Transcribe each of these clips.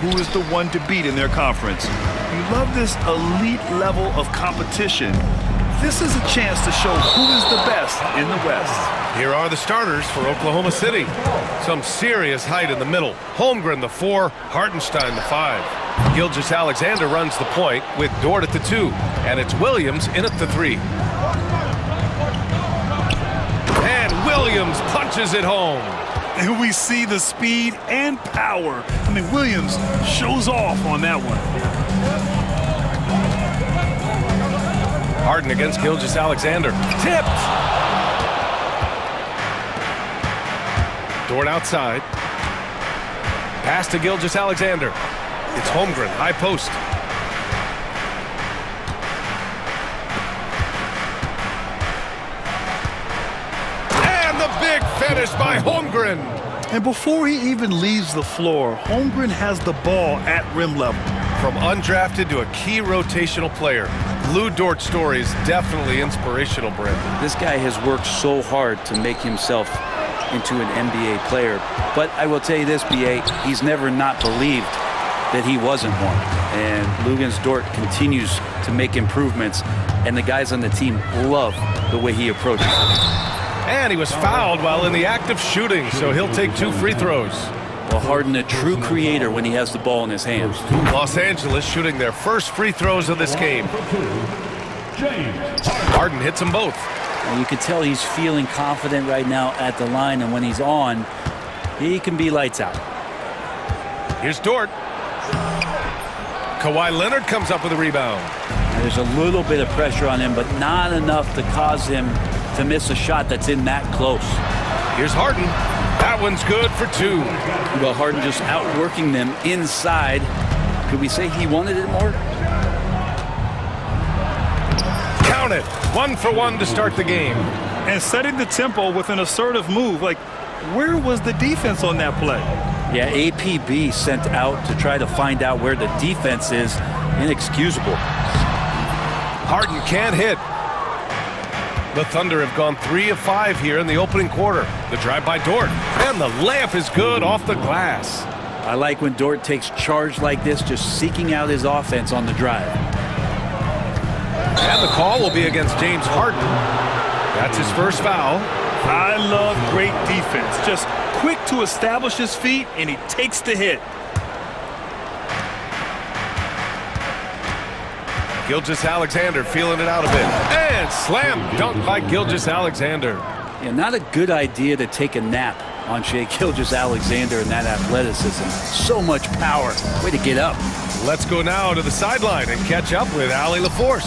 who is the one to beat in their conference. You love this elite level of competition. This is a chance to show who is the best in the West. Here are the starters for Oklahoma City. Some serious height in the middle. Holmgren, the 4, Hartenstein, the 5. Gilgeous-Alexander runs the point with Dort at the 2, and it's Williams in at the 3. And Williams punches it home. And we see the speed and power. I mean, Williams shows off on that one. Harden against Gilgeous-Alexander. Tipped! Dort outside. Pass to Gilgeous-Alexander. It's Holmgren, high post. And the big finish by Holmgren. And before he even leaves the floor, Holmgren has the ball at rim level. From undrafted to a key rotational player, Lou Dort's story is definitely inspirational, Brent. This guy has worked so hard to make himself into an NBA player. But I will tell you this, BA, he's never not believed that he wasn't one. And Luguentz Dort continues to make improvements, and the guys on the team love the way he approaches it. And he was fouled while in the act of shooting, so he'll take 2 free throws. Well, Harden, a true creator when he has the ball in his hands. Los Angeles shooting their first free throws of this game. Harden hits them both. And you can tell he's feeling confident right now at the line, and when he's on, he can be lights out. Here's Dort. Kawhi Leonard comes up with a rebound. There's a little bit of pressure on him, but not enough to cause him to miss a shot that's in that close. Here's Harden. That one's good for 2. Well, Harden just outworking them inside. Could we say he wanted it more? Count it. 1 for 1 to start the game. And setting the tempo with an assertive move. Like, where was the defense on that play? Yeah, APB sent out to try to find out where the defense is. Inexcusable. Harden can't hit. The Thunder have gone 3 of 5 here in the opening quarter. The drive by Dort. And the layup is good off the glass. I like when Dort takes charge like this, just seeking out his offense on the drive. And the call will be against James Harden. That's his first foul. I love great defense. Just quick to establish his feet, and he takes the hit. Gilgeous-Alexander feeling it out a bit. And slam dunk by Gilgeous-Alexander. Yeah, not a good idea to take a nap on Shai Gilgeous-Alexander and that athleticism. So much power. Way to get up. Let's go now to the sideline and catch up with Allie LaForce.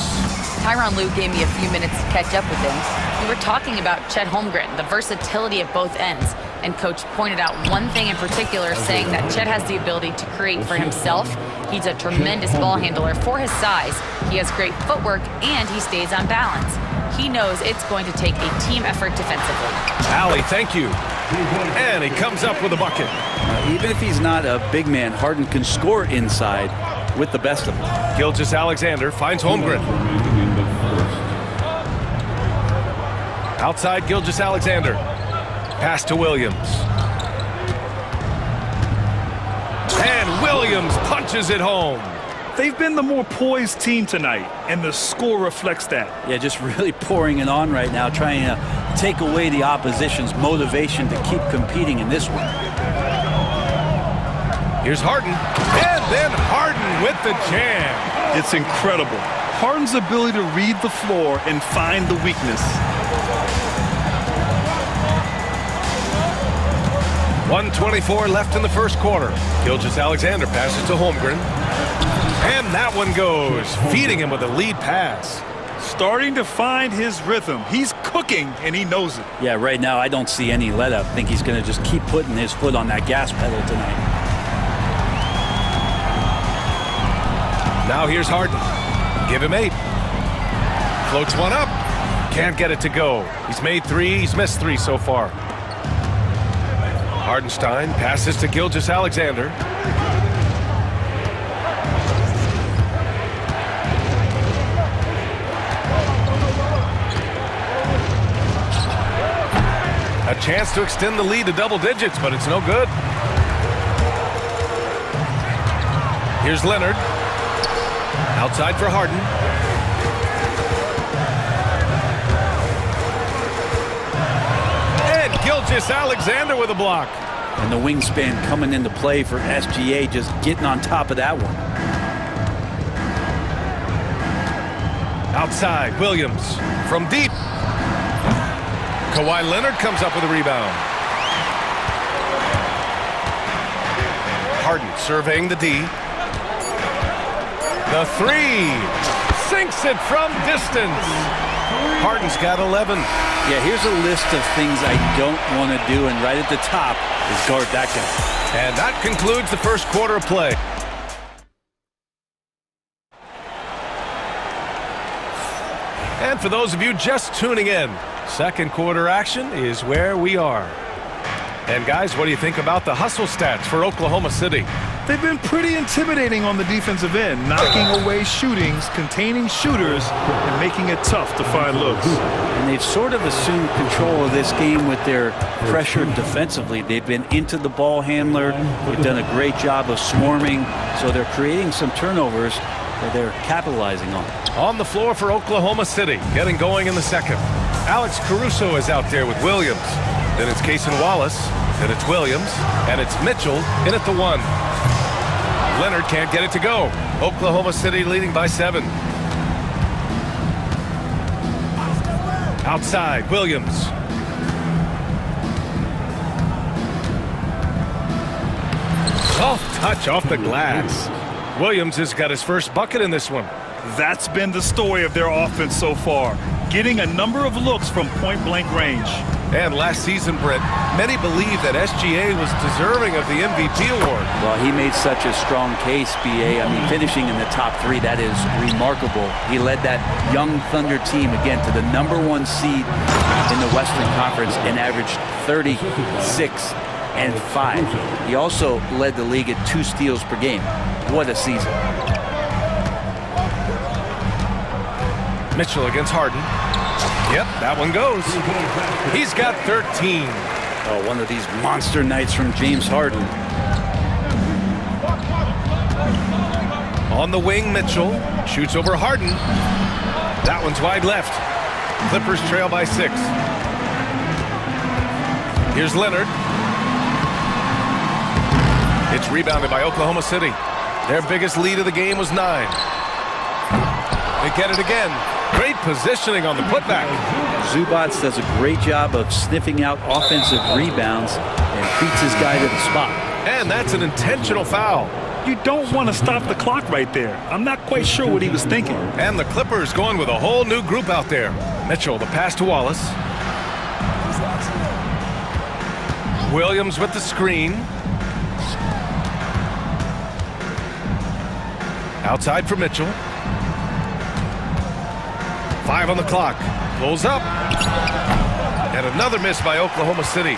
Tyronn Lue gave me a few minutes to catch up with him. We were talking about Chet Holmgren, the versatility at both ends. And Coach pointed out one thing in particular, saying that Chet has the ability to create for himself. He's a tremendous ball handler for his size. He has great footwork, and he stays on balance. He knows it's going to take a team effort defensively. Allie, thank you. And he comes up with a bucket. Even if he's not a big man, Harden can score inside with the best of them. Gilgeous-Alexander finds Holmgren. Outside Gilgeous-Alexander. Pass to Williams. And Williams punches it home. They've been the more poised team tonight, and the score reflects that. Yeah, just really pouring it on right now, trying to take away the opposition's motivation to keep competing in this one. Here's Harden, and then Harden with the jam. It's incredible. Harden's ability to read the floor and find the weakness. 1:24 left in the first quarter. Gilgeous-Alexander passes to Holmgren. And that one goes, feeding him with a lead pass. Starting to find his rhythm. He's cooking, and he knows it. Yeah, right now I don't see any let-up. I think he's going to just keep putting his foot on that gas pedal tonight. Now here's Harden. Give him 8. Floats one up. Can't get it to go. He's made 3. He's missed 3 so far. Hardenstein passes to Gilgeous-Alexander. A chance to extend the lead to double digits, but it's no good. Here's Leonard. Outside for Harden. And Gilgeous-Alexander with a block. And the wingspan coming into play for SGA, just getting on top of that one. Outside, Williams from deep. Kawhi Leonard comes up with a rebound. Harden surveying the D. The three. Sinks it from distance. Harden's got 11. Yeah, here's a list of things I don't want to do, and right at the top is guard that guy. And that concludes the first quarter of play. And for those of you just tuning in, second quarter action is where we are. And guys, what do you think about the hustle stats for Oklahoma City? They've been pretty intimidating on the defensive end, knocking away shootings, containing shooters, and making it tough to find looks. And they've sort of assumed control of this game with their pressure defensively. They've been into the ball handler. They've done a great job of swarming, so they're creating some turnovers that they're capitalizing on. On the floor for Oklahoma City, getting going in the second. Alex Caruso is out there with Williams. Then it's Cason Wallace. Then it's Williams. And it's Mitchell in at the 1. Leonard can't get it to go. Oklahoma City leading by 7. Outside, Williams. Soft touch off the glass. Williams has got his first bucket in this one. That's been the story of their offense so far, getting a number of looks from point-blank range. And last season, Brent, many believe that SGA was deserving of the MVP award. Well, he made such a strong case, BA. I mean, finishing in the top 3, that is remarkable. He led that young Thunder team, again, to the #1 seed in the Western Conference and averaged 36 and 5. He also led the league at 2 steals per game. What a season. Mitchell against Harden. Yep, that one goes. He's got 13. Oh, one of these monster nights from James Harden. On the wing, Mitchell shoots over Harden. That one's wide left. Clippers trail by 6. Here's Leonard. It's rebounded by Oklahoma City. Their biggest lead of the game was 9. They get it again. Great positioning on the putback. Zubac does a great job of sniffing out offensive rebounds and beats his guy to the spot. And that's an intentional foul. You don't want to stop the clock right there. I'm not quite sure what he was thinking. And the Clippers going with a whole new group out there. Mitchell, the pass to Wallace. Williams with the screen. Outside for Mitchell. 5 on the clock. Pulls up. And another miss by Oklahoma City.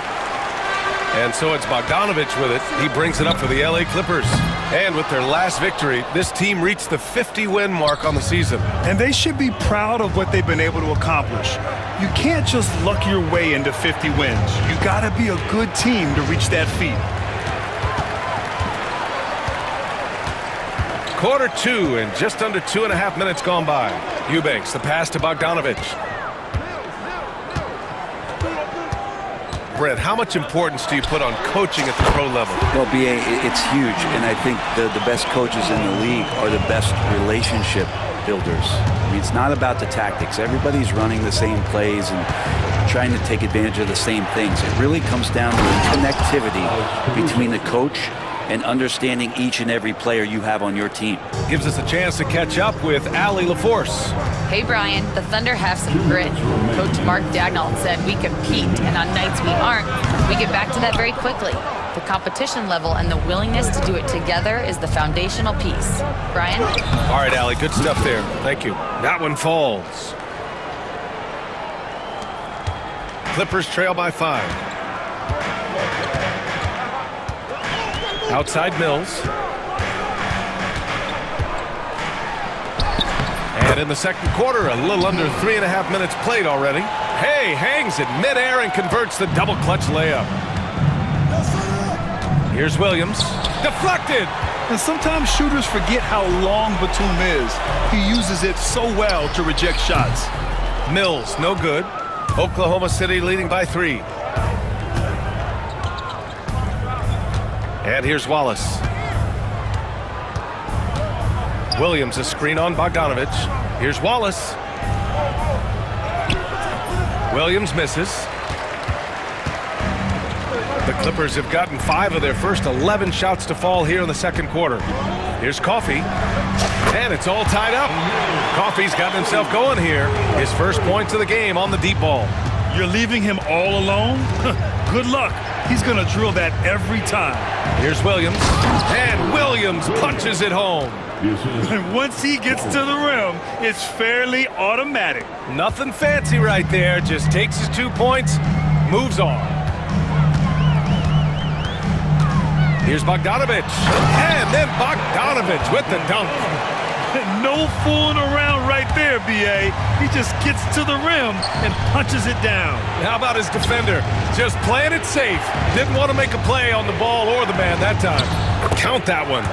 And so it's Bogdanovich with it. He brings it up for the LA Clippers. And with their last victory, this team reached the 50-win mark on the season. And they should be proud of what they've been able to accomplish. You can't just luck your way into 50 wins. You gotta be a good team to reach that feat. Quarter 2 and just under 2.5 minutes gone by. Eubanks, the pass to Bogdanovich. Brett, how much importance do you put on coaching at the pro level? Well, BA, it's huge, and I think the best coaches in the league are the best relationship builders. I mean, it's not about the tactics. Everybody's running the same plays and trying to take advantage of the same things. It really comes down to the connectivity between the coach and understanding each and every player you have on your team. Gives us a chance to catch up with Allie LaForce. Hey, Brian, the Thunder have some grit. Coach Mark Dagnall said we compete, and on nights we aren't, we get back to that very quickly. The competition level and the willingness to do it together is the foundational piece. Brian? All right, Allie, good stuff there. Thank you. That one falls. Clippers trail by 5. Outside Mills. And in the second quarter, a little under 3.5 minutes played already. Hey, hangs it midair and converts the double clutch layup. Here's Williams. Deflected. And sometimes shooters forget how long Batum is. He uses it so well to reject shots. Mills, no good. Oklahoma City leading by 3. And here's Wallace. Williams, a screen on Bogdanovich. Here's Wallace. Williams misses. The Clippers have gotten 5 of their first 11 shots to fall here in the second quarter. Here's Coffey. And it's all tied up. Coffey's gotten himself going here. His first points of the game on the deep ball. You're leaving him all alone? Good luck. He's going to drill that every time. Here's Williams. And Williams punches it home. And once he gets to the rim, it's fairly automatic. Nothing fancy right there. Just takes his 2 points, moves on. Here's Bogdanovich. And then Bogdanovich with the dunk. No fooling around right there, B.A. He just gets to the rim and punches it down. How about his defender? Just playing it safe. Didn't want to make a play on the ball or the man that time. Count that one.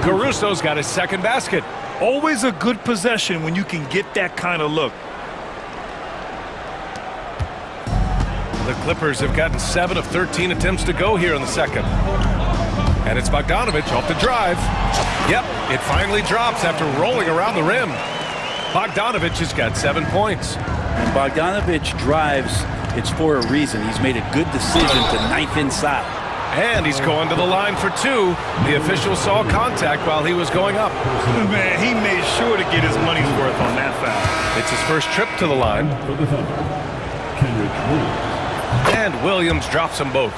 Caruso's got his second basket. Always a good possession when you can get that kind of look. The Clippers have gotten 7 of 13 attempts to go here in the second. And it's Bogdanovich off the drive. Yep, it finally drops after rolling around the rim. Bogdanovich has got 7 points. When Bogdanovich drives, it's for a reason. He's made a good decision to knife inside. And he's going to the line for 2. The official saw contact while he was going up. Man, he made sure to get his money's worth on that foul. It's his first trip to the line. And Williams drops them both.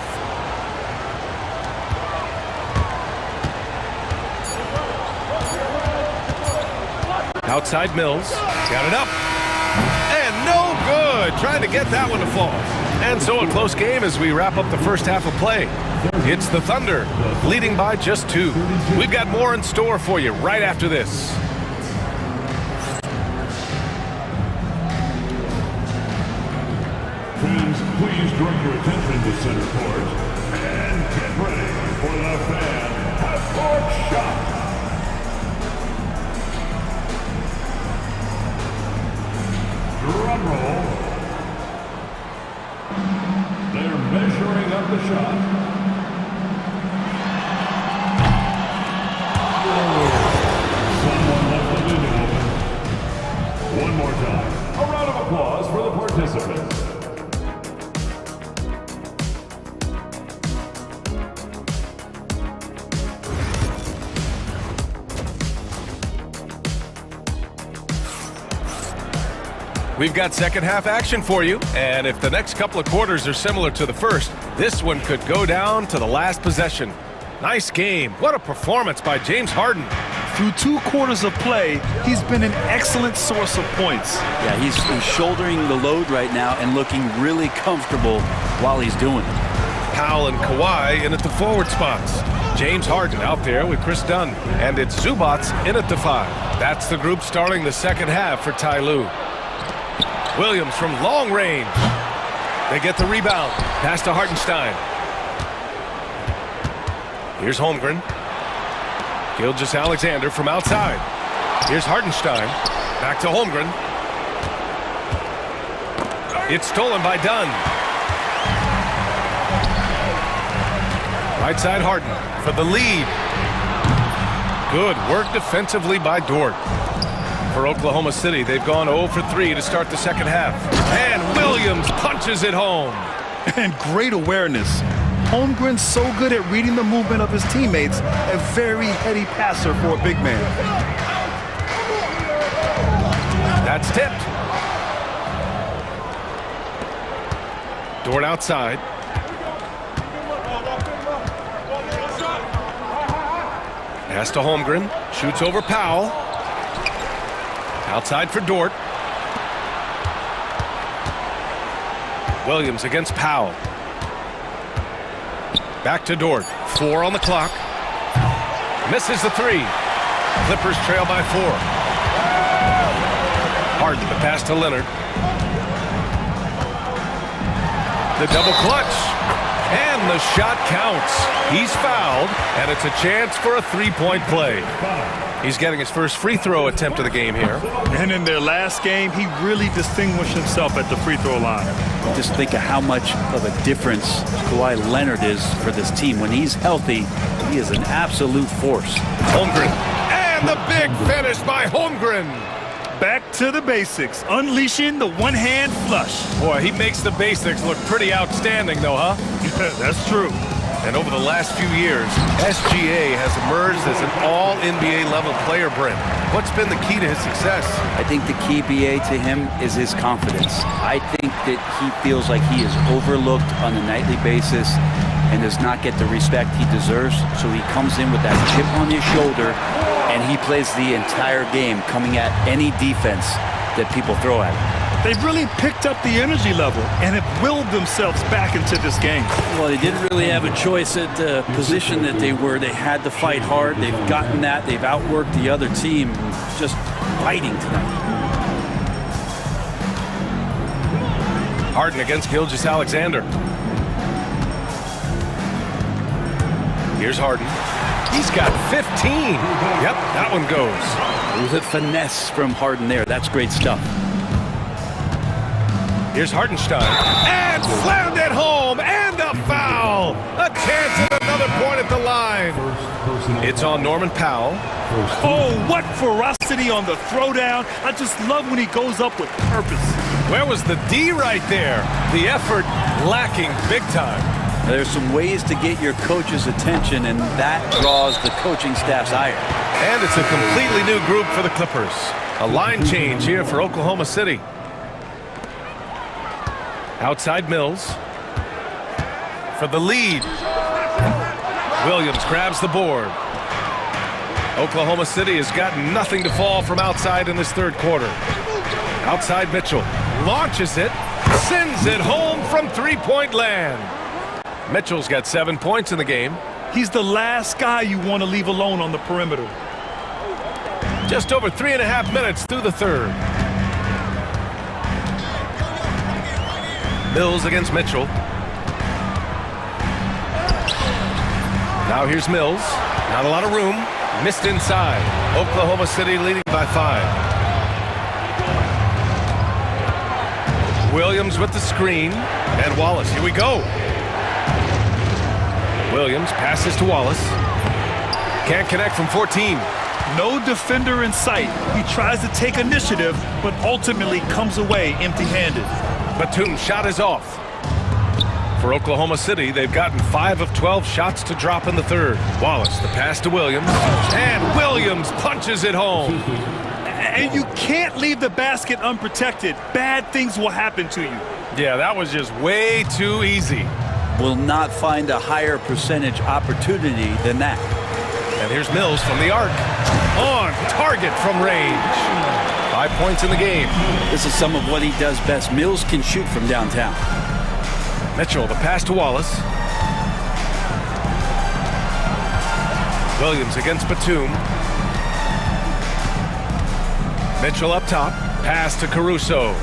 Outside Mills, got it up, and no good, trying to get that one to fall. And so a close game as we wrap up the first half of play. It's the Thunder, leading by just 2. We've got more in store for you right after this. Fans, please direct your attention to center court and get ready for the fan half-court shot. Drum roll. They're measuring up the shot. Someone left the window open. One more time. A round of applause for the participants. We've got second half action for you, and if the next couple of quarters are similar to the first, this one could go down to the last possession. Nice game. What a performance by James Harden. Through 2 quarters of play, he's been an excellent source of points. Yeah, he's shouldering the load right now and looking really comfortable while he's doing it. Powell and Kawhi in at the forward spots. James Harden out there with Chris Dunn. And it's Zubats in at the 5. That's the group starting the second half for Ty Lue. Williams from long range. They get the rebound. Pass to Hartenstein. Here's Holmgren. Gilgeous-Alexander from outside. Here's Hartenstein. Back to Holmgren. It's stolen by Dunn. Right side Harden for the lead. Good work defensively by Dort. For Oklahoma City, they've gone 0 for 3 to start the second half. And Williams punches it home. And great awareness. Holmgren's so good at reading the movement of his teammates, a very heady passer for a big man. That's tipped. Dort outside. Pass to Holmgren. Shoots over Powell. Outside for Dort. Williams against Powell. Back to Dort. 4 on the clock. Misses the 3. Clippers trail by 4. Harden the pass to Leonard. The double clutch. And the shot counts. He's fouled, and it's a chance for a three-point play. He's getting his first free throw attempt of the game here. And in their last game, he really distinguished himself at the free throw line. Just think of how much of a difference Kawhi Leonard is for this team. When he's healthy, he is an absolute force. Holmgren. And the big finish by Holmgren. Back to the basics, unleashing the one-hand flush. Boy, he makes the basics look pretty outstanding, though, huh? That's true. And over the last few years, SGA has emerged as an all-NBA level player, Brent. What's been the key to his success? I think the key, BA, to him is his confidence. I think that he feels like he is overlooked on a nightly basis and does not get the respect he deserves. So he comes in with that chip on his shoulder, and he plays the entire game coming at any defense that people throw at him. They've really picked up the energy level and have willed themselves back into this game. Well, they didn't really have a choice at the position that they were. They had to fight hard. They've gotten that. They've outworked the other team. Just fighting tonight. Harden against Gilgeous-Alexander. Here's Harden. He's got 15. Yep, that one goes. It was a finesse from Harden there. That's great stuff. Here's Hardenstein. And slammed it home. And a foul. A chance at another point at the line. It's on Norman Powell. Oh, what ferocity on the throwdown. I just love when he goes up with purpose. Where was the D right there? The effort lacking big time. There's some ways to get your coach's attention, and that draws the coaching staff's ire. And it's a completely new group for the Clippers. A line change here for Oklahoma City. Outside Mills. For the lead. Williams grabs the board. Oklahoma City has got nothing to fall from outside in this third quarter. Outside Mitchell. Launches it. Sends it home from three-point land. Mitchell's got 7 points in the game. He's the last guy you want to leave alone on the perimeter. Just over 3.5 minutes through the third. Mills against Mitchell. Now here's Mills. Not a lot of room. Missed inside. Oklahoma City leading by 5. Williams with the screen. And Wallace. Here we go. Williams passes to Wallace. Can't connect from 14. No defender in sight. He tries to take initiative, but ultimately comes away empty-handed. Batum's shot is off. For Oklahoma City, they've gotten 5 of 12 shots to drop in the third. Wallace, the pass to Williams. And Williams punches it home. And you can't leave the basket unprotected. Bad things will happen to you. Yeah, that was just way too easy. Will not find a higher percentage opportunity than that. And here's Mills from the arc. On target from range. 5 points in the game. This is some of what he does best. Mills can shoot from downtown. Mitchell, the pass to Wallace. Williams against Batum. Mitchell up top. Pass to Caruso.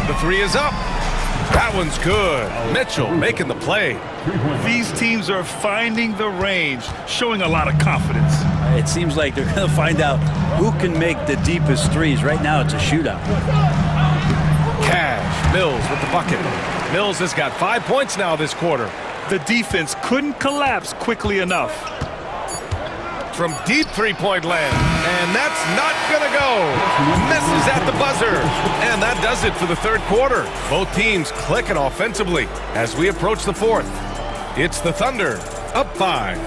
The three is up. That one's good. Mitchell making the play. These teams are finding the range, showing a lot of confidence. It seems like they're going to find out who can make the deepest threes. Right now, it's a shootout. Cash. Mills with the bucket. Mills has got 5 points now this quarter. The defense couldn't collapse quickly enough. From deep three-point land. And that's not going to go. Misses at the buzzer. And that does it for the third quarter. Both teams clicking offensively as we approach the fourth. It's the Thunder up 5.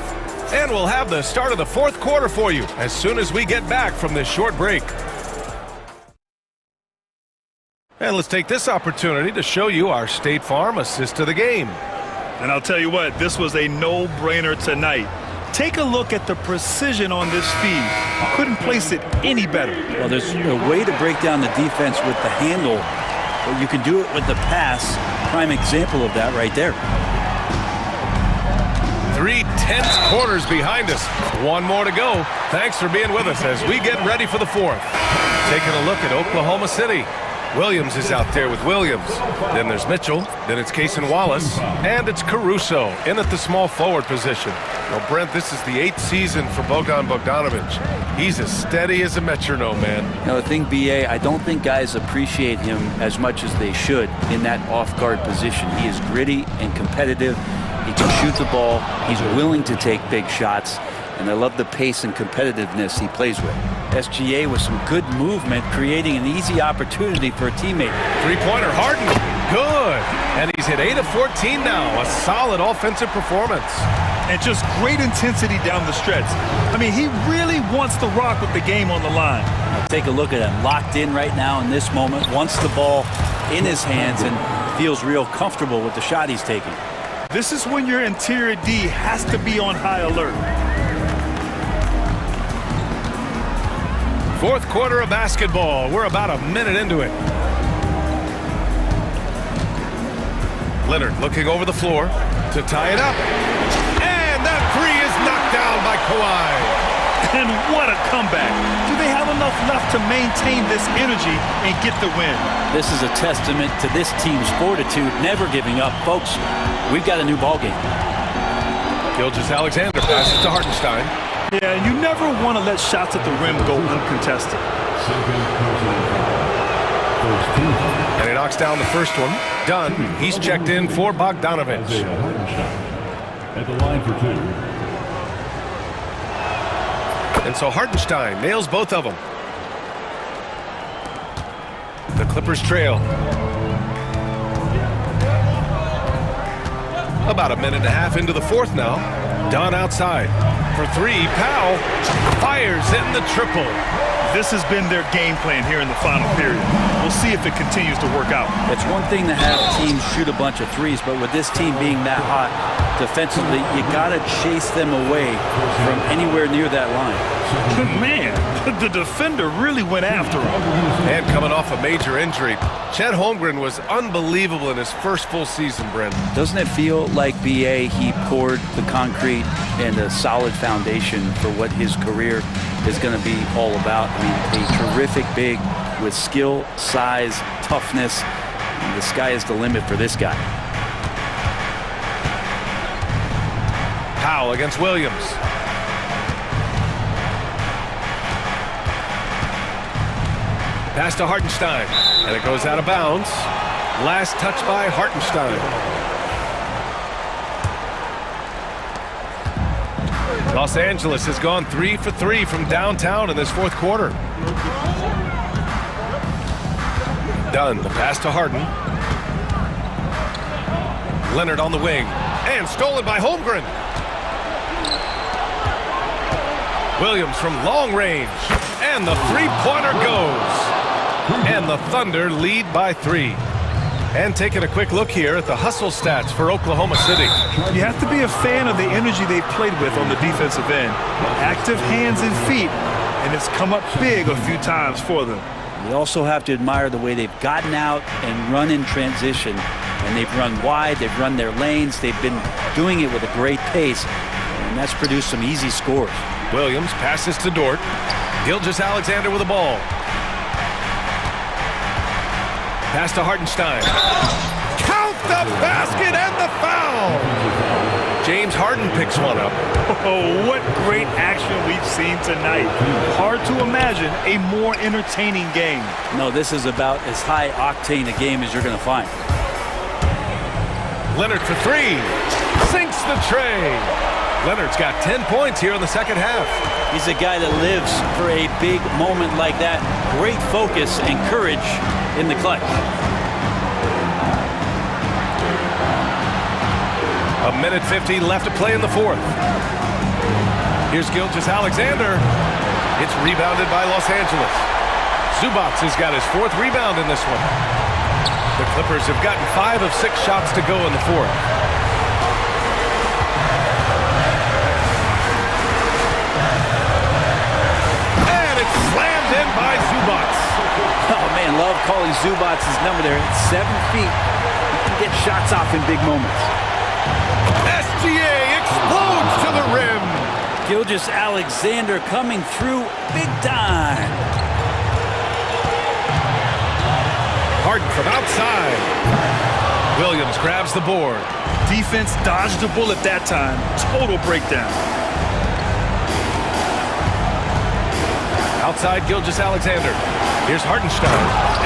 And we'll have the start of the fourth quarter for you as soon as we get back from this short break. And let's take this opportunity to show you our State Farm assist to the game. And I'll tell you what, this was a no-brainer tonight. Take a look at the precision on this feed. Couldn't place it any better. Well, there's a way to break down the defense with the handle, but you can do it with the pass. Prime example of that right there. 3 tense quarters behind us. One more to go. Thanks for being with us as we get ready for the fourth. Taking a look at Oklahoma City. Williams is out there with Williams. Then there's Mitchell. Then it's Cason Wallace. And it's Caruso in at the small forward position. Well, Brent, this is the 8th season for Bogdan Bogdanovic. He's as steady as a metronome, man. You know, the thing, BA, I don't think guys appreciate him as much as they should in that off-guard position. He is gritty and competitive. He can shoot the ball. He's willing to take big shots. And I love the pace and competitiveness he plays with. SGA with some good movement, creating an easy opportunity for a teammate. Three-pointer, Harden, good. And he's hit 8 of 14 now, a solid offensive performance. And just great intensity down the stretch. I mean, he really wants to rock with the game on the line. Now take a look at him, locked in right now in this moment, wants the ball in his hands and feels real comfortable with the shot he's taking. This is when your interior D has to be on high alert. Fourth quarter of basketball. We're about a minute into it. Leonard looking over the floor to tie it up. And that three is knocked down by Kawhi. And what a comeback. Do they have enough left to maintain this energy and get the win? This is a testament to this team's fortitude, never giving up. Folks, we've got a new ball game. Gilgeous-Alexander passes to Hartenstein. Yeah, you never want to let shots at the rim go uncontested. And he knocks down the first one. Done. He's checked in for Bogdanovic. At the line for two. And so Hartenstein nails both of them. The Clippers trail. About a minute and a half into the fourth now. Dunn outside. For three, Powell fires in the triple. This has been their game plan here in the final period. We'll see if it continues to work out. It's one thing to have teams shoot a bunch of threes, but with this team being that hot defensively, you got to chase them away from anywhere near that line. Man, the defender really went after him. And coming off a major injury, Chet Holmgren was unbelievable in his first full season, Brent. Doesn't it feel like, BA, he poured the concrete and a solid foundation for what his career is going to be all about? I mean, a terrific big with skill, size, toughness. And the sky is the limit for this guy. Powell against Williams. Pass to Hartenstein, and it goes out of bounds. Last touch by Hartenstein. Los Angeles has gone 3 for 3 from downtown in this fourth quarter. Dunn, the pass to Harden. Leonard on the wing, and stolen by Holmgren. Williams from long range, and the three-pointer goes. And the Thunder lead by 3. And taking a quick look here at the hustle stats for Oklahoma City. You have to be a fan of the energy they've played with on the defensive end. Active hands and feet, and it's come up big a few times for them. You also have to admire the way they've gotten out and run in transition. And they've run wide, they've run their lanes, they've been doing it with a great pace. And that's produced some easy scores. Williams passes to Dort. Gilgeous-Alexander with the ball. Pass to Hartenstein. Count the basket and the foul! James Harden picks one up. Oh, what great action we've seen tonight. Hard to imagine a more entertaining game. No, this is about as high octane a game as you're going to find. Leonard for three. Sinks the tray. Leonard's got 10 points here in the second half. He's a guy that lives for a big moment like that. Great focus and courage in the clutch. A minute 50 left to play in the fourth. Here's Gilgeous-Alexander. It's rebounded by Los Angeles. Zubac has got his fourth rebound in this one. The Clippers have gotten 5 of 6 shots to go in the fourth. Slammed in by Zubac. Oh, man, love calling Zubac's number there. At 7 feet, he can get shots off in big moments. SGA explodes to the rim. Gilgeous-Alexander coming through big time. Harden from outside. Williams grabs the board. Defense dodged the bullet that time. Total breakdown. Outside Gilgeous-Alexander. Here's Hartenstein.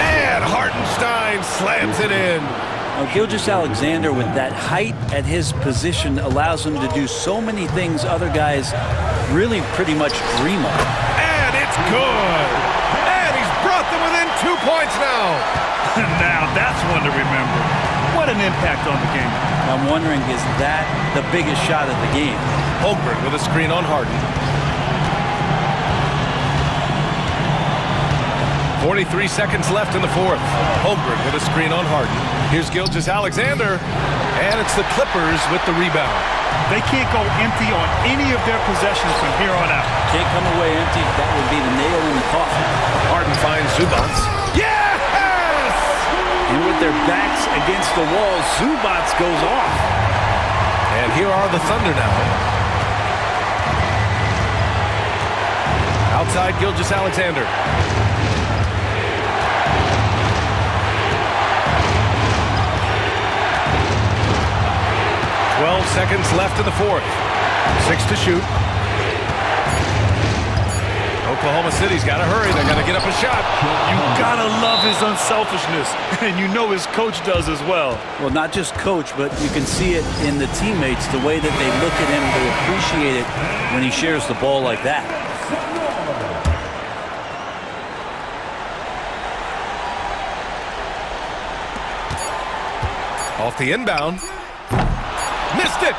And Hartenstein slams it in. Now, Gilgeous-Alexander, with that height at his position, allows him to do so many things other guys really pretty much dream of. And it's good. And he's brought them within 2 points now. Now that's one to remember. What an impact on the game. I'm wondering, is that the biggest shot of the game? Holmgren with a screen on Harden. 43 seconds left in the fourth. Holmgren with a screen on Harden. Here's Gilgeous-Alexander, and it's the Clippers with the rebound. They can't go empty on any of their possessions from here on out. Can't come away empty. That would be the nail in the coffin. Harden finds Zubats. Yes! And with their backs against the wall, Zubats goes off. And here are the Thunder now. Outside Gilgeous-Alexander. 12 seconds left in the fourth. 6 to shoot. Oklahoma City's got to hurry. They got to get up a shot. You gotta love his unselfishness, and you know his coach does as well. Well, not just coach, but you can see it in the teammates, the way that they look at him, they appreciate it when he shares the ball like that. Off the inbound. Missed it!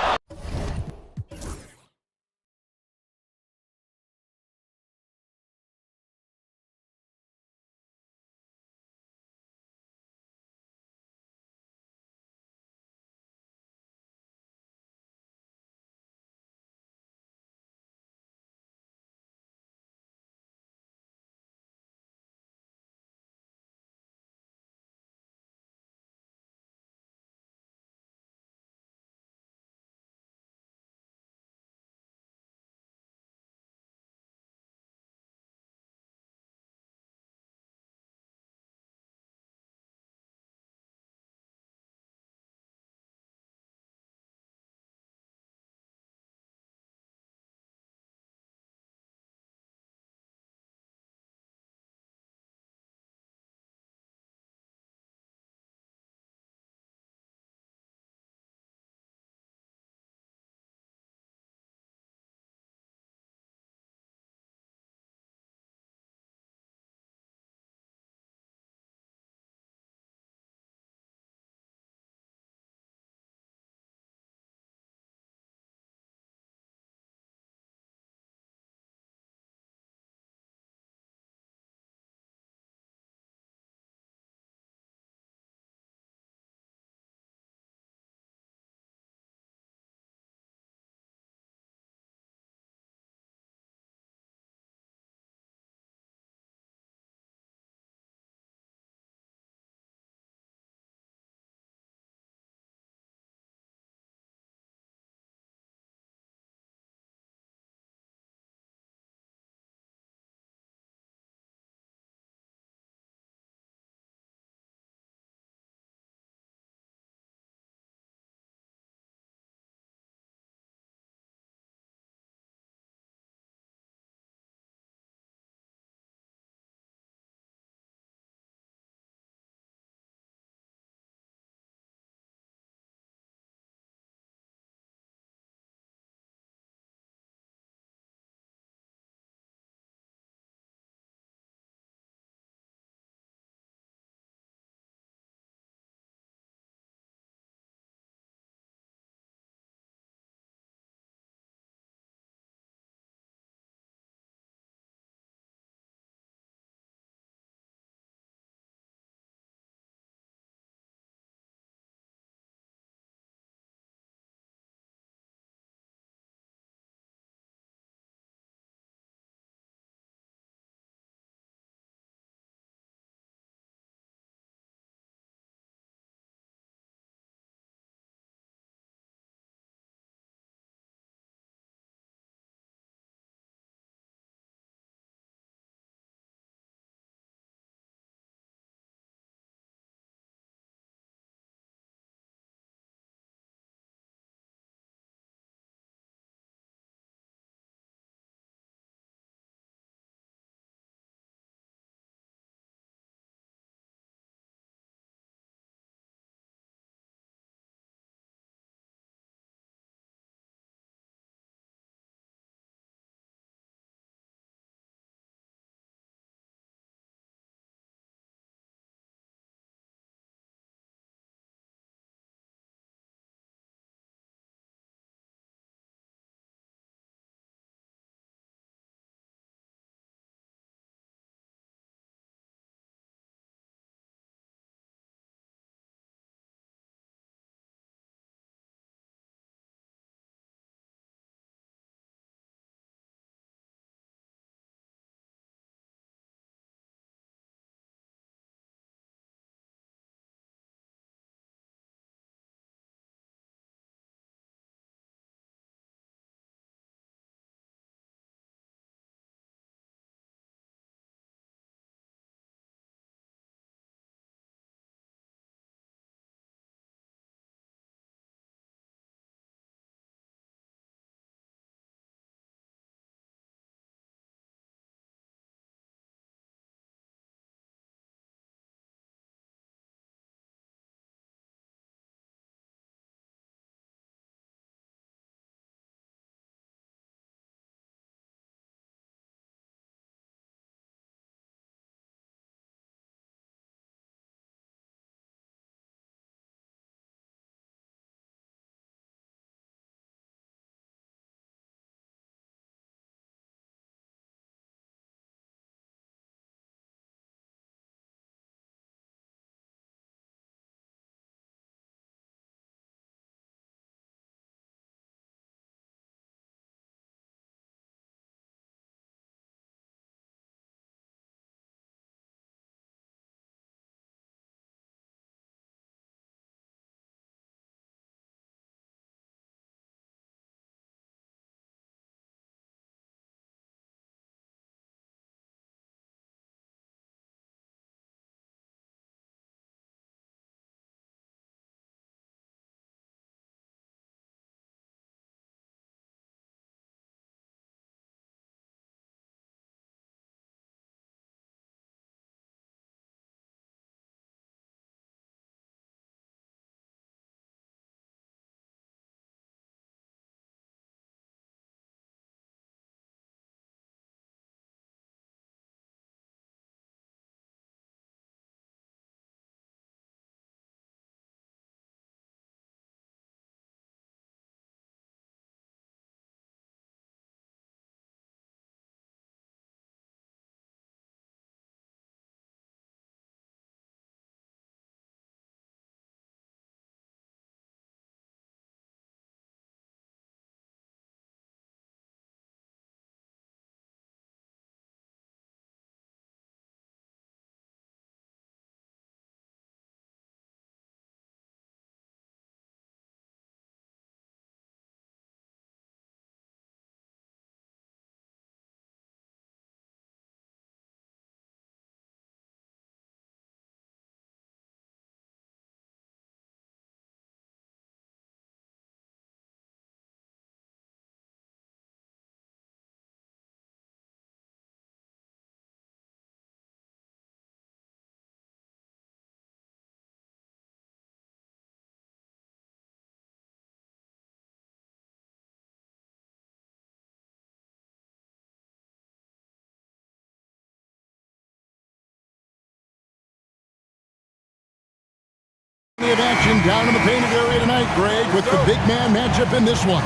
Of action down in the painted area tonight, Greg, with the big man matchup in this one.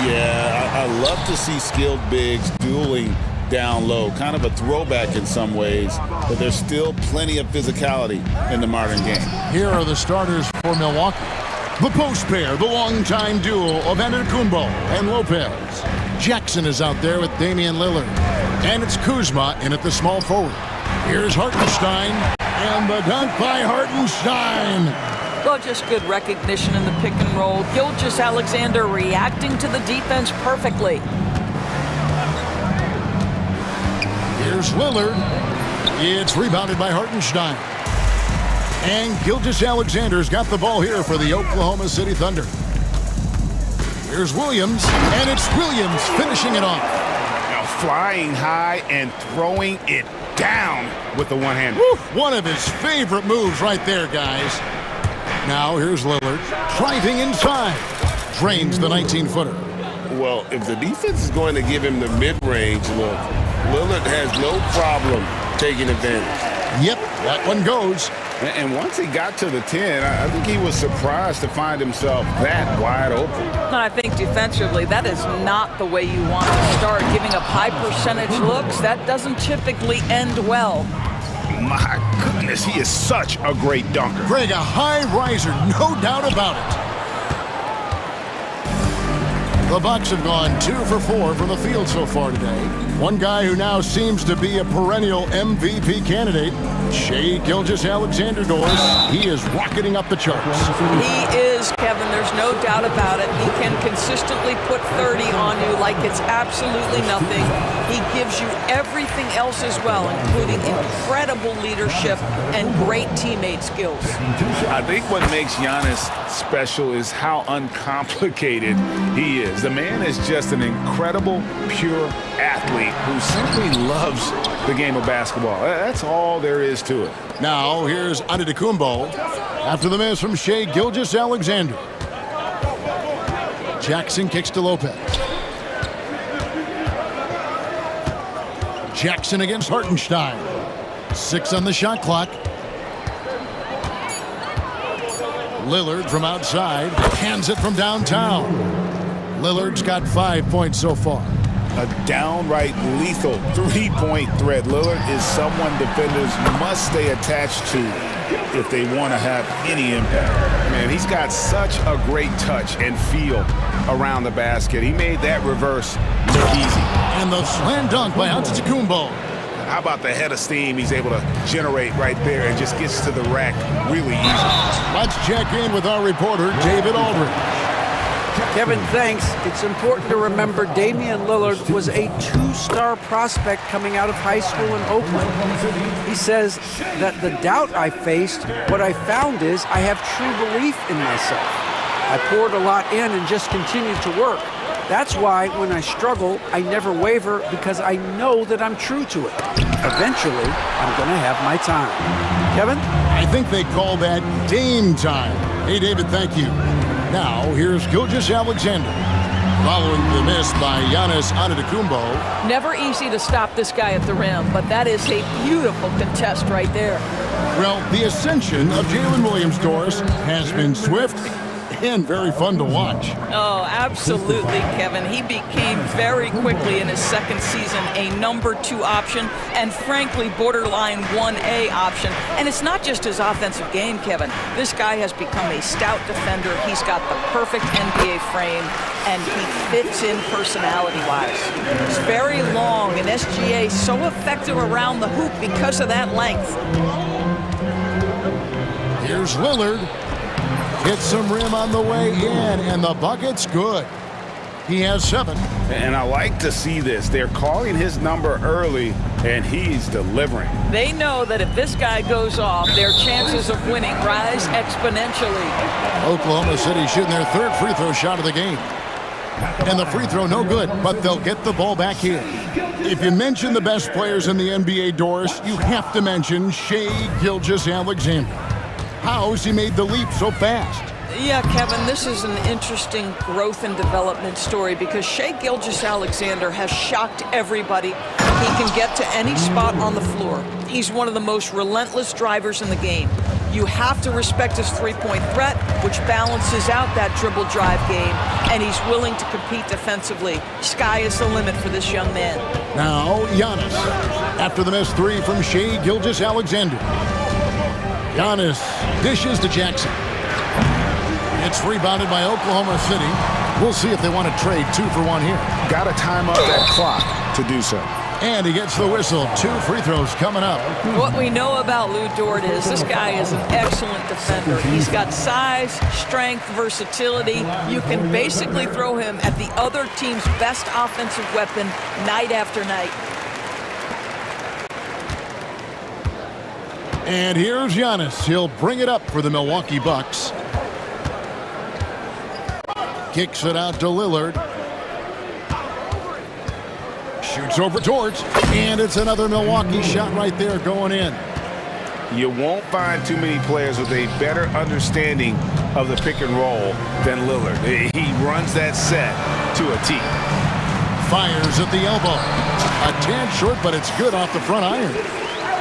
Yeah, I love to see skilled bigs dueling down low. Kind of a throwback in some ways, but there's still plenty of physicality in the modern game. Here are the starters for Milwaukee. The post pair, the longtime duo of Antetokounmpo and Lopez. Jackson is out there with Damian Lillard. And it's Kuzma in at the small forward. Here's Hartenstein, and the dunk by Hartenstein. Well, just good recognition in the pick and roll. Gilgeous-Alexander reacting to the defense perfectly. Here's Lillard. It's rebounded by Hartenstein. And Gilgeous-Alexander's got the ball here for the Oklahoma City Thunder. Here's Williams, and it's Williams finishing it off. Now flying high and throwing it down with the one-hander. One of his favorite moves right there, guys. Now here's Lillard, driving inside. Drains the 19-footer. Well, if the defense is going to give him the mid-range look, Lillard has no problem taking advantage. Yep, that one goes. And once he got to the 10, I think he was surprised to find himself that wide open. And I think defensively, that is not the way you want to start. Giving up high percentage looks, that doesn't typically end well. My goodness, he is such a great dunker. Greg, a high riser, no doubt about it. The Bucks have gone 2 for 4 from the field so far today. One guy who now seems to be a perennial MVP candidate, Shai Gilgeous-Alexander, Doris. He is rocketing up the charts. He is, Kevin. There's no doubt about it. He can consistently put 30 on you like it's absolutely nothing. He gives you everything else as well, including incredible leadership and great teammate skills. I think what makes Giannis special is how uncomplicated he is. The man is just an incredible, pure athlete who simply loves the game of basketball. That's all there is to it. Now, here's Antetokounmpo after the miss from Shai Gilgeous-Alexander. Jackson kicks to Lopez. Jackson against Hartenstein. 6 on the shot clock. Lillard from outside hands it from downtown. Lillard's got 5 points so far. A downright lethal three-point threat. Lillard is someone defenders must stay attached to if they want to have any impact. Man, he's got such a great touch and feel around the basket. He made that reverse look easy. And the slam dunk by Antetokounmpo. How about the head of steam he's able to generate right there and just gets to the rack really easy. Let's check in with our reporter, David Aldridge. Kevin, thanks. It's important to remember Damian Lillard was a 2-star prospect coming out of high school in Oakland. He says that the doubt I faced, what I found is I have true belief in myself. I poured a lot in and just continued to work. That's why when I struggle, I never waver because I know that I'm true to it. Eventually, I'm going to have my time. Kevin? I think they call that Dame time. Hey, David, thank you. Now, here's Gilgeous-Alexander. Following the miss by Giannis Antetokounmpo. Never easy to stop this guy at the rim, but that is a beautiful contest right there. Well, the ascension of Jalen Williams, Doris, has been swift and very fun to watch. Oh, absolutely, Kevin. He became very quickly in his second season a number 2 option and frankly borderline 1A option. And it's not just his offensive game, Kevin. This guy has become a stout defender. He's got the perfect NBA frame and he fits in personality-wise. He's very long and SGA so effective around the hoop because of that length. Here's Lillard. Gets some rim on the way in, and the bucket's good. He has 7. And I like to see this. They're calling his number early, and he's delivering. They know that if this guy goes off, their chances of winning rise exponentially. Oklahoma City shooting their 3rd free throw shot of the game. And the free throw no good, but they'll get the ball back here. If you mention the best players in the NBA, Doris, you have to mention Shai Gilgeous-Alexander. How's he made the leap so fast? Yeah, Kevin, this is an interesting growth and development story because Shai Gilgeous-Alexander has shocked everybody. He can get to any spot on the floor. He's one of the most relentless drivers in the game. You have to respect his three-point threat, which balances out that dribble drive game, and he's willing to compete defensively. Sky is the limit for this young man. Now, Giannis. After the missed three from Shai Gilgeous-Alexander. Giannis dishes to Jackson. It's rebounded by Oklahoma City. We'll see if they want to trade 2 for 1 here. Got to time up that clock to do so. And he gets the whistle. 2 free throws coming up. What we know about Lou Dort is this guy is an excellent defender. He's got size, strength, versatility. You can basically throw him at the other team's best offensive weapon night after night. And here's Giannis. He'll bring it up for the Milwaukee Bucks. Kicks it out to Lillard. Shoots over Dort. And it's another Milwaukee shot right there going in. You won't find too many players with a better understanding of the pick and roll than Lillard. He runs that set to a T. Fires at the elbow. A tad short, but it's good off the front iron.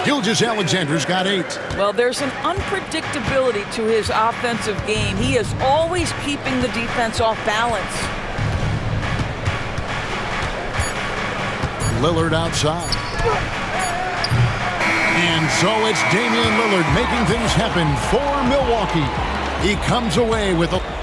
Gilgeous-Alexander's got 8. Well, there's an unpredictability to his offensive game. He is always keeping the defense off balance. Lillard outside. And so it's Damian Lillard making things happen for Milwaukee. He comes away with a...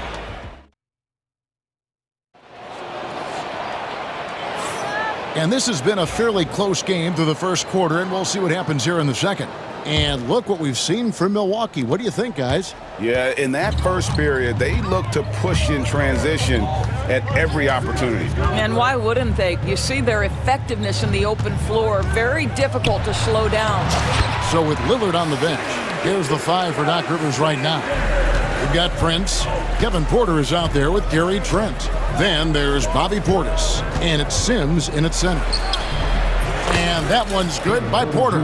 And this has been a fairly close game through the first quarter, and we'll see what happens here in the second. And look what we've seen from Milwaukee. What do you think, guys? Yeah, in that first period, they looked to push in transition at every opportunity. And why wouldn't they? You see their effectiveness in the open floor. Very difficult to slow down. So with Lillard on the bench, here's the 5 for Doc Rivers right now. We've got Prince. Kevin Porter is out there with Gary Trent. Then there's Bobby Portis. And it's Sims in its center. And that one's good by Porter.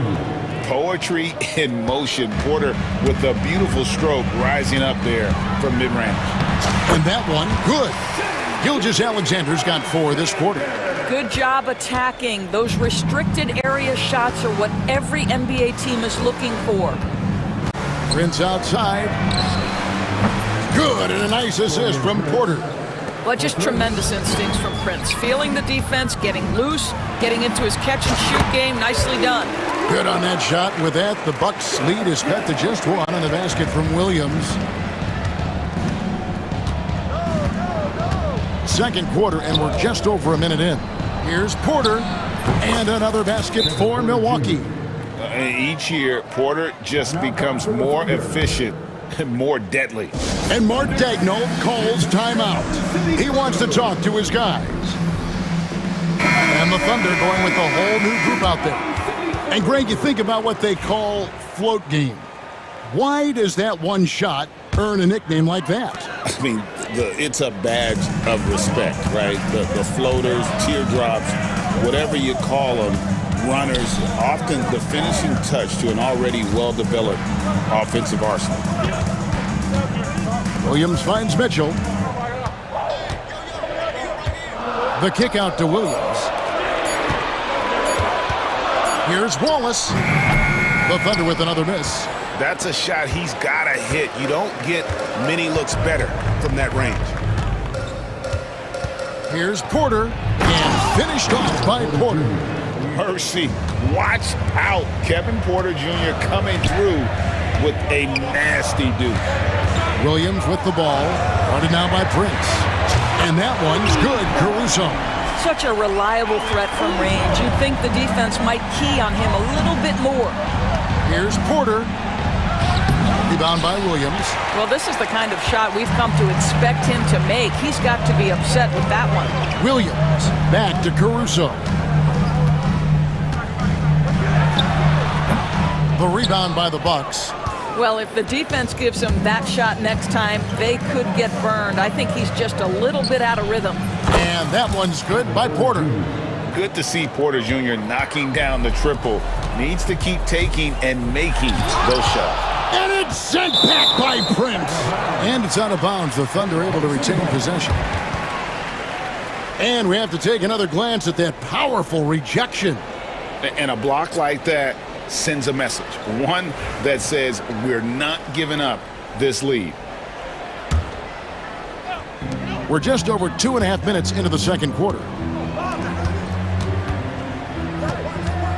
Poetry in motion. Porter with a beautiful stroke rising up there from mid-range. And that one, good. Gilgeous-Alexander's got 4 this quarter. Good job attacking. Those restricted area shots are what every NBA team is looking for. Prince outside. Good, and a nice assist from Porter. Well, just tremendous instincts from Prince. Feeling the defense, getting loose, getting into his catch-and-shoot game. Nicely done. Good on that shot. With that, the Bucks' lead is cut to just 1 on the basket from Williams. Second quarter, and we're just over a minute in. Here's Porter, and another basket for Milwaukee. Each year, Porter just becomes more efficient and more deadly. And Mark Daigneault calls timeout. He wants to talk to his guys. And the Thunder going with a whole new group out there. And Greg, you think about what they call float game. Why does that one shot earn a nickname like that? I mean, it's a badge of respect, right? The floaters, teardrops, whatever you call them, runners, often the finishing touch to an already well-developed offensive arsenal. Williams finds Mitchell. The kick out to Williams. Here's Wallace. The Thunder with another miss. That's a shot he's got to hit. You don't get many looks better from that range. Here's Porter. And finished off by Porter. Mercy. Watch out. Kevin Porter Jr. coming through with a nasty deuce. Williams with the ball. Guarded now by Prince. And that one's good. Caruso. Such a reliable threat from range. You'd think the defense might key on him a little bit more. Here's Porter. Rebound by Williams. Well, this is the kind of shot we've come to expect him to make. He's got to be upset with that one. Williams back to Caruso. The rebound by the Bucks. Well, if the defense gives him that shot next time, they could get burned. I think he's just a little bit out of rhythm. And that one's good by Porter. Good to see Porter Jr. knocking down the triple. Needs to keep taking and making those shots. And it's sent back by Prince. And it's out of bounds. The Thunder able to retain possession. And we have to take another glance at that powerful rejection. And a block like that sends a message, one that says we're not giving up this lead. We're just over 2.5 minutes into the second quarter.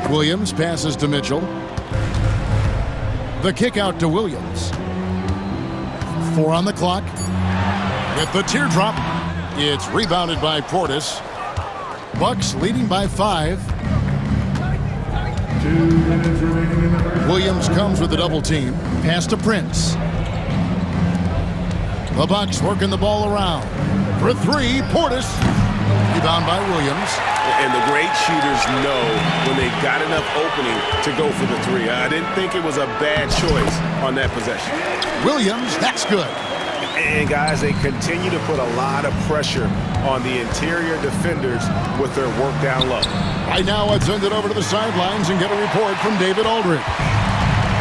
Williams passes to Mitchell. The kick out to Williams. 4 on the clock. With the teardrop, it's rebounded by Portis. Bucks leading by 5. 2 minutes remaining in the first. Williams comes with the double team. Pass to Prince. The Bucks working the ball around. For 3, Portis. Rebound by Williams. And the great shooters know when they've got enough opening to go for the 3. I didn't think it was a bad choice on that possession. Williams, that's good. And guys, they continue to put a lot of pressure on the interior defenders with their work down low. Right now, let's send it over to the sidelines and get a report from David Aldridge.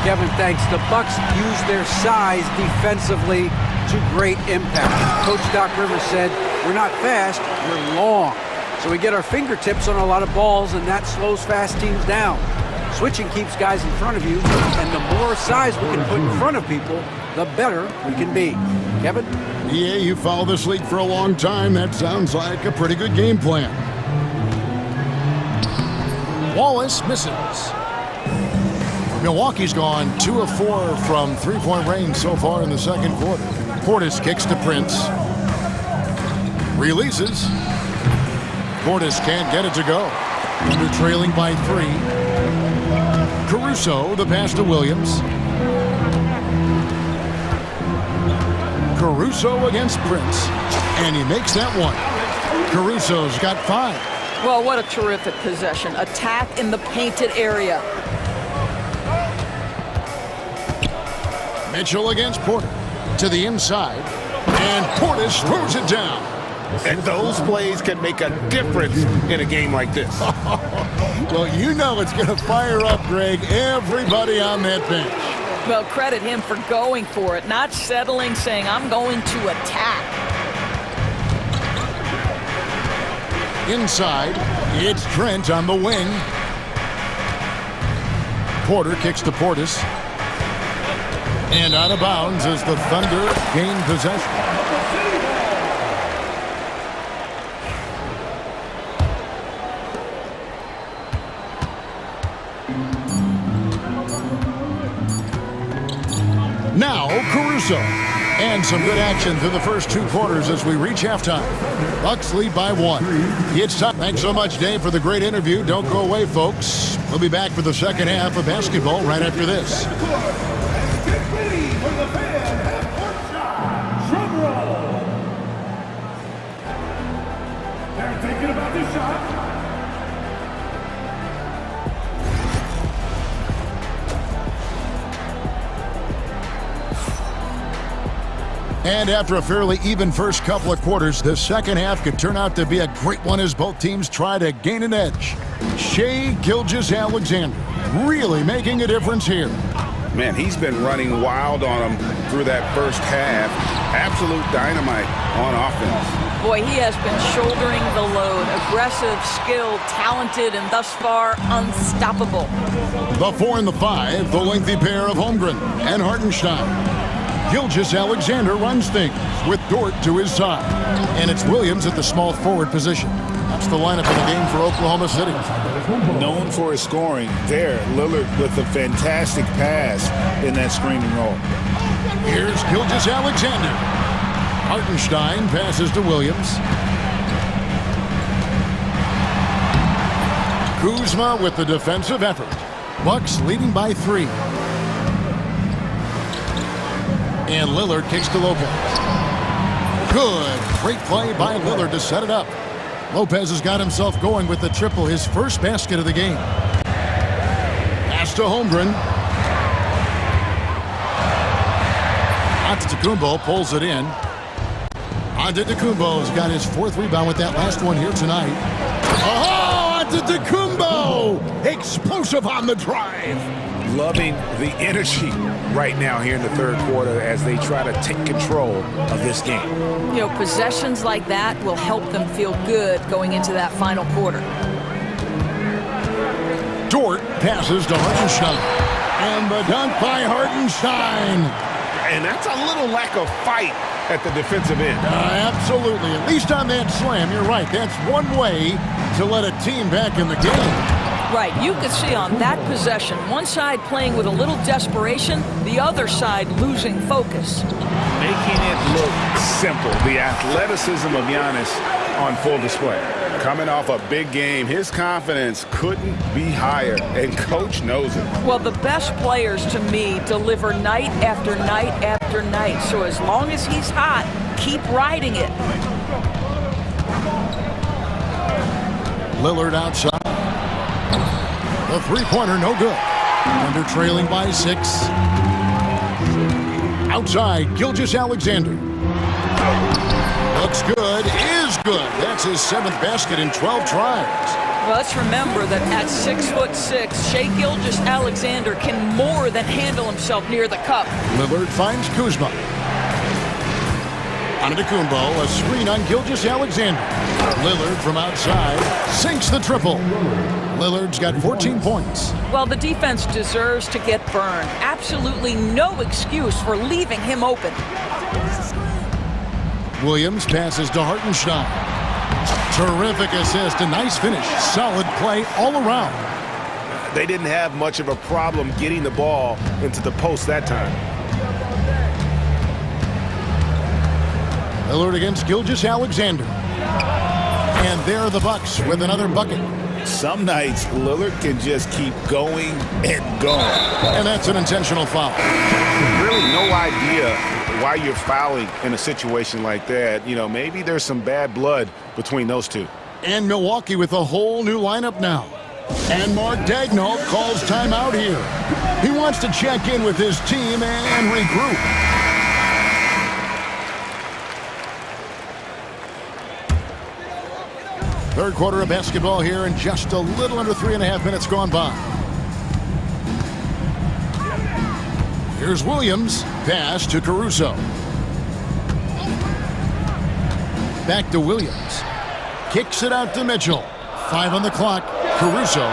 Kevin, thanks. The Bucks use their size defensively to great impact. Coach Doc Rivers said, we're not fast, we're long. So we get our fingertips on a lot of balls, and that slows fast teams down. Switching keeps guys in front of you, and the more size we can put in front of people, the better we can be. Kevin? Yeah, you follow this league for a long time. That sounds like a pretty good game plan. Wallace misses. Milwaukee's gone 2 of 4 from three-point range so far in the second quarter. Portis kicks to Prince. Releases. Portis can't get it to go. Under trailing by 3. Caruso, the pass to Williams. Caruso against Prince. And he makes that one. Caruso's got 5. Well, what a terrific possession. Attack in the painted area. Mitchell against Porter. To the inside. And Portis throws it down. And those plays can make a difference in a game like this. Well, you know it's going to fire up, Greg, everybody on that bench. Well, credit him for going for it, not settling, saying, I'm going to attack. Inside, it's Trent on the wing. Porter kicks to Portis. And out of bounds as the Thunder gain possession. Now, Caruso. And some good action through the first 2 quarters as we reach halftime. Bucks lead by 1. It's time. Thanks so much, Dave, for the great interview. Don't go away, folks. We'll be back for the second half of basketball right after this. Get ready for the fan half-court shot. Drum roll. They're thinking about this shot. And after a fairly even first couple of quarters, the second half could turn out to be a great one as both teams try to gain an edge. Shai Gilgeous-Alexander really making a difference here. Man, he's been running wild on him through that first half. Absolute dynamite on offense. Boy, he has been shouldering the load. Aggressive, skilled, talented, and thus far unstoppable. The 4 and the 5, the lengthy pair of Holmgren and Hartenstein. Gilgeous-Alexander runs things with Dort to his side. And it's Williams at the small forward position. That's the lineup of the game for Oklahoma City. Known for his scoring, there, Lillard with a fantastic pass in that screen and roll. Here's Gilgeous-Alexander. Hartenstein passes to Williams. Kuzma with the defensive effort. Bucks leading by 3. And Lillard kicks to Lopez. Good. Great play by Lillard to set it up. Lopez has got himself going with the triple, his first basket of the game. Pass to Holmgren. Antetokounmpo pulls it in. Antetokounmpo's got his 4th rebound with that last one here tonight. Oh, Antetokounmpo! Explosive on the drive. Loving the energy right now here in the third quarter as they try to take control of this game. You know, possessions like that will help them feel good going into that final quarter. Dort passes to Hartenstein. And the dunk by Hartenstein. And that's a little lack of fight at the defensive end. Absolutely. At least on that slam, you're right. That's one way to let a team back in the game. Right, you could see on that possession, one side playing with a little desperation, the other side losing focus. Making it look simple. The athleticism of Giannis on full display. Coming off a big game, his confidence couldn't be higher, and Coach knows it. Well, the best players, to me, deliver night after night after night. So as long as he's hot, keep riding it. Lillard outside. The three-pointer, no good. Under trailing by 6. Outside, Gilgeous-Alexander. Looks good, is good. That's his 7th basket in 12 tries. Well, let's remember that at 6'6", Shai Gilgeous-Alexander can more than handle himself near the cup. Lillard finds Kuzma. Antetokounmpo, a screen on Gilgeous-Alexander. Lillard from outside sinks the triple. Lillard's got 14 points. Well, the defense deserves to get burned. Absolutely no excuse for leaving him open. Williams passes to Hartenstein. Terrific assist, a nice finish. Solid play all around. They didn't have much of a problem getting the ball into the post that time. Lillard against Gilgeous-Alexander. And there are the Bucks with another bucket. Some nights, Lillard can just keep going and going. And that's an intentional foul. Really no idea why you're fouling in a situation like that. You know, maybe there's some bad blood between those two. And Milwaukee with a whole new lineup now. And Mark Daigneault calls timeout here. He wants to check in with his team and regroup. Third quarter of basketball here, and just a little under 3.5 minutes gone by. Here's Williams. Pass to Caruso. Back to Williams. Kicks it out to Mitchell. 5 on the clock. Caruso.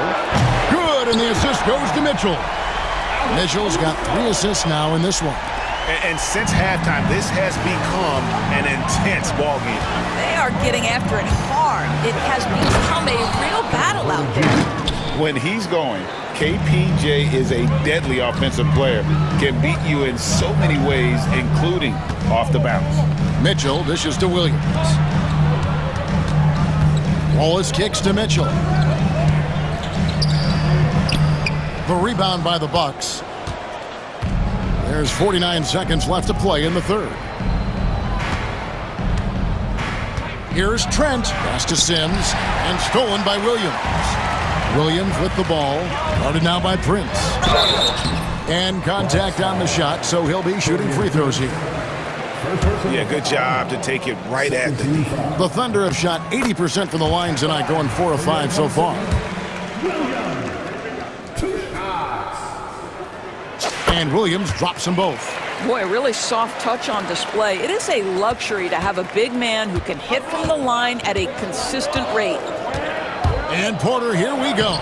Good, and the assist goes to Mitchell. Mitchell's got 3 assists now in this one. And since halftime, this has become an intense ball game. They are getting after it hard. It has become a real battle out there. When he's going, KPJ is a deadly offensive player. Can beat you in so many ways, including off the bounce. Mitchell dishes to Williams. Wallace kicks to Mitchell. The rebound by the Bucks. There's 49 seconds left to play in the third. Here's Trent. Pass to Sims. And stolen by Williams. Williams with the ball. Guarded now by Prince. And contact on the shot, so he'll be shooting free throws here. Yeah, good job to take it right at the knee. The Thunder have shot 80% from the line tonight, going 4 of 5 so far. And Williams drops them both. Boy, a really soft touch on display. It is a luxury to have a big man who can hit from the line at a consistent rate. And Porter, here we go.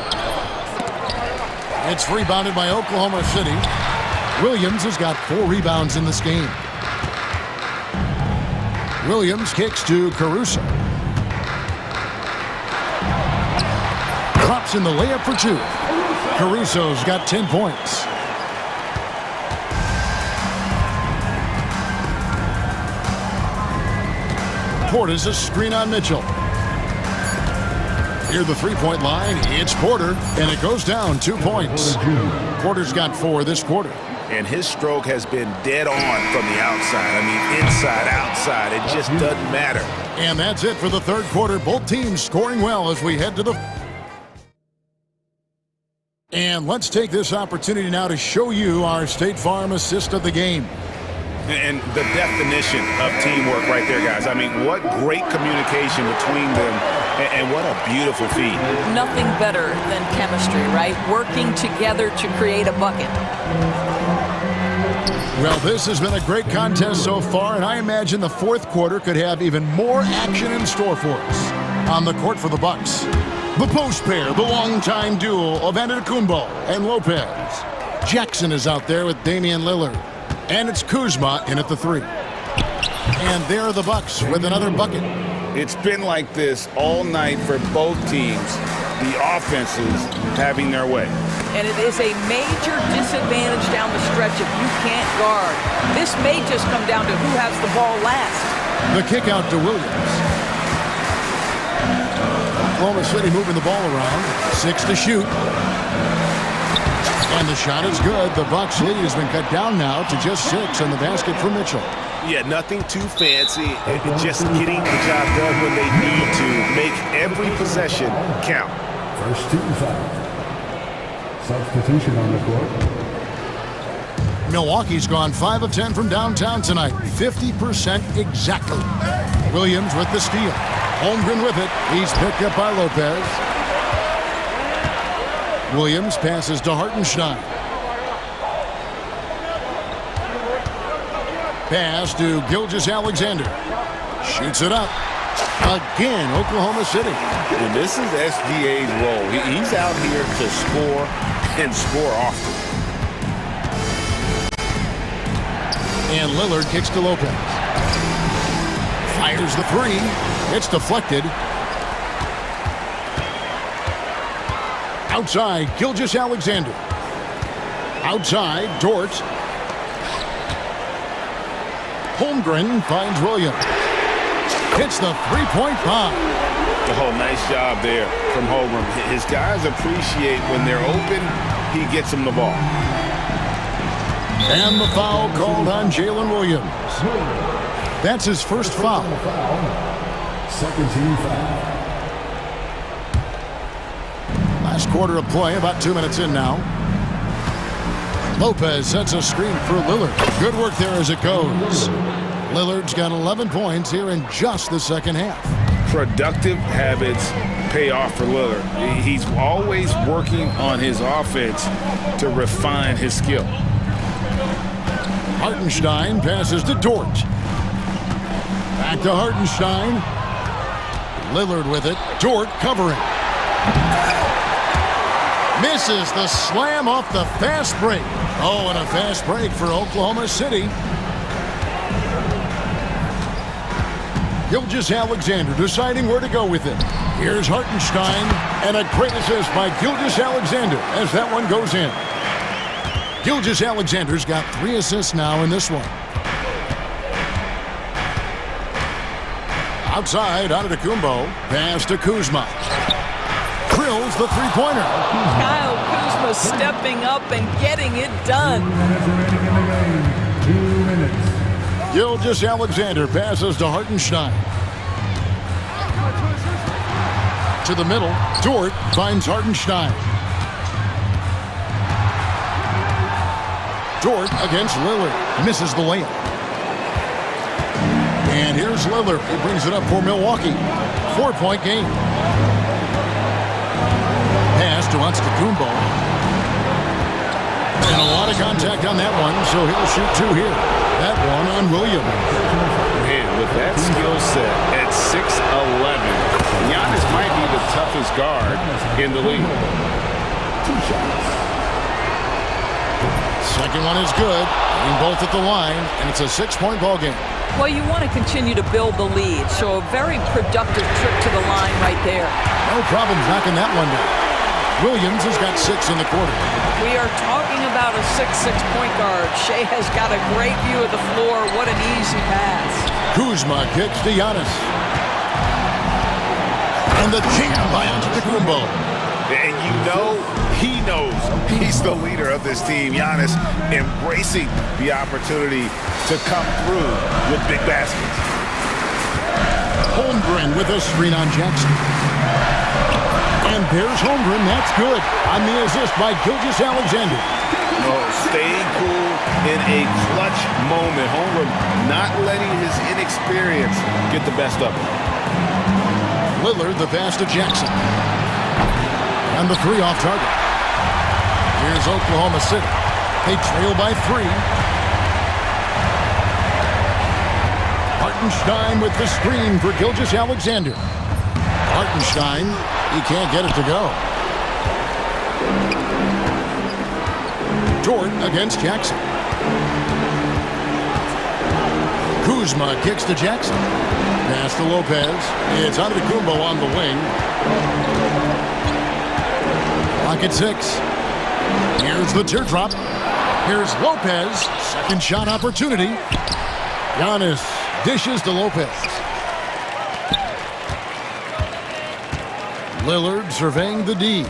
It's rebounded by Oklahoma City. Williams has got 4 rebounds in this game. Williams kicks to Caruso. Drops in the layup for 2. Caruso's got 10 points. Porter's a screen on Mitchell. Near the three-point line, it's Porter, and it goes down 2 points. Porter's got 4 this quarter. And his stroke has been dead on from the outside. I mean, inside, outside, it just doesn't matter. And that's it for the third quarter. Both teams scoring well as we head to the... And let's take this opportunity now to show you our State Farm assist of the game. And the definition of teamwork right there, guys. I mean, what great communication between them, and what a beautiful feed. Nothing better than chemistry, right? Working together to create a bucket. Well, this has been a great contest so far, and I imagine the fourth quarter could have even more action in store for us. On the court for the Bucks, The post pair, the longtime duo of Antetokounmpo and Lopez. Jackson is out there with Damian Lillard. And it's Kuzma in at the 3. And there are the Bucks with another bucket. It's been like this all night for both teams. The offenses having their way. And it is a major disadvantage down the stretch if you can't guard. This may just come down to who has the ball last. The kick out to Williams. Oklahoma City moving the ball around. 6 to shoot. And the shot is good. The Bucks lead has been cut down now to just 6 on the basket for Mitchell. Yeah, nothing too fancy. Just getting the job done when they need to. Make every possession count. First team foul. Substitution on the court. Milwaukee's gone 5 of 10 from downtown tonight. 50% exactly. Williams with the steal. Holmgren with it. He's picked up by Lopez. Williams passes to Hartenstein. Pass to Gilgeous-Alexander. Shoots it up. Again, Oklahoma City. And this is SGA's role. He's out here to score and score often. And Lillard kicks to Lopez. Fires the 3. It's deflected. Outside, Gilgeous-Alexander. Outside, Dort. Holmgren finds Williams. Hits the three-point bomb. Oh, nice job there from Holmgren. His guys appreciate when they're open, he gets them the ball. And the foul called on Jalen Williams. That's his first foul. Second team foul. Last quarter of play, about 2 minutes in now. Lopez sets a screen for Lillard. Good work there as it goes. Lillard's got 11 points here in just the second half. Productive habits pay off for Lillard. He's always working on his offense to refine his skill. Hartenstein passes to Dort. Back to Hartenstein. Lillard with it. Dort covering. Misses the slam off the fast break. Oh, and a fast break for Oklahoma City. Gilgeous-Alexander deciding where to go with it. Here's Hartenstein, and a great assist by Gilgeous-Alexander as that one goes in. Gilgeous-Alexander's got 3 assists now in this one. Outside, Antetokounmpo. Pass to Kuzma. Drills the three-pointer. Kyle Kuzma stepping up and getting it done. 2 minutes. Gilgeous-Alexander passes to Hartenstein. To the middle, Dort finds Hartenstein. Dort against Lillard. Misses the layup. And here's Lillard. He brings it up for Milwaukee. 4-point game. Pass to Antetokounmpo. And a lot of contact on that one, so he'll shoot 2 here. That one on Williams. Man, with that skill set at 6'11", Giannis might be the toughest guard in the league. 2 shots. Second one is good. Getting both at the line, and it's a 6-point ball game. Well, you want to continue to build the lead, so a very productive trip to the line right there. No problem knocking that one down. Williams has got 6 in the quarter. We are talking about a 6'6" point guard. Shea has got a great view of the floor. What an easy pass. Kuzma kicks to Giannis. And the jam by Antetokounmpo. And you know, he knows he's the leader of this team. Giannis embracing the opportunity to come through with big baskets. Holmgren with a screen on Jackson. And there's Holmgren. That's good. On the assist by Gilgeous-Alexander. Oh, staying cool in a clutch moment. Holmgren not letting his inexperience get the best of him. Lillard, the pass to Jackson. And the 3 off target. Here's Oklahoma City. They trail by 3. Hartenstein with the screen for Gilgeous-Alexander. Hartenstein He can't get it to go. Dort against Jackson. Kuzma kicks to Jackson. Pass to Lopez. It's Antetokounmpo on the wing. Clock at 6. Here's the teardrop. Here's Lopez. Second shot opportunity. Giannis dishes to Lopez. Lillard surveying the D.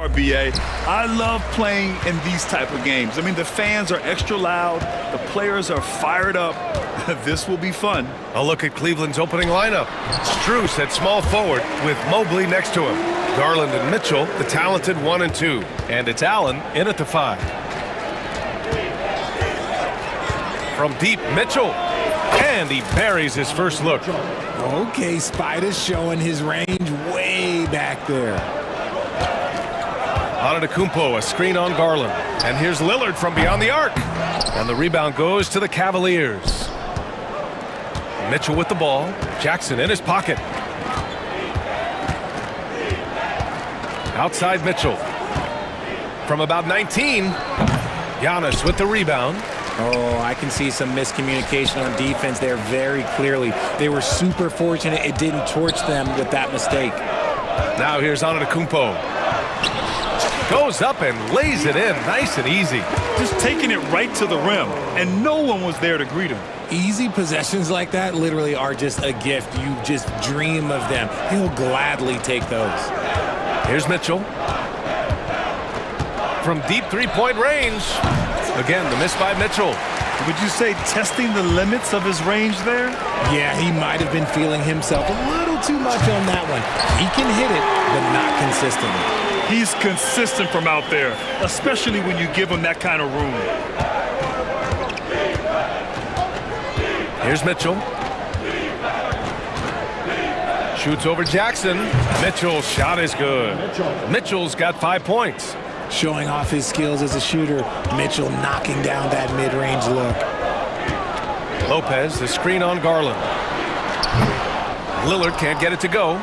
BA, I love playing in these type of games. I mean, the fans are extra loud. The players are fired up. This will be fun. A look at Cleveland's opening lineup. Strus at small forward with Mobley next to him. Garland and Mitchell, the talented 1 and 2. And it's Allen in at the 5. From deep, Mitchell. And he buries his first look. Okay, Spider's showing his range way back there. Antetokounmpo, a screen on Garland. And here's Lillard from beyond the arc. And the rebound goes to the Cavaliers. Mitchell with the ball. Jackson in his pocket. Outside Mitchell. From about 19, Giannis with the rebound. Oh, I can see some miscommunication on defense there very clearly. They were super fortunate it didn't torch them with that mistake. Now here's Antetokounmpo. Goes up and lays it in nice and easy. Just taking it right to the rim, and no one was there to greet him. Easy possessions like that literally are just a gift. You just dream of them. He'll gladly take those. Here's Mitchell. From deep three-point range. Again, the miss by Mitchell. Would you say testing the limits of his range there? Yeah, he might have been feeling himself a little too much on that one. He can hit it, but not consistently. He's consistent from out there, especially when you give him that kind of room. Here's Mitchell. Shoots over Jackson. Mitchell's shot is good. Mitchell's got 5 points. Showing off his skills as a shooter. Mitchell knocking down that mid-range look. Lopez, the screen on Garland. Lillard can't get it to go.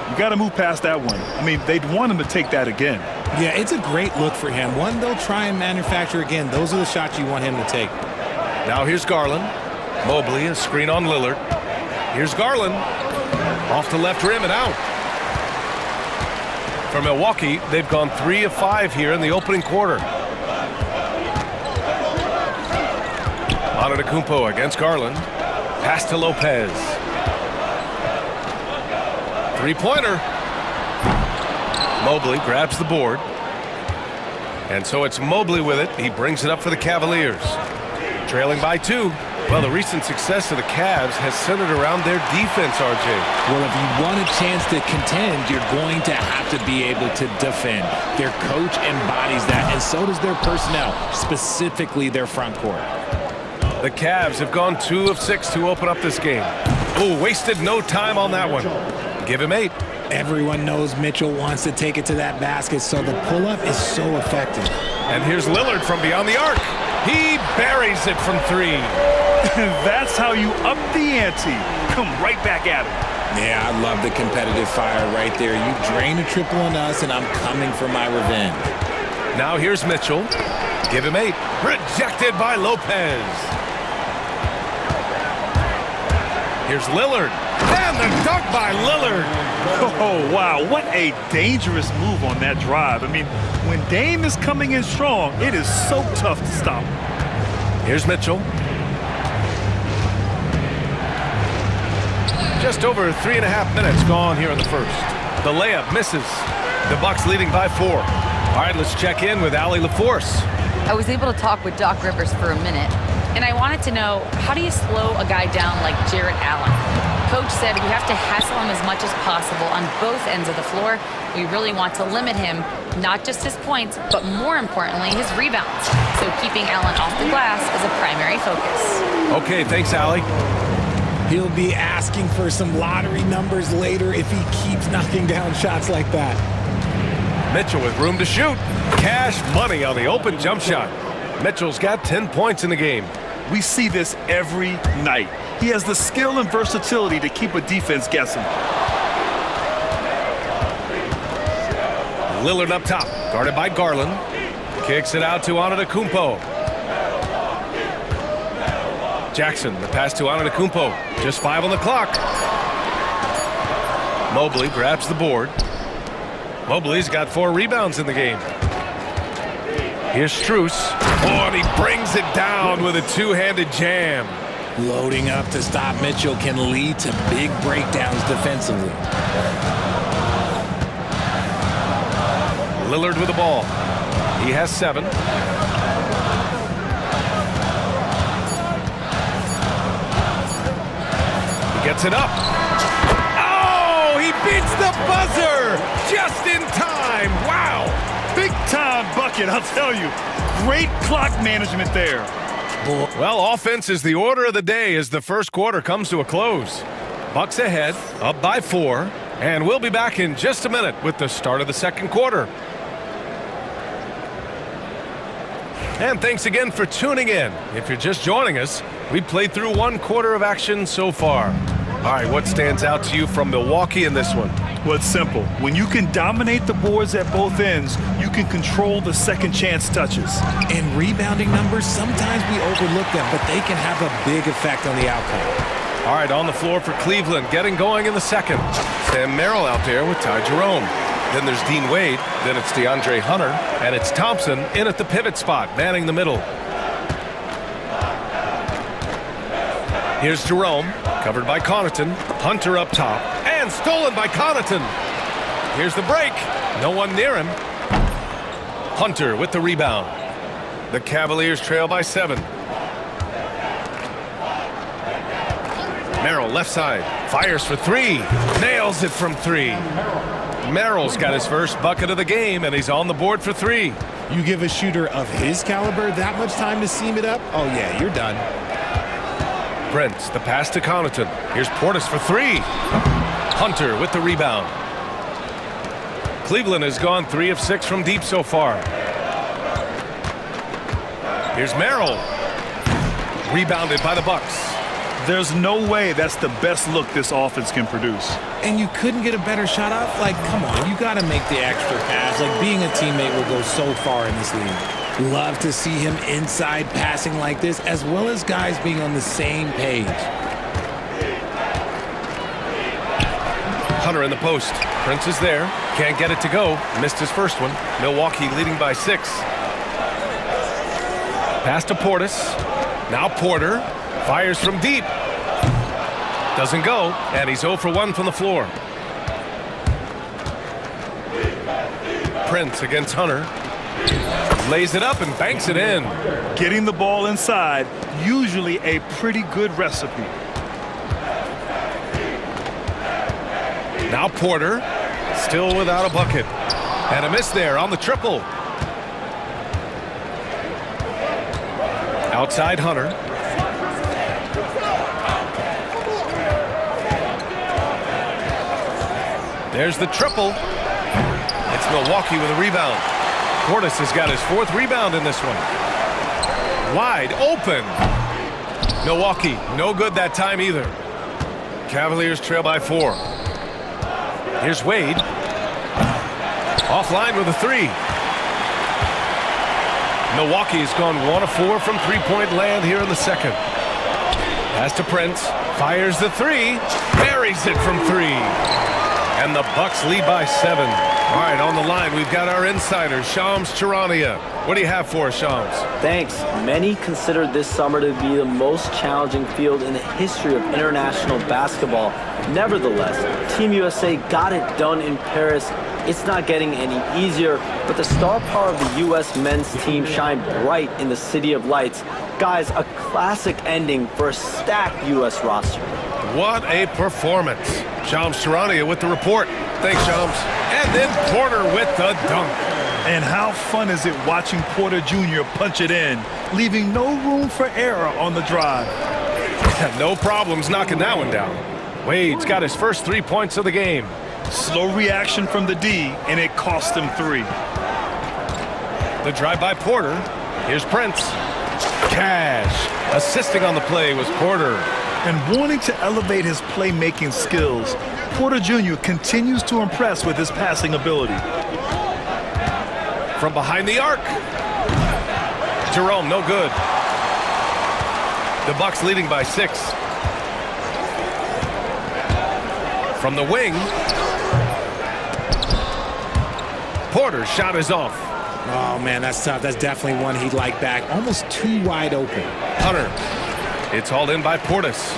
You got to move past that one. I mean, they'd want him to take that again. Yeah, it's a great look for him. One they'll try and manufacture again. Those are the shots you want him to take. Now here's Garland. Mobley, a screen on Lillard. Here's Garland. Off the left rim and out. For Milwaukee, they've gone 3 of 5 here in the opening quarter. Antetokounmpo against Garland. Pass to Lopez. Three-pointer. Mobley grabs the board. And so it's Mobley with it. He brings it up for the Cavaliers. Trailing by 2. Well, the recent success of the Cavs has centered around their defense, RJ. Well, if you want a chance to contend, you're going to have to be able to defend. Their coach embodies that, and so does their personnel, specifically their front court. The Cavs have gone 2 of 6 to open up this game. Oh, wasted no time on that one. Give him 8. Everyone knows Mitchell wants to take it to that basket, so the pull-up is so effective. And here's Lillard from beyond the arc. He buries it from 3. That's how you up the ante. Come right back at him. Yeah, I love the competitive fire right there. You drain a triple on us, and I'm coming for my revenge. Now here's Mitchell. Give him 8. Rejected by Lopez. Here's Lillard. And the dunk by Lillard. Oh, wow. What a dangerous move on that drive. I mean, when Dame is coming in strong, it is so tough to stop. Here's Mitchell. Just over 3.5 minutes gone here in the first. The layup misses. The Bucks leading by 4. All right, let's check in with Allie LaForce. I was able to talk with Doc Rivers for a minute, and I wanted to know, how do you slow a guy down like Jarrett Allen? Coach said we have to hassle him as much as possible on both ends of the floor. We really want to limit him, not just his points, but more importantly, his rebounds. So keeping Allen off the glass is a primary focus. Okay, thanks, Allie. He'll be asking for some lottery numbers later if he keeps knocking down shots like that. Mitchell with room to shoot. Cash money on the open jump shot. Mitchell's got 10 points in the game. We see this every night. He has the skill and versatility to keep a defense guessing. Lillard up top, guarded by Garland. Kicks it out to Antetokounmpo. Jackson, the pass to Antetokounmpo. Just 5 on the clock. Mobley grabs the board. Mobley's got 4 rebounds in the game. Here's Strus. Oh, and he brings it down with a 2-handed jam. Loading up to stop Mitchell can lead to big breakdowns defensively. Lillard with the ball. He has 7. He gets it up. Oh, he beats the buzzer just in time. Wow. Big time bucket, I'll tell you. Great clock management there. Well, offense is the order of the day as the first quarter comes to a close. Bucks ahead, up by 4, and we'll be back in just a minute with the start of the second quarter. And thanks again for tuning in. If you're just joining us, we played through 1 quarter of action so far. All right, what stands out to you from Milwaukee in this one? Well, it's simple. When you can dominate the boards at both ends, you can control the second chance touches. And rebounding numbers, sometimes we overlook them, but they can have a big effect on the outcome. All right, on the floor for Cleveland, getting going in the second. Sam Merrill out there with Ty Jerome. Then there's Dean Wade, then it's DeAndre Hunter, and it's Thompson in at the pivot spot, manning the middle. Here's Jerome, covered by Connaughton. Hunter up top, and stolen by Connaughton. Here's the break. No one near him. Hunter with the rebound. The Cavaliers trail by 7. Merrill left side, fires for 3. Nails it from 3. Merrill's got his first bucket of the game, and he's on the board for 3. You give a shooter of his caliber that much time to seam it up, oh yeah, you're done. Brent, the pass to Connaughton. Here's Portis for 3. Hunter with the rebound. Cleveland has gone 3 of 6 from deep so far. Here's Merrill. Rebounded by the Bucks. There's no way that's the best look this offense can produce. And you couldn't get a better shot off? Like, come on, you got to make the extra pass. Like, being a teammate will go so far in this league. Love to see him inside passing like this, as well as guys being on the same page. Hunter in the post. Prince is there. Can't get it to go. Missed his first one. Milwaukee leading by 6. Pass to Portis. Now Porter. Fires from deep. Doesn't go. And he's 0 for 1 from the floor. Prince against Hunter. Lays it up and banks it in. Getting the ball inside, usually a pretty good recipe. Now Porter, still without a bucket. And a miss there on the triple. Outside Hunter. There's the triple. It's Milwaukee with a rebound. Portis has got his 4th rebound in this one. Wide open. Milwaukee, no good that time either. Cavaliers trail by 4. Here's Wade. Offline with a 3. Milwaukee has gone 1 of 4 from three-point land here in the second. Pass to Prince. Fires the 3. Buries it from 3. And the Bucks lead by 7. All right, on the line, we've got our insider, Shams Charania. What do you have for us, Shams? Thanks. Many consider this summer to be the most challenging field in the history of international basketball. Nevertheless, Team USA got it done in Paris. It's not getting any easier, but the star power of the U.S. men's team shined bright in the City of Lights. Guys, a classic ending for a stacked U.S. roster. What a performance. Shams Charania with the report. Thanks, Shams. And then Porter with the dunk. And how fun is it watching Porter Jr. punch it in, leaving no room for error on the drive. No problems knocking that one down. Wade's got his first 3 points of the game. Slow reaction from the D, and it cost him 3. The drive by Porter. Here's Prince. Cash. Assisting on the play was Porter. And wanting to elevate his playmaking skills, Porter Jr. continues to impress with his passing ability. From behind the arc. Jerome, no good. The Bucks leading by 6. From the wing. Porter's shot is off. Oh, man, that's tough. That's definitely one he'd like back. Almost too wide open. Hunter. It's hauled in by Portis.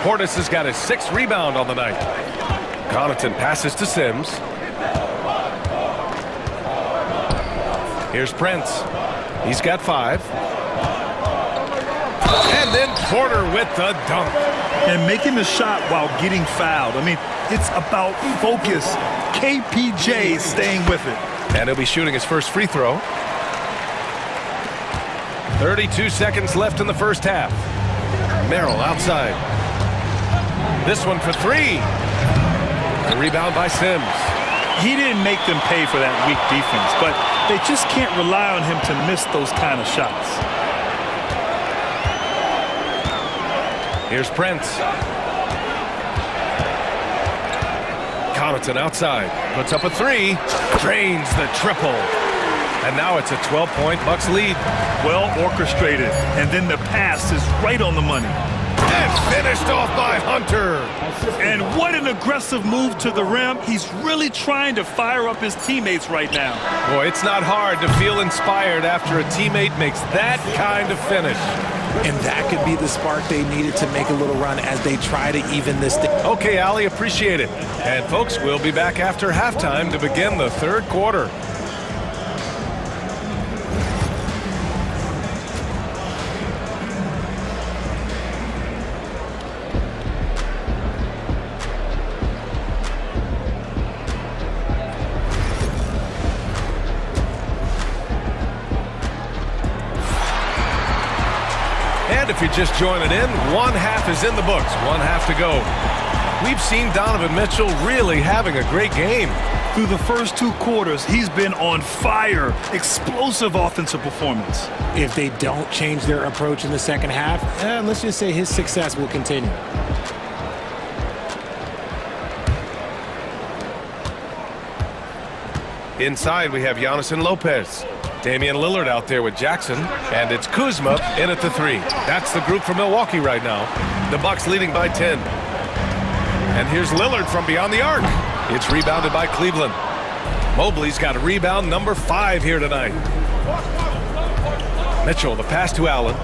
Portis has got his 6th rebound on the night. Connaughton passes to Sims. Here's Prince. He's got 5. And then Porter with the dunk. And making the shot while getting fouled. I mean, it's about focus. KPJ staying with it. And he'll be shooting his first free throw. 32 seconds left in the first half. Merrill outside. This one for 3. A rebound by Sims. He didn't make them pay for that weak defense, but they just can't rely on him to miss those kind of shots. Here's Prince. Connaughton outside. Puts up a 3. Drains the triple. And now it's a 12-point Bucks lead. Well orchestrated. And then the pass is right on the money. And finished off by Hunter. And what an aggressive move to the rim. He's really trying to fire up his teammates right now. Boy, it's not hard to feel inspired after a teammate makes that kind of finish. And that could be the spark they needed to make a little run as they try to even this thing. Okay, Ali, appreciate it. And folks, we'll be back after halftime to begin the third quarter. If you're just joining in, one half is in the books, one half to go. We've seen Donovan Mitchell really having a great game. Through the first 2 quarters, he's been on fire. Explosive offensive performance. If they don't change their approach in the second half, let's just say his success will continue. Inside, we have Giannis and Lopez. Damian Lillard out there with Jackson, and it's Kuzma in at the 3. That's the group from Milwaukee right now. The Bucks leading by 10. And here's Lillard from beyond the arc. It's rebounded by Cleveland. Mobley's got a rebound number 5 here tonight. Mitchell, the pass to Allen.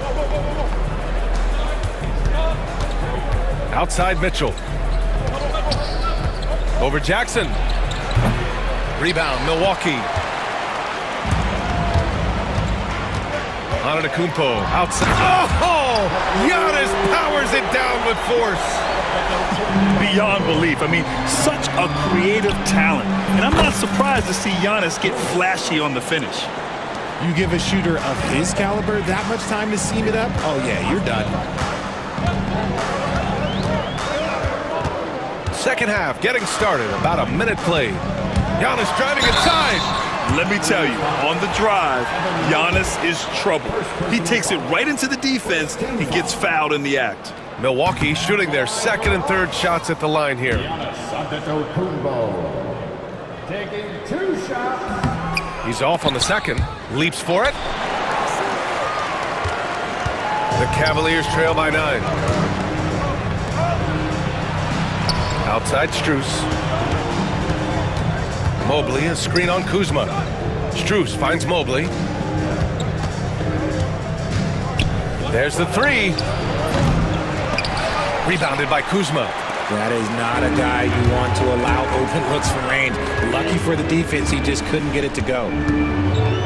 Outside Mitchell. Over Jackson. Rebound, Milwaukee. Antetokounmpo outside. Oh! Giannis powers it down with force. Beyond belief. I mean, such a creative talent. And I'm not surprised to see Giannis get flashy on the finish. You give a shooter of his caliber that much time to seam it up, oh yeah, you're done. Second half getting started. About a minute played. Giannis driving inside. Let me tell you, on the drive, Giannis is trouble. He takes it right into the defense and gets fouled in the act. Milwaukee shooting their second and third shots at the line here. Taking 2 shots. He's off on the second. Leaps for it. The Cavaliers trail by 9. Outside Strus. Mobley, a screen on Kuzma. Strus finds Mobley. There's the 3. Rebounded by Kuzma. That is not a guy you want to allow open looks from range. Lucky for the defense, he just couldn't get it to go.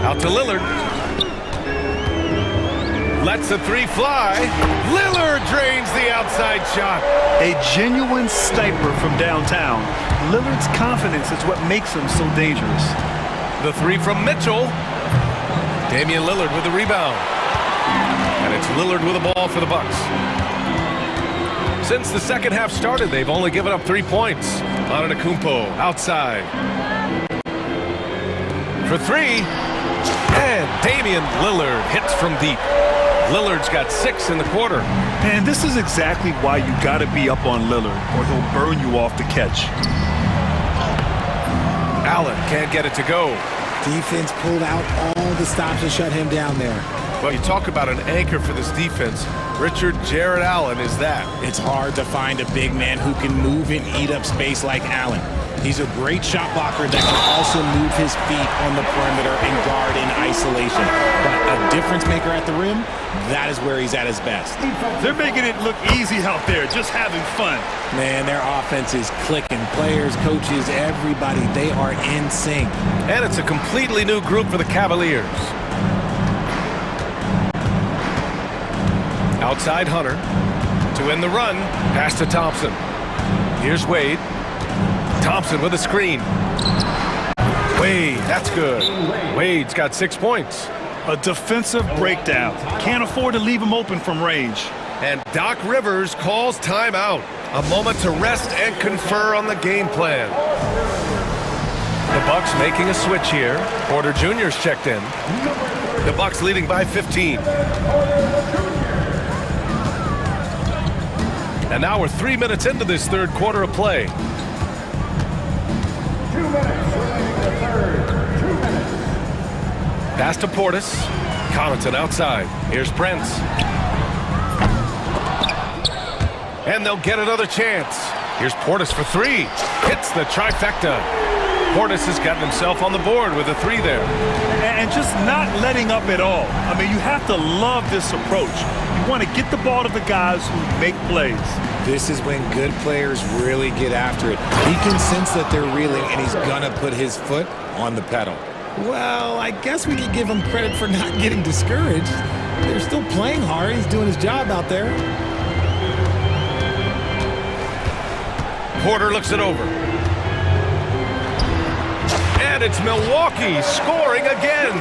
Out to Lillard. Lets the 3 fly. Lillard drains the outside shot. A genuine sniper from downtown. Lillard's confidence is what makes him so dangerous. The 3 from Mitchell. Damian Lillard with the rebound. And it's Lillard with the ball for the Bucks. Since the second half started, they've only given up 3 points. Antetokounmpo outside. For 3. And Damian Lillard hits from deep. Lillard's got 6 in the quarter. And this is exactly why you got to be up on Lillard, or he'll burn you off the catch. Allen can't get it to go. Defense pulled out all the stops to shut him down there. Well, you talk about an anchor for this defense. Richard Jared Allen is that. It's hard to find a big man who can move and eat up space like Allen. He's a great shot blocker that can also move his feet on the perimeter and guard in isolation. But a difference maker at the rim, that is where he's at his best. They're making it look easy out there, just having fun. Man, their offense is clicking. Players, coaches, everybody, they are in sync. And it's a completely new group for the Cavaliers. Outside Hunter to end the run. Pass to Thompson. Here's Wade. Thompson with a screen. Wade, that's good. Wade's got 6 points. A defensive breakdown. Can't afford to leave him open from range. And Doc Rivers calls timeout. A moment to rest and confer on the game plan. The Bucks making a switch here. Porter Jr.'s checked in. The Bucks leading by 15. And now we're 3 minutes into this third quarter of play. 2 minutes remaining in the third. 2 minutes. Pass to Portis. Connaughton outside. Here's Prince. And they'll get another chance. Here's Portis for three. Hits the trifecta. Portis has gotten himself on the board with a three there. And just not letting up at all. I mean, you have to love this approach. You want to get the ball to the guys who make plays. This is when good players really get after it. He can sense that they're reeling, and he's going to put his foot on the pedal. Well, I guess we could give him credit for not getting discouraged. They're still playing hard. He's doing his job out there. Porter looks it over. And it's Milwaukee scoring again.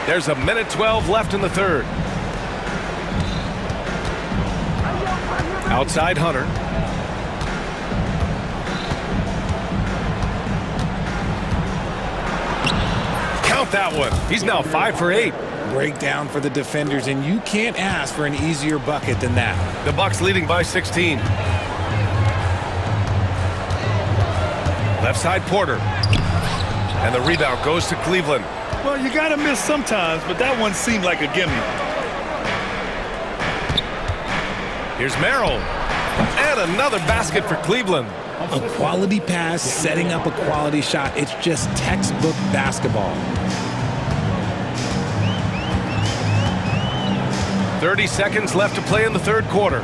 There's 1:12 left in the third. Outside Hunter. Count that one. He's now 5 for 8. Breakdown for the defenders, and you can't ask for an easier bucket than that. The Bucks leading by 16. Left side Porter. And the rebound goes to Cleveland. Well, you got to miss sometimes, but that one seemed like a gimme. Here's Merrill. And another basket for Cleveland. A quality pass, setting up a quality shot. It's just textbook basketball. 30 seconds left to play in the third quarter.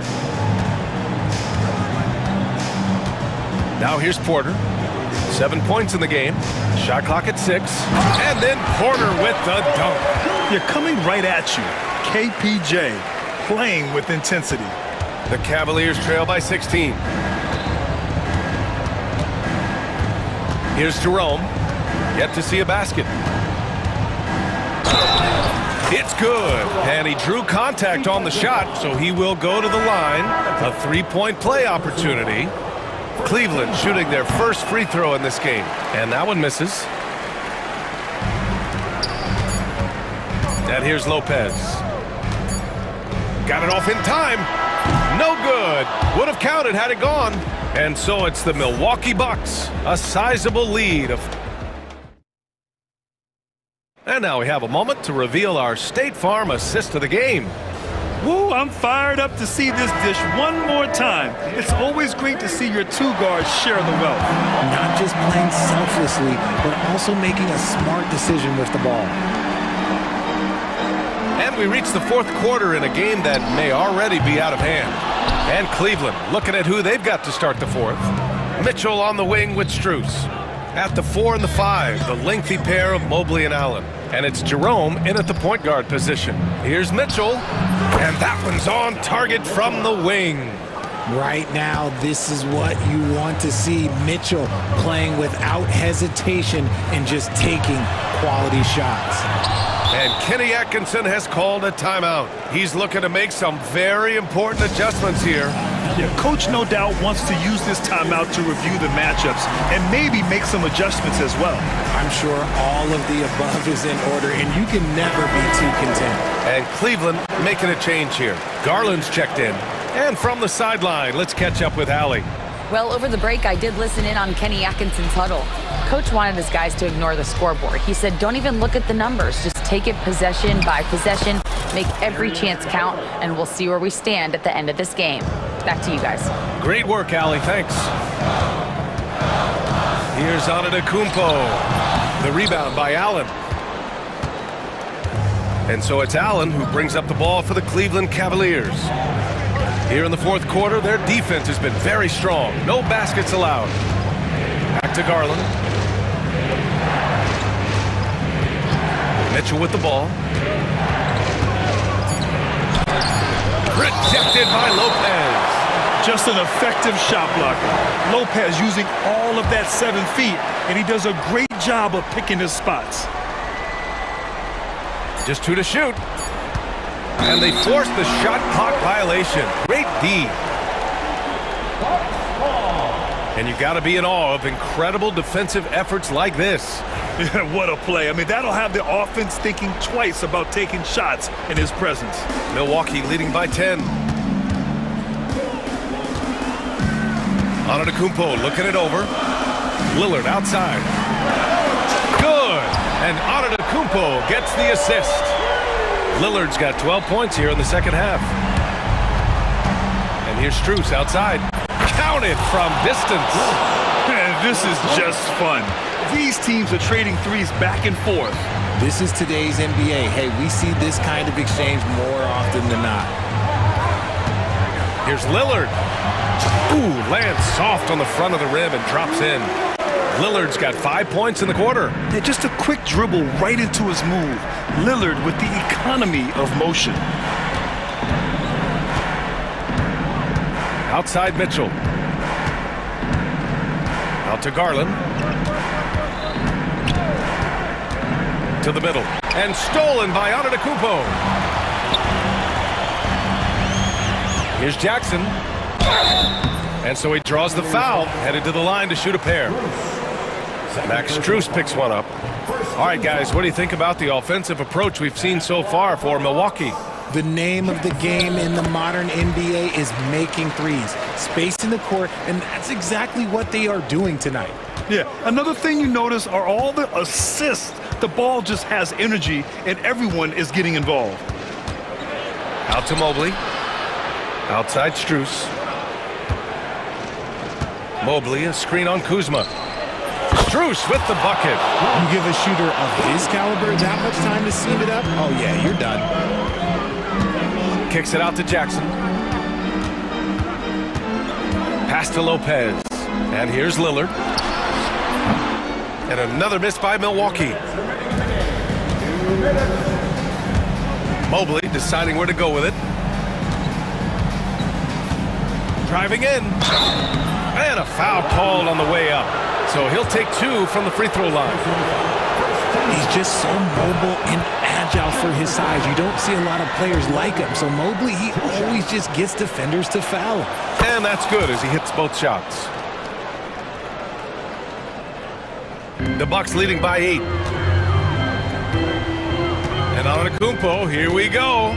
Now here's Porter. 7 points in the game. Shot clock at 6. And then Porter with the dunk. You're coming right at you. KPJ playing with intensity. The Cavaliers trail by 16. Here's Jerome. Yet to see a basket. It's good. And he drew contact on the shot, so he will go to the line. A 3-point play opportunity. Cleveland shooting their first free throw in this game. And that one misses. And here's Lopez. Got it off in time. No good. Would have counted had it gone. And so it's the Milwaukee Bucks. A sizable lead of... And now we have a moment to reveal our State Farm assist of the game. Woo, I'm fired up to see this dish one more time. It's always great to see your two guards share the wealth. Not just playing selflessly, but also making a smart decision with the ball. And we reach the fourth quarter in a game that may already be out of hand. And Cleveland looking at who they've got to start the fourth. Mitchell on the wing with Strus. At the 4 and the 5, the lengthy pair of Mobley and Allen. And it's Jerome in at the point guard position. Here's Mitchell. And that one's on target from the wing. Right now, this is what you want to see. Mitchell playing without hesitation and just taking quality shots. And Kenny Atkinson has called a timeout. He's looking to make some very important adjustments here. Yeah, Coach no doubt wants to use this timeout to review the matchups and maybe make some adjustments as well. I'm sure all of the above is in order, and you can never be too content. And Cleveland making a change here. Garland's checked in. And from the sideline, let's catch up with Allie. Well, over the break, I did listen in on Kenny Atkinson's huddle. Coach wanted his guys to ignore the scoreboard. He said, don't even look at the numbers. Just take it possession by possession, make every chance count, and we'll see where we stand at the end of this game. Back to you guys. Great work, Allie. Thanks. Here's Antetokounmpo. The rebound by Allen. And so it's Allen who brings up the ball for the Cleveland Cavaliers. Here in the fourth quarter, their defense has been very strong. No baskets allowed. Back to Garland. Mitchell with the ball. Rejected by Lopez. Just an effective shot blocker. Lopez using all of that 7 feet, and he does a great job of picking his spots. Just 2 to shoot. And they force the shot clock violation. Great D. And you got to be in awe of incredible defensive efforts like this. What a play. I mean, that'll have the offense thinking twice about taking shots in his presence. Milwaukee leading by 10. Antetokounmpo looking it over. Lillard outside. Good. And Antetokounmpo gets the assist. Lillard's got 12 points here in the second half. And here's Strus outside. Counted from distance. This is just fun. These teams are trading threes back and forth. This is today's NBA. Hey, we see this kind of exchange more often than not. Here's Lillard. Ooh, lands soft on the front of the rim and drops in. Lillard's got 5 points in the quarter. Yeah, just a quick dribble right into his move. Lillard with the economy of motion. Outside Mitchell. Out to Garland. To the middle. And stolen by Antetokounmpo. Here's Jackson. And so he draws the foul, headed to the line to shoot a pair. Max Strus picks one up. All right, guys, what do you think about the offensive approach we've seen so far for Milwaukee? The name of the game in the modern NBA is making threes. Space in the court, and that's exactly what they are doing tonight. Yeah, another thing you notice are all the assists. The ball just has energy, and everyone is getting involved. Out to Mobley. Outside Strus. Mobley, a screen on Kuzma. Strus with the bucket. You give a shooter of his caliber that much time to seam it up? Oh, yeah, you're done. Kicks it out to Jackson. Pass to Lopez. And here's Lillard. And another miss by Milwaukee. Mobley deciding where to go with it. Driving in. And a foul called on the way up. So he'll take 2 from the free throw line. He's just so mobile and agile for his size. You don't see a lot of players like him. So Mobley, he always just gets defenders to foul him. And that's good as he hits both shots. The Bucks leading by 8. And Antetokounmpo, here we go.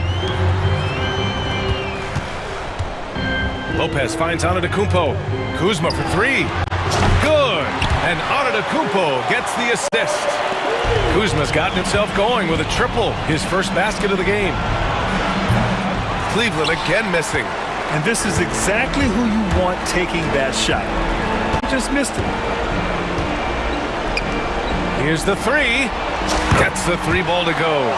Lopez finds Antetokounmpo. Kuzma for 3. Good. And Antetokounmpo gets the assist. Kuzma's gotten himself going with a triple, his first basket of the game. Cleveland again missing. And this is exactly who you want taking that shot. He just missed it. Here's the 3. Gets the 3 ball to go.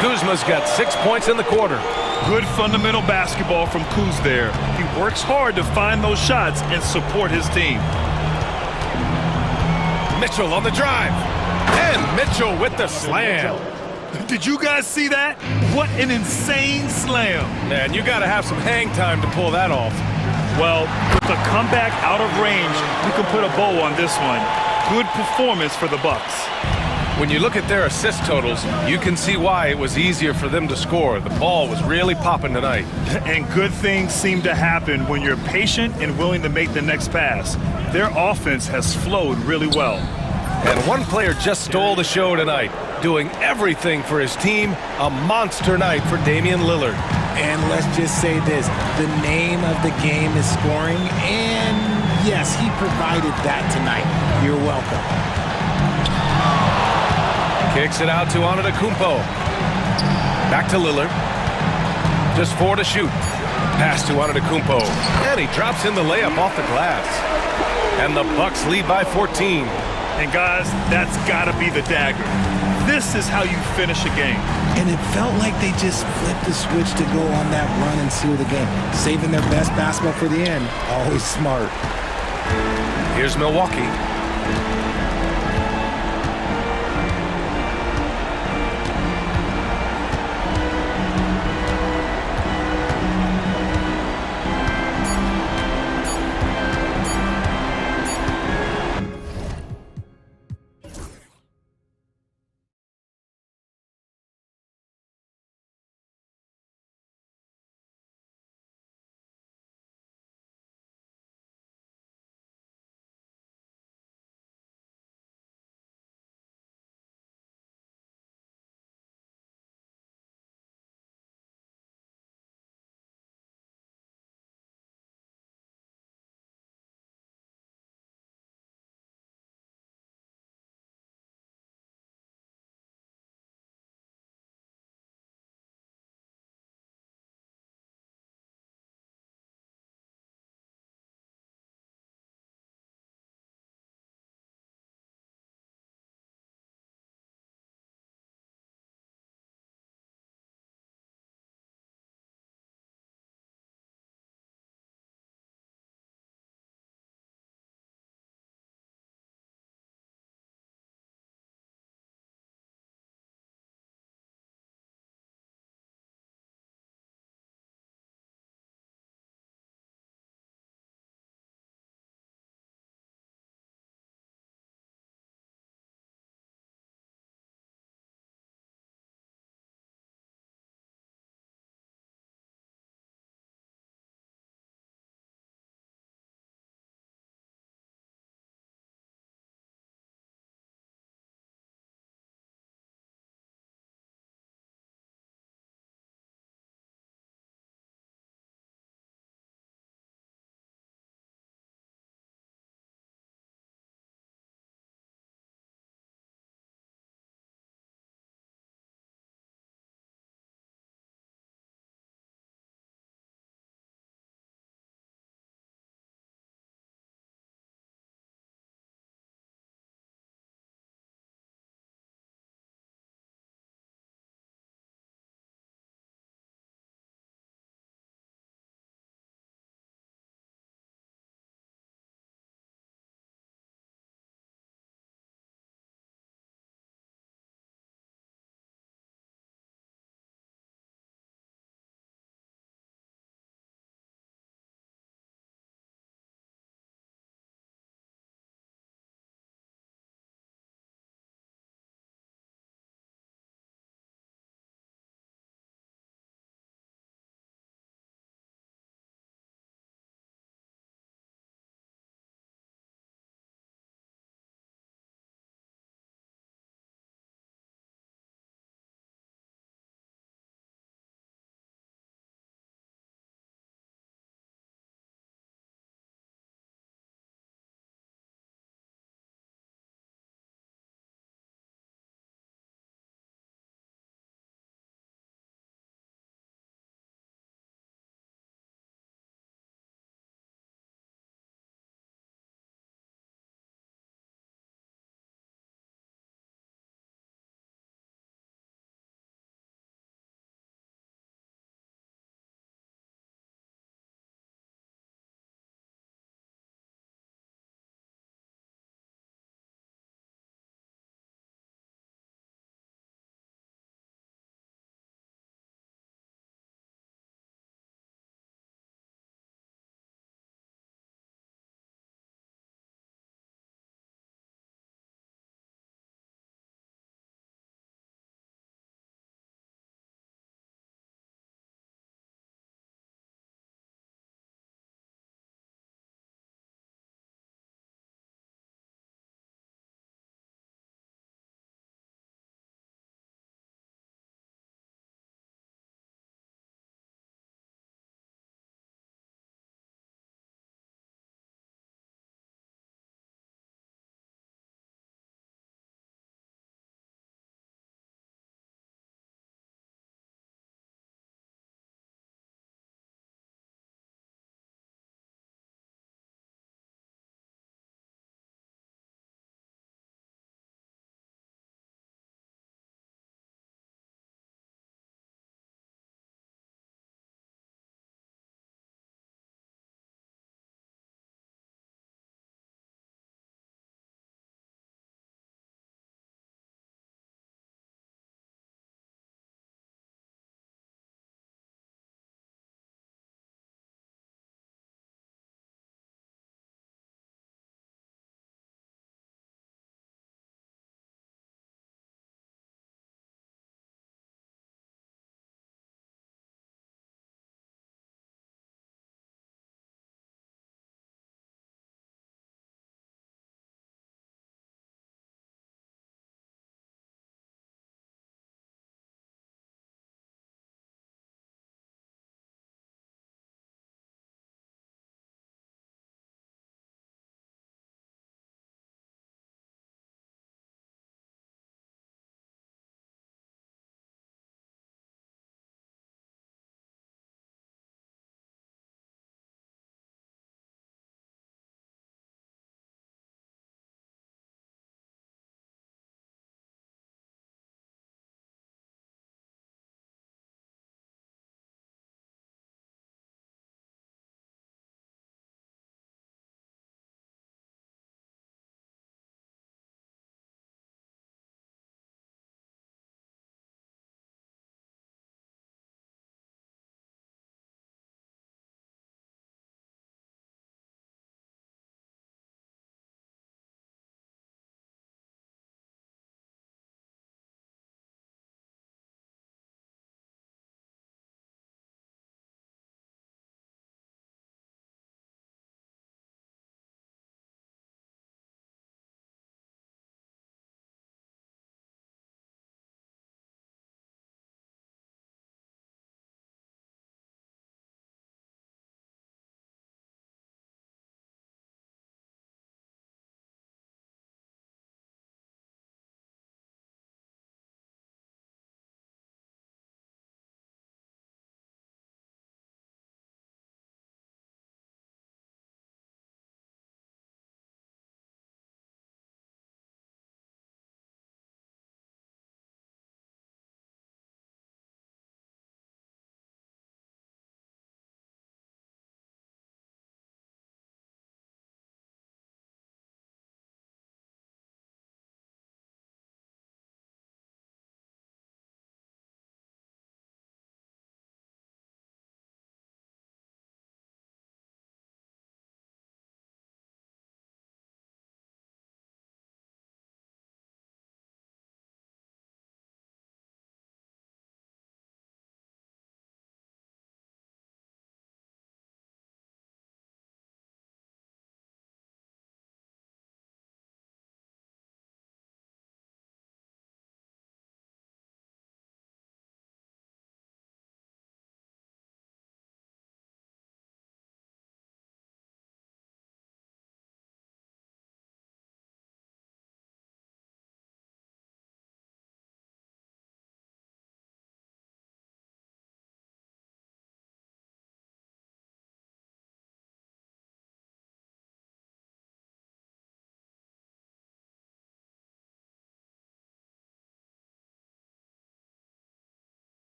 Kuzma's got 6 points in the quarter. Good fundamental basketball from Kuz there. He works hard to find those shots and support his team. Mitchell on the drive. And Mitchell with the slam. Did you guys see that? What an insane slam. Man, you got to have some hang time to pull that off. Well, with the comeback out of range, we can put a bow on this one. Good performance for the Bucks. When you look at their assist totals, you can see why it was easier for them to score. The ball was really popping tonight. And good things seem to happen when you're patient and willing to make the next pass. Their offense has flowed really well. And one player just stole the show tonight, doing everything for his team. A monster night for Damian Lillard. And let's just say this, the name of the game is scoring, and yes, he provided that tonight. You're welcome. Kicks it out to Antetokounmpo. Back to Lillard. Just 4 to shoot. Pass to Antetokounmpo. And he drops in the layup off the glass. And the Bucks lead by 14. And guys, that's got to be the dagger. This is how you finish a game. And it felt like they just flipped the switch to go on that run and seal the game. Saving their best basketball for the end. Always smart. Here's Milwaukee.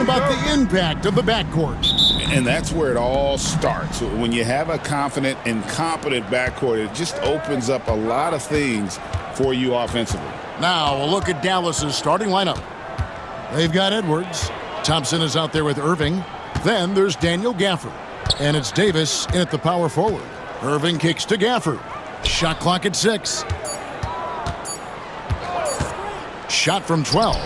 about the impact of the backcourt. And that's where it all starts. When you have a confident and competent backcourt, it just opens up a lot of things for you offensively. Now we'll look at Dallas's starting lineup. They've got Edwards. Thompson is out there with Irving. Then there's Daniel Gafford. And it's Davis in at the power forward. Irving kicks to Gafford. Shot clock at 6. Shot from 12.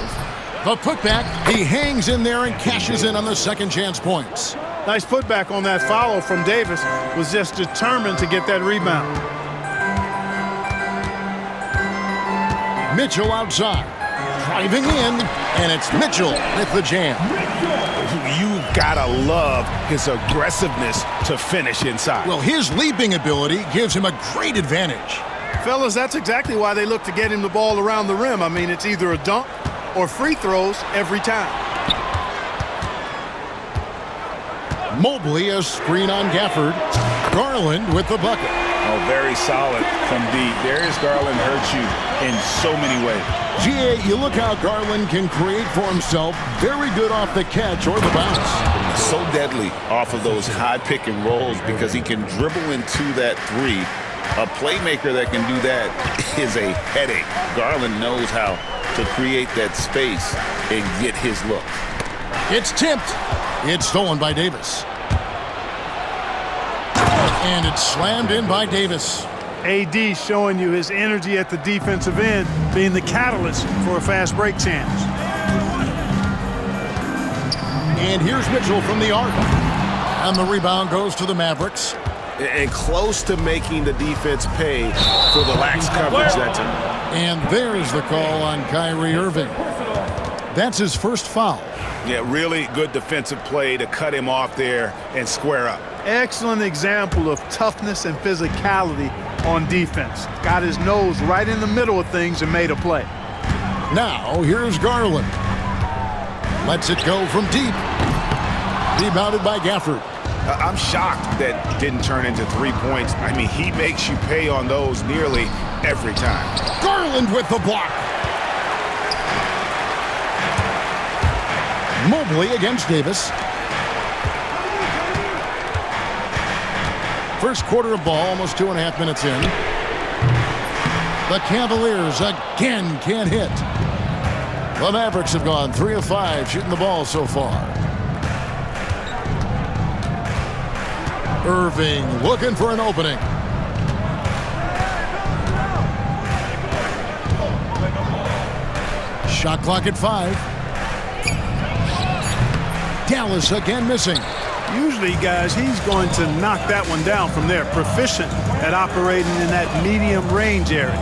The putback. He hangs in there and cashes in on the second chance points. Nice putback on that follow from Davis. Was just determined to get that rebound. Mitchell outside. Driving in. And it's Mitchell with the jam. You gotta love his aggressiveness to finish inside. Well, his leaping ability gives him a great advantage. Fellas, that's exactly why they look to get him the ball around the rim. I mean, it's either a dunk or free throws every time. Mobley, a screen on Gafford. Garland with the bucket. Oh, very solid from deep. Darius Garland hurts you in so many ways. GA, you look how Garland can create for himself. Very good off the catch or the bounce. So deadly off of those high pick and rolls because he can dribble into that three. A playmaker that can do that is a headache. Garland knows how to create that space and get his look. It's tipped. It's stolen by Davis. And it's slammed in by Davis. AD showing you his energy at the defensive end, being the catalyst for a fast break chance. And here's Mitchell from the arc. And the rebound goes to the Mavericks. And close to making the defense pay for the lax coverage that time. And there's the call on Kyrie Irving. That's his first foul. Yeah, really good defensive play to cut him off there and square up. Excellent example of toughness and physicality on defense. Got his nose right in the middle of things and made a play. Now, here's Garland. Lets it go from deep. Rebounded by Gafford. I'm shocked that didn't turn into 3 points. I mean, he makes you pay on those nearly every time. Garland with the block. Mobley against Davis. First quarter of ball, almost 2.5 minutes in. The Cavaliers again can't hit. The Mavericks have gone 3 of 5 shooting the ball so far. Irving looking for an opening. Shot clock at 5. Dallas again missing. Usually, guys, he's going to knock that one down from there. Proficient at operating in that medium range area.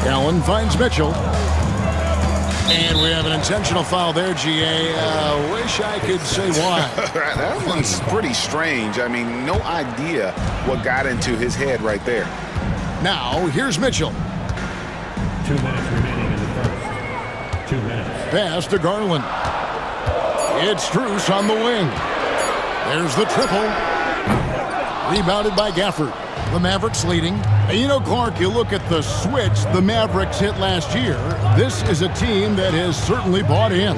Allen finds Mitchell. And we have an intentional foul there, GA. Wish I could say why. That one's pretty strange. I mean, no idea what got into his head right there. Now, here's Mitchell. 2 minutes remaining in the first. 2 minutes. Pass to Garland. It's Strus on the wing. There's the triple. Rebounded by Gafford. The Mavericks leading. And you know, Clark, you look at the switch the Mavericks hit last year. This is a team that has certainly bought in.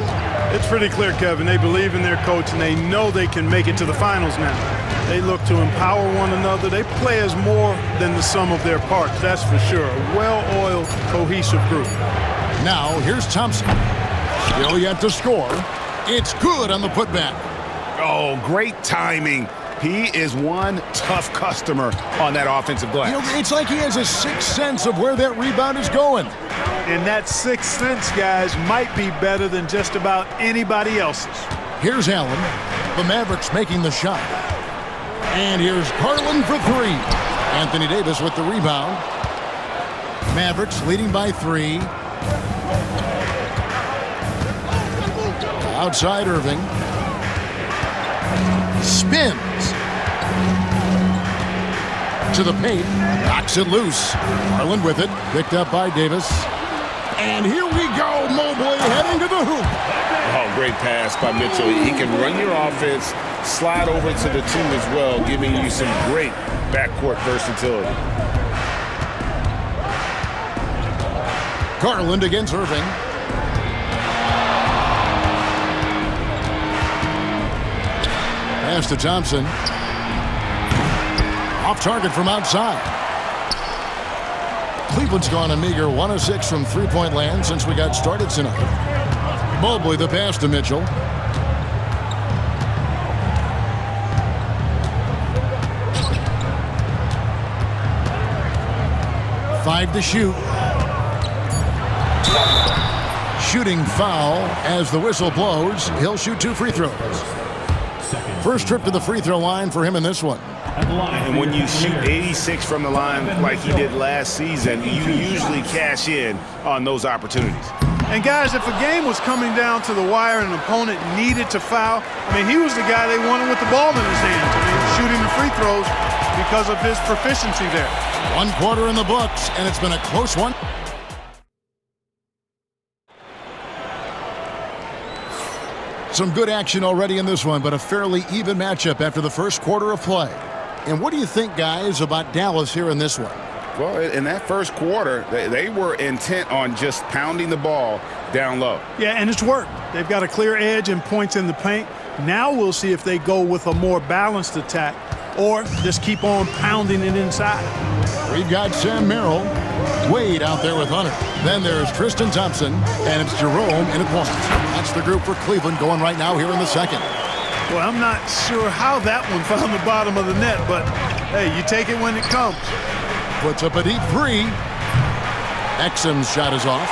It's pretty clear, Kevin. They believe in their coach, and they know they can make it to the finals now. They look to empower one another. They play as more than the sum of their parts, that's for sure. A well-oiled, cohesive group. Now, here's Thompson. Still yet to score. It's good on the putback. Oh, great timing. He is one tough customer on that offensive glass. You know, it's like he has a sixth sense of where that rebound is going. And that sixth sense, guys, might be better than just about anybody else's. Here's Allen. The Mavericks making the shot. And here's Garland for 3. Anthony Davis with the rebound. Mavericks leading by 3. Outside Irving. Spins. To the paint. Knocks it loose. Garland with it. Picked up by Davis. And here we go. Mobley heading to the hoop. Oh, great pass by Mitchell. He can run your offense, slide over to the 2 as well, giving you some great backcourt versatility. Garland against Irving. Pass to Thompson. Off target from outside. Cleveland's gone a meager 1 of 6 from three-point land since we got started tonight. Mobley the pass to Mitchell. Five to shoot. Shooting foul as the whistle blows. He'll shoot 2 free throws. First trip to the free throw line for him in this one. And when you shoot 86 from the line like he did last season, you usually cash in on those opportunities. And guys, if a game was coming down to the wire and an opponent needed to foul, I mean, he was the guy they wanted with the ball in his hands. I mean, shooting the free throws because of his proficiency there. 1 quarter in the books, and it's been a close one. Some good action already in this one, but a fairly even matchup after the first quarter of play. And what do you think, guys, about Dallas here in this one? Well, in that first quarter, they were intent on just pounding the ball down low. Yeah, and it's worked. They've got a clear edge and points in the paint. Now we'll see if they go with a more balanced attack or just keep on pounding it inside. We've got Sam Merrill, Wade out there with Hunter. Then there's Tristan Thompson, and it's Jerome in at point. That's the group for Cleveland going right now here in the second. Well, I'm not sure how that one found the bottom of the net, but hey, you take it when it comes. Puts up a deep three. Exum's shot is off.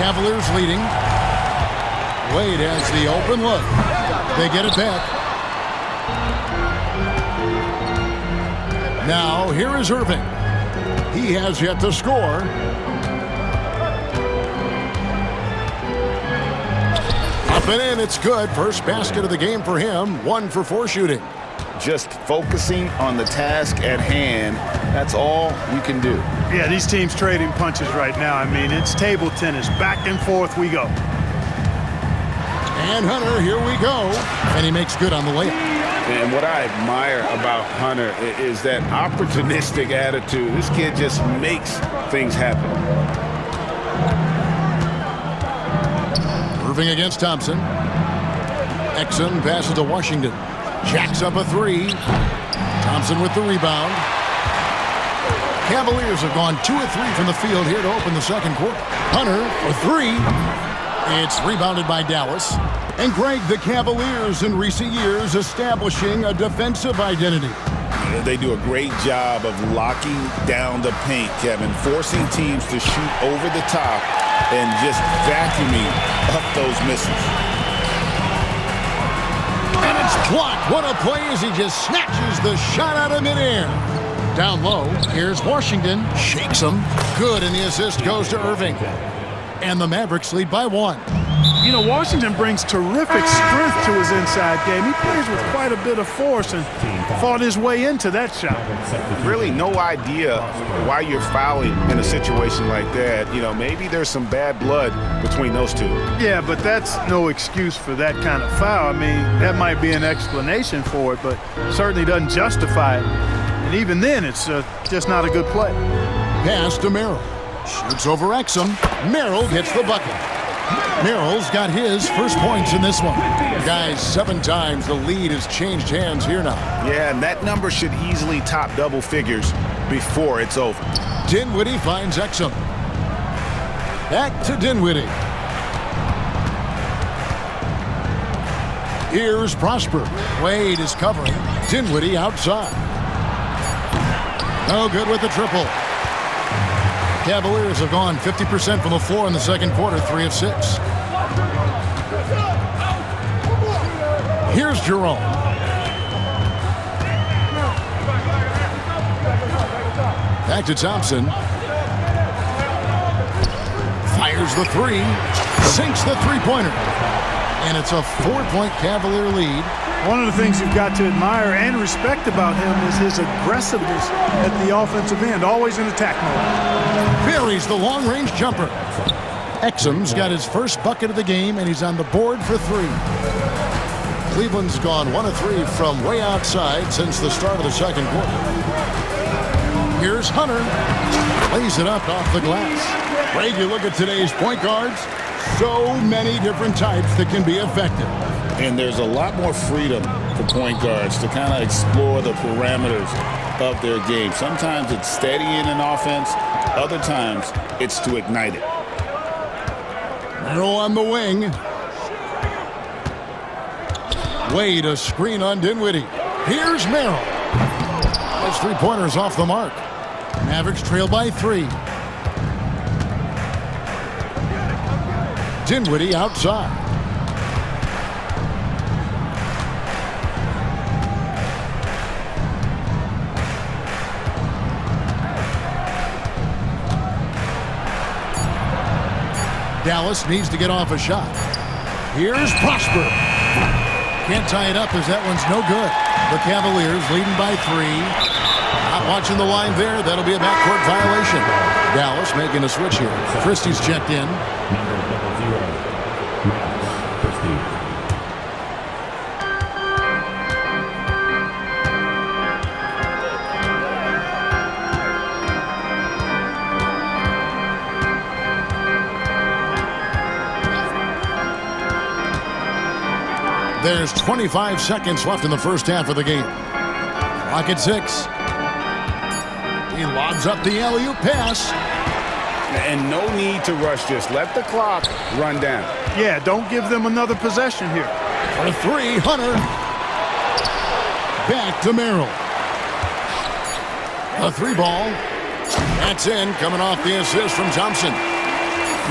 Cavaliers leading. Wade has the open look. They get it back. Now, here is Irving. He has yet to score. Up and in, it's good. First basket of the game for him. 1 for 4 shooting. Just focusing on the task at hand, that's all we can do. Yeah, these teams trading punches right now. I mean, it's table tennis. Back and forth we go. And Hunter, here we go. And he makes good on the layup. And what I admire about Hunter is that opportunistic attitude. This kid just makes things happen. Irving against Thompson. Exum passes to Washington. Jacks up a 3. Thompson with the rebound. Cavaliers have gone 2 of 3 from the field here to open the second quarter. Hunter for 3. It's rebounded by Dallas. And Greg, the Cavaliers in recent years establishing a defensive identity. They do a great job of locking down the paint, Kevin, forcing teams to shoot over the top and just vacuuming up those misses. And it's blocked. What a play as he just snatches the shot out of midair. Down low, here's Washington. Shakes him. Good, and the assist goes to Irving. And the Mavericks lead by 1. You know, Washington brings terrific strength to his inside game. He plays with quite a bit of force and fought his way into that shot. Really no idea why you're fouling in a situation like that. You know, maybe there's some bad blood between those two. Yeah, but that's no excuse for that kind of foul. I mean, that might be an explanation for it, but certainly doesn't justify it. And even then, it's just not a good play. Pass to Merrill. Shoots over Exum. Merrill gets the bucket. Merrill's got his first points in this one. Guys, 7 times the lead has changed hands here now. Yeah, and that number should easily top double figures before it's over. Dinwiddie finds Exum. Back to Dinwiddie. Here's Prosper. Wade is covering. Dinwiddie outside. No good with the triple. Cavaliers have gone 50% from the floor in the second quarter, 3 of 6. Here's Jerome. Back to Thompson. Fires the 3. Sinks the three-pointer. And it's a 4-point Cavalier lead. One of the things you've got to admire and respect about him is his aggressiveness at the offensive end, always in attack mode. Buries the long-range jumper. Exum's got his first bucket of the game, and he's on the board for 3. Cleveland's gone 1 of 3 from way outside since the start of the second quarter. Here's Hunter. Lays it up off the glass. Greg, you look at today's point guards, so many different types that can be effective. And there's a lot more freedom for point guards to kind of explore the parameters of their game. Sometimes it's steadying an offense. Other times it's to ignite it. Merrill on the wing. Wade, a screen on Dinwiddie. Here's Merrill. Those three-pointers off the mark. Mavericks trail by 3. Dinwiddie outside. Dallas needs to get off a shot. Here's Prosper. Can't tie it up as that one's no good. The Cavaliers leading by 3. Not watching the line there. That'll be a backcourt violation. Dallas making a switch here. Christie's checked in. There's 25 seconds left in the first half of the game. Clock at 6. He lobs up the alley-oop pass. And no need to rush this. Let the clock run down. Yeah, don't give them another possession here. For 3, Hunter. Back to Merrill. A 3-ball. That's in, coming off the assist from Thompson.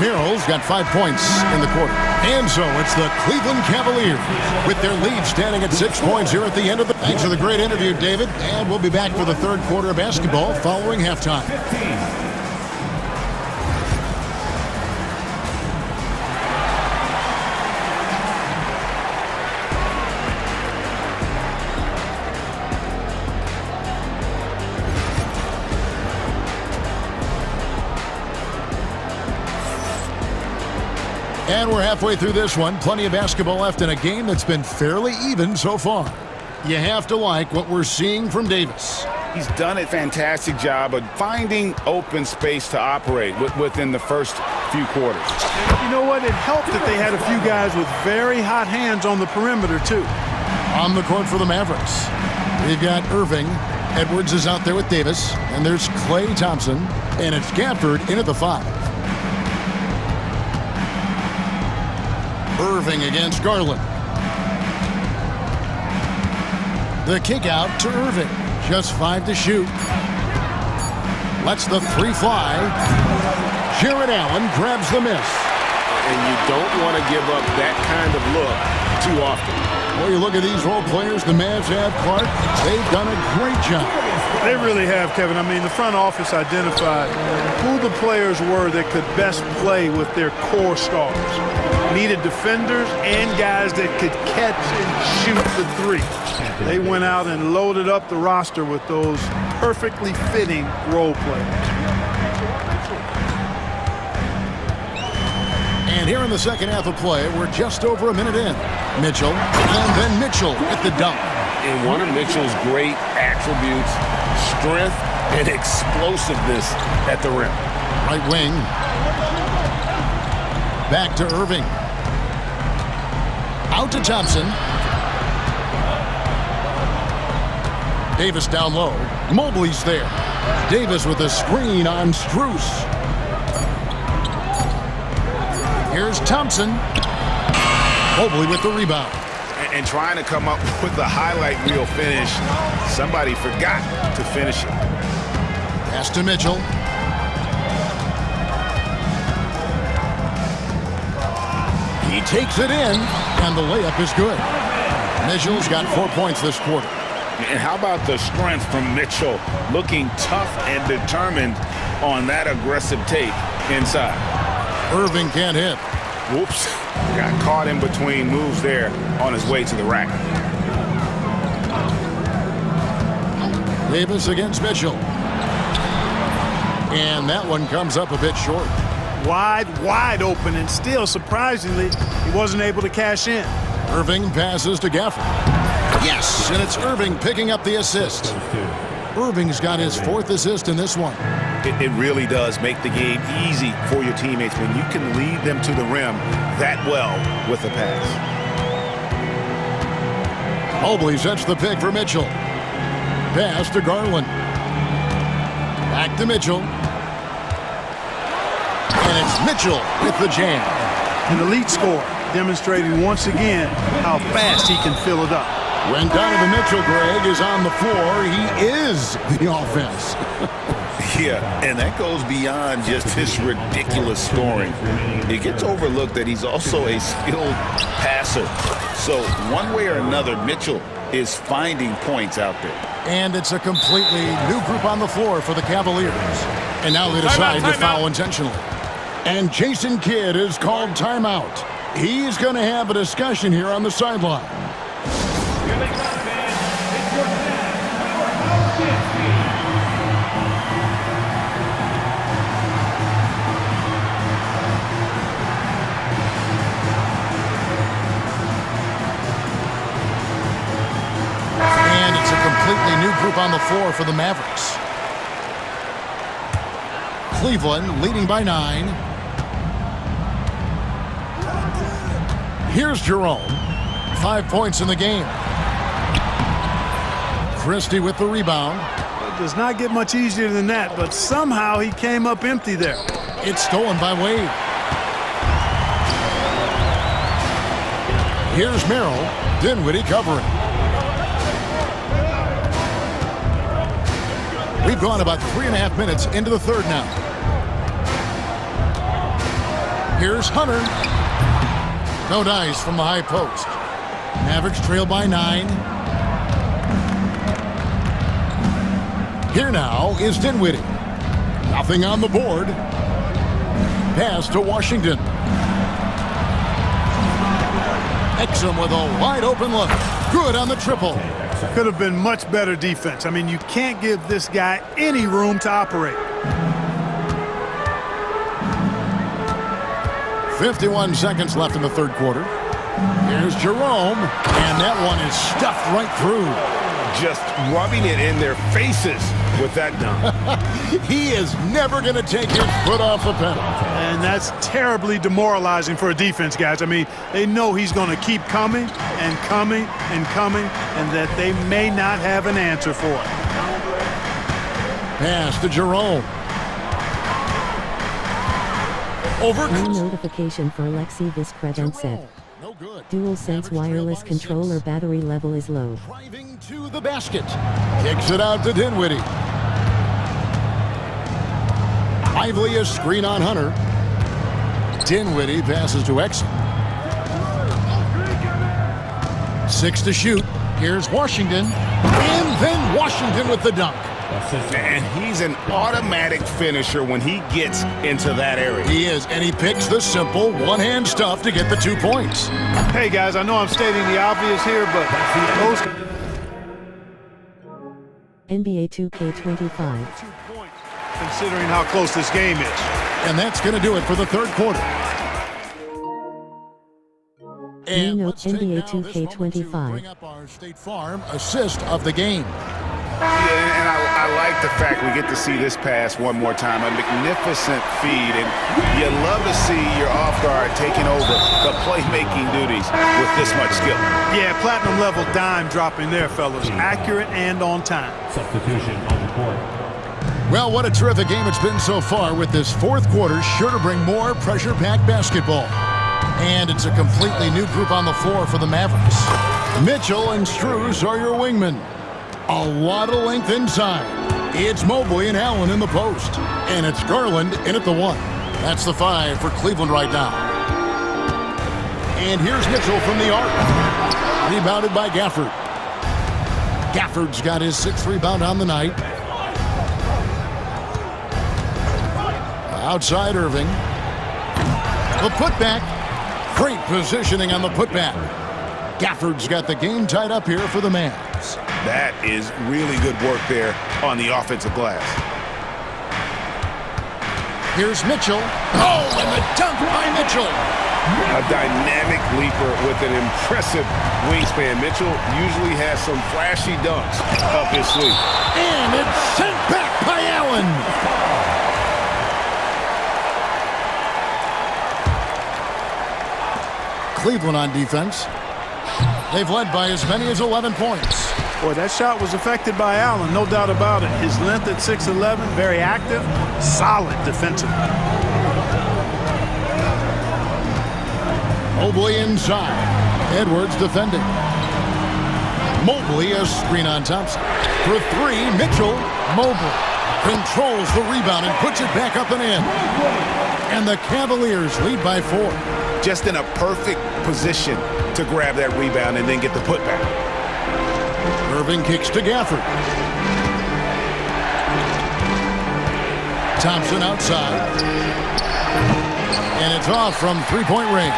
Merrill's got 5 points in the quarter. And so it's the Cleveland Cavaliers with their lead standing at 6 points here at the end of the... Thanks for the great interview, David. And we'll be back for the third quarter of basketball following halftime. And we're halfway through this one. Plenty of basketball left in a game that's been fairly even so far. You have to like what we're seeing from Davis. He's done a fantastic job of finding open space to operate within the first few quarters. You know what? It helped that they had a few guys with very hot hands on the perimeter, too. On the court for the Mavericks, we've got Irving. Edwards is out there with Davis. And there's Klay Thompson. And it's Gafford in at the 5. Irving against Garland. The kick out to Irving. Just 5 to shoot. Lets the 3 fly. Jared Allen grabs the miss. And you don't want to give up that kind of look too often. Well, you look at these role players the Mavs have, Clark. They've done a great job. They really have, Kevin. I mean, the front office identified who the players were that could best play with their core stars. Needed defenders and guys that could catch and shoot the 3. They went out and loaded up the roster with those perfectly fitting role players. And here in the second half of play, we're just over a minute in. Mitchell, and then Mitchell at the dunk. And one of Mitchell's great attributes, strength and explosiveness at the rim. Right wing. Back to Irving. Out to Thompson. Davis down low. Mobley's there. Davis with a screen on Strus. Here's Thompson. Mobley with the rebound. And trying to come up with the highlight reel finish. Somebody forgot to finish it. Pass to Mitchell. He takes it in, and the layup is good. Mitchell's got 4 points this quarter. And how about the strength from Mitchell, looking tough and determined on that aggressive take inside. Irving can't hit. Whoops. Got caught in between moves there on his way to the rack. Davis against Mitchell. And that one comes up a bit short. Wide open, and still, surprisingly, he wasn't able to cash in. Irving passes to Gafford. Yes, and it's Irving picking up the assist. Irving's got his 4th assist in this one. It really does make the game easy for your teammates when you can lead them to the rim that well with a pass. Mobley sets the pick for Mitchell. Pass to Garland. Back to Mitchell. And it's Mitchell with the jam. An elite scorer, demonstrating once again how fast he can fill it up. When Donovan Mitchell, Greg, is on the floor, he is the offense. Yeah, and that goes beyond just his ridiculous scoring. It gets overlooked that he's also a skilled passer. So one way or another, Mitchell is finding points out there. And it's a completely new group on the floor for the Cavaliers. And now they decide to foul intentionally. And Jason Kidd is called timeout. He's going to have a discussion here on the sideline. And it's a completely new group on the floor for the Mavericks. Cleveland leading by 9. Here's Jerome. 5 points in the game. Christie with the rebound. It does not get much easier than that, but somehow he came up empty there. It's stolen by Wade. Here's Merrill. Dinwiddie covering. We've gone about 3.5 minutes into the third now. Here's Hunter. No dice from the high post. Mavericks trail by 9. Here now is Dinwiddie. Nothing on the board. Pass to Washington. Exum with a wide open look. Good on the triple. Could have been much better defense. I mean, you can't give this guy any room to operate. 51 seconds left in the third quarter. Here's Jerome, and that one is stuffed right through. Just rubbing it in their faces with that dunk. He is never going to take his foot off the pedal. And that's terribly demoralizing for a defense, guys. I mean, they know he's going to keep coming and coming and coming, and that they may not have an answer for it. Pass to Jerome. Over. No notification for Alexei Viskredensev. No good. DualSense wireless controller battery level is low. Driving to the basket. Kicks it out to Dinwiddie. Lively a screen on Hunter. Dinwiddie passes to Exum. 6 to shoot. Here's Washington. And then Washington with the dunk. And he's an automatic finisher when he gets into that area. He is, and he picks the simple one-hand stuff to get the 2 points. Hey, guys, I know I'm stating the obvious here, but those... NBA 2K25. Considering how close this game is. And that's going to do it for the third quarter. And NBA 2K25. Bring up our State Farm assist of the game. Yeah, and I like the fact we get to see this pass one more time. A magnificent feed, and you love to see your off guard taking over the playmaking duties with this much skill. Yeah, platinum level dime dropping there, fellas. Accurate and on time. Substitution on the court. Well, what a terrific game it's been so far, with this fourth quarter sure to bring more pressure-packed basketball. And it's a completely new group on the floor for the Mavericks. Mitchell and Strus are your wingmen. A lot of length inside. It's Mobley and Allen in the post. And it's Garland in at the 1. That's the 5 for Cleveland right now. And here's Mitchell from the arc. Rebounded by Gafford. Gafford's got his 6th rebound on the night. Outside Irving. The putback. Great positioning on the putback. Gafford's got the game tied up here for the Mavs. That is really good work there on the offensive glass. Here's Mitchell. Oh, and the dunk by Mitchell. A dynamic leaper with an impressive wingspan. Mitchell usually has some flashy dunks up his sleeve. And it's sent back by Allen. Cleveland on defense. They've led by as many as 11 points. Boy, that shot was affected by Allen, no doubt about it. His length at 6'11", very active, solid defensively. Mobley inside. Edwards defending. Mobley a screen on Thompson. For three, Mitchell. Mobley controls the rebound and puts it back up and in. And the Cavaliers lead by 4. Just in a perfect position to grab that rebound and then get the putback. Irving kicks to Gafford. Thompson outside. And it's off from three-point range.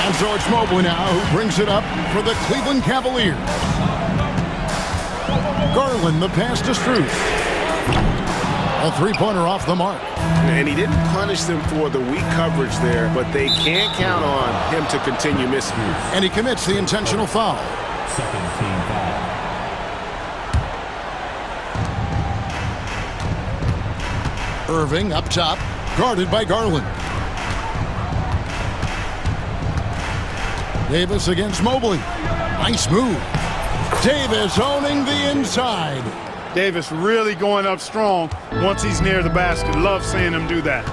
And so it's Mobley now who brings it up for the Cleveland Cavaliers. Garland the pass to Struth. A three-pointer off the mark. And he didn't punish them for the weak coverage there, but they can't count on him to continue missing. And he commits the intentional foul. Second team foul. Irving up top, guarded by Garland. Davis against Mobley. Nice move. Davis owning the inside. Davis really going up strong once he's near the basket. Love seeing him do that.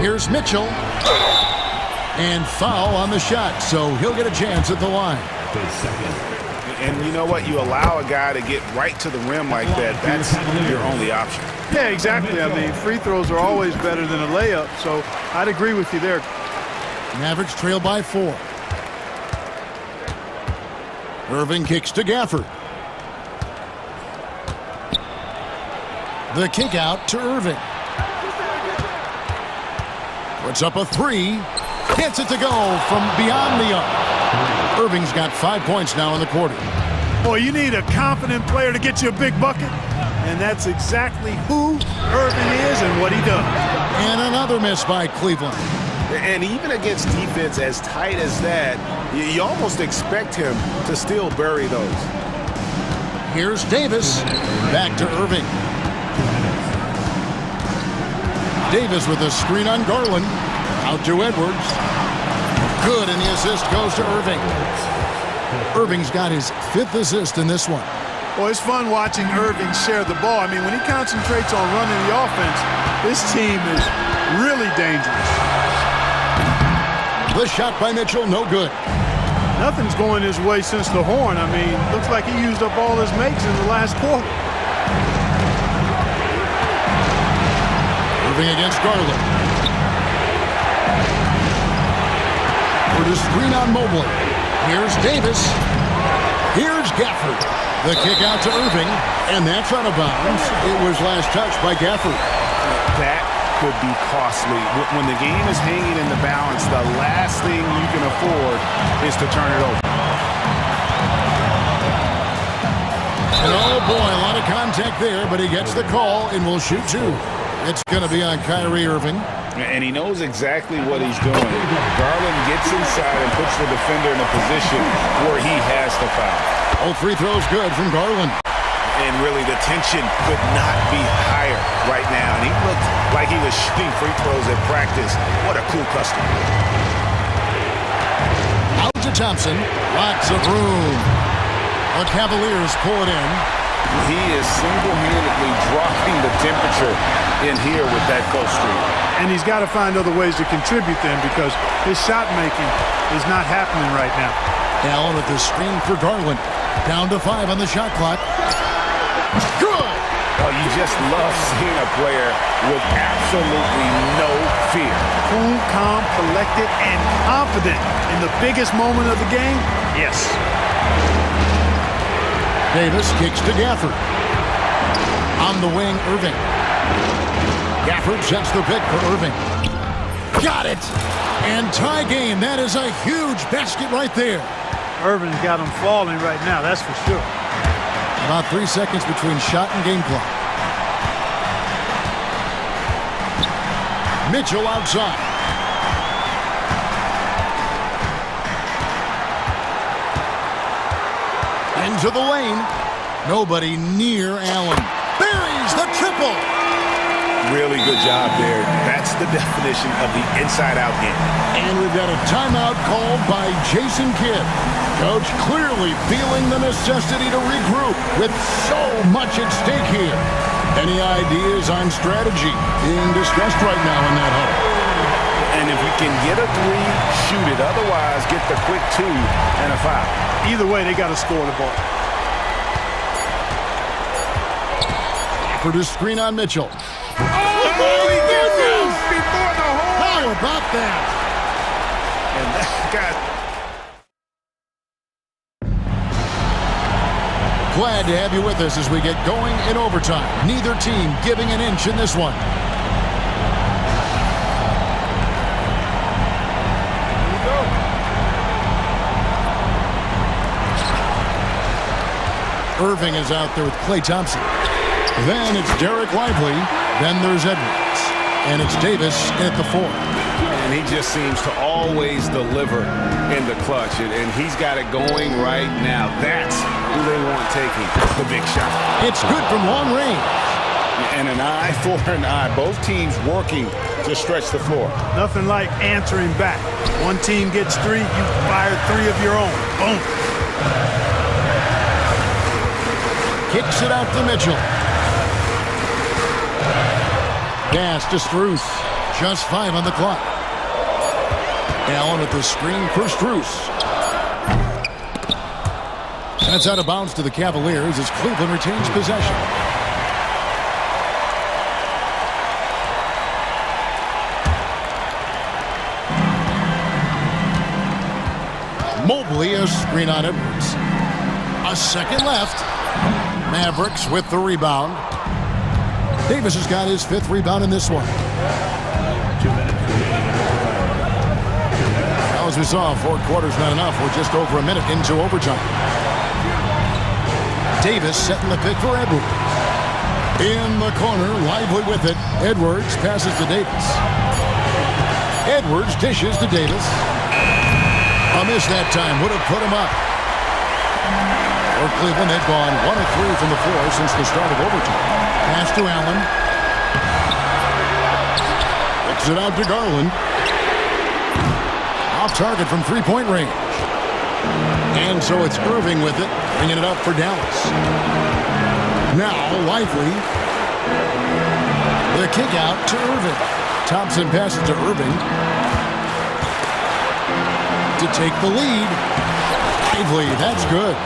Here's Mitchell. And foul on the shot, so he'll get a chance at the line. And you know what? You allow a guy to get right to the rim like that. That's your only option. Yeah, exactly. I mean, free throws are always better than a layup, so I'd agree with you there. Mavericks trail by 4. Irving kicks to Gafford. The kick out to Irving. Puts up a three. Gets it to go from beyond the arc. Irving's got 5 points now in the quarter. Boy, you need a confident player to get you a big bucket. And that's exactly who Irving is and what he does. And another miss by Cleveland. And even against defense as tight as that, you almost expect him to still bury those. Here's Davis. Back to Irving. Davis with a screen on Garland. Out to Edwards. Good, and the assist goes to Irving. Irving's got his 5th assist in this one. Well, it's fun watching Irving share the ball. I mean, when he concentrates on running the offense, this team is really dangerous. The shot by Mitchell, no good. Nothing's going his way since the horn. I mean, looks like he used up all his makes in the last quarter. Irving against Garland. For the screen on Mobley. Here's Davis. Here's Gafford. The kick out to Irving, and that's out of bounds. It was last touched by Gafford. That could be costly. When the game is hanging in the balance, the last thing you can afford is to turn it over. And oh boy, a lot of contact there, but he gets the call and will shoot 2. It's going to be on Kyrie Irving. And he knows exactly what he's doing. Garland gets inside and puts the defender in a position where he has to foul. All free throws good from Garland. And really, the tension could not be higher right now. And he looked like he was shooting free throws at practice. What a cool customer. Out to Thompson. Lots of room. The Cavaliers pull it in. He is single-handedly dropping the temperature in here with that goal streak. And he's got to find other ways to contribute then, because his shot making is not happening right now. Allen with the screen for Garland. Down to 5 on the shot clock. Good! Oh, you just love seeing a player with absolutely no fear. Cool, calm, collected, and confident in the biggest moment of the game. Yes. Davis kicks to Gafford. On the wing, Irving. Gafford sets the pick for Irving. Got it! And tie game. That is a huge basket right there. Irving's got him falling right now, that's for sure. About 3 seconds between shot and game clock. Mitchell outside. Into the lane. Nobody near Allen. Buries the triple. Really good job there. That's the definition of the inside-out game. And we've got a timeout called by Jason Kidd. Coach clearly feeling the necessity to regroup with so much at stake here. Any ideas on strategy being discussed right now in that huddle? And if you can get a three, shoot it. Otherwise, get the quick two and a foul. Either way, they got to score the ball. For the screen on Mitchell. Oh, he gets out before the hole. How about that? And that got... Glad to have you with us as we get going in overtime. Neither team giving an inch in this one. Irving is out there with Klay Thompson. Then it's Derek Lively. Then there's Edwards. And it's Davis at the 4. And he just seems to always deliver in the clutch. And he's got it going right now. That's who they want taking the big shot. It's good from long range. And an eye for an eye. Both teams working to stretch the floor. Nothing like answering back. One team gets three, you fire three of your own. Boom. Kicks it out to Mitchell. Pass to Strus. Just 5 on the clock. Allen with the screen for Strus. That's out of bounds to the Cavaliers as Cleveland retains possession. Mobley a screen on Edwards. A second left. Mavericks with the rebound. Davis has got his 5th rebound in this one. Now, as we saw, 4 quarters not enough. We're just over a minute into overtime. Davis setting the pick for Edwards. In the corner, Lively with it. Edwards passes to Davis. Edwards dishes to Davis. A miss that time would have put him up. For Cleveland, they've gone 1 of 3 from the floor since the start of overtime. Pass to Allen. Kicks it out to Garland. Off target from 3-point range. And so it's Irving with it, bringing it up for Dallas. Now Lively. The kick out to Irving. Thompson passes to Irving to take the lead. Lively, that's good.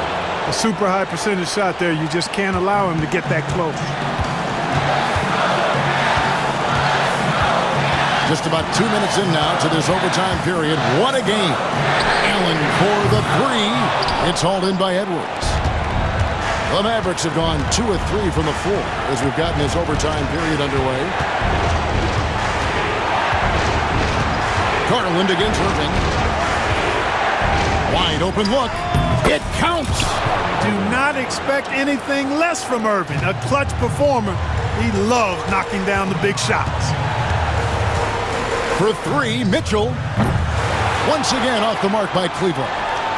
A super high percentage shot there. You just can't allow him to get that close. Just about 2 minutes in now to this overtime period. What a game. Allen for the 3. It's hauled in by Edwards. The Mavericks have gone 2 of 3 from the floor as we've gotten this overtime period underway. Garland against Irving. Wide open look. It counts. Do not expect anything less from Irving. A clutch performer. He loves knocking down the big shots. For 3, Mitchell. Once again off the mark by Cleveland.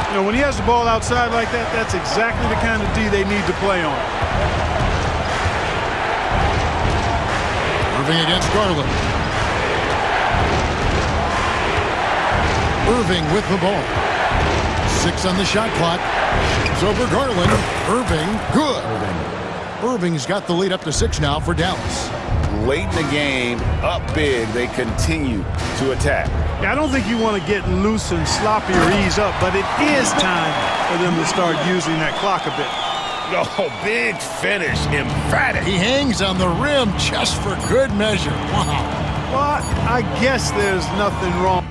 You know, when he has the ball outside like that, that's exactly the kind of D they need to play on. Irving against Garland. Irving with the ball. 6 on the shot clock. It's over Garland. Irving, good. Irving's got the lead up to 6 now for Dallas. Late in the game, up big, they continue to attack. Yeah, I don't think you want to get loose and sloppy or ease up, but it is time for them to start using that clock a bit. Oh, big finish, emphatic. He hangs on the rim just for good measure. Wow. Well, I guess there's nothing wrong.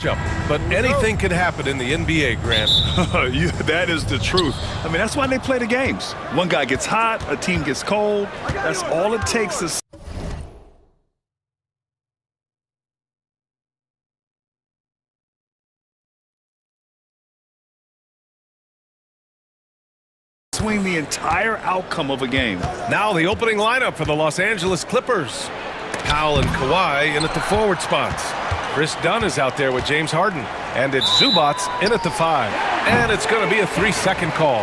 But anything can happen in the NBA, Grant. That is the truth. I mean, that's why they play the games. One guy gets hot, a team gets cold. That's all it takes to swing the entire outcome of a game. Now the opening lineup for the Los Angeles Clippers. Powell and Kawhi in at the forward spots. Chris Dunn is out there with James Harden. And it's Zubats in at the 5. And it's going to be a 3-second call.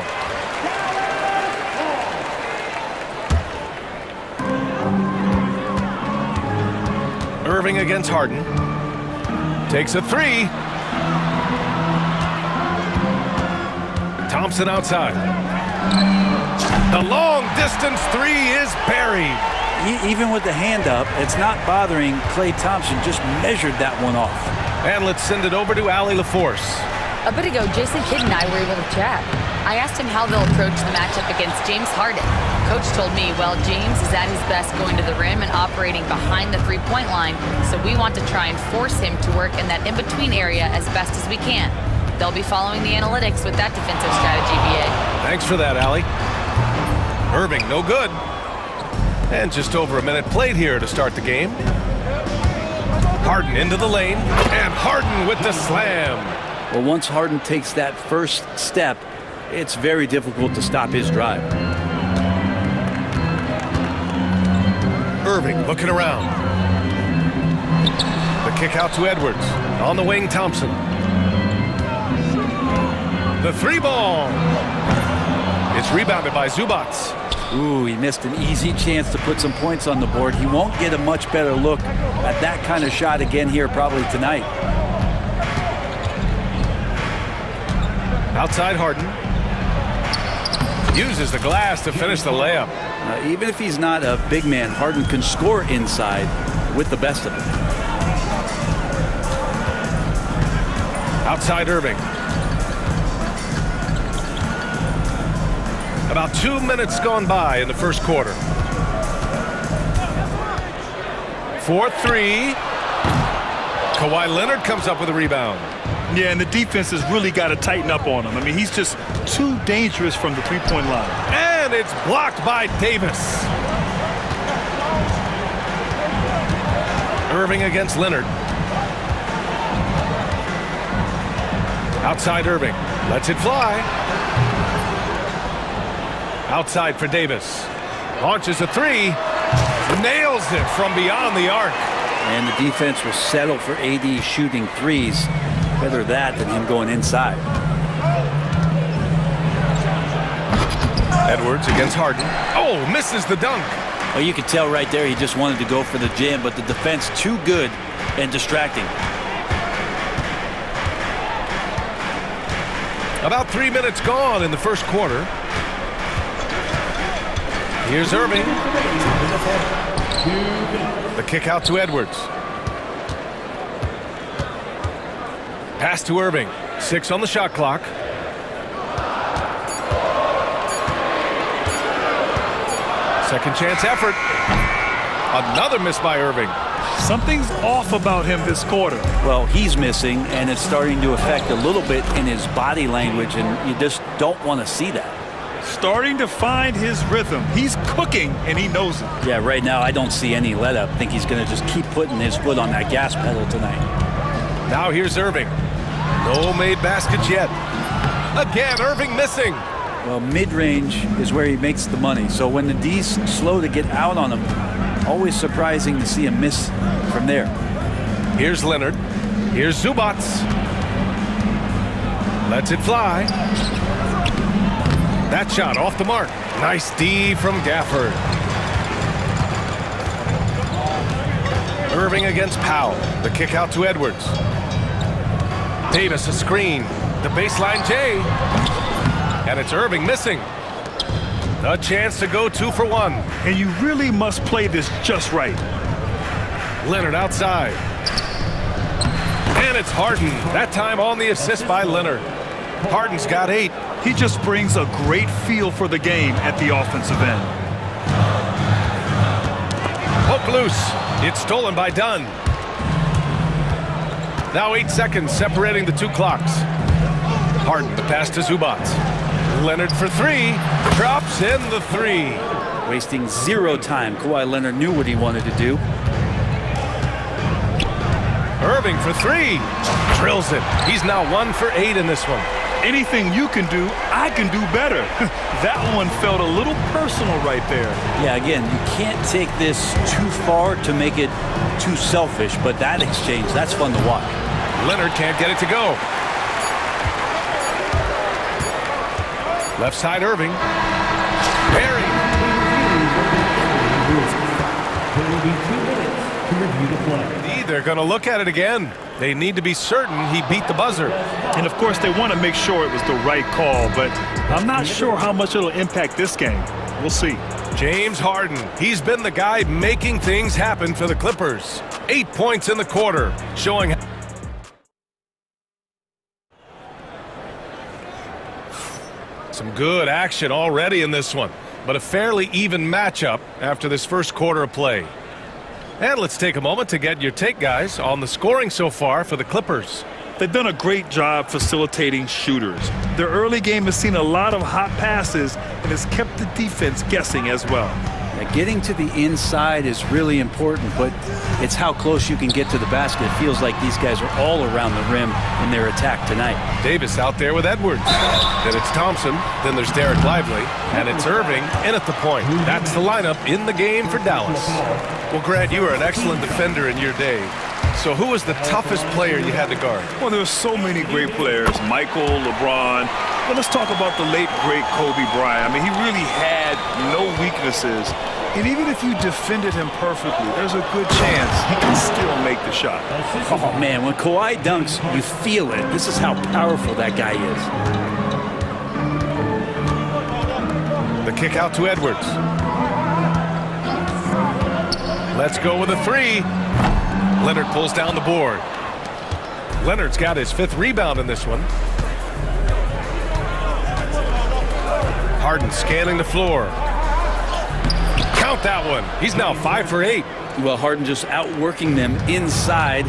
Irving against Harden. Takes a 3. Thompson outside. The long distance 3 is buried. Even with the hand up, it's not bothering Klay Thompson. Just measured that one off. And let's send it over to Allie LaForce. A bit ago, Jason Kidd and I were able to chat. I asked him how they'll approach the matchup against James Harden. Coach told me, well, James is at his best going to the rim and operating behind the three-point line, so we want to try and force him to work in that in-between area as best as we can. They'll be following the analytics with that defensive strategy, BA. Thanks for that, Allie. Irving, no good. And just over a minute played here to start the game. Harden into the lane, and Harden with the slam. Well, once Harden takes that first step, it's very difficult to stop his drive. Irving looking around. The kick out to Edwards. On the wing, Thompson. The 3-ball. It's rebounded by Zubats. Ooh, he missed an easy chance to put some points on the board. He won't get a much better look at that kind of shot again here probably tonight. Outside Harden. Uses the glass to finish the layup. Even if he's not a big man, Harden can score inside with the best of them. Outside Irving. About 2 minutes gone by in the first quarter. 4-3. Kawhi Leonard comes up with a rebound. Yeah, and the defense has really got to tighten up on him. I mean, he's just too dangerous from the three-point line. And it's blocked by Davis. Irving against Leonard. Outside Irving. Lets it fly. Outside for Davis. Launches a 3. Nails it from beyond the arc. And the defense will settle for AD shooting threes. Better that than him going inside. Edwards against Harden. Oh, misses the dunk. Well, you could tell right there he just wanted to go for the jam, but the defense too good and distracting. About 3 minutes gone in the first quarter. Here's Irving. The kick out to Edwards. Pass to Irving. 6 on the shot clock. Second chance effort. Another miss by Irving. Something's off about him this quarter. Well, he's missing, and it's starting to affect a little bit in his body language, and you just don't want to see that. Starting to find his rhythm. He's cooking, and he knows it. Yeah, right now I don't see any let-up. I think he's going to just keep putting his foot on that gas pedal tonight. Now here's Irving. No made baskets yet. Again, Irving missing. Well, mid-range is where he makes the money. So when the D's slow to get out on him, always surprising to see him miss from there. Here's Leonard. Here's Zubats. Lets it fly. That shot off the mark. Nice D from Gafford. Irving against Powell. The kick out to Edwards. Davis a screen. The baseline J. And it's Irving missing. A chance to go 2 for 1. And you really must play this just right. Leonard outside. And it's Harden. That time on the assist by Leonard. Harden's got 8. He just brings a great feel for the game at the offensive end. Poke loose. It's stolen by Dunn. Now 8 seconds separating the two clocks. Harden, the pass to Zubac. Leonard for three. Drops in the three. Wasting zero time. Kawhi Leonard knew what he wanted to do. Irving for three. Drills it. He's now 1 for 8 in this one. Anything you can do, I can do better. That one felt a little personal right there. Yeah, again, you can't take this too far to make it too selfish, but that exchange, that's fun to watch. Leonard can't get it to go. Left side Irving. Perry. There will be 2 minutes to review the play. They're going to look at it again. They need to be certain he beat the buzzer. And of course, they want to make sure it was the right call, but I'm not sure how much it'll impact this game. We'll see. James Harden. He's been the guy making things happen for the Clippers. 8 points in the quarter, showing some good action already in this one, but a fairly even matchup after this first quarter of play. And let's take a moment to get your take, guys, on the scoring so far for the Clippers. They've done a great job facilitating shooters. Their early game has seen a lot of hot passes and has kept the defense guessing as well. Now, getting to the inside is really important, but it's how close you can get to the basket. It feels like these guys are all around the rim in their attack tonight. Davis out there with Edwards. Then it's Thompson. Then there's Derek Lively. And it's Irving in at the point. That's the lineup in the game for Dallas. Well, Grant, you were an excellent defender in your day. So who was the toughest player you had to guard? Well, there were so many great players. Michael, LeBron. But let's talk about the late, great Kobe Bryant. I mean, he really had no weaknesses. And even if you defended him perfectly, there's a good chance he can still make the shot. Oh, man, when Kawhi dunks, you feel it. This is how powerful that guy is. The kick out to Edwards. Let's go with a three. Leonard pulls down the board. Leonard's got his 5th rebound in this one. Harden scanning the floor. Count that one. He's now 5 for 8. Well, Harden just outworking them inside.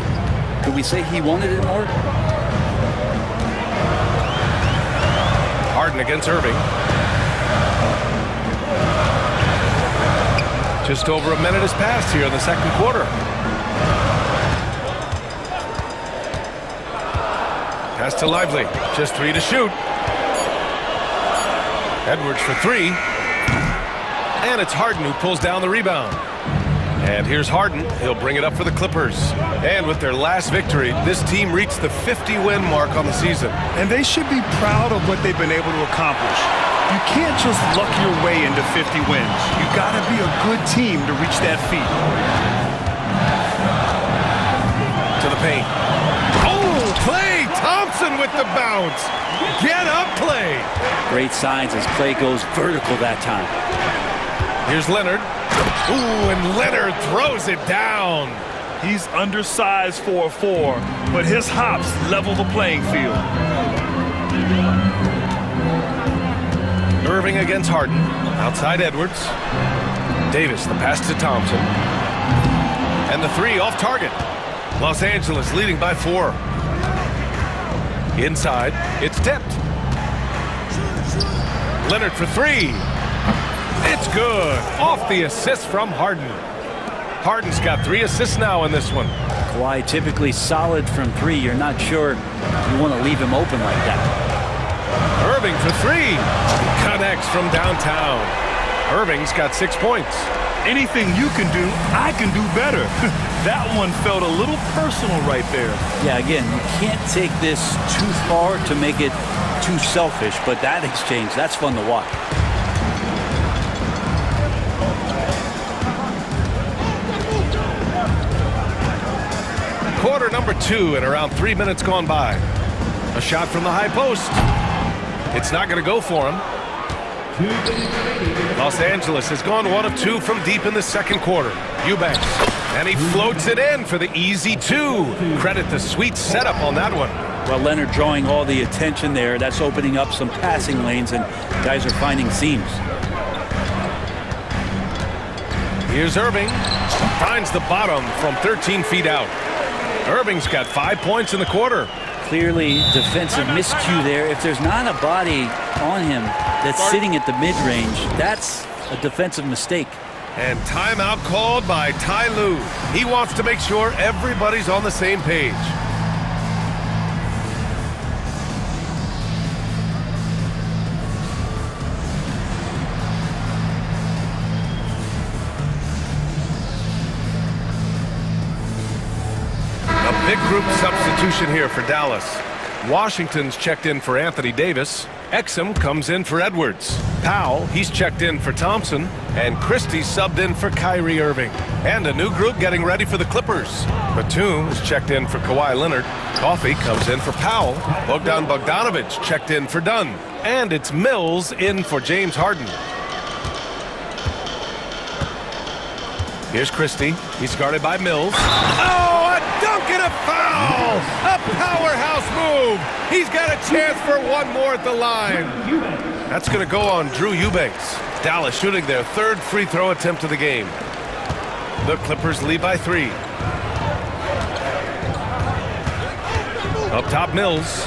Could we say he wanted it more? Harden against Irving. Just over a minute has passed here in the second quarter. Pass to Lively. Just 3 to shoot. Edwards for 3. And it's Harden who pulls down the rebound. And here's Harden. He'll bring it up for the Clippers. And with their last victory, this team reached the 50-win mark on the season. And they should be proud of what they've been able to accomplish. You can't just luck your way into 50 wins. You gotta be a good team to reach that feat. To the paint. Oh, Klay Thompson with the bounce. Get up, Klay. Great signs as Klay goes vertical that time. Here's Leonard. Ooh, and Leonard throws it down. He's undersized for a 4, but his hops level the playing field. Irving against Harden. Outside Edwards. Davis, the pass to Thompson. And the 3 off target. Los Angeles leading by 4. Inside, it's tipped. Leonard for 3. It's good. Off the assist from Harden. Harden's got 3 assists now in this one. Kawhi typically solid from 3. You're not sure you want to leave him open like that. Irving for 3. Connects from downtown. Irving's got 6 points. Anything you can do, I can do better. That one felt a little personal right there. Yeah, again, you can't take this too far to make it too selfish, but that exchange, that's fun to watch. Quarter number 2 and around 3 minutes gone by. A shot from the high post. It's not going to go for him. Los Angeles has gone 1 of 2 from deep in the second quarter. Eubanks. And he floats it in for the easy 2. Credit the sweet setup on that one. Well, Leonard drawing all the attention there. That's opening up some passing lanes, and guys are finding seams. Here's Irving. Finds the bottom from 13 feet out. Irving's got 5 points in the quarter. Clearly defensive miscue there. If there's not a body on him that's sitting at the mid-range, that's a defensive mistake. And timeout called by Ty Lue. He wants to make sure everybody's on the same page. A big group substitution here for Dallas. Washington's checked in for Anthony Davis. Exum comes in for Edwards. Powell, he's checked in for Thompson. And Christie's subbed in for Kyrie Irving. And a new group getting ready for the Clippers. Batum is checked in for Kawhi Leonard. Coffey comes in for Powell. Bogdan Bogdanovic checked in for Dunn. And it's Mills in for James Harden. Here's Christie. He's guarded by Mills. Oh, a dunk and a foul! A powerhouse move! He's got a chance for one more at the line. That's going to go on Drew Eubanks. Dallas shooting their third free throw attempt of the game. The Clippers lead by 3. Up top, Mills.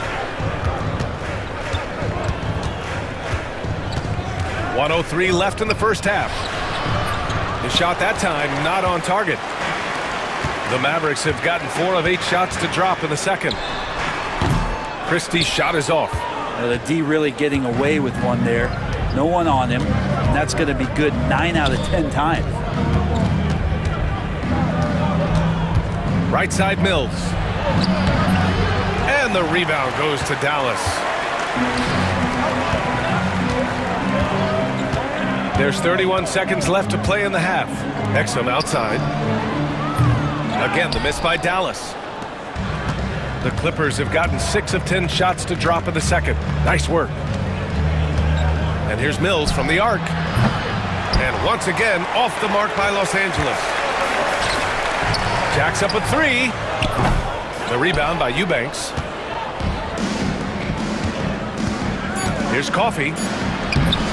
1:03 left in the first half. The shot that time not on target. The Mavericks have gotten 4 of 8 shots to drop in the second. Christie's shot is off. The D really getting away with one there. No one on him. And that's going to be good 9 out of 10 times. Right side, Mills. And the rebound goes to Dallas. There's 31 seconds left to play in the half. Exum outside. Again, the miss by Dallas. The Clippers have gotten 6 of 10 shots to drop in the second. Nice work. And here's Mills from the arc. And once again, off the mark by Los Angeles. Jacks up a 3. The rebound by Eubanks. Here's Coffey.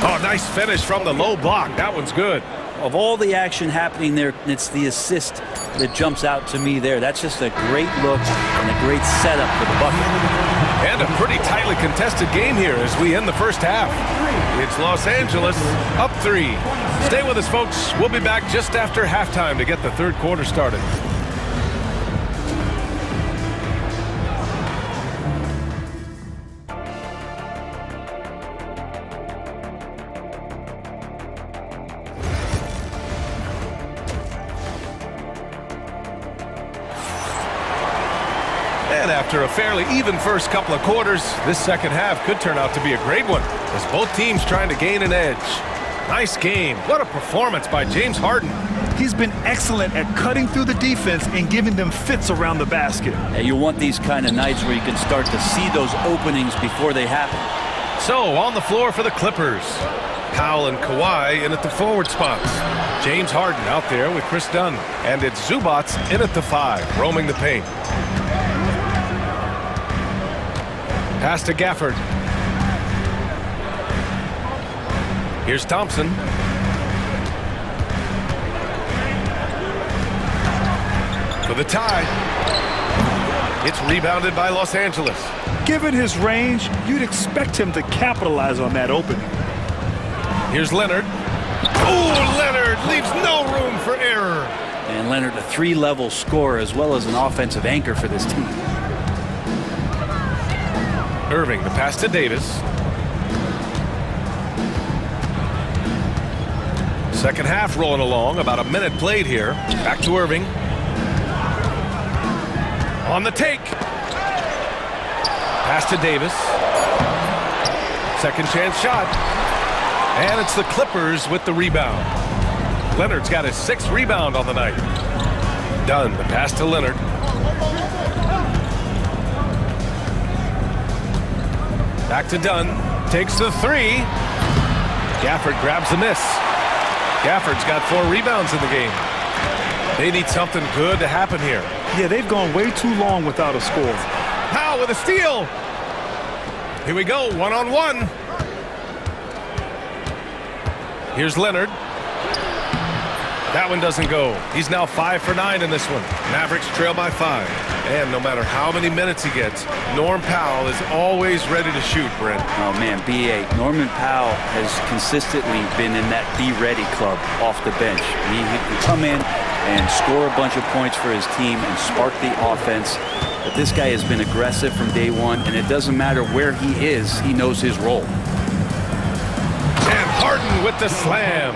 Oh, nice finish from the low block. That one's good. Of all the action happening there, it's the assist that jumps out to me there. That's just a great look and a great setup for the bucket. And a pretty tightly contested game here as we end the first half. It's Los Angeles up 3. Stay with us, folks. We'll be back just after halftime to get the third quarter started. And after a fairly even first couple of quarters, this second half could turn out to be a great one as both teams trying to gain an edge. Nice game. What a performance by James Harden. He's been excellent at cutting through the defense and giving them fits around the basket. Yeah, you want these kind of nights where you can start to see those openings before they happen. So, on the floor for the Clippers. Powell and Kawhi in at the forward spots. James Harden out there with Chris Dunn. And it's Zubats in at the 5, roaming the paint. Pass to Gafford. Here's Thompson. For the tie. It's rebounded by Los Angeles. Given his range, you'd expect him to capitalize on that opening. Here's Leonard. Oh, Leonard leaves no room for error. And Leonard, a 3-level scorer as well as an offensive anchor for this team. Irving, the pass to Davis. Second half rolling along, about a minute played here. Back to Irving. On the take. Pass to Davis. Second chance shot. And it's the Clippers with the rebound. Leonard's got his 6th rebound on the night. Dunn, the pass to Leonard. Back to Dunn. Takes the 3. Gafford grabs the miss. Gafford's got 4 rebounds in the game. They need something good to happen here. Yeah, they've gone way too long without a score. Powell with a steal. Here we go, 1-on-1. Here's Leonard. That one doesn't go. He's now 5 for 9 in this one. Mavericks trail by 5. And no matter how many minutes he gets, Norm Powell is always ready to shoot, Brent. Oh, man, B.A. Norman Powell has consistently been in that be-ready club off the bench. He can come in and score a bunch of points for his team and spark the offense. But this guy has been aggressive from day one, and it doesn't matter where he is, he knows his role. And Harden with the slam.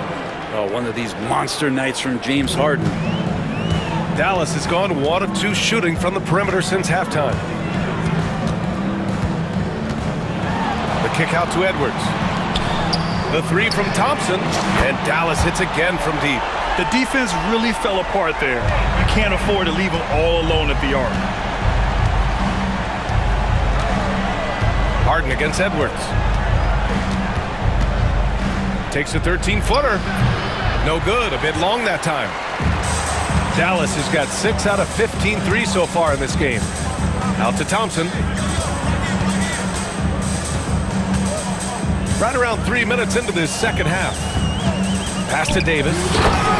Oh, one of these monster nights from James Harden. Dallas has gone 1 of 2 shooting from the perimeter since halftime. The kick out to Edwards. The 3 from Thompson, and Dallas hits again from deep. The defense really fell apart there. You can't afford to leave them all alone at the arc. Harden against Edwards. Takes a 13-footer. No good, a bit long that time. Dallas has got 6 out of 15 threes so far in this game. Out to Thompson. Right around 3 minutes into this second half. Pass to Davis.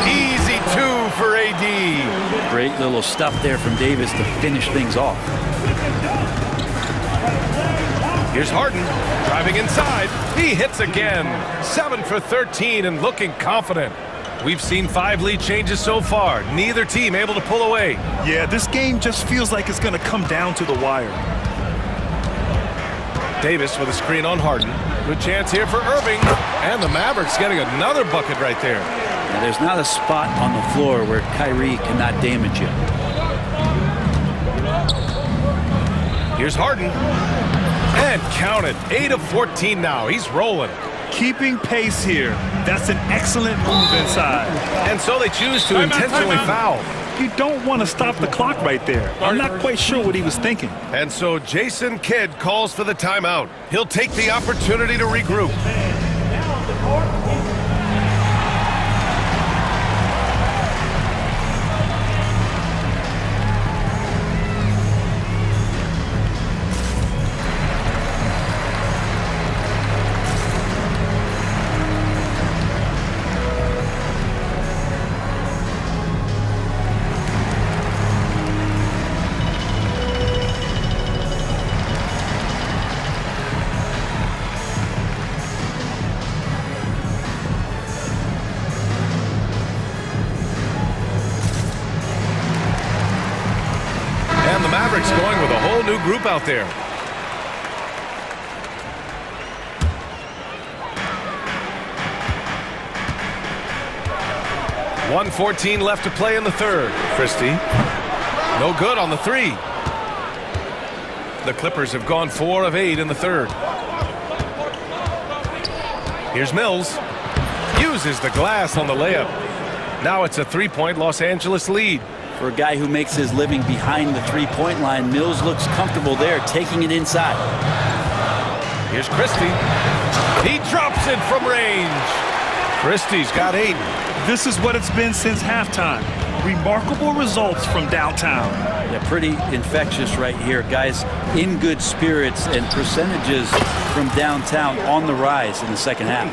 Easy 2 for AD. Great little stuff there from Davis to finish things off. Here's Harden driving inside. He hits again. 7 for 13 and looking confident. We've seen 5 lead changes so far. Neither team able to pull away. Yeah, this game just feels like it's going to come down to the wire. Davis with a screen on Harden. Good chance here for Irving. And the Mavericks getting another bucket right there. Now, there's not a spot on the floor where Kyrie cannot damage you. Here's Harden. And counted. 8 of 14 now. He's rolling. Keeping pace here. That's an excellent move inside. And so they choose to intentionally foul. You don't want to stop the clock right there. I'm not quite sure what he was thinking. And so Jason Kidd calls for the timeout. He'll take the opportunity to regroup. Going with a whole new group out there. .114 left to play in the third. Christie. No good on the 3. The Clippers have gone 4 of 8 in the third. Here's Mills. Uses the glass on the layup. Now it's a 3-point Los Angeles lead. For a guy who makes his living behind the three-point line, Mills looks comfortable there, taking it inside. Here's Christie. He drops it from range. Christie's got 8. This is what it's been since halftime. Remarkable results from downtown. Yeah, pretty infectious right here. Guys in good spirits and percentages from downtown on the rise in the second half.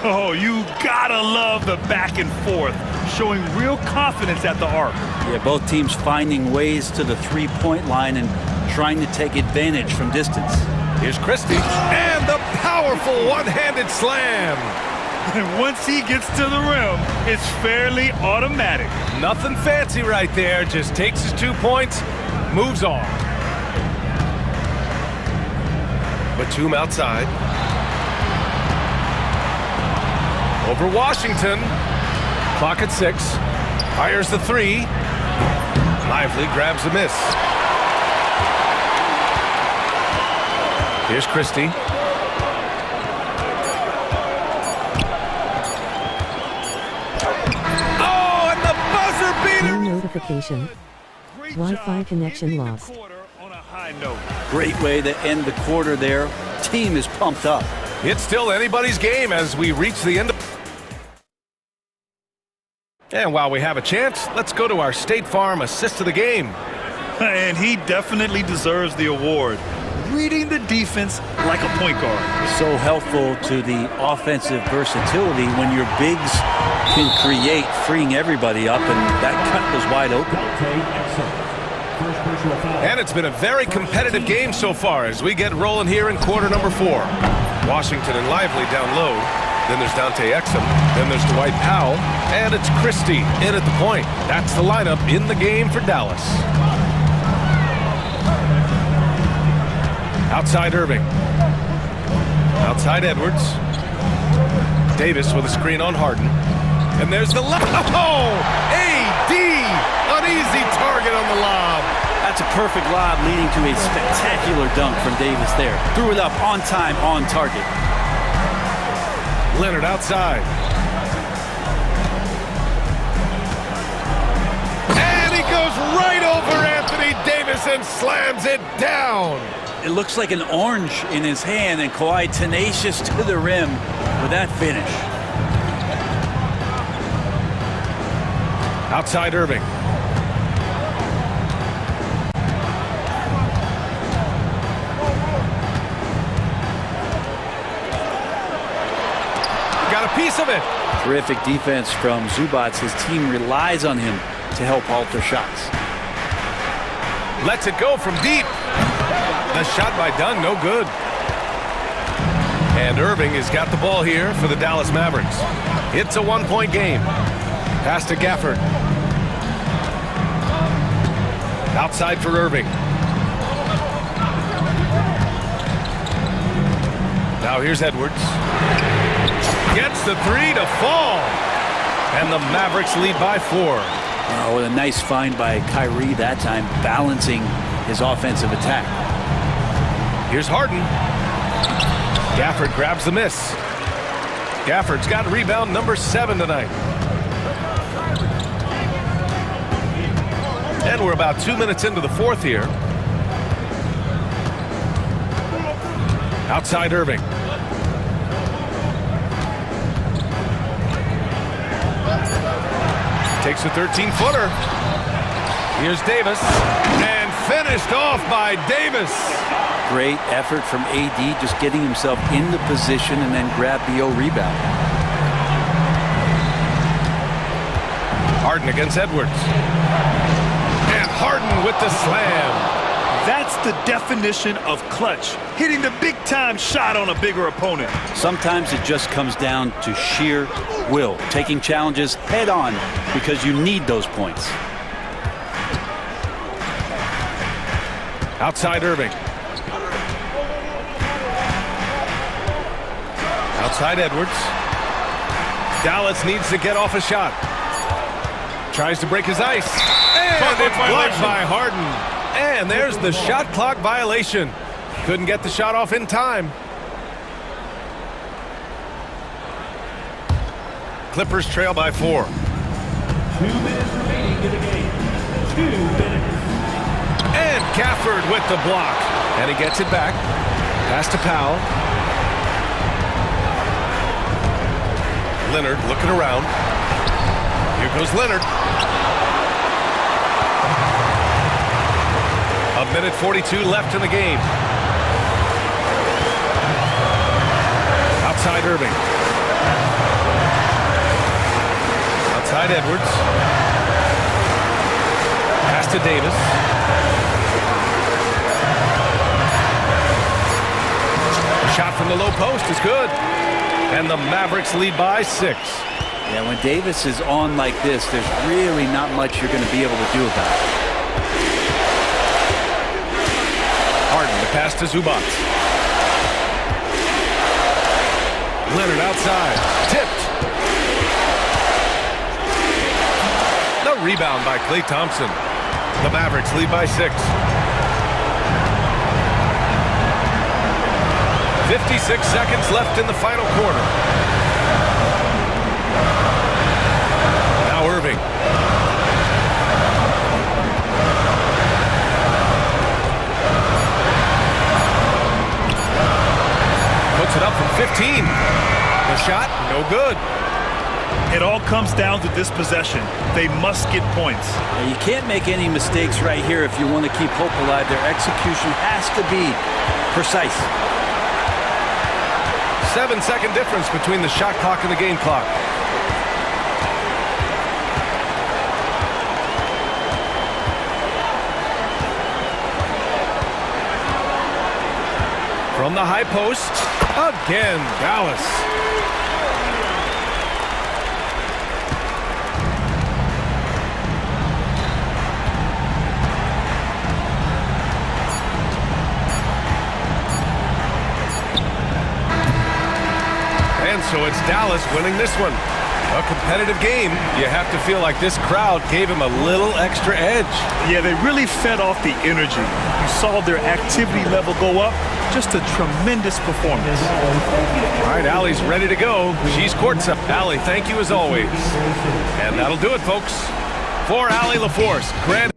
Oh, you gotta love the back and forth, showing real confidence at the arc. Yeah, both teams finding ways to the three-point line and trying to take advantage from distance. Here's Christie, and the powerful one-handed slam. And once he gets to the rim, it's fairly automatic. Nothing fancy right there, just takes his 2 points, moves on. Batum outside. Over Washington. Clock at 6. Fires the 3. Lively grabs the miss. Here's Christie. Oh, and the buzzer beater. New notification. Wi-Fi connection lost. Great way to end the quarter there. Team is pumped up. It's still anybody's game as we reach the end of... And while we have a chance, let's go to our State Farm assist of the game. And he definitely deserves the award. Reading the defense like a point guard. So helpful to the offensive versatility when your bigs can create, freeing everybody up, and that cut was wide open. And it's been a very competitive game so far as we get rolling here in quarter number 4. Washington and Lively down low. Then there's Dante Exum. Then there's Dwight Powell. And it's Christie in at the point. That's the lineup in the game for Dallas. Outside Irving. Outside Edwards. Davis with a screen on Harden. And there's the left. Oh! AD! An easy target on the lob. That's a perfect lob leading to a spectacular dunk from Davis there. Threw it up on time, on target. Leonard outside. And he goes right over Anthony Davis and slams it down. It looks like an orange in his hand, and Kawhi tenacious to the rim with that finish. Outside Irving. Got a piece of it. Terrific defense from Zubats. His team relies on him to help alter shots. Lets it go from deep. The shot by Dunn, no good. And Irving has got the ball here for the Dallas Mavericks. It's a one-point game. Pass to Gafford. Outside for Irving. Now here's Edwards. Gets the three to fall. And the Mavericks lead by 4. Oh, what a nice find by Kyrie that time, balancing his offensive attack. Here's Harden. Gafford grabs the miss. Gafford's got rebound number 7 tonight. And we're about 2 minutes into the 4th here. Outside Irving. Takes a 13-footer. Here's Davis. And finished off by Davis. Great effort from AD, just getting himself in the position and then grab the rebound. Harden against Edwards. And Harden with the slam. That's the definition of clutch. Hitting the big-time shot on a bigger opponent. Sometimes it just comes down to sheer will. Taking challenges head on because you need those points. Outside Irving. Outside Edwards. Dallas needs to get off a shot. Tries to break his ice. And it's blocked by Harden. And there's the shot clock violation. Couldn't get the shot off in time. Clippers trail by 4. 2 minutes remaining in the game. 2 minutes. And Gafford with the block. And he gets it back. Pass to Powell. Leonard looking around. Here goes Leonard. A minute 42 left in the game. Outside Irving. Outside Edwards. Pass to Davis. Shot from the low post is good. And the Mavericks lead by 6. Yeah, when Davis is on like this, there's really not much you're going to be able to do about it. Harden, the pass to Zubats. Leonard outside. Tipped. The rebound by Klay Thompson. The Mavericks lead by 6. 56 seconds left in the final quarter. Now Irving. Puts it up from 15. The shot, no good. It all comes down to this possession. They must get points. Now, you can't make any mistakes right here if you want to keep hope alive. Their execution has to be precise. 7-second difference between the shot clock and the game clock. From the high post, again, Dallas. And so it's Dallas winning this one. A competitive game. You have to feel like this crowd gave him a little extra edge. Yeah, they really fed off the energy. You saw their activity level go up. Just a tremendous performance. All right, Allie's ready to go. She's courtside. Allie, thank you as always. And that'll do it, folks. For Allie LaForce, Grand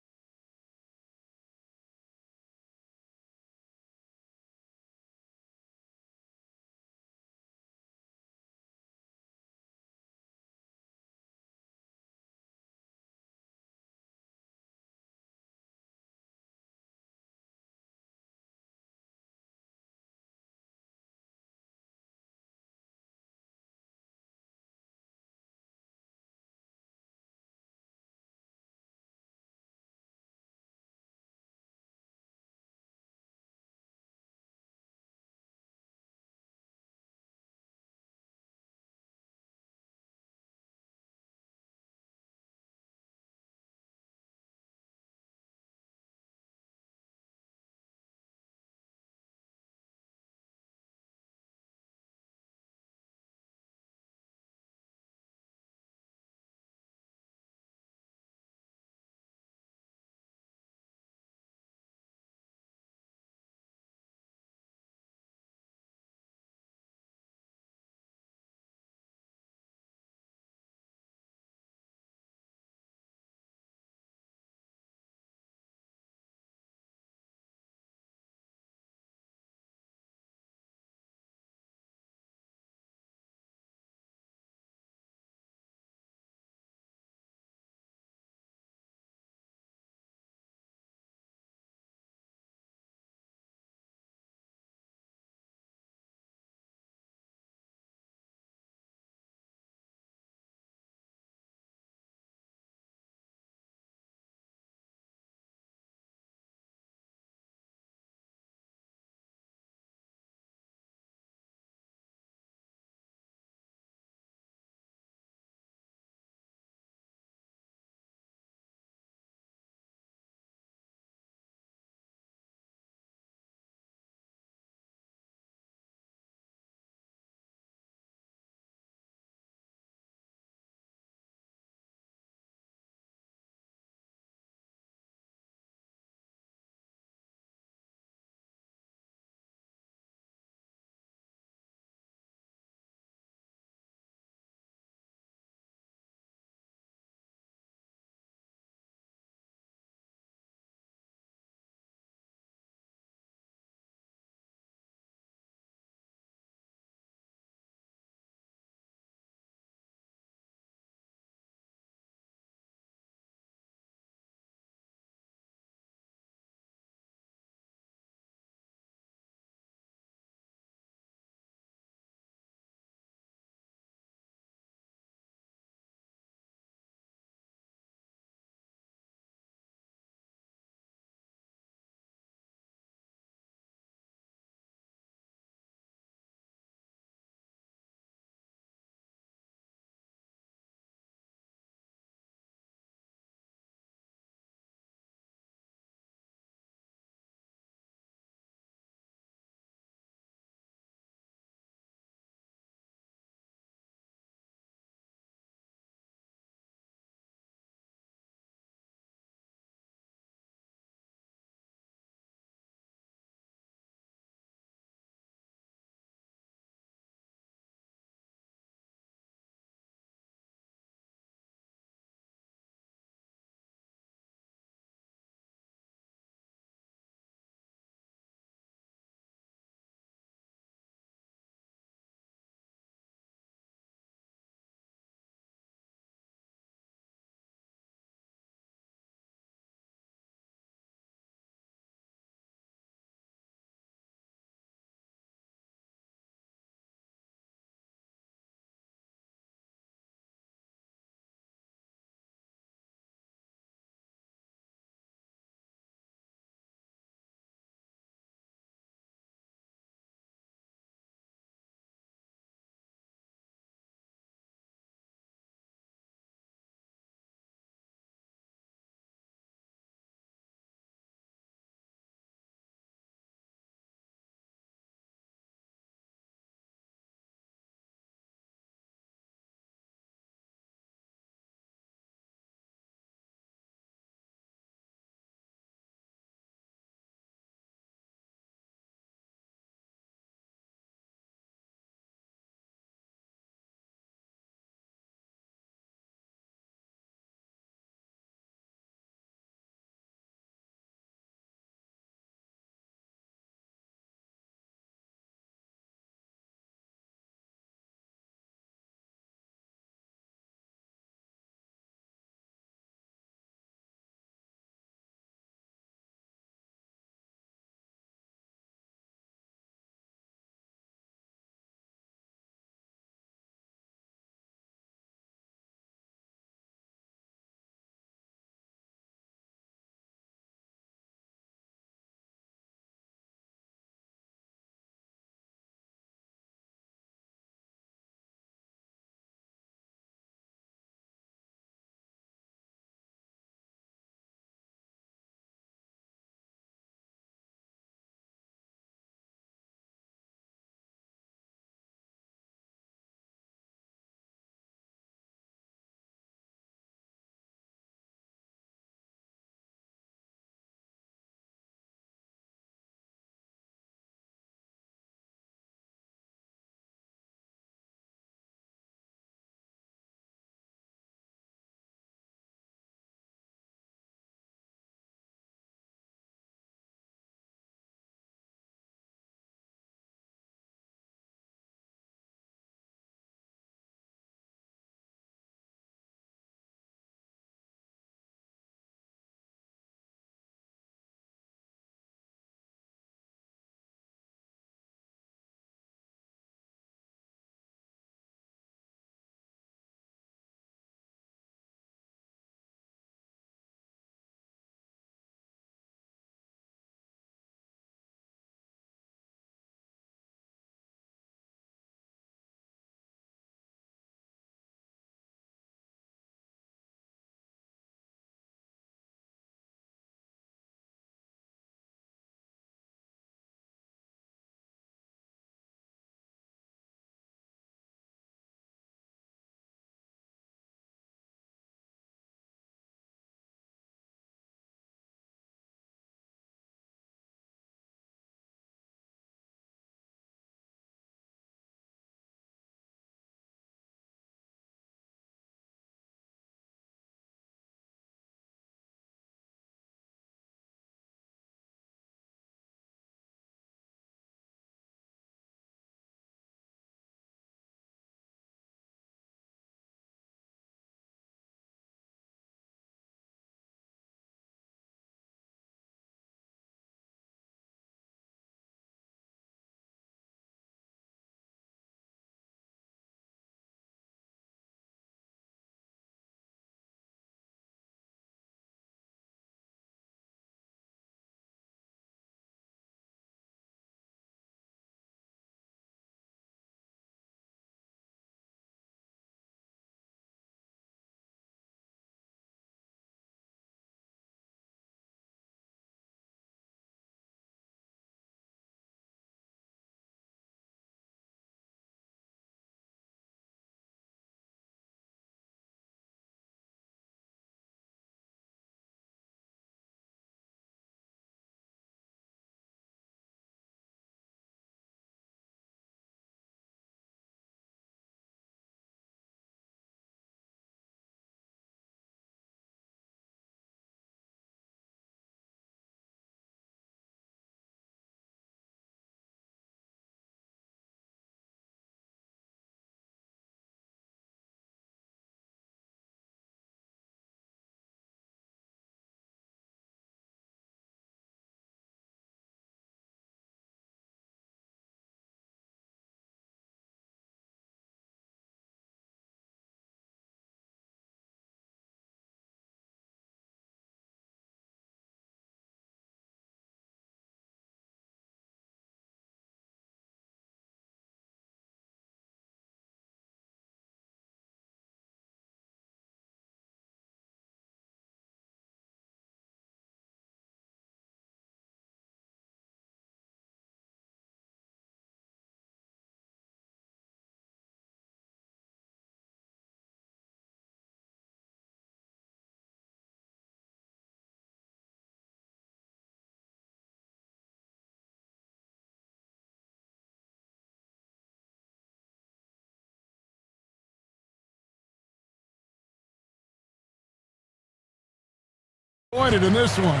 Pointed in this one.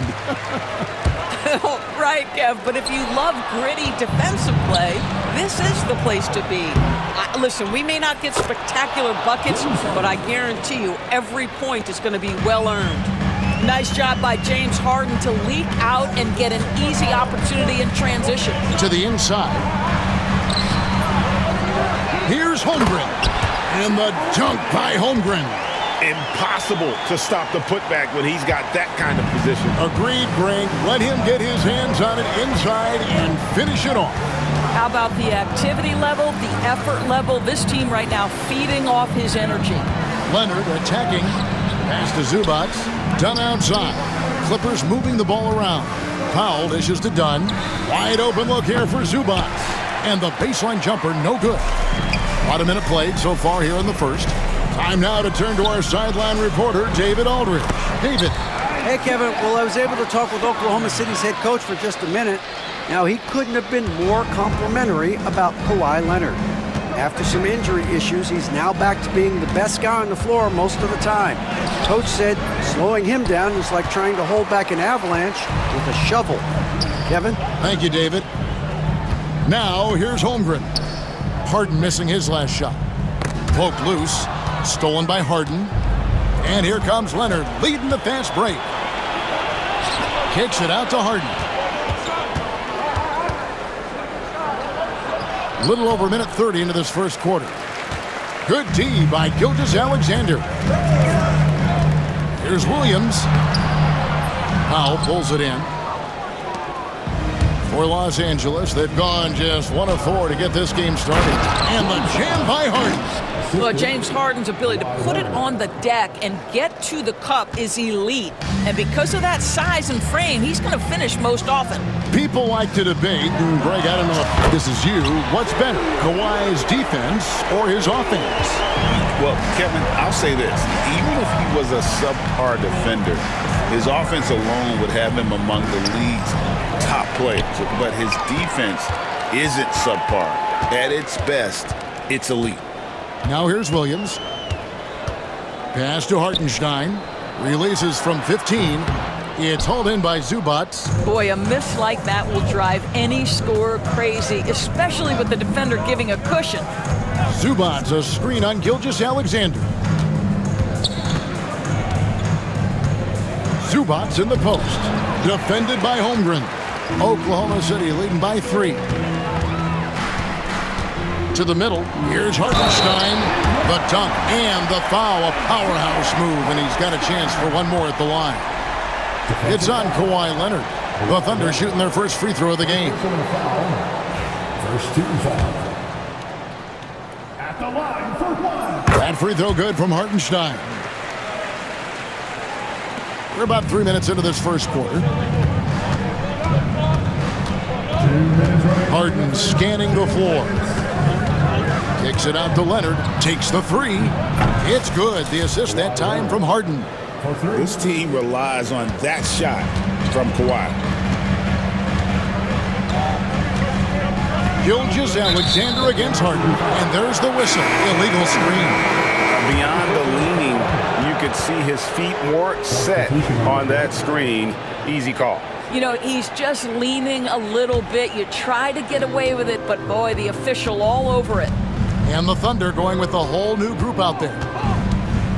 Right, Kev, but if you love gritty defensive play, this is the place to be. Listen, we may not get spectacular buckets, but I guarantee you every point is going to be well earned. Nice job by James Harden to leak out and get an easy opportunity in transition. To the inside. Here's Holmgren. And the dunk by Holmgren. Impossible to stop the putback when he's got that kind of position. Agreed, Greg. Let him get his hands on it inside and finish it off. How about the activity level, the effort level? This team right now feeding off his energy. Leonard attacking. Pass to Zubac. Dunn outside. Clippers moving the ball around. Powell dishes to Dunn. Wide open look here for Zubac. And the baseline jumper, no good. About a minute played so far here in the first. Time now to turn to our sideline reporter, David Aldridge. David. Hey, Kevin. Well, I was able to talk with Oklahoma City's head coach for just a minute. Now, he couldn't have been more complimentary about Kawhi Leonard. After some injury issues, he's now back to being the best guy on the floor most of the time. Coach said slowing him down is like trying to hold back an avalanche with a shovel. Kevin? Thank you, David. Now, here's Holmgren. Harden missing his last shot. Poked loose. Stolen by Harden. And here comes Leonard leading the fast break. Kicks it out to Harden. Little over a minute 30 into this first quarter. Good D by Gilgeous-Alexander. Here's Williams. Powell pulls it in. For Los Angeles, they've gone just 1 of 4 to get this game started. And the jam by Harden. Well, James Harden's ability to put it on the deck and get to the cup is elite. And because of that size and frame, he's going to finish most often. People like to debate, and Greg, I don't know if this is you, what's better, Kawhi's defense or his offense? Well, Kevin, I'll say this. Even if he was a subpar defender, his offense alone would have him among the league's top players. But his defense isn't subpar. At its best, it's elite. Now here's Williams. Pass to Hartenstein. Releases from 15. It's hauled in by Zubac. Boy, a miss like that will drive any scorer crazy, especially with the defender giving a cushion. Zubac, a screen on Gilgeous-Alexander. Zubac in the post. Defended by Holmgren. Oklahoma City leading by 3. To the middle. Here's Hartenstein. The dunk and the foul. A powerhouse move, and he's got a chance for one more at the line. It's on Kawhi Leonard. The Thunder shooting their first free throw of the game. First team foul. At the line for 1. That free throw good from Hartenstein. We're about 3 minutes into this first quarter. Harden scanning the floor. Kicks it out to Leonard. Takes the 3. It's good. The assist that time from Harden. This team relies on that shot from Kawhi. Gilgeous-Alexander against Harden. And there's the whistle. Illegal screen. Beyond the leaning, you could see his feet more set on that screen. Easy call. You know, he's just leaning a little bit. You try to get away with it, but boy, the official all over it. And the Thunder going with a whole new group out there.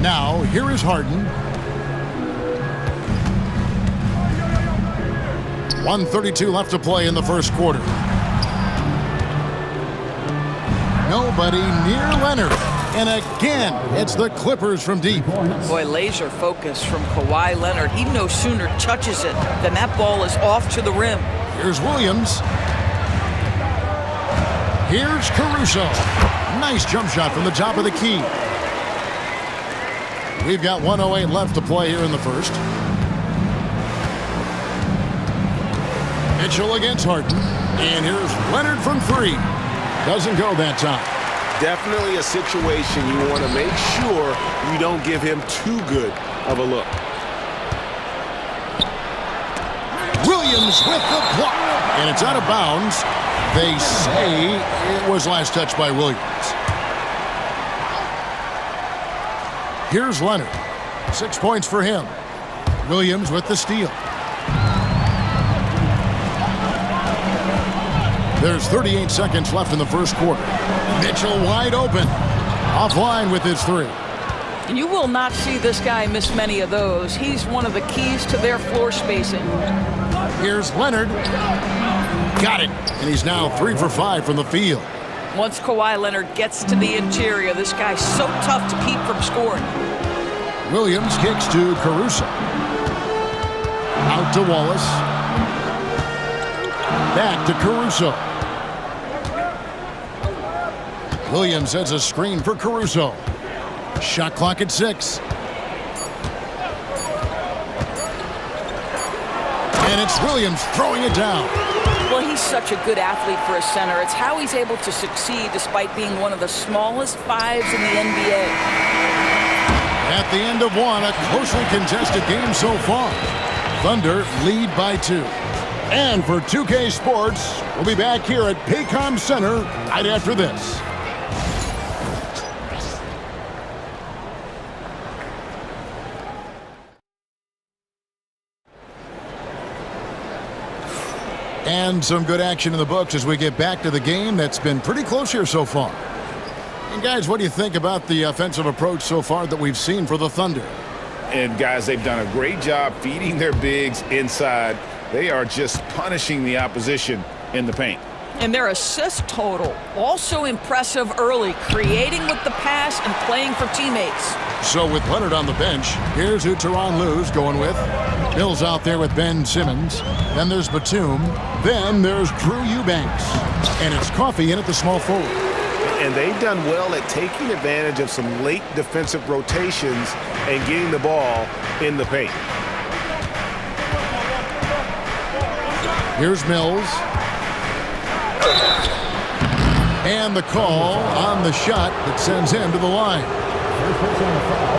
Now, here is Harden. 1:32 left to play in the first quarter. Nobody near Leonard. And again, it's the Clippers from deep. Boy, laser focus from Kawhi Leonard. He no sooner touches it than that ball is off to the rim. Here's Williams. Here's Caruso. Nice jump shot from the top of the key. We've got 1:08 left to play here in the first. Mitchell against Harden. And here's Leonard from 3. Doesn't go that time. Definitely a situation you want to make sure you don't give him too good of a look. Williams with the block. And it's out of bounds. They say it was last touched by Williams. Here's Leonard. 6 points for him. Williams with the steal. There's 38 seconds left in the first quarter. Mitchell wide open. Offline with his three. You will not see this guy miss many of those. He's one of the keys to their floor spacing. Here's Leonard. Got it. And he's now 3 for 5 from the field. Once Kawhi Leonard gets to the interior, this guy's so tough to keep from scoring. Williams kicks to Caruso. Out to Wallace. Back to Caruso. Williams sets a screen for Caruso. Shot clock at 6. And it's Williams throwing it down. Well, he's such a good athlete for a center. It's how he's able to succeed despite being one of the smallest fives in the NBA. At the end of one, a closely contested game so far. Thunder lead by 2. And for 2K Sports, we'll be back here at Paycom Center right after this. And some good action in the books as we get back to the game that's been pretty close here so far. And guys, what do you think about the offensive approach so far that we've seen for the Thunder? And guys, they've done a great job feeding their bigs inside. They are just punishing the opposition in the paint. And their assist total, also impressive early, creating with the pass and playing for teammates. So with Leonard on the bench, here's who Tyronn Lue's going with. Bill's out there with Ben Simmons. Then there's Batum. Then there's Drew Eubanks. And it's Coffey in at the small forward. And they've done well at taking advantage of some late defensive rotations and getting the ball in the paint. Here's Mills. And the call on the shot that sends him to the line.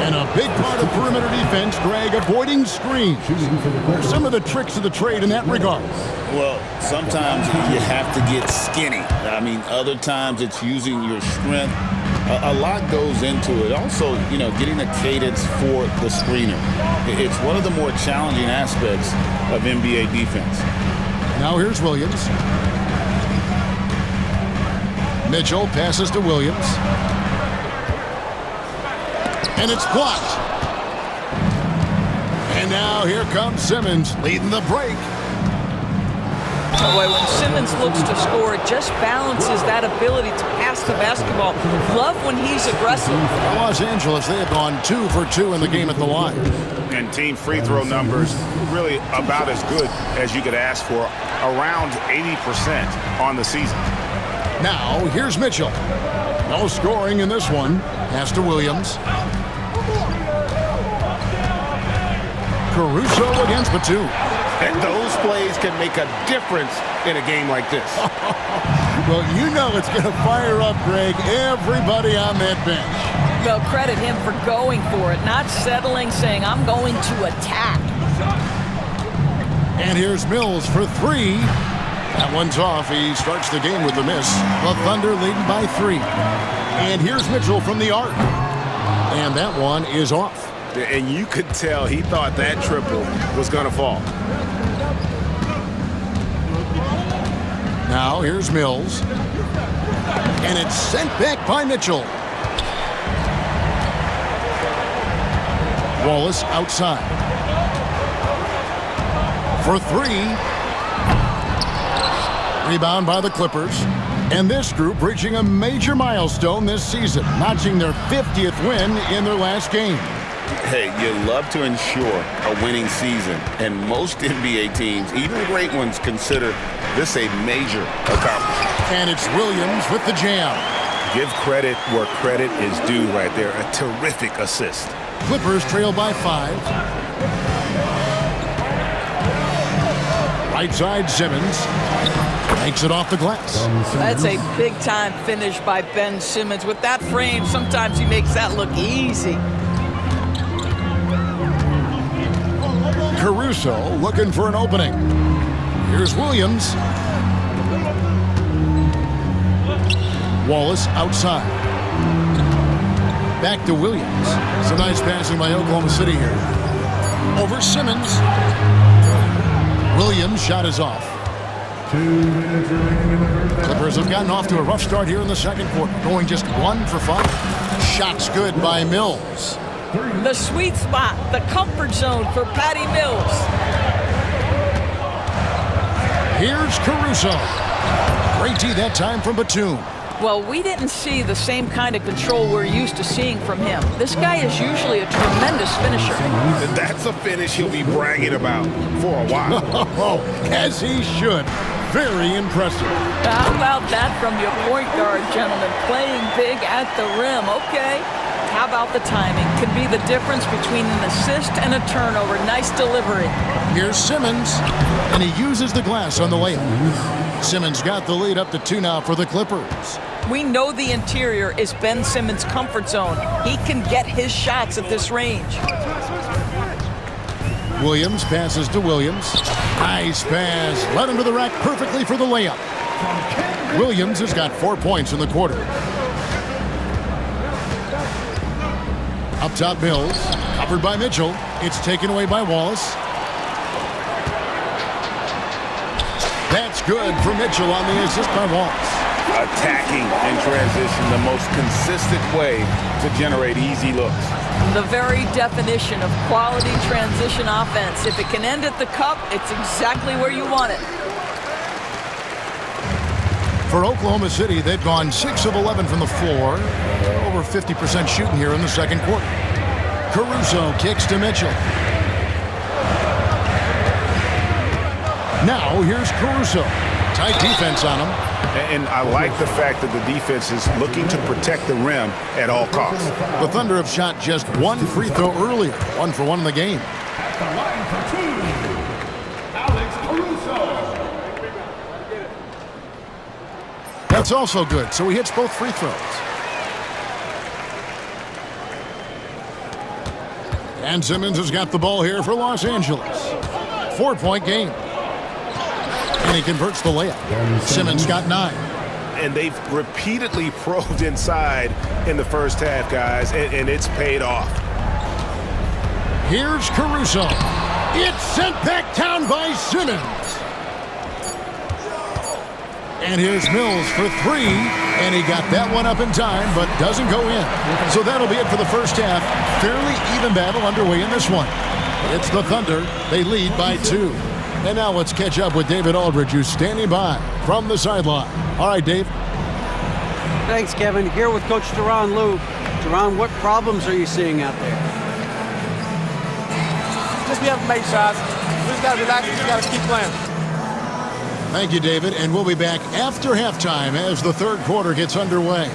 And a big part of perimeter defense, Greg, avoiding screens. There's some of the tricks of the trade in that regard. Well, sometimes you have to get skinny. I mean, other times it's using your strength. A lot goes into it. Also, you know, getting a cadence for the screener. It's one of the more challenging aspects of NBA defense. Now here's Williams. Mitchell passes to Williams. And it's blocked. And now here comes Simmons leading the break. Boy, when Simmons looks to score, it just balances that ability to pass the basketball. Love when he's aggressive. Los Angeles, they have gone 2 for 2 in the game at the line. And team free throw numbers really about as good as you could ask for, around 80% on the season. Now, here's Mitchell. No scoring in this one. Pass to Williams. Caruso against Batum. And those plays can make a difference in a game like this. Well, you know it's going to fire up, Greg, everybody on that bench. They'll credit him for going for it, not settling, saying, I'm going to attack. And here's Mills for 3. That one's off. He starts the game with a miss. The Thunder leading by 3. And here's Mitchell from the arc. And that one is off. And you could tell he thought that triple was going to fall. Now here's Mills. And it's sent back by Mitchell. Wallace outside. For 3. Rebound by the Clippers. And this group reaching a major milestone this season, notching their 50th win in their last game. Hey, you love to ensure a winning season, and most NBA teams, even great ones, consider this a major accomplishment. And it's Williams with the jam. Give credit where credit is due right there. A terrific assist. Clippers trail by 5. Right side, Simmons. Takes it off the glass. That's a big-time finish by Ben Simmons. With that frame, sometimes he makes that look easy. Caruso looking for an opening. Here's Williams. Wallace outside. Back to Williams. Some nice passing by Oklahoma City here. Over Simmons. Williams' shot is off. Clippers have gotten off to a rough start here in the second quarter, going just 1 for 5. Shot's good by Mills. The sweet spot, the comfort zone for Patty Mills. Here's Caruso. Great D that time from Batum. Well, we didn't see the same kind of control we're used to seeing from him. This guy is usually a tremendous finisher. That's a finish he'll be bragging about for a while. As he should. Very impressive. How about that from your point guard, gentlemen? Playing big at the rim. Okay. How about the timing? Could be the difference between an assist and a turnover. Nice delivery. Here's Simmons, and he uses the glass on the layup. Simmons got the lead up to 2 now for the Clippers. We know the interior is Ben Simmons' comfort zone. He can get his shots at this range. Williams passes to Williams. Nice pass. Led him to the rack perfectly for the layup. Williams has got 4 points in the quarter. Up top, Mills. Covered by Mitchell. It's taken away by Wallace. That's good for Mitchell on the assist by Wallace. Attacking in transition, the most consistent way to generate easy looks. The very definition of quality transition offense. If it can end at the cup, it's exactly where you want it. For Oklahoma City, they've gone 6 of 11 from the floor. Over 50% shooting here in the second quarter. Caruso kicks to Mitchell. Now here's Caruso. Tight defense on him. And I like the fact that the defense is looking to protect the rim at all costs. The Thunder have shot just 1 free throw earlier. 1 for 1 in the game. At the line for 2, Alex Caruso. That's also good, so he hits both free throws. And Simmons has got the ball here for Los Angeles. 4-point game. And he converts the layup. Simmons got 9. And they've repeatedly probed inside in the first half, guys, and it's paid off. Here's Caruso. It's sent back down by Simmons. And here's Mills for 3. And he got that one up in time, but doesn't go in. So that'll be it for the first half. Fairly even battle underway in this one. It's the Thunder. They lead by 2. And now let's catch up with David Aldridge, who's standing by from the sideline. All right, Dave. Thanks, Kevin. Here with Coach Duran Lou. Duran, what problems are you seeing out there? Just we haven't made shots. We just got to relax. We just got to keep playing. Thank you, David. And we'll be back after halftime as the third quarter gets underway.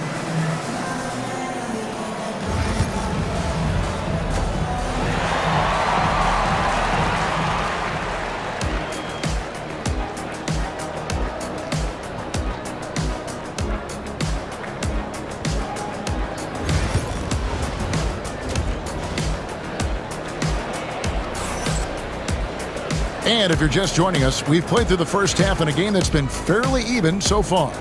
And if you're just joining us, we've played through the first half in a game that's been fairly even so far.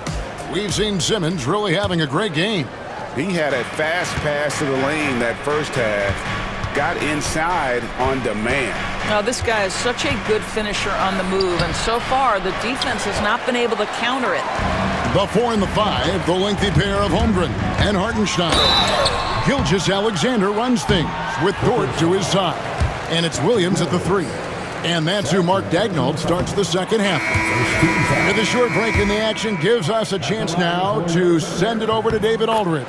We've seen Simmons really having a great game. He had a fast pass to the lane that first half. Got inside on demand. Now, this guy is such a good finisher on the move, and so far, the defense has not been able to counter it. The 4 and the 5, the lengthy pair of Holmgren and Hartenstein. Gilgeous-Alexander runs things with Dort to his side. And it's Williams at the 3. And that's who Mark Daignault starts the second half. With a short break in the action gives us a chance now to send it over to David Aldridge.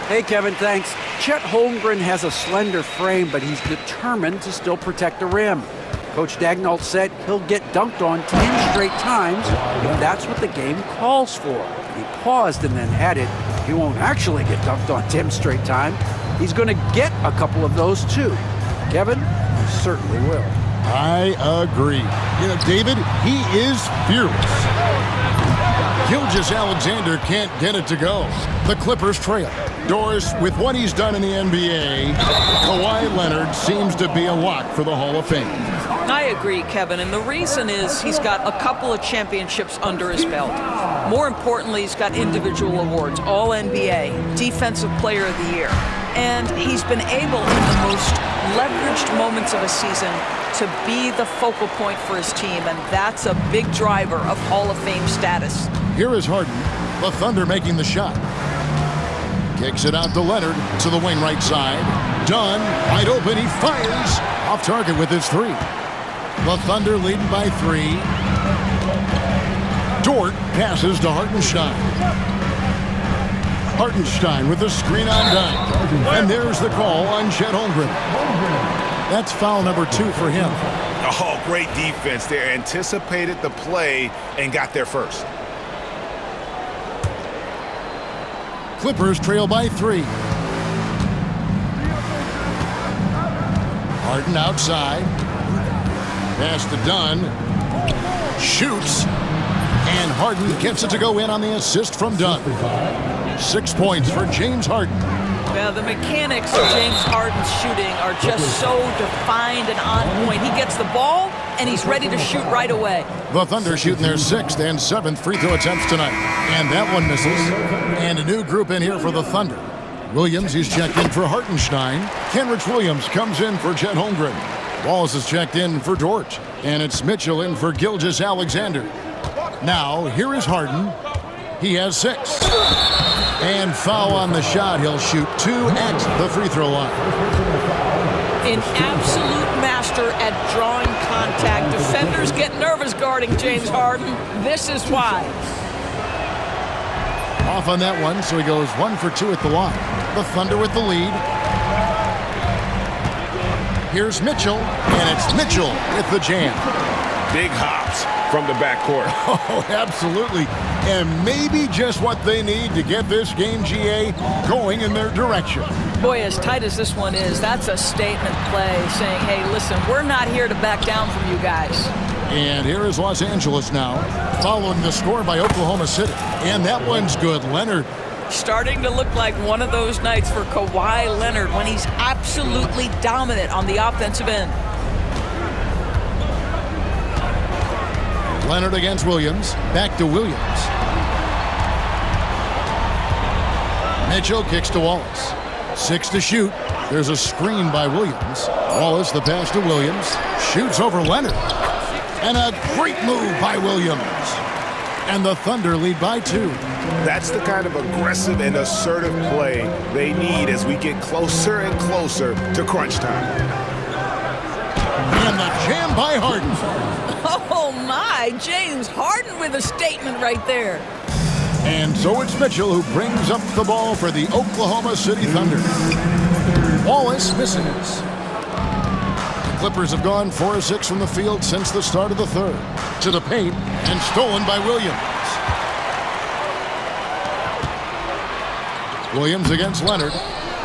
Hey, Kevin, thanks. Chet Holmgren has a slender frame, but he's determined to still protect the rim. Coach Daignault said he'll get dunked on 10 straight times if that's what the game calls for. He paused and then added, he won't actually get dunked on 10 straight times. He's going to get a couple of those, too. Kevin, he certainly will. I agree. You know, David, he is fearless. Gilgeous-Alexander can't get it to go. The Clippers trail. Doris, with what he's done in the NBA, Kawhi Leonard seems to be a lock for the Hall of Fame. I agree, Kevin, and the reason is he's got a couple of championships under his belt. More importantly, he's got individual awards, All-NBA, Defensive Player of the Year. And he's been able, in the most leveraged moments of a season to be the focal point for his team, and that's a big driver of Hall of Fame status. Here is Harden, the Thunder making the shot. Kicks it out to Leonard to the wing right side. Dunn, wide open, he fires. Off target with his three. The Thunder leading by 3. Dort passes to Hartenstein. Hartenstein with the screen on Dunn. And there's the call on Chet Holmgren. That's foul number 2 for him. Oh, great defense there. Anticipated the play and got there first. Clippers trail by 3. Harden outside. Pass to Dunn. Shoots. And Harden gets it to go in on the assist from Dunn. 6 points for James Harden. Well, the mechanics of James Harden's shooting are just so defined and on point. He gets the ball, and he's ready to shoot right away. The Thunder shooting their 6th and 7th free throw attempts tonight. And that one misses. And a new group in here for the Thunder. Williams, he's checked in for Hartenstein. Kenrich Williams comes in for Chet Holmgren. Wallace is checked in for Dort. And it's Mitchell in for Gilgeous-Alexander. Now, here is Harden. He has 6. And foul on the shot. He'll shoot 2 at the free throw line. An absolute master at drawing contact. Defenders get nervous guarding James Harden. This is why. Off on that one, so he goes 1 for 2 at the line. The Thunder with the lead. Here's Mitchell, and it's Mitchell with the jam. Big hops from the backcourt. Oh, absolutely. And maybe just what they need to get this game, GA, going in their direction. Boy, as tight as this one is, that's a statement play saying, hey, listen, we're not here to back down from you guys. And here is Los Angeles now, following the score by Oklahoma City. And that one's good. Leonard. Starting to look like one of those nights for Kawhi Leonard when he's absolutely dominant on the offensive end. Leonard against Williams. Back to Williams. Mitchell kicks to Wallace. 6 to shoot. There's a screen by Williams. Wallace, the pass to Williams. Shoots over Leonard. And a great move by Williams. And the Thunder lead by 2. That's the kind of aggressive and assertive play they need as we get closer and closer to crunch time. And the jam by Harden. Oh my, James Harden with a statement right there. And so it's Mitchell who brings up the ball for the Oklahoma City Thunder. Wallace misses. The Clippers have gone 4 of 6 from the field since the start of the third. To the paint and stolen by Williams. Williams against Leonard.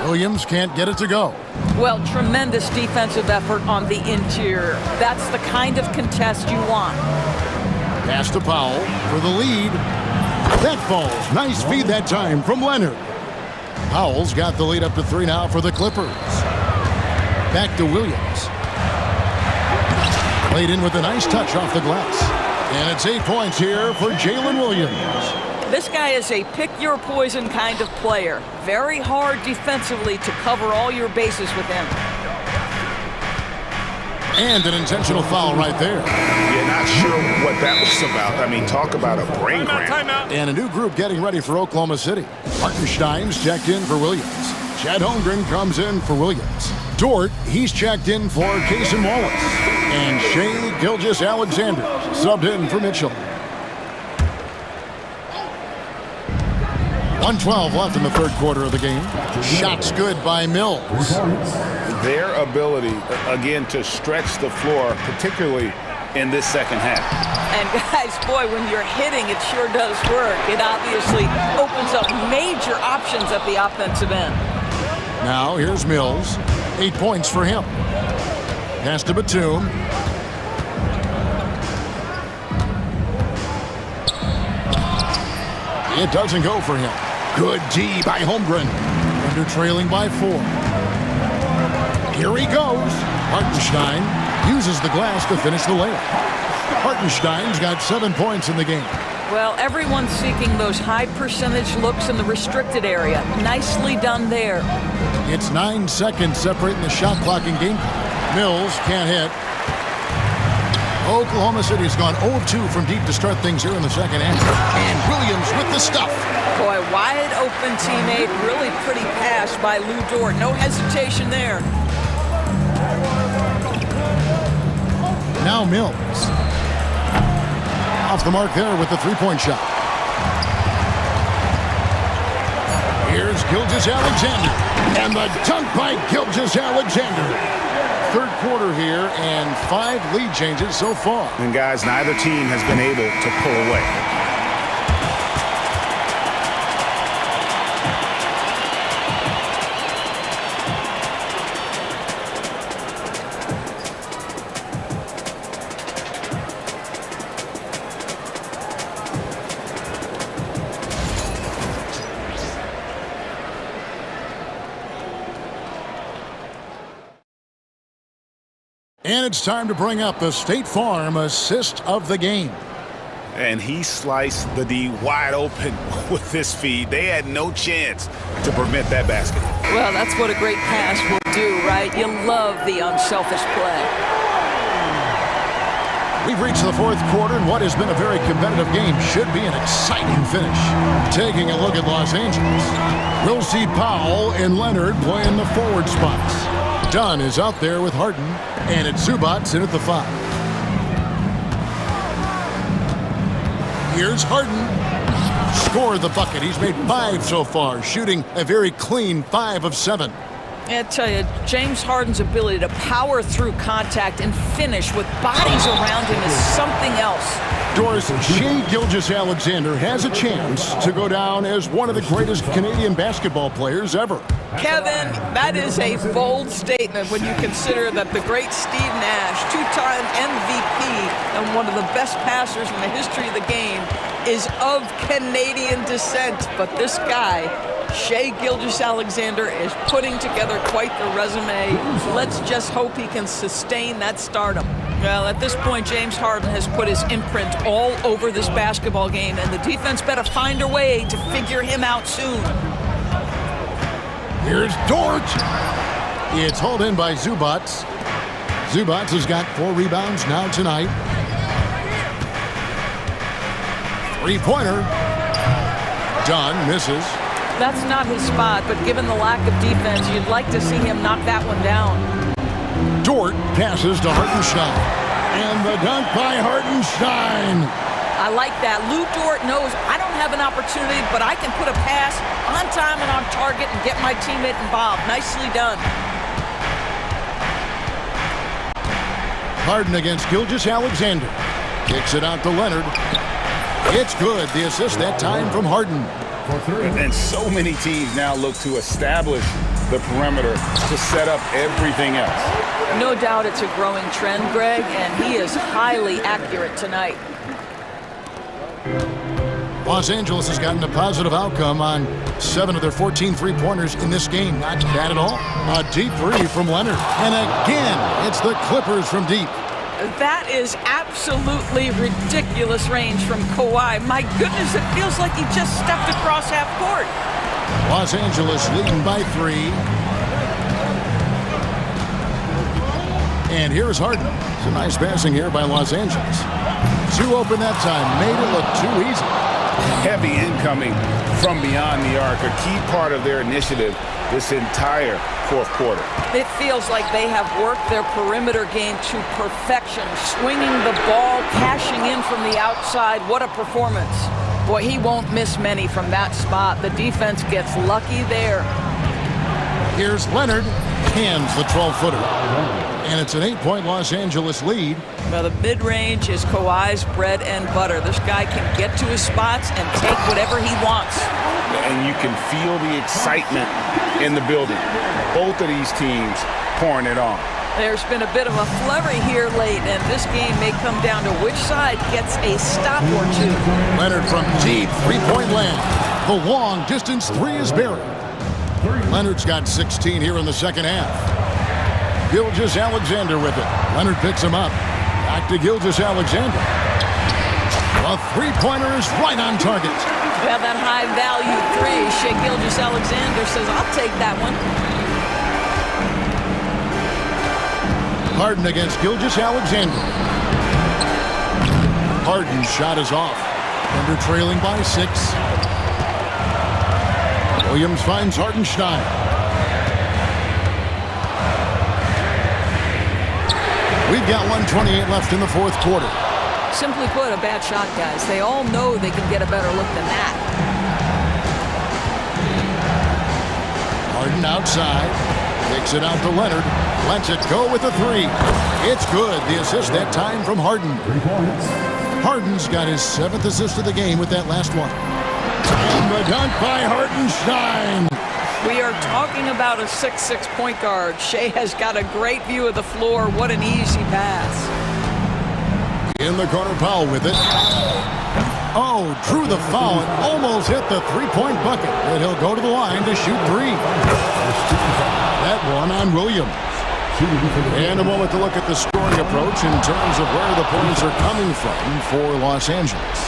Williams can't get it to go. Well, tremendous defensive effort on the interior. That's the kind of contest you want. Pass to Powell for the lead. That falls. Nice feed that time from Leonard. Powell's got the lead up to 3 now for the Clippers. Back to Williams. Played in with a nice touch off the glass. And it's 8 points here for Jalen Williams. This guy is a pick-your-poison kind of player. Very hard defensively to cover all your bases with him. And an intentional foul right there. Yeah, not sure what that was about. I mean, talk about a brain cramp. And a new group getting ready for Oklahoma City. Hartenstein's checked in for Williams. Chet Holmgren comes in for Williams. Dort, he's checked in for Cason Wallace. And Shai Gilgeous-Alexander subbed in for Mitchell. 1:12 left in the third quarter of the game. Shots good by Mills. Their ability, again, to stretch the floor, particularly in this second half. And guys, boy, when you're hitting, it sure does work. It obviously opens up major options at the offensive end. Now here's Mills. 8 points for him. Pass to Batum. It doesn't go for him. Good D by Holmgren. Under trailing by 4. Here he goes. Hartenstein uses the glass to finish the layup. Hartenstein's got 7 points in the game. Well, everyone's seeking those high percentage looks in the restricted area. Nicely done there. It's 9 seconds separating the shot clock and game clock. Mills can't hit. Oklahoma City has gone 0-2 from deep to start things here in the second half. And Williams with the stuff. Boy, wide open teammate, really pretty pass by Lou Dort. No hesitation there. Now Mills. Off the mark there with the three-point shot. Here's Gilgeous-Alexander. And the dunk by Gilgeous-Alexander. Third quarter here and 5 lead changes so far. And guys, neither team has been able to pull away. And it's time to bring up the State Farm assist of the game. And he sliced the D wide open with this feed. They had no chance to prevent that basket. Well, that's what a great pass will do, right? You love the unselfish play. We've reached the fourth quarter, and what has been a very competitive game should be an exciting finish. Taking a look at Los Angeles, we'll see Powell and Leonard playing the forward spots. Dunn is out there with Harden, and it's Zubats in at the 5. Here's Harden. Scored the bucket. He's made 5 so far, shooting a very clean 5 of 7. I tell you, James Harden's ability to power through contact and finish with bodies around him is something else. Doris, Shai Gilgeous-Alexander has a chance to go down as one of the greatest Canadian basketball players ever. Kevin, that is a bold statement when you consider that the great Steve Nash, 2-time MVP and one of the best passers in the history of the game, is of Canadian descent. But this guy, Shai Gilgeous-Alexander, is putting together quite the resume. Let's just hope he can sustain that stardom. Well, at this point, James Harden has put his imprint all over this basketball game, and the defense better find a way to figure him out soon. Here's Dort. It's hauled in by Zubats. Zubats has got 4 rebounds now tonight. Three-pointer. Dunn misses. That's not his spot, but given the lack of defense, you'd like to see him knock that one down. Dort passes to Hartenstein. And the dunk by Hartenstein. I like that. Lou Dort knows I don't have an opportunity, but I can put a pass on time and on target and get my teammate involved. Nicely done. Harden against Gilgeous-Alexander. Kicks it out to Leonard. It's good. The assist that time from Harden. And so many teams now look to establish the perimeter to set up everything else. No doubt it's a growing trend, Greg, and he is highly accurate tonight. Los Angeles has gotten a positive outcome on 7 of their 14 three-pointers in this game. Not bad at all. A deep 3 from Leonard. And again, it's the Clippers from deep. That is absolutely ridiculous range from Kawhi. My goodness, it feels like he just stepped across half court. Los Angeles leading by 3. And here's Harden. Some nice passing here by Los Angeles. 2 open that time. Made it look too easy. Heavy incoming from beyond the arc. A key part of their initiative this entire fourth quarter. It feels like they have worked their perimeter game to perfection. Swinging the ball, cashing in from the outside. What a performance. Boy, he won't miss many from that spot. The defense gets lucky there. Here's Leonard. Hands the 12-footer. And it's an 8-point Los Angeles lead. Now the mid-range is Kawhi's bread and butter. This guy can get to his spots and take whatever he wants. And you can feel the excitement in the building. Both of these teams pouring it on. There's been a bit of a flurry here late, and this game may come down to which side gets a stop or two. Leonard from deep, 3-point land. The long-distance 3 is buried. Leonard's got 16 here in the second half. Gilgeous-Alexander with it. Leonard picks him up. Back to Gilgeous-Alexander. A three-pointer is right on target. Well, that high-value three, Shea Gilgeous-Alexander says, I'll take that one. Harden against Gilgeous-Alexander. Harden's shot is off. Thunder trailing by 6. Williams finds Hartenstein. We've got 1:28 left in the fourth quarter. Simply put, a bad shot, guys. They all know they can get a better look than that. Harden outside. Takes it out to Leonard. Lets it go with a three. It's good. The assist that time from Harden. Harden's got his 7th assist of the game with that last one. And the dunk by Hartenstein. We are talking about a 6'6" point guard. Shea has got a great view of the floor. What an easy pass. In the corner, Powell with it. Oh, drew the foul and almost hit the three-point bucket. And he'll go to the line to shoot 3. That one on Williams. And a moment to look at the scoring approach in terms of where the points are coming from for Los Angeles.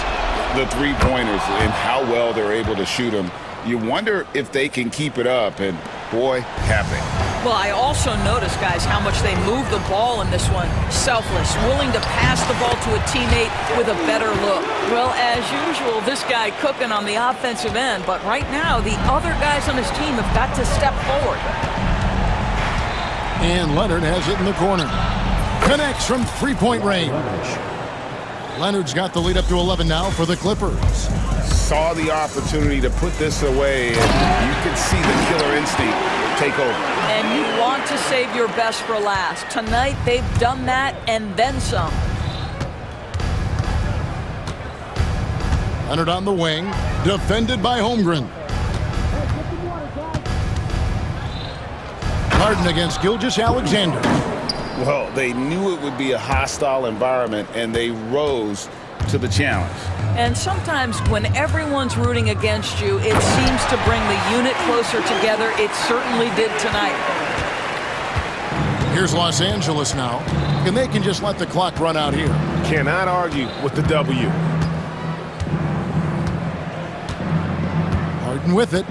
The three-pointers and how well they're able to shoot them. You wonder if they can keep it up, and boy, have they. Well, I also noticed, guys, how much they move the ball in this one. Selfless, willing to pass the ball to a teammate with a better look. Well, as usual, this guy cooking on the offensive end, but right now, the other guys on his team have got to step forward. And Leonard has it in the corner. Connects from three-point range. Leonard's got the lead up to 11 now for the Clippers. Saw the opportunity to put this away, and you can see the killer instinct take over. And you want to save your best for last. Tonight, they've done that and then some. Leonard on the wing, defended by Holmgren. Harden against Gilgeous-Alexander. Well, they knew it would be a hostile environment, and they rose to the challenge. And sometimes when everyone's rooting against you, it seems to bring the unit closer together. It certainly did tonight. Here's Los Angeles now, and they can just let the clock run out here. Cannot argue with the W. Harden with it.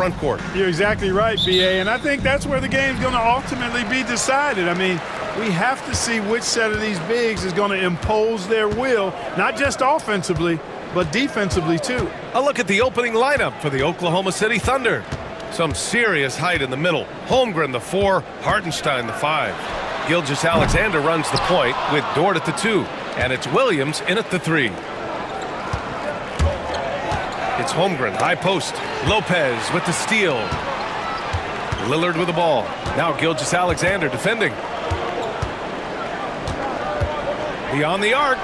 front court. You're exactly right, B.A., and I think that's where the game's going to ultimately be decided. I mean, we have to see which set of these bigs is going to impose their will, not just offensively, but defensively, too. A look at the opening lineup for the Oklahoma City Thunder. Some serious height in the middle. Holmgren, the 4, Hartenstein, the 5. Gilgeous-Alexander runs the point with Dort at the 2, and it's Williams in at the 3. It's Holmgren, high post. Lopez with the steal. Lillard with the ball. Now Gilgeous-Alexander defending. Beyond the arc.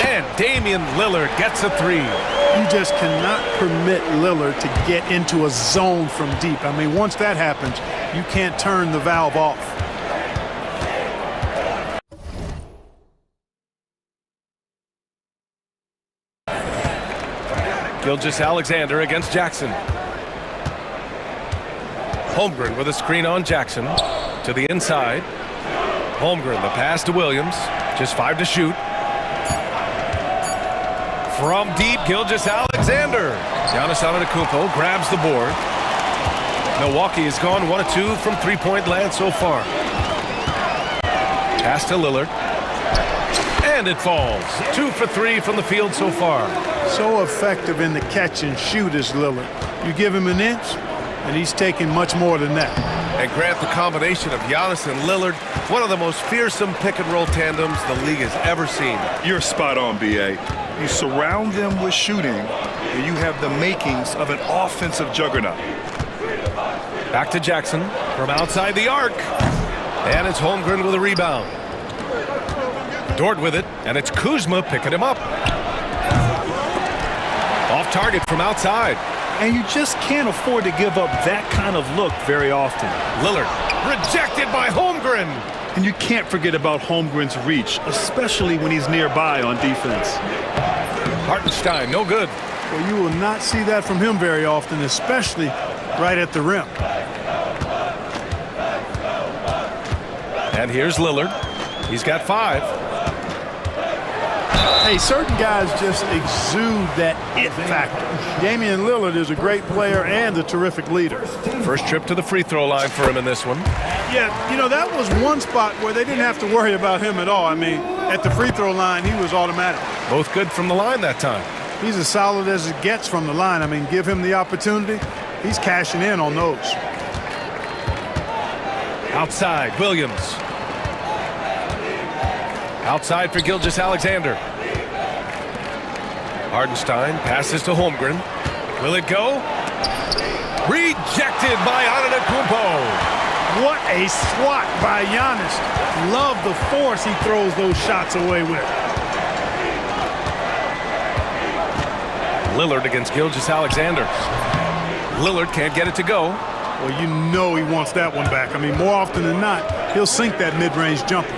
And Damian Lillard gets a 3. You just cannot permit Lillard to get into a zone from deep. I mean, once that happens, you can't turn the valve off. Gilgeous-Alexander against Jackson. Holmgren with a screen on Jackson. To the inside. Holmgren, the pass to Williams. Just 5 to shoot. From deep, Gilgeous-Alexander. Giannis Antetokounmpo grabs the board. Milwaukee has gone 1 of 2 from three-point land so far. Pass to Lillard. And it falls. 2 for 3 from the field so far. So effective in the catch and shoot is Lillard. You give him an inch, and he's taking much more than that. And Grant, the combination of Giannis and Lillard, one of the most fearsome pick-and-roll tandems the league has ever seen. You're spot on, B.A. You surround them with shooting, and you have the makings of an offensive juggernaut. Back to Jackson from outside the arc. And it's Holmgren with a rebound. Dort with it, and it's Kuzma picking him up. Off target from outside. And you just can't afford to give up that kind of look very often. Lillard rejected by Holmgren. And you can't forget about Holmgren's reach, especially when he's nearby on defense. Hartenstein, no good. Well, you will not see that from him very often, especially right at the rim. And here's Lillard. He's got 5. Hey, certain guys just exude that it factor. Damian Lillard is a great player and a terrific leader. First trip to the free throw line for him in this one. Yeah, you know, that was one spot where they didn't have to worry about him at all. I mean, at the free throw line, he was automatic. Both good from the line that time. He's as solid as it gets from the line. I mean, give him the opportunity, he's cashing in on those. Outside, Williams. Outside for Gilgeous-Alexander. Hartenstein passes to Holmgren. Will it go? Rejected by Antetokounmpo. What a swat by Giannis. Love the force he throws those shots away with. Lillard against Gilgeous-Alexander. Lillard can't get it to go. Well, you know he wants that one back. I mean, more often than not, he'll sink that mid-range jumper.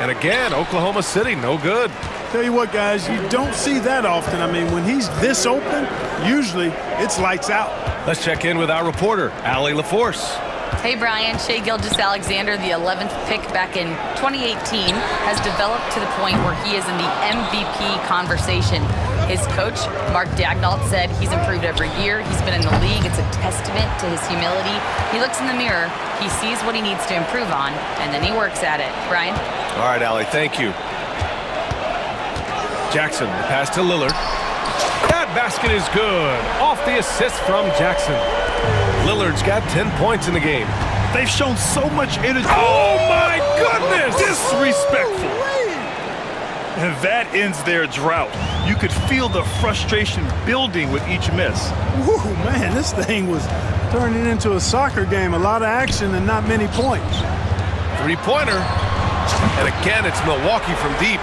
And again, Oklahoma City, no good. Tell you what, guys, you don't see that often. I mean, when he's this open, usually it's lights out. Let's check in with our reporter, Allie LaForce. Hey, Brian. Shai Gilgeous-Alexander, the 11th pick back in 2018, has developed to the point where he is in the MVP conversation. His coach, Mark Daignault, said he's improved every year. He's been in the league. It's a testament to his humility. He looks in the mirror, he sees what he needs to improve on, and then he works at it. Brian? All right, Allie, thank you. Jackson, the pass to Lillard. That basket is good. Off the assist from Jackson. Lillard's got 10 points in the game. They've shown so much energy. Oh, my goodness! Disrespectful. And that ends their drought. You could feel the frustration building with each miss. Woo, man, this thing was turning into a soccer game. A lot of action and not many points. Three-pointer. And again, it's Milwaukee from deep.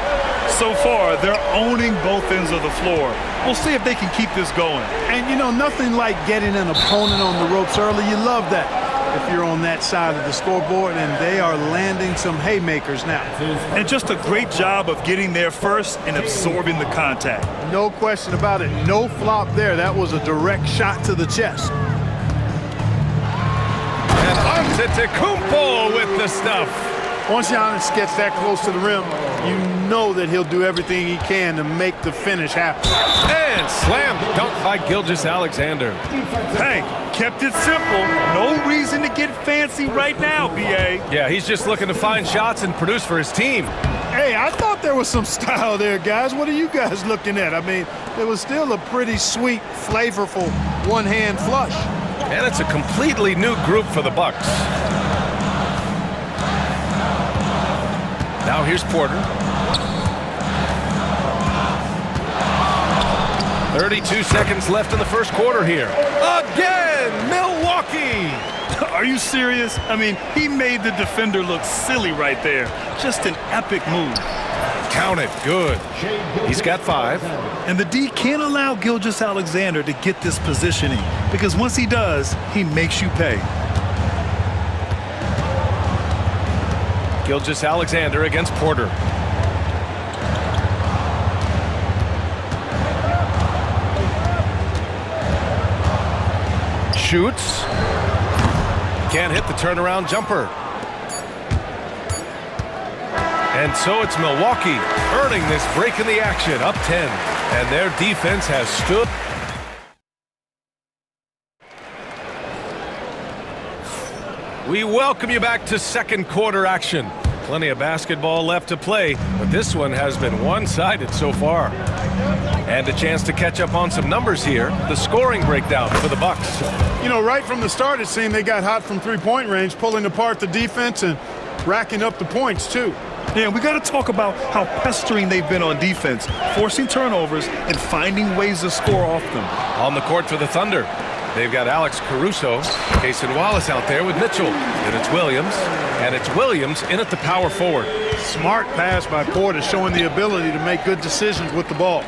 So far, they're owning both ends of the floor. We'll see if they can keep this going. And, you know, nothing like getting an opponent on the ropes early. You love that if you're on that side of the scoreboard, and they are landing some haymakers now. And just a great job of getting there first and absorbing the contact. No question about it. No flop there. That was a direct shot to the chest. And Antetokounmpo with the stuff. Once Giannis gets that close to the rim, you know that he'll do everything he can to make the finish happen. And slam dunk by Gilgeous-Alexander. Hey, kept it simple. No reason to get fancy right now, B.A. Yeah, he's just looking to find shots and produce for his team. Hey, I thought there was some style there, guys. What are you guys looking at? I mean, it was still a pretty sweet, flavorful one-hand flush. And it's a completely new group for the Bucks. Now here's Porter. 32 seconds left in the first quarter here. Again, Milwaukee! Are you serious? I mean, he made the defender look silly right there. Just an epic move. Count it. Good. He's got 5. And the D can't allow Gilgeous-Alexander to get this positioning, because once he does, he makes you pay. Gilgeous-Alexander against Porter. Shoots. Can't hit the turnaround jumper. And so it's Milwaukee earning this break in the action, up 10. And their defense has stood. We welcome you back to second quarter action. Plenty of basketball left to play, but this one has been one-sided so far. And a chance to catch up on some numbers here. The scoring breakdown for the Bucks. You know, right from the start, it seemed they got hot from three-point range, pulling apart the defense and racking up the points, too. Yeah, we got to talk about how pestering they've been on defense, forcing turnovers and finding ways to score off them. On the court for the Thunder, they've got Alex Caruso, Cason Wallace out there with Mitchell. And it's Williams, and it's Williams in at the power forward. Smart pass by Porter, showing the ability to make good decisions with the ball.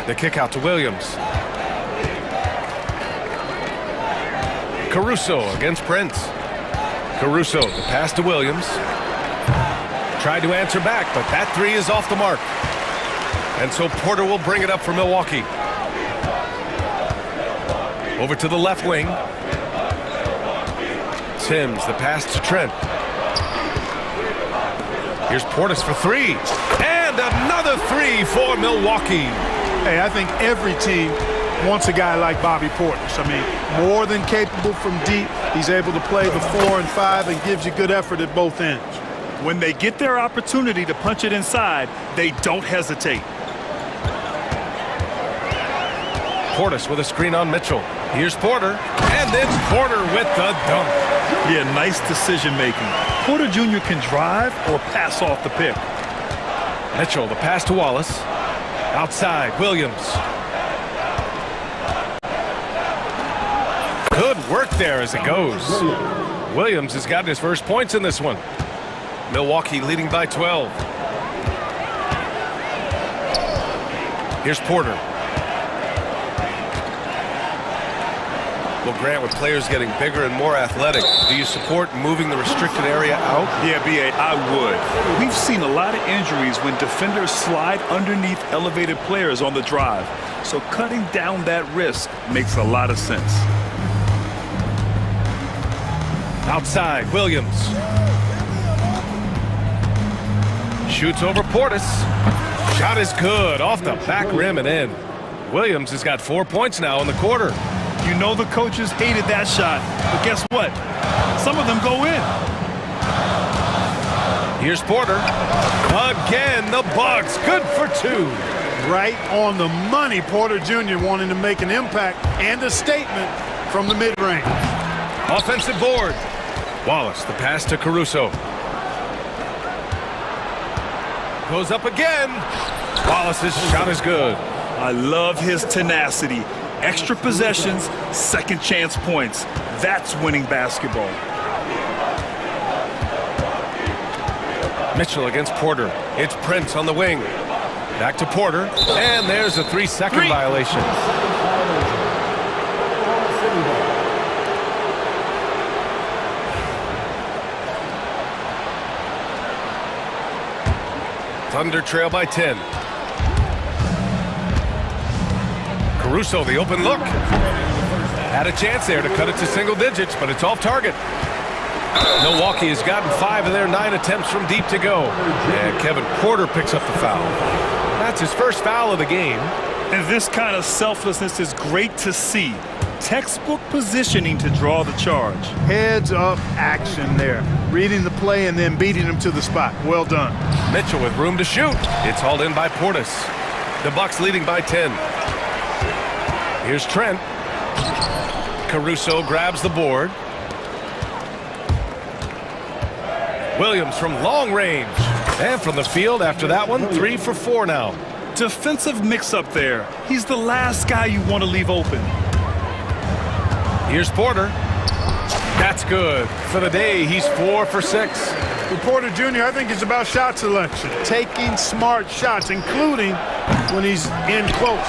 The kick out to Williams. Caruso against Prince. Caruso, the pass to Williams. Tried to answer back, but that three is off the mark. And so Porter will bring it up for Milwaukee. Over to the left wing. Sims, the pass to Trent. Here's Portis for 3. And another 3 for Milwaukee. Hey, I think every team wants a guy like Bobby Portis. I mean, more than capable from deep. He's able to play the 4 and 5 and gives you good effort at both ends. When they get their opportunity to punch it inside, they don't hesitate. Portis with a screen on Mitchell. Here's Porter, and then Porter with the dunk. Yeah, nice decision making. Porter Jr. can drive or pass off the pick. Mitchell, the pass to Wallace. Outside, Williams. Good work there as it goes. Williams has gotten his first points in this one. Milwaukee leading by 12. Here's Porter. Well, Grant, with players getting bigger and more athletic, do you support moving the restricted area out? Yeah, B.A., I would. We've seen a lot of injuries when defenders slide underneath elevated players on the drive. So cutting down that risk makes a lot of sense. Outside, Williams. Shoots over Portis. Shot is good, off the back rim and in. Williams has got 4 points now in the quarter. You know the coaches hated that shot, but guess what? Some of them go in. Here's Porter. Again, the Bucks, good for 2. Right on the money, Porter Jr. wanting to make an impact and a statement from the mid-range. Offensive board. Wallace, the pass to Caruso. Goes up again. Wallace's shot is good. I love his tenacity. Extra possessions, second chance points. That's winning basketball. Mitchell against Porter. It's Prince on the wing. Back to Porter. And there's a 3-second violation. Thunder trail by 10. Caruso, the open look. Had a chance there to cut it to single digits, but it's off target. Milwaukee has gotten 5 of their 9 attempts from deep to go. And Kevin Porter picks up the foul. That's his first foul of the game. And this kind of selflessness is great to see. Textbook positioning to draw the charge. Heads up action there. Reading the play and then beating him to the spot. Well done. Mitchell with room to shoot. It's hauled in by Portis. The Bucks leading by 10. Here's Trent. Caruso grabs the board. Williams from long range. And from the field after that one, 3 for 4 now. Defensive mix-up there. He's the last guy you want to leave open. Here's Porter. That's good. For the day, he's 4 for 6. With Porter Jr., I think it's about shot selection. Taking smart shots, including when he's in close.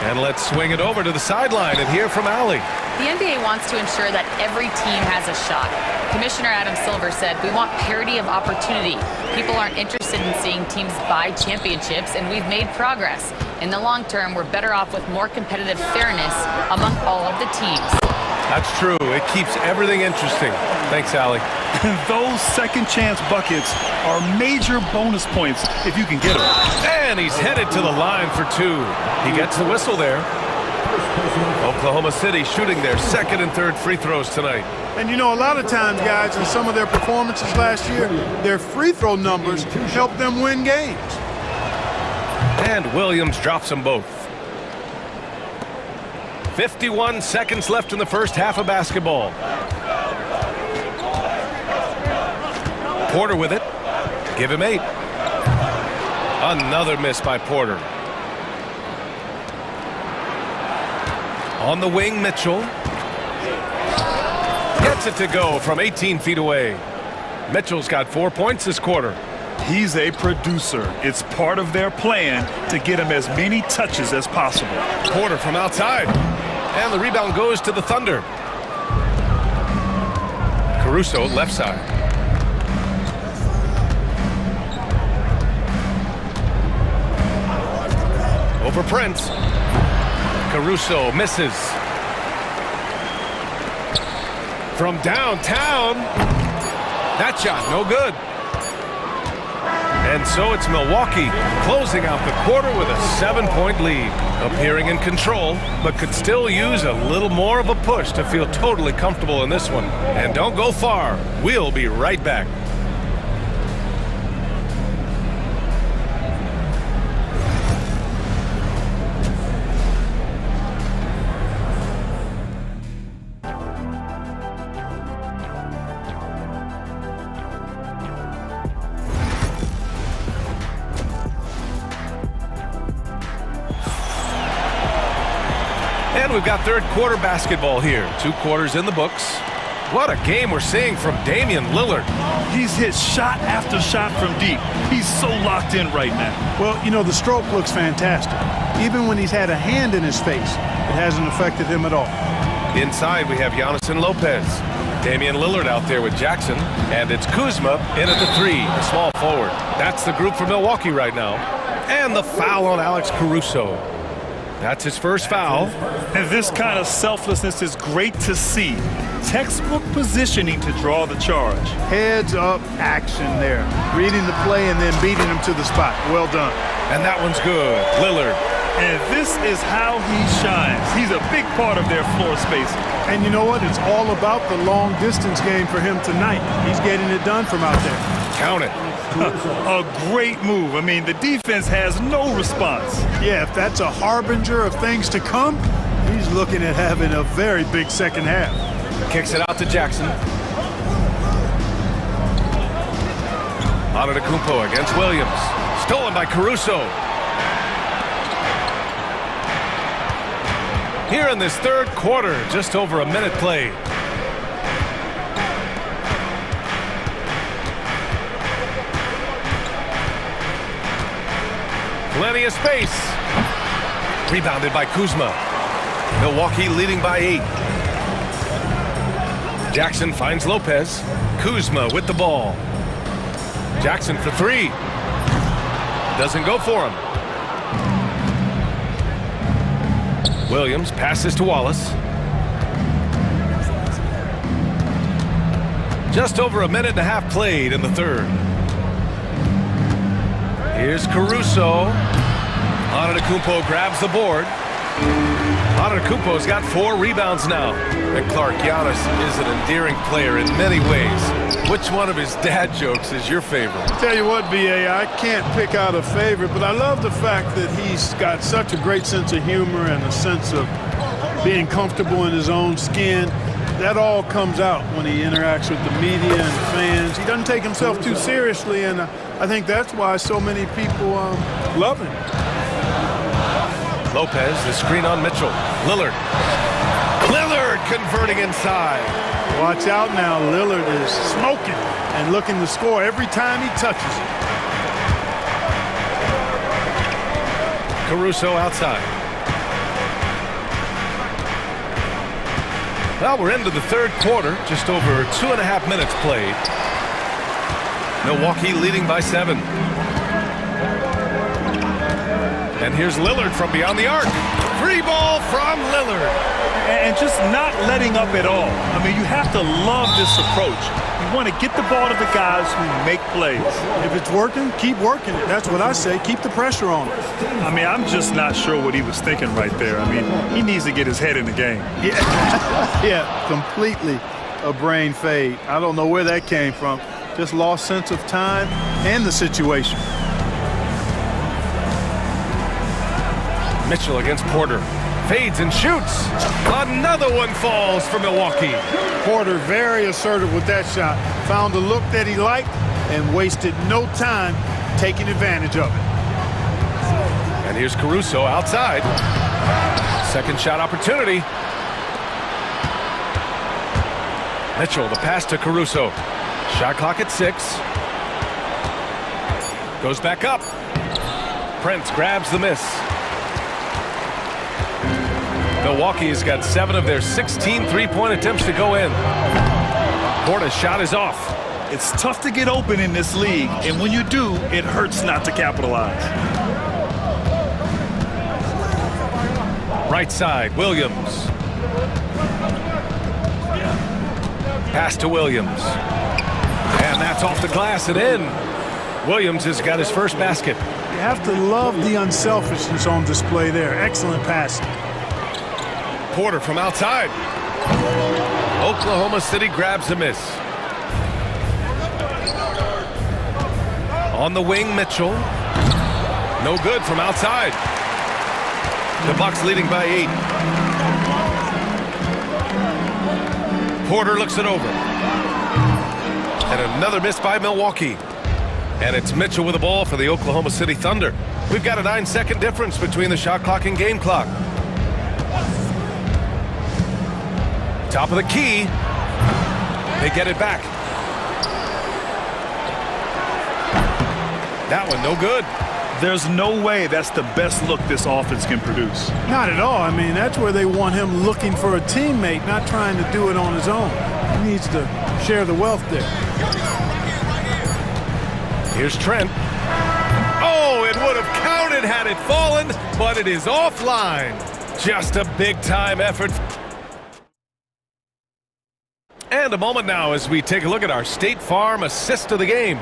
And let's swing it over to the sideline and hear from Allie. The NBA wants to ensure that every team has a shot. Commissioner Adam Silver said, "We want parity of opportunity. People aren't interested in seeing teams buy championships, and we've made progress. In the long term, we're better off with more competitive fairness among all of the teams." That's true. It keeps everything interesting. Thanks, Allie. Those second chance buckets are major bonus points if you can get them. And he's headed to the line for 2. He gets the whistle there. Oklahoma City shooting their second and third free throws tonight. And you know, a lot of times, guys, in some of their performances last year, their free throw numbers helped them win games. And Williams drops them both. 51 seconds left in the first half of basketball. Porter with it. Give him 8. Another miss by Porter. On the wing, Mitchell. Gets it to go from 18 feet away. Mitchell's got 4 points this quarter. He's a producer. It's part of their plan to get him as many touches as possible. Porter from outside. And the rebound goes to the Thunder. Caruso left side. Over Prince. Caruso misses. From downtown. That shot no good. And so it's Milwaukee closing out the quarter with a 7-point lead. Appearing in control, but could still use a little more of a push to feel totally comfortable in this one. And don't go far. We'll be right back. And we've got third quarter basketball here. 2 quarters in the books. What a game we're seeing from Damian Lillard. He's hit shot after shot from deep. He's so locked in right now. Well, you know, the stroke looks fantastic. Even when he's had a hand in his face, it hasn't affected him at all. Inside, we have Giannis and Lopez. Damian Lillard out there with Jackson. And it's Kuzma in at the 3, the small forward. That's the group for Milwaukee right now. And the foul on Alex Caruso. That's his first foul. And this kind of selflessness is great to see. Textbook positioning to draw the charge. Heads up action there. Reading the play and then beating him to the spot. Well done. And that one's good. Lillard. And this is how he shines. He's a big part of their floor spacing. And you know what? It's all about the long distance game for him tonight. He's getting it done from out there. Count it. A great move. I mean, the defense has no response. Yeah, if that's a harbinger of things to come, he's looking at having a very big second half. Kicks it out to Jackson. Antetokounmpo against Williams. Stolen by Caruso. Here in this third quarter, just over a minute played. Plenty of space. Rebounded by Kuzma. Milwaukee leading by 8. Jackson finds Lopez. Kuzma with the ball. Jackson for 3. Doesn't go for him. Williams passes to Wallace. Just over a minute and a half played in the third. Here's Caruso. Antetokounmpo grabs the board. Antetokounmpo's got 4 rebounds now. And Clark, Giannis is an endearing player in many ways. Which one of his dad jokes is your favorite? Tell you what, B.A., I can't pick out a favorite, but I love the fact that he's got such a great sense of humor and a sense of being comfortable in his own skin. That all comes out when he interacts with the media and the fans. He doesn't take himself too seriously, and I think that's why so many people love him. Lopez, the screen on Mitchell. Lillard. Lillard converting inside. Watch out now. Lillard is smoking and looking to score every time he touches it. Caruso outside. Well, we're into the third quarter. Just over 2.5 minutes played. Milwaukee leading by 7. And here's Lillard from beyond the arc. Free ball from Lillard. And just not letting up at all. I mean, you have to love this approach. You want to get the ball to the guys who make plays. If it's working, keep working it. That's what I say. Keep the pressure on it. I mean, I'm just not sure what he was thinking right there. I mean, he needs to get his head in the game. Yeah, completely a brain fade. I don't know where that came from. Just lost sense of time and the situation. Mitchell against Porter. Fades and shoots. Another one falls for Milwaukee. Porter very assertive with that shot. Found a look that he liked and wasted no time taking advantage of it. And here's Caruso outside. Second shot opportunity. Mitchell, the pass to Caruso. Shot clock at 6. Goes back up. Prince grabs the miss. Milwaukee's got 7 of their 16 three-point attempts to go in. Porter's shot is off. It's tough to get open in this league, and when you do, it hurts not to capitalize. Right side, Williams. Pass to Williams. And that's off the glass and in. Williams has got his first basket. You have to love the unselfishness on display there. Excellent pass. Porter from outside. Oklahoma City grabs a miss. On the wing, Mitchell. No good from outside. The Bucks leading by 8. Porter looks it over. And another miss by Milwaukee. And it's Mitchell with the ball for the Oklahoma City Thunder. We've got a 9-second difference between the shot clock and game clock. Top of the key. They get it back. That one no good. There's no way that's the best look this offense can produce. Not at all. I mean, that's where they want him looking for a teammate, not trying to do it on his own. He needs to share the wealth there. Here's Trent. Oh, it would have counted had it fallen, but it is offline. Just a big-time effort. And a moment now as we take a look at our State Farm assist of the game.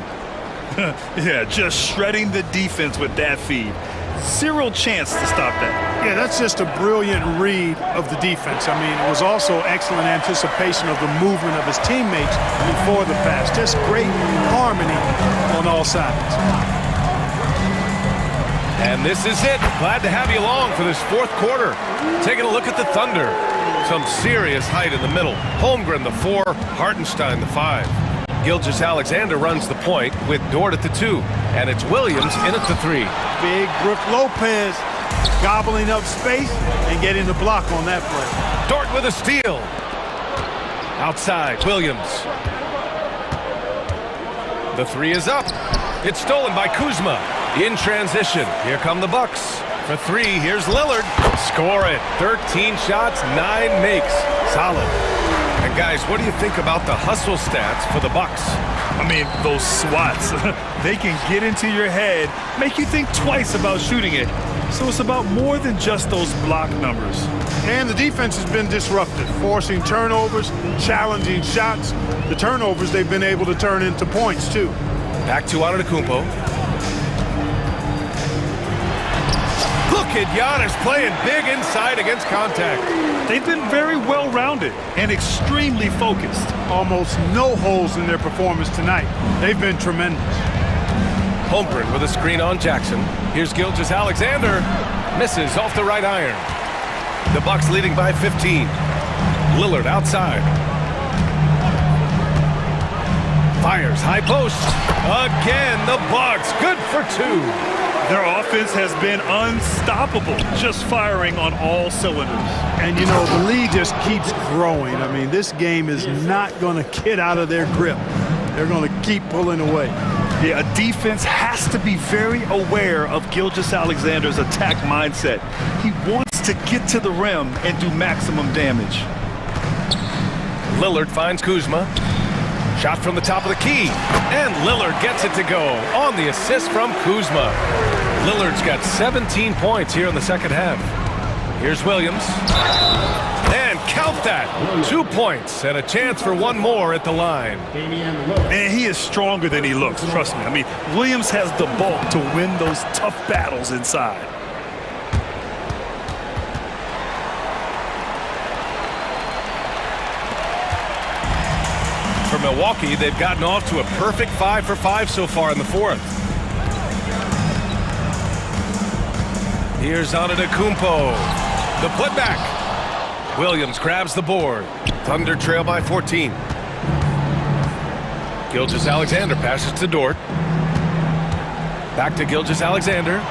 Yeah, just shredding the defense with that feed. Zero chance to stop that. Yeah, that's just a brilliant read of the defense. I mean, it was also excellent anticipation of the movement of his teammates before the pass. Just great harmony on all sides. And this is it. Glad to have you along for this fourth quarter. Taking a look at the Thunder. Some serious height in the middle. Holmgren, the 4. Hartenstein, the 5. Gilgeous-Alexander runs the point with Dort at the 2. And it's Williams in at the 3. Big Brook Lopez gobbling up space and getting the block on that play. Dort with a steal. Outside, Williams. The 3 is up. It's stolen by Kuzma. In transition, here come the Bucks. For 3, here's Lillard. Score it. 13 shots, 9 makes. Solid. And guys, what do you think about the hustle stats for the Bucks? I mean, those swats, they can get into your head, make you think twice about shooting it. So it's about more than just those block numbers. And the defense has been disruptive, forcing turnovers, challenging shots. The turnovers they've been able to turn into points, too. Back to Antetokounmpo. Look at Giannis playing big inside against contact. They've been very well-rounded and extremely focused. Almost no holes in their performance tonight. They've been tremendous. Holmgren with a screen on Jackson. Here's Gilgeous-Alexander. Misses off the right iron. The Bucks leading by 15. Lillard outside. Fires high post. Again, the Bucks good for two. Their offense has been unstoppable, just firing on all cylinders. And, you know, the lead just keeps growing. I mean, this game is not going to get out of their grip. They're going to keep pulling away. Yeah, a defense has to be very aware of Gilgeous-Alexander's attack mindset. He wants to get to the rim and do maximum damage. Lillard finds Kuzma. Shot from the top of the key. And Lillard gets it to go on the assist from Kuzma. Lillard's got 17 points here in the second half. Here's Williams. And count that. 2 points and a chance for one more at the line. Man, he is stronger than he looks, trust me. I mean, Williams has the bulk to win those tough battles inside. For Milwaukee, they've gotten off to a perfect 5 for 5 so far in the fourth. Here's Antetokounmpo. The putback. Williams grabs the board. Thunder trail by 14. Gilgeous-Alexander passes to Dort. Back to Gilgeous-Alexander.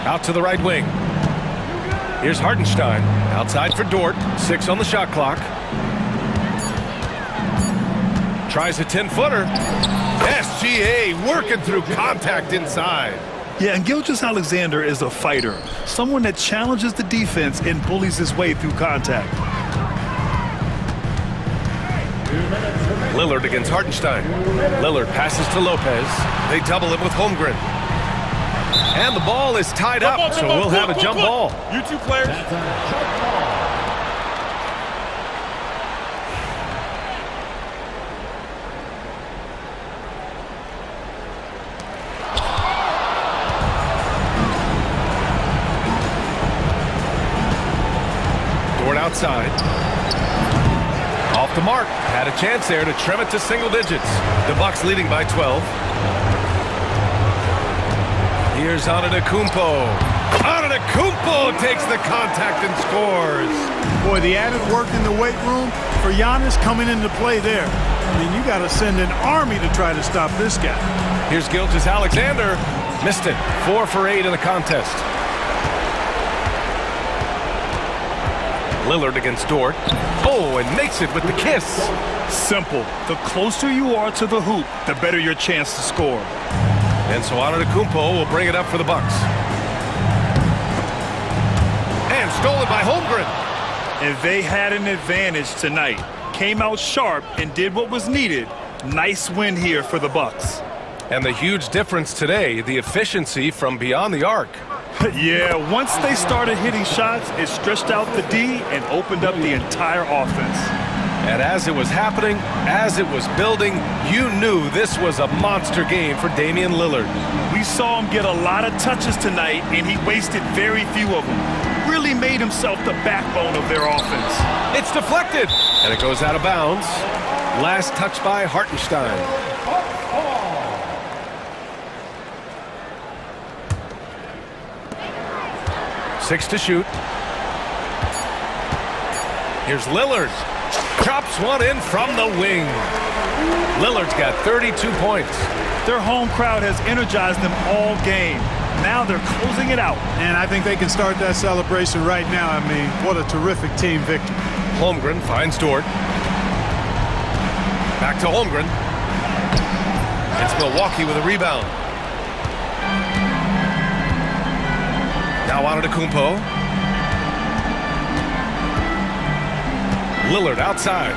Out to the right wing. Here's Hartenstein. Outside for Dort. 6 on the shot clock. Tries a 10-footer. SGA working through contact inside. Yeah, and Gilgeous-Alexander is a fighter. Someone that challenges the defense and bullies his way through contact. Lillard against Hartenstein. Lillard passes to Lopez. They double him with Holmgren. And the ball is tied up, so we'll have a jump ball. You two players. Outside. Off the mark. Had a chance there to trim it to single digits. The Bucks leading by 12. Here's Antetokounmpo. Antetokounmpo takes the contact and scores. Boy, the added work in the weight room for Giannis coming into play there. I mean, you got to send an army to try to stop this guy. Here's Gilgeous-Alexander. Missed it. 4 for 8 in the contest. Lillard against Dort. Oh, and makes it with the kiss. Simple. The closer you are to the hoop, the better your chance to score. And so Antetokounmpo will bring it up for the Bucks. And stolen by Holmgren. And they had an advantage tonight. Came out sharp and did what was needed. Nice win here for the Bucks. And the huge difference today, the efficiency from beyond the arc. Yeah, once they started hitting shots, it stretched out the D and opened up the entire offense. And as it was happening, as it was building, you knew this was a monster game for Damian Lillard. We saw him get a lot of touches tonight, and he wasted very few of them. Really made himself the backbone of their offense. It's deflected, and it goes out of bounds. Last touch by Hartenstein. 6 to shoot. Here's Lillard. Chops one in from the wing. Lillard's got 32 points. Their home crowd has energized them all game. Now they're closing it out. And I think they can start that celebration right now. I mean, what a terrific team victory. Holmgren finds Dort. Back to Holmgren. It's Milwaukee with a rebound. Now Antetokounmpo. Lillard outside.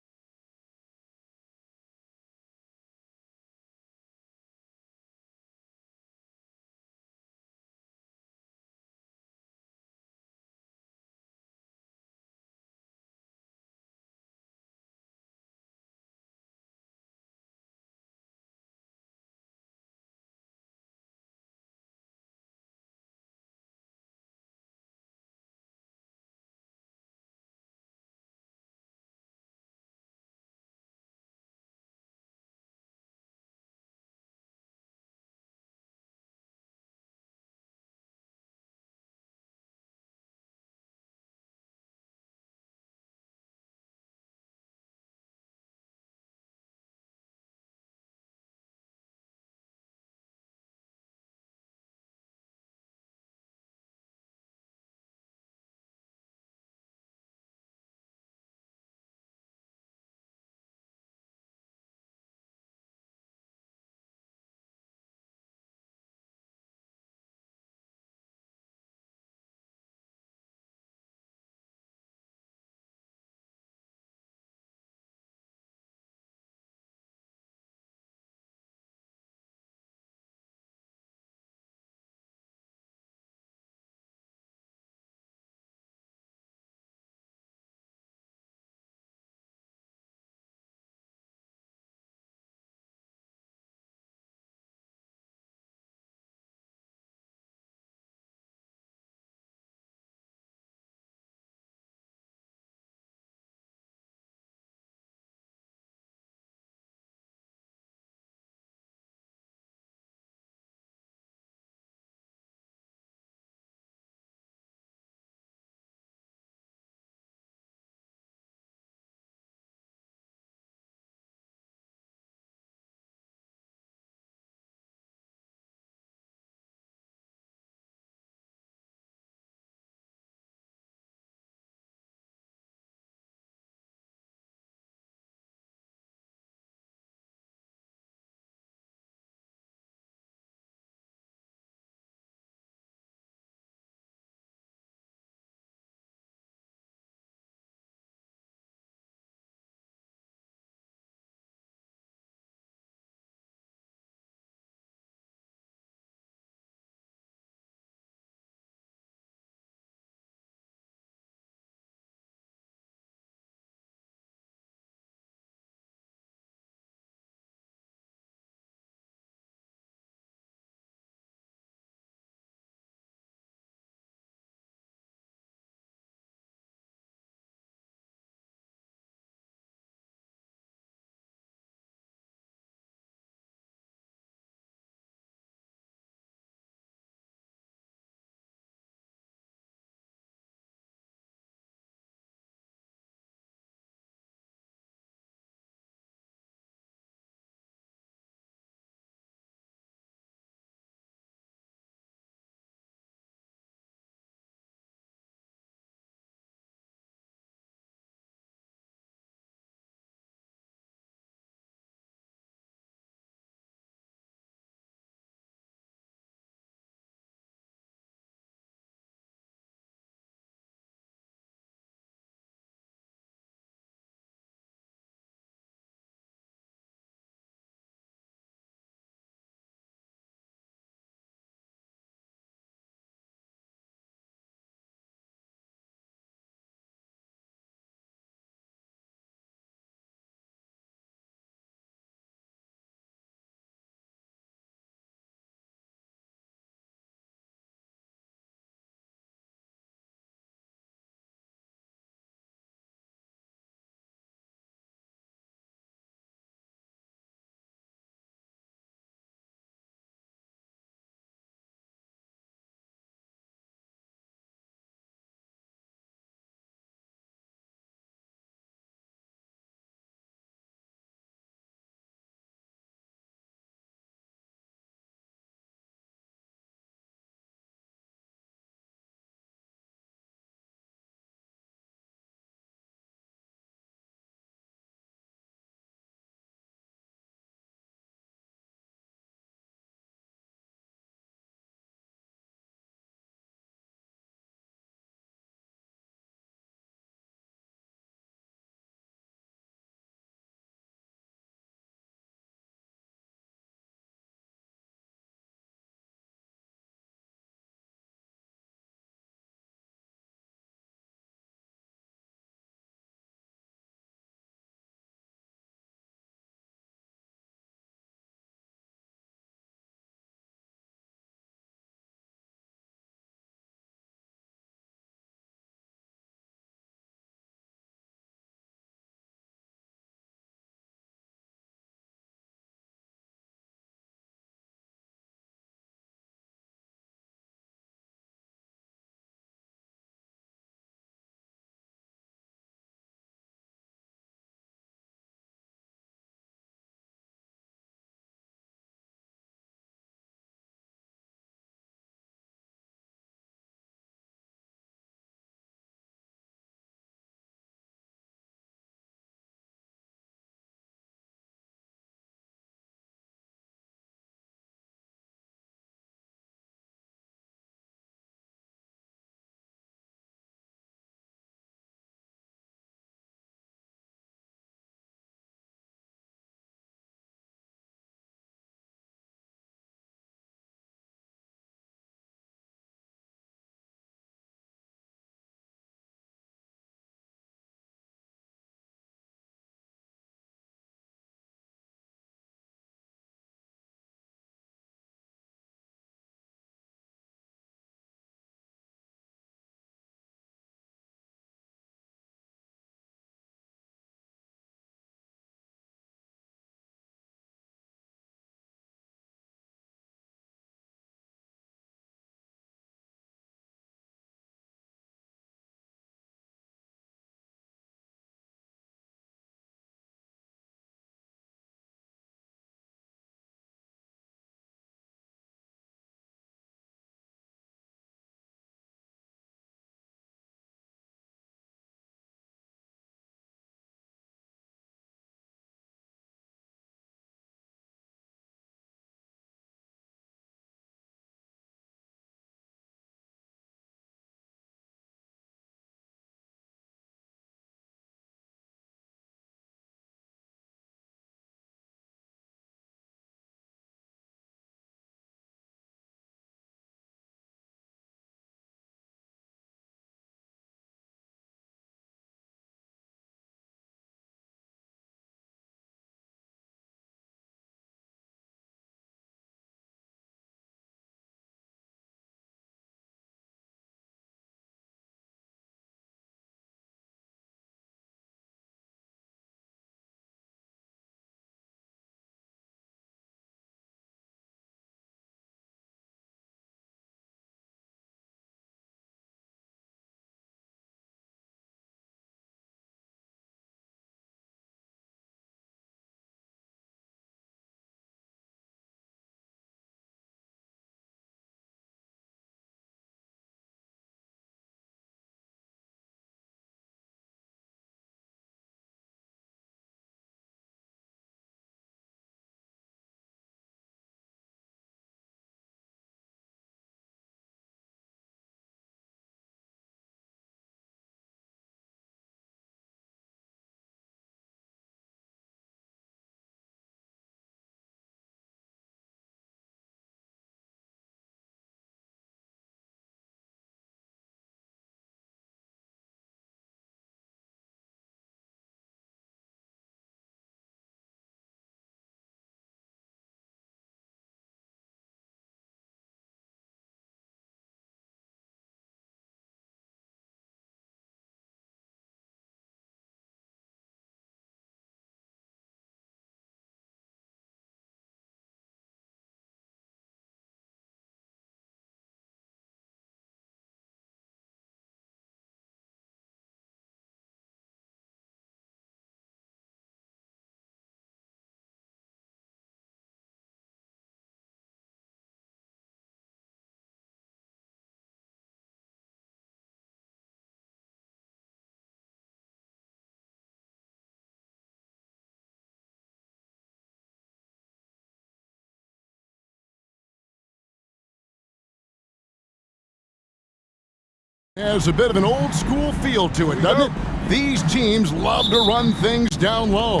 Has a bit of an old school feel to it, doesn't it? These teams love to run things down low.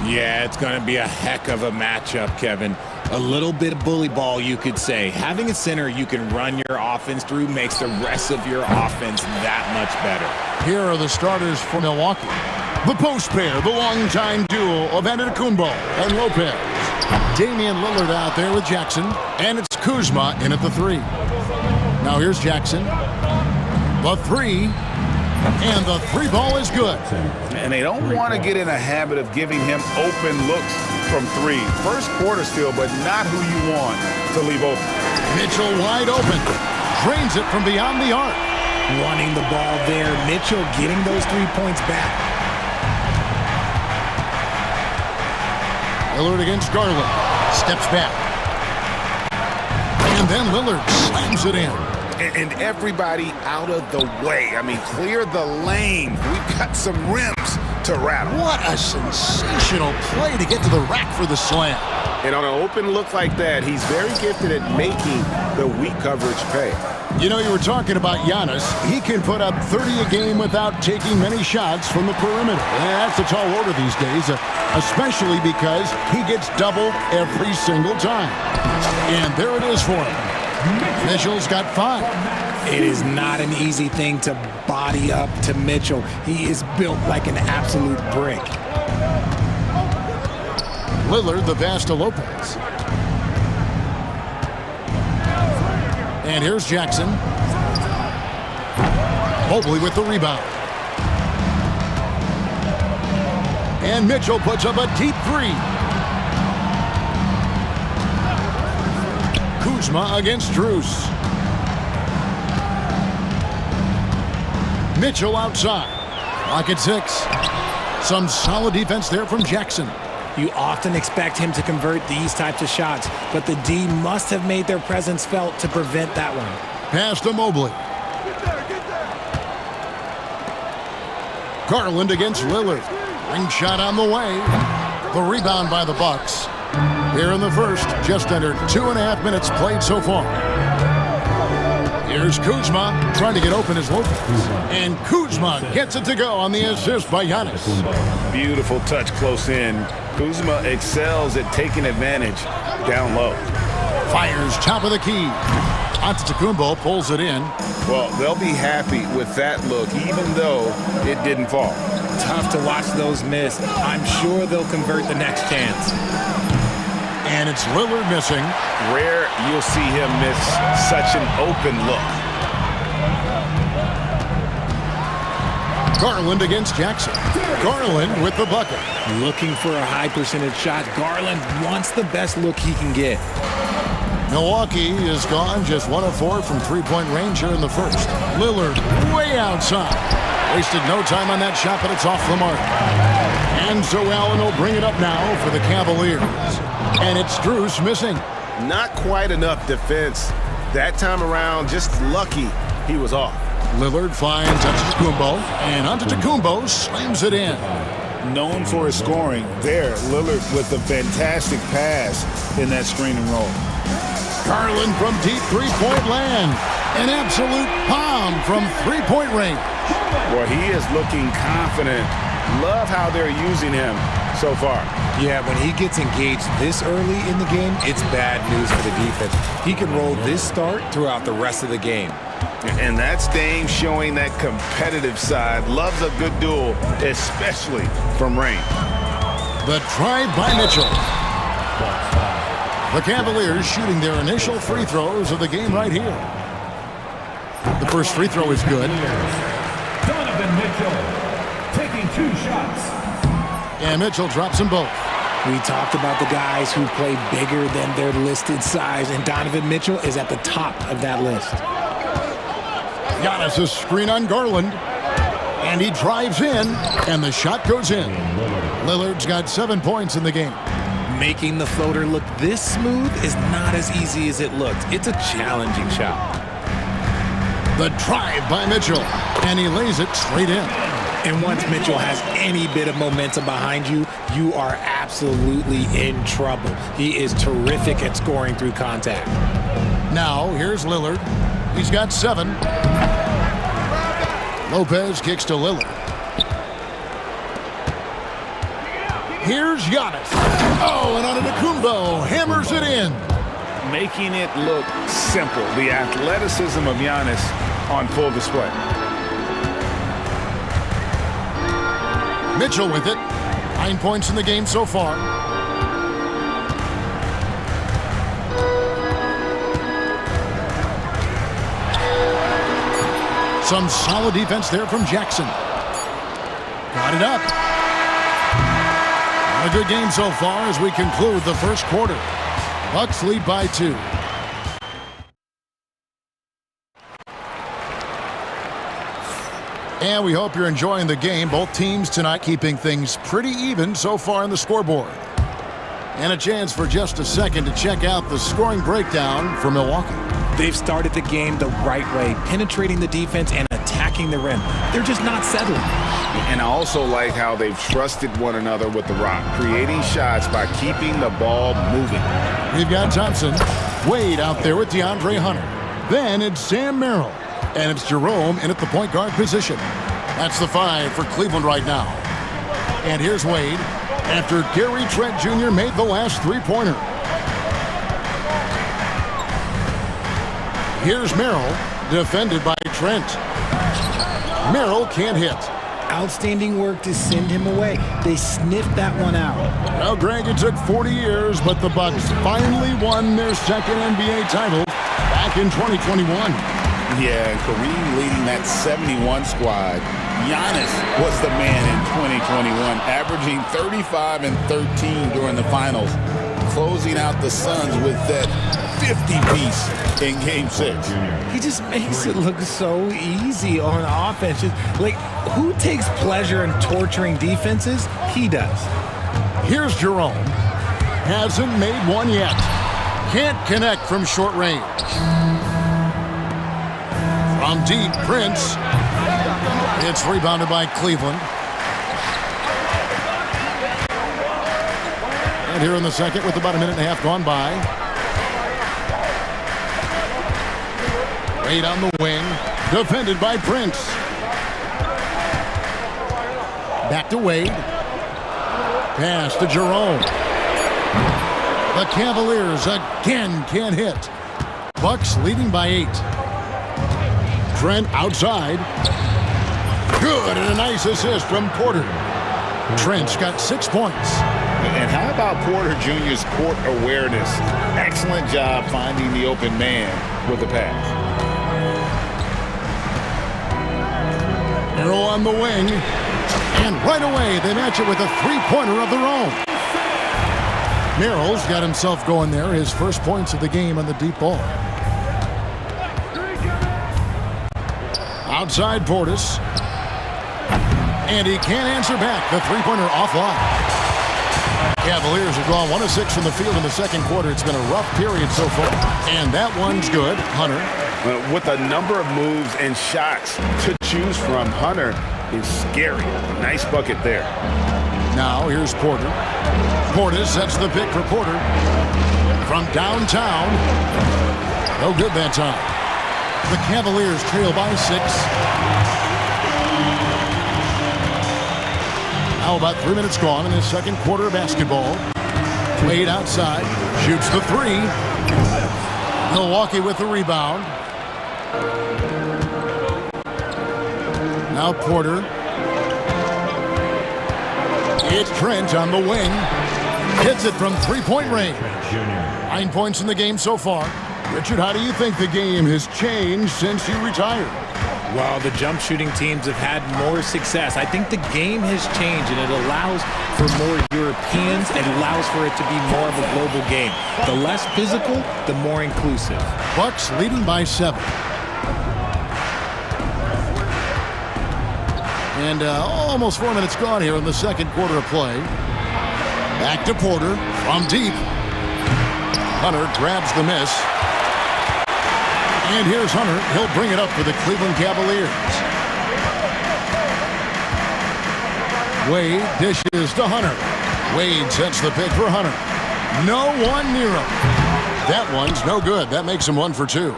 Yeah, it's going to be a heck of a matchup, Kevin. A little bit of bully ball, you could say. Having a center you can run your offense through makes the rest of your offense that much better. Here are the starters for Milwaukee. The post pair, the longtime duo of Antetokounmpo and Lopez. Damian Lillard out there with Jackson, and it's Kuzma in at the 3. Now here's Jackson. The 3, and the 3 ball is good. And they don't want to get in a habit of giving him open looks from 3. First quarter still, but not who you want to leave open. Mitchell wide open. Drains it from beyond the arc. Running the ball there. Mitchell getting those 3 points back. Lillard against Garland. Steps back. And then Lillard slams it in. And everybody out of the way. I mean, clear the lane. We've got some rims to rattle. What a sensational play to get to the rack for the slam. And on an open look like that, he's very gifted at making the weak coverage pay. You know, you were talking about Giannis. He can put up 30 a game without taking many shots from the perimeter. That's a tall order these days, especially because he gets doubled every single time. And there it is for him. Mitchell's got 5. It is not an easy thing to body up to Mitchell. He is built like an absolute brick. Lillard, the pass to Lopez. And here's Jackson. Mobley with the rebound. And Mitchell puts up a deep 3. Kuzma against Drews. Mitchell outside. Clock at 6. Some solid defense there from Jackson. You often expect him to convert these types of shots, but the D must have made their presence felt to prevent that one. Pass to Mobley. Garland against Lillard. Ring shot on the way. The rebound by the Bucks. Here in the first, just under 2.5 minutes played so far. Here's Kuzma trying to get open as Lopez. And Kuzma gets it to go on the assist by Giannis. Beautiful touch close in. Kuzma excels at taking advantage down low. Fires top of the key. Antetokounmpo pulls it in. Well, they'll be happy with that look, even though it didn't fall. Tough to watch those miss. I'm sure they'll convert the next chance. And it's Lillard missing. Rare you'll see him miss such an open look. Garland against Jackson. Garland with the bucket. Looking for a high percentage shot. Garland wants the best look he can get. Milwaukee is gone just 1 of 4 from three-point range here in the first. Lillard way outside. Wasted no time on that shot, but it's off the mark. And so Allen will bring it up now for the Cavaliers. And it's Drews missing. Not quite enough defense. That time around, just lucky he was off. Lillard finds Antetokounmpo, and Antetokounmpo slams it in. Known for his scoring, there, Lillard with a fantastic pass in that screen and roll. Garland from deep three-point land. An absolute bomb from three-point range. Well, he is looking confident. Love how they're using him so far. Yeah, when he gets engaged this early in the game, it's bad news for the defense. He can roll this start throughout the rest of the game. And that's Dame showing that competitive side. Loves a good duel, especially from range. The drive by Mitchell. The Cavaliers shooting their initial free throws of the game right here. The first free throw is good. Donovan Mitchell taking 2 shots. And Mitchell drops them both. We talked about the guys who play bigger than their listed size, and Donovan Mitchell is at the top of that list. Giannis' screen on Garland. And he drives in, and the shot goes in. Lillard's got 7 points in the game. Making the floater look this smooth is not as easy as it looked. It's a challenging shot. The drive by Mitchell, and he lays it straight in. And once Mitchell has any bit of momentum behind you, you are absolutely in trouble. He is terrific at scoring through contact. Now, here's Lillard. He's got 7. Lopez kicks to Lillard. Here's Giannis. Oh, and Antetokounmpo hammers it in. Making it look simple. The athleticism of Giannis on full display. Mitchell with it. 9 points in the game so far. Some solid defense there from Jackson. Got it up. A good game so far as we conclude the first quarter. Bucks lead by 2. And we hope you're enjoying the game. Both teams tonight keeping things pretty even so far on the scoreboard. And a chance for just a second to check out the scoring breakdown for Milwaukee. They've started the game the right way, penetrating the defense and attacking the rim. They're just not settling. And I also like how they've trusted one another with the rock, creating shots by keeping the ball moving. We've got Thompson. Wade out there with DeAndre Hunter. Then it's Sam Merrill. And it's Jerome in at the point guard position. That's the 5 for Cleveland right now. And here's Wade after Gary Trent Jr. made the last three-pointer. Here's Merrill, defended by Trent. Merrill can't hit. Outstanding work to send him away. They sniffed that one out. Well, Greg, it took 40 years, but the Bucks finally won their second NBA title back in 2021. Yeah, and Kareem leading that 71 squad. Giannis was the man in 2021, averaging 35 and 13 during the finals, closing out the Suns with that 50-piece in Game 6. He just makes it look so easy on offense. Like, who takes pleasure in torturing defenses? He does. Here's Jerome. Hasn't made one yet. Can't connect from short range. From deep, Prince. It's rebounded by Cleveland. And here in the second with about a minute and a half gone by. Wade on the wing. Defended by Prince. Back to Wade. Pass to Jerome. The Cavaliers again can't hit. Bucks leading by 8. Trent outside. Good, and a nice assist from Porter. Trent's got 6 points. And how about Porter Jr.'s court awareness? Excellent job finding the open man with the pass. Merrill on the wing. And right away, they match it with a three-pointer of their own. Merrill's got himself going there. His first points of the game on the deep ball. Outside Portis. And he can't answer back. The three-pointer offline. Cavaliers have gone 1 of 6 from the field in the second quarter. It's been a rough period so far. And that one's good. Hunter. With a number of moves and shots to choose from, Hunter is scary. Nice bucket there. Now here's Porter. Portis sets the pick for Porter. From downtown. No good that time. The Cavaliers trail by 6. Now about 3 minutes gone in the second quarter of basketball. Wade outside. Shoots the 3. Milwaukee with the rebound. Now Porter. It's Trent on the wing. Hits it from three-point range. 9 points in the game so far. Richard, how do you think the game has changed since you retired? Well, the jump shooting teams have had more success. I think the game has changed, and it allows for more Europeans. It allows for it to be more of a global game. The less physical, the more inclusive. Bucks leading by 7. And almost 4 minutes gone here in the second quarter of play. Back to Porter from deep. Hunter grabs the miss. And here's Hunter. He'll bring it up for the Cleveland Cavaliers. Wade dishes to Hunter. Wade sets the pick for Hunter. No one near him. That one's no good. That makes him 1 for 2.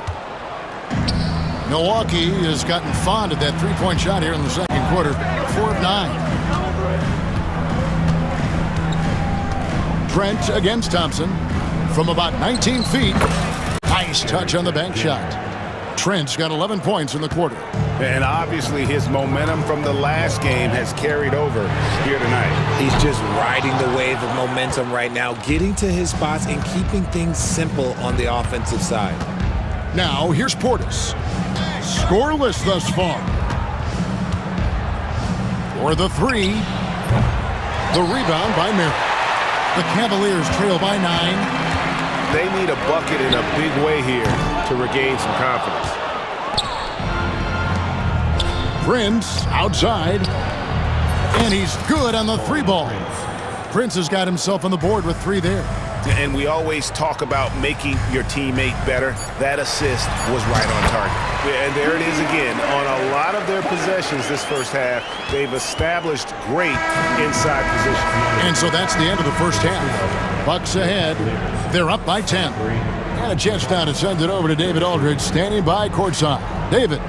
Milwaukee has gotten fond of that three-point shot here in the second quarter. 4 of 9. Trent against Thompson from about 19 feet. Nice touch on the bank shot. Trent's got 11 points in the quarter. And obviously his momentum from the last game has carried over here tonight. He's just riding the wave of momentum right now, getting to his spots and keeping things simple on the offensive side. Now, here's Portis. Scoreless thus far. For the three. The rebound by Merritt. The Cavaliers trail by 9. They need a bucket in a big way here to regain some confidence. Prince outside. And he's good on the three ball. Prince has got himself on the board with 3 there. And we always talk about making your teammate better. That assist was right on target. And there it is again. On a lot of their possessions this first half, they've established great inside position. And so that's the end of the first half. Bucks ahead. They're up by 10. And a chance now to send it over to David Aldridge, standing by courtside. David.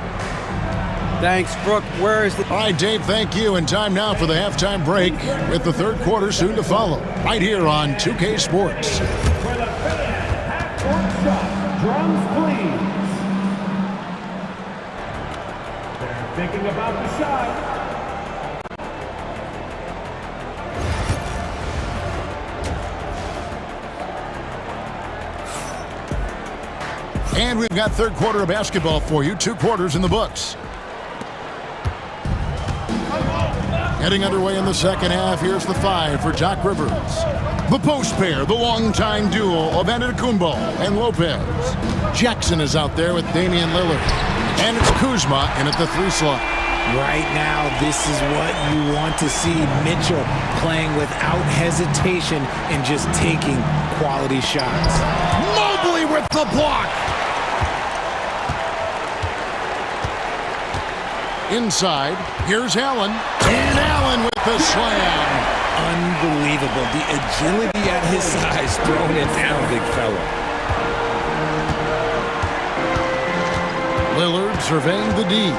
Thanks, Brooke. Where is the... All right, Dave, thank you. And time now for the halftime break with the third quarter soon to follow. Right here on 2K Sports. Drums, please. They're thinking about the shot. And we've got third quarter of basketball for you. 2 quarters in the books. Heading underway in the second half, here's the 5 for Doc Rivers. The post pair, the longtime duo of Antetokounmpo and Lopez. Jackson is out there with Damian Lillard. And it's Kuzma in at the 3 slot. Right now, this is what you want to see. Mitchell playing without hesitation and just taking quality shots. Mobley with the block. Inside, here's Allen. And Allen with the slam. Unbelievable. The agility at his size, throwing it down, big fella. Lillard surveying the D.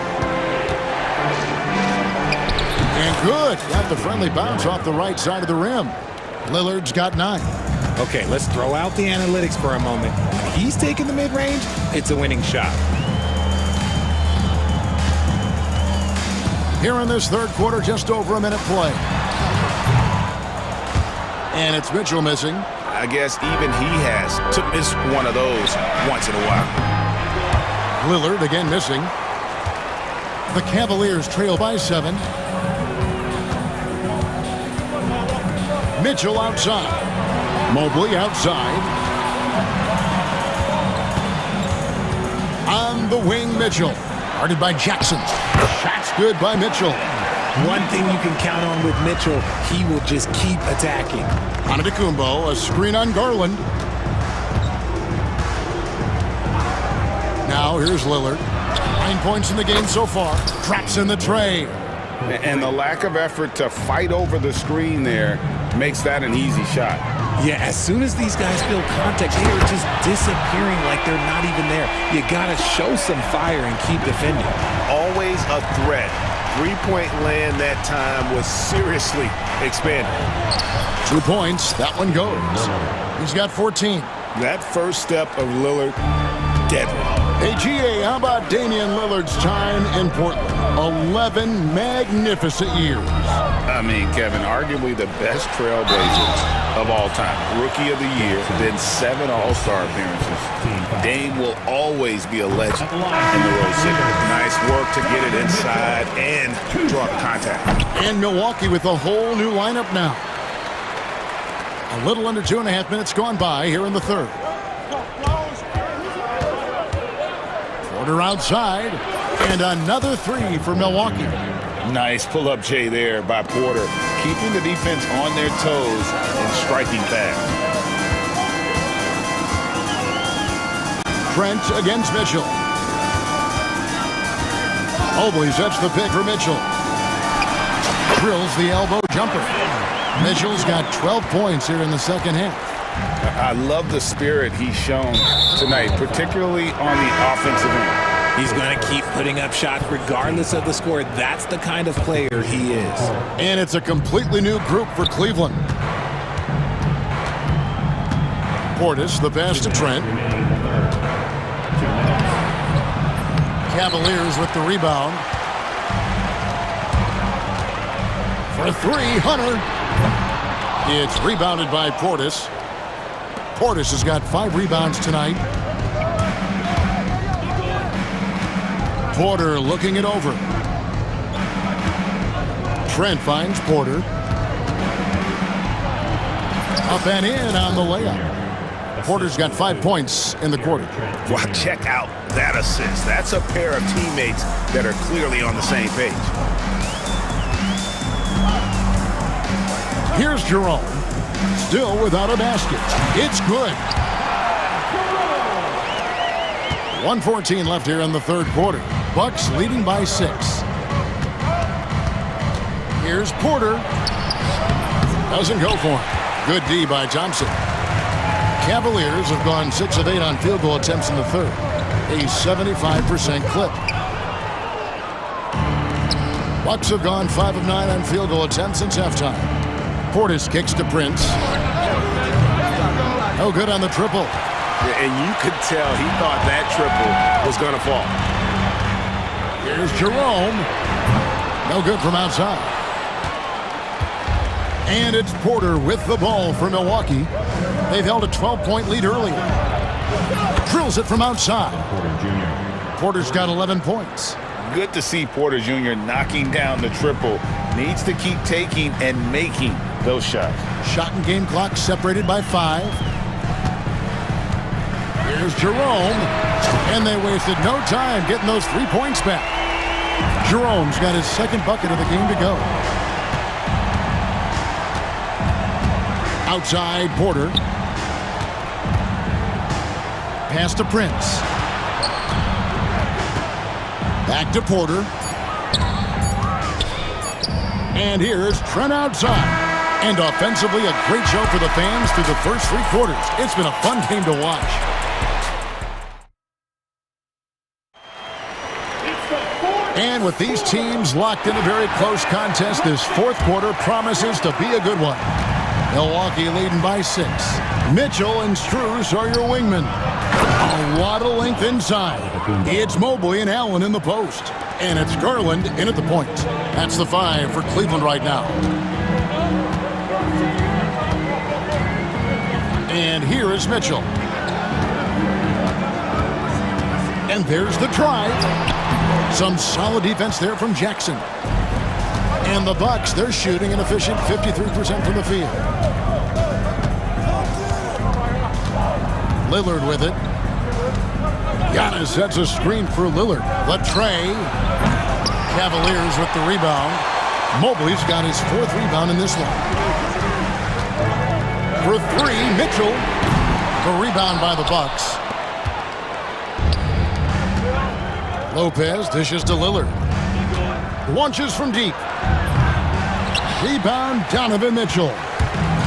And good. Got the friendly bounce off the right side of the rim. Lillard's got 9. Okay, let's throw out the analytics for a moment. He's taking the mid-range. It's a winning shot. Here in this third quarter, just over a minute play. And it's Mitchell missing. I guess even he has to miss one of those once in a while. Lillard again missing. The Cavaliers trail by 7. Mitchell outside. Mobley outside. On the wing, Mitchell. Guarded by Jackson. Shot's good by Mitchell. One thing you can count on with Mitchell, he will just keep attacking. Antetokounmpo, a screen on Garland. Now here's Lillard. 9 points in the game so far. Traps in the tray. And the lack of effort to fight over the screen there makes that an easy shot. Yeah, as soon as these guys feel contact, they are just disappearing like they're not even there. You got to show some fire and keep defending. Always a threat. 3-point land that time was seriously expanded. 2 points. That one goes. He's got 14. That first step of Lillard, deadly. Hey, GA, how about Damian Lillard's time in Portland? 11 magnificent years. I mean, Kevin, arguably the best trailblazer of all time. Rookie of the year, then 7 All-Star appearances. Dame will always be a legend in the Rose City. Nice work to get it inside and draw the contact. And Milwaukee with a whole new lineup now. A little under 2.5 minutes gone by here in the third. Porter outside, and another 3 for Milwaukee. Nice pull-up J there by Porter, keeping the defense on their toes and striking fast. Trent against Mitchell. Mobley sets the pick for Mitchell. Drills the elbow jumper. Mitchell's got 12 points here in the second half. I love the spirit he's shown tonight, particularly on the offensive end. He's going to keep putting up shots regardless of the score. That's the kind of player he is. And it's a completely new group for Cleveland. Portis, the pass to Trent. Cavaliers with the rebound. For three, Hunter. It's rebounded by Portis. Portis has got 5 rebounds tonight. Porter looking it over. Trent finds Porter. Up and in on the layup. Porter's got 5 points in the quarter. Wow, check out that assist. That's a pair of teammates that are clearly on the same page. Here's Jerome. Still without a basket. It's good. 1:14 left here in the third quarter. Bucks leading by 6. Here's Porter. Doesn't go for him. Good D by Thompson. Cavaliers have gone 6 of 8 on field goal attempts in the third. A 75% clip. Bucks have gone 5 of 9 on field goal attempts since halftime. Portis kicks to Prince. No good on the triple. And you could tell he thought that triple was going to fall. Here's Jerome. No good from outside. And it's Porter with the ball for Milwaukee. They've held a 12-point lead earlier. Drills it from outside. Porter's got 11 points. Good to see Porter Jr. knocking down the triple. Needs to keep taking and making those shots. Shot and game clock separated by 5. Here's Jerome. And they wasted no time getting those 3 points back. Jerome's got his second bucket of the game to go. Outside, Porter. Pass to Prince. Back to Porter. And here's Trent outside. And offensively, a great show for the fans through the first 3 quarters. It's been a fun game to watch. And with these teams locked in a very close contest, this fourth quarter promises to be a good one. Milwaukee leading by 6. Mitchell and Strus are your wingmen. A lot of length inside. It's Mobley and Allen in the post. And it's Garland in at the point. That's the 5 for Cleveland right now. And here is Mitchell. And there's the drive. Some solid defense there from Jackson. And the Bucks, they're shooting an efficient 53% from the field. Lillard with it. Giannis sets a screen for Lillard. Latrey. Cavaliers with the rebound. Mobley's got his 4th rebound in this one. For 3, Mitchell. The rebound by the Bucks. Lopez dishes to Lillard. Launches from deep. Rebound, Donovan Mitchell.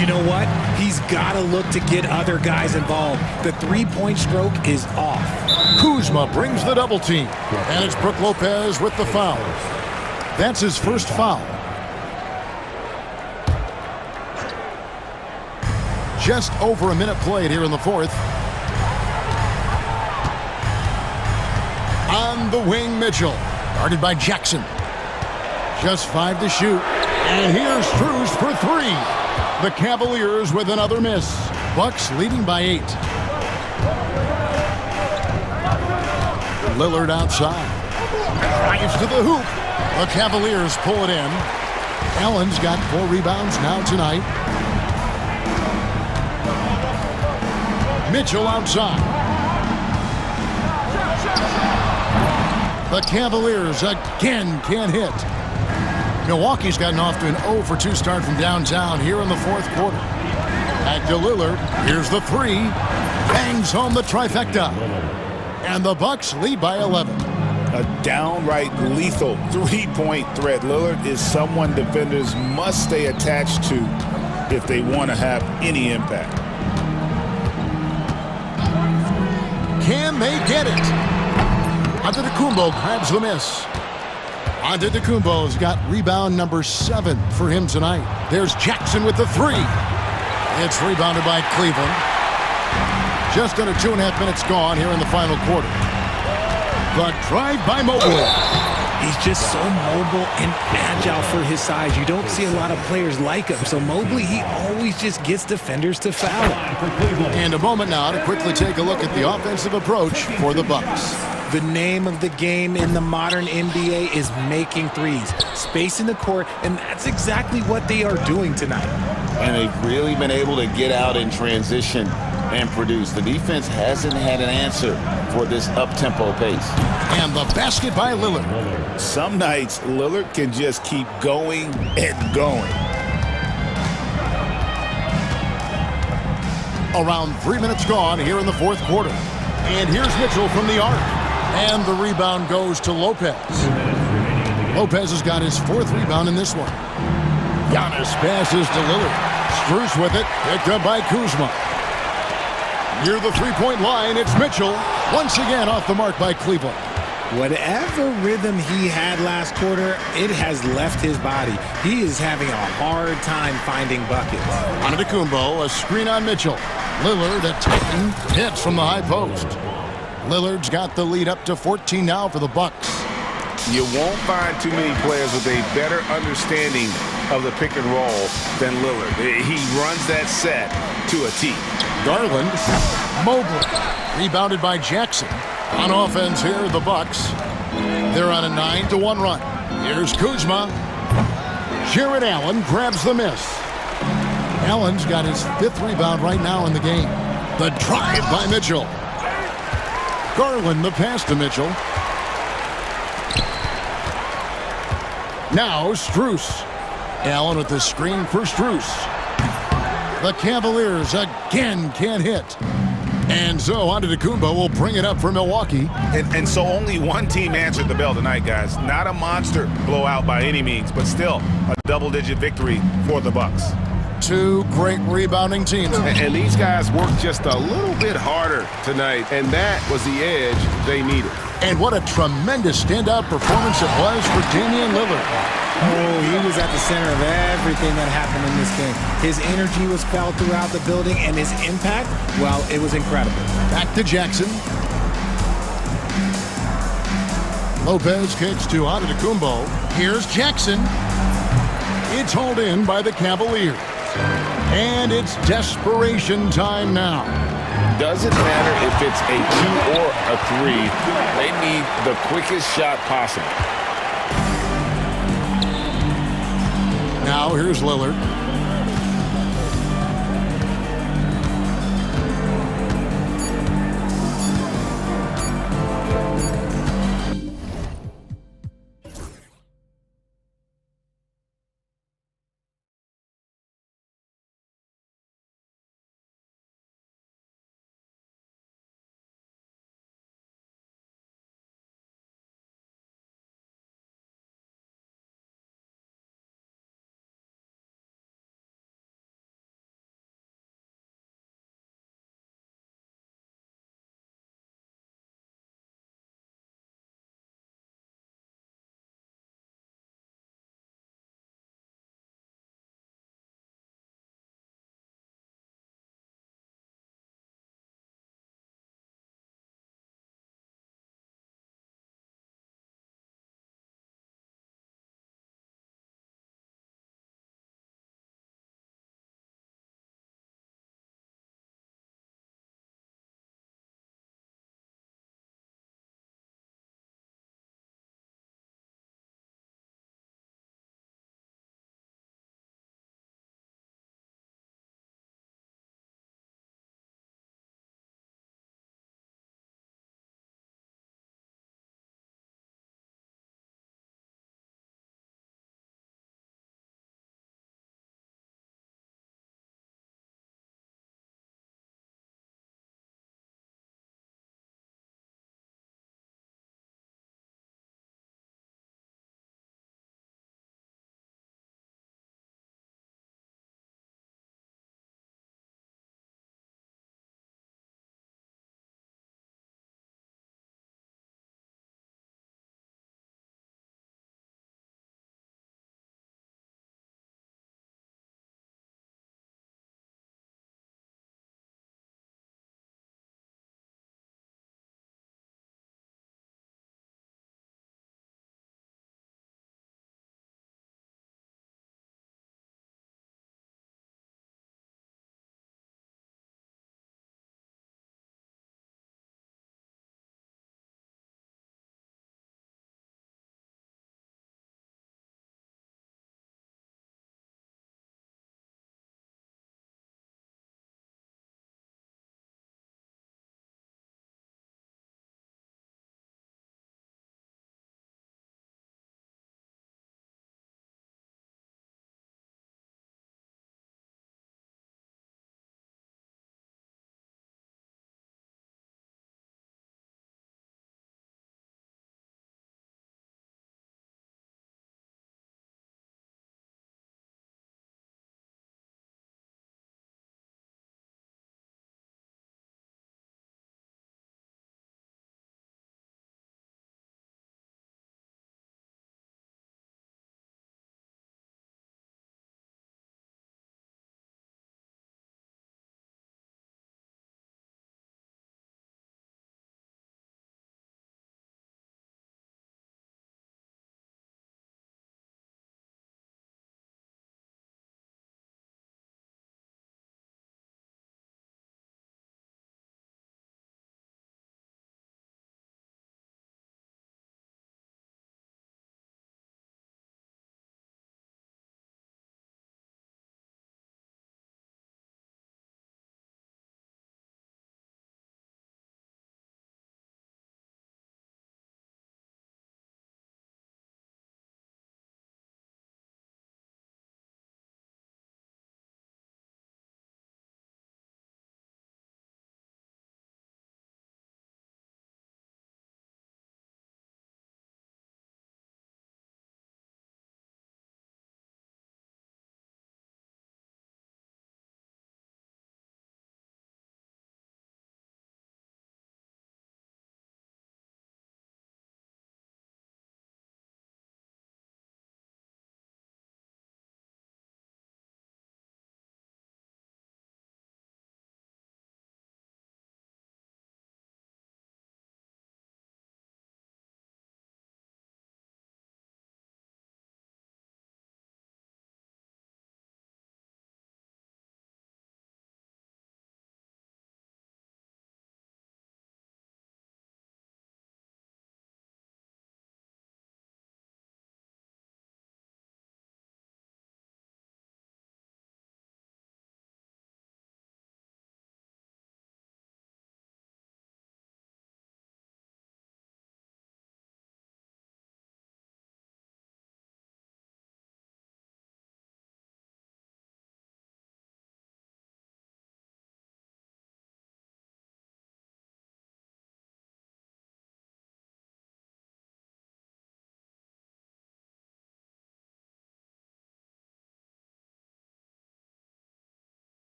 You know what? He's got to look to get other guys involved. The 3-point stroke is off. Kuzma brings the double team. And it's Brook Lopez with the foul. That's his first foul. Just over a minute played here in the fourth. On the wing, Mitchell. Guarded by Jackson. Just 5 to shoot. And here's Strus for 3. The Cavaliers with another miss. Bucks leading by 8. Lillard outside. Drives to the hoop. The Cavaliers pull it in. Allen's got 4 rebounds now tonight. Mitchell outside. The Cavaliers again can't hit. Milwaukee's gotten off to an 0-for-2 start from downtown here in the fourth quarter. Back to Lillard. Here's the 3. Bangs home the trifecta. And the Bucks lead by 11. A downright lethal 3-point threat. Lillard is someone defenders must stay attached to if they want to have any impact. Can they get it? Antetokounmpo grabs the miss. Antetokounmpo's got rebound number 7 for him tonight. There's Jackson with the 3. It's rebounded by Cleveland. Just under 2.5 minutes gone here in the final quarter. The drive by Mobley. He's just so mobile and agile for his size. You don't see a lot of players like him. So Mobley, he always just gets defenders to foul. And a moment now to quickly take a look at the offensive approach for the Bucks. The name of the game in the modern NBA is making threes, spacing the court, and that's exactly what they are doing tonight. And they've really been able to get out in transition and produce. The defense hasn't had an answer for this up-tempo pace. And the basket by Lillard. Some nights, Lillard can just keep going and going. Around 3 minutes gone here in the fourth quarter. And here's Mitchell from the arc. And the rebound goes to Lopez. Lopez has got his 4th rebound in this one. Giannis passes to Lillard. Strus with it, picked up by Kuzma. Near the three-point line, it's Mitchell. Once again off the mark by Cleveland. Whatever rhythm he had last quarter, it has left his body. He is having a hard time finding buckets. Antetokounmpo, a screen on Mitchell. Lillard attacking, hits from the high post. Lillard's got the lead up to 14 now for the Bucks. You won't find too many players with a better understanding of the pick and roll than Lillard. He runs that set to a T. Garland, Mobley, rebounded by Jackson. On offense here, the Bucks. They're on a 9-1 run. Here's Kuzma. Jared Allen grabs the miss. Allen's got his 5th rebound right now in the game. The drive by Mitchell. Garland the pass to Mitchell. Now Strus. Allen with the screen for Strus. The Cavaliers again can't hit. And so Antetokounmpo will bring it up for Milwaukee. And so only one team answered the bell tonight, guys. Not a monster blowout by any means, but still a double-digit victory for the Bucks. 2 great rebounding teams. And these guys worked just a little bit harder tonight, and that was the edge they needed. And what a tremendous standout performance it was for Damian Lillard. Oh, he was at the center of everything that happened in this game. His energy was felt throughout the building, and his impact, well, it was incredible. Back to Jackson. Lopez kicks to Antetokounmpo. Here's Jackson. It's hauled in by the Cavaliers. And it's desperation time now. Doesn't matter if it's a 2 or a 3. They need the quickest shot possible. Now here's Lillard.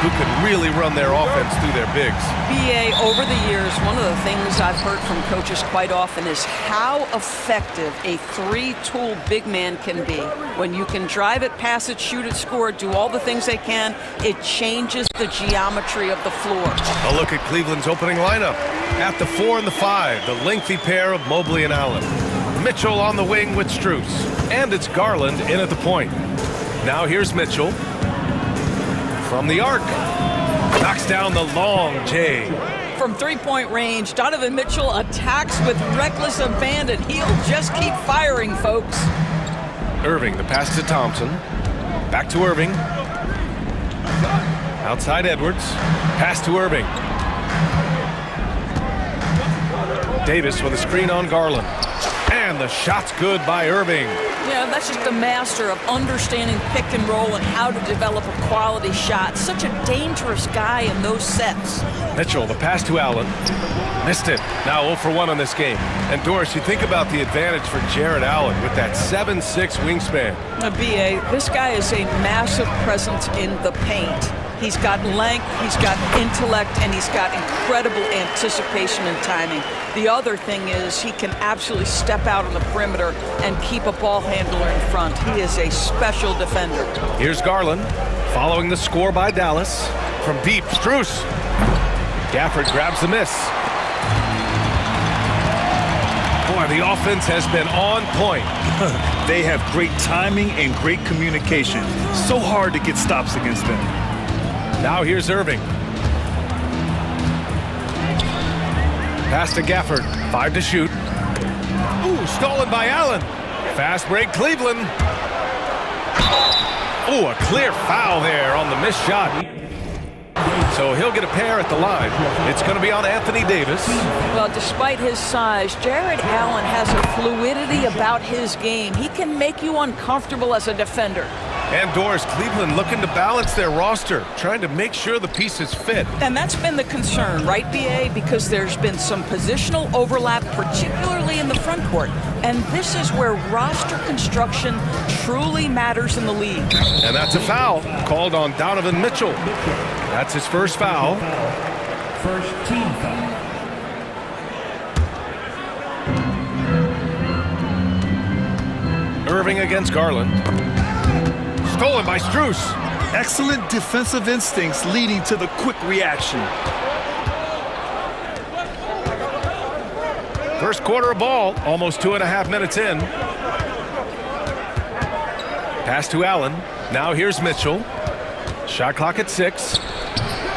who can really run their offense through their bigs. BA, over the years, one of the things I've heard from coaches quite often is how effective a three-tool big man can be. When you can drive it, pass it, shoot it, score it, do all the things they can, it changes the geometry of the floor. A look at Cleveland's opening lineup. At the 4 and the 5, the lengthy pair of Mobley and Allen. Mitchell on the wing with Strus. And it's Garland in at the point. Now here's Mitchell. From the arc. Knocks down the long J. From three-point range, Donovan Mitchell attacks with reckless abandon. He'll just keep firing, folks. Irving, the pass to Thompson. Back to Irving. Outside Edwards. Pass to Irving. Davis with a screen on Garland. And the shot's good by Irving. Yeah, that's just a master of understanding pick and roll and how to develop a quality shot. Such a dangerous guy in those sets. Mitchell, the pass to Allen. Missed it. Now 0 for 1 on this game. And Doris, you think about the advantage for Jared Allen with that 7'6" wingspan. BA, this guy is a massive presence in the paint. He's got length, he's got intellect, and he's got incredible anticipation and timing. The other thing is he can absolutely step out on the perimeter and keep a ball handler in front. He is a special defender. Here's Garland, following the score by Dallas. From deep, Strus. Gafford grabs the miss. Boy, the offense has been on point. They have great timing and great communication. So hard to get stops against them. Now here's Irving. Pass to Gafford. 5 to shoot. Ooh, stolen by Allen. Fast break, Cleveland. Ooh, a clear foul there on the missed shot. So he'll get a pair at the line. It's going to be on Anthony Davis. Well, despite his size, Jared Allen has a fluidity about his game. He can make you uncomfortable as a defender. And Doris, Cleveland looking to balance their roster, trying to make sure the pieces fit. And that's been the concern, right, BA? Because there's been some positional overlap, particularly in the front court. And this is where roster construction truly matters in the league. And that's a foul called on Donovan Mitchell. That's his first foul. First team foul. Irving against Garland. Stolen by Strus. Excellent defensive instincts leading to the quick reaction. First quarter of ball, almost 2.5 minutes in. Pass to Allen. Now here's Mitchell. Shot clock at 6.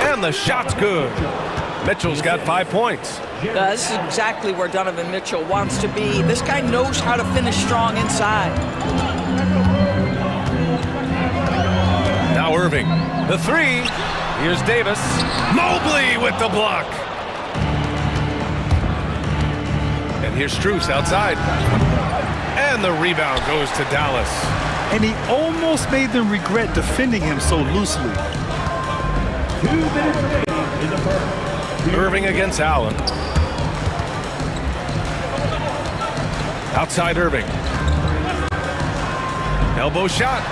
And the shot's good. Mitchell's got 5 points. This is exactly where Donovan Mitchell wants to be. This guy knows how to finish strong inside. Now Irving, the 3. Here's Davis. Mobley with the block. And here's Strus outside. And the rebound goes to Dallas. And he almost made them regret defending him so loosely. 2 minutes remaining in the first. Irving against Allen. Outside Irving. Elbow shot.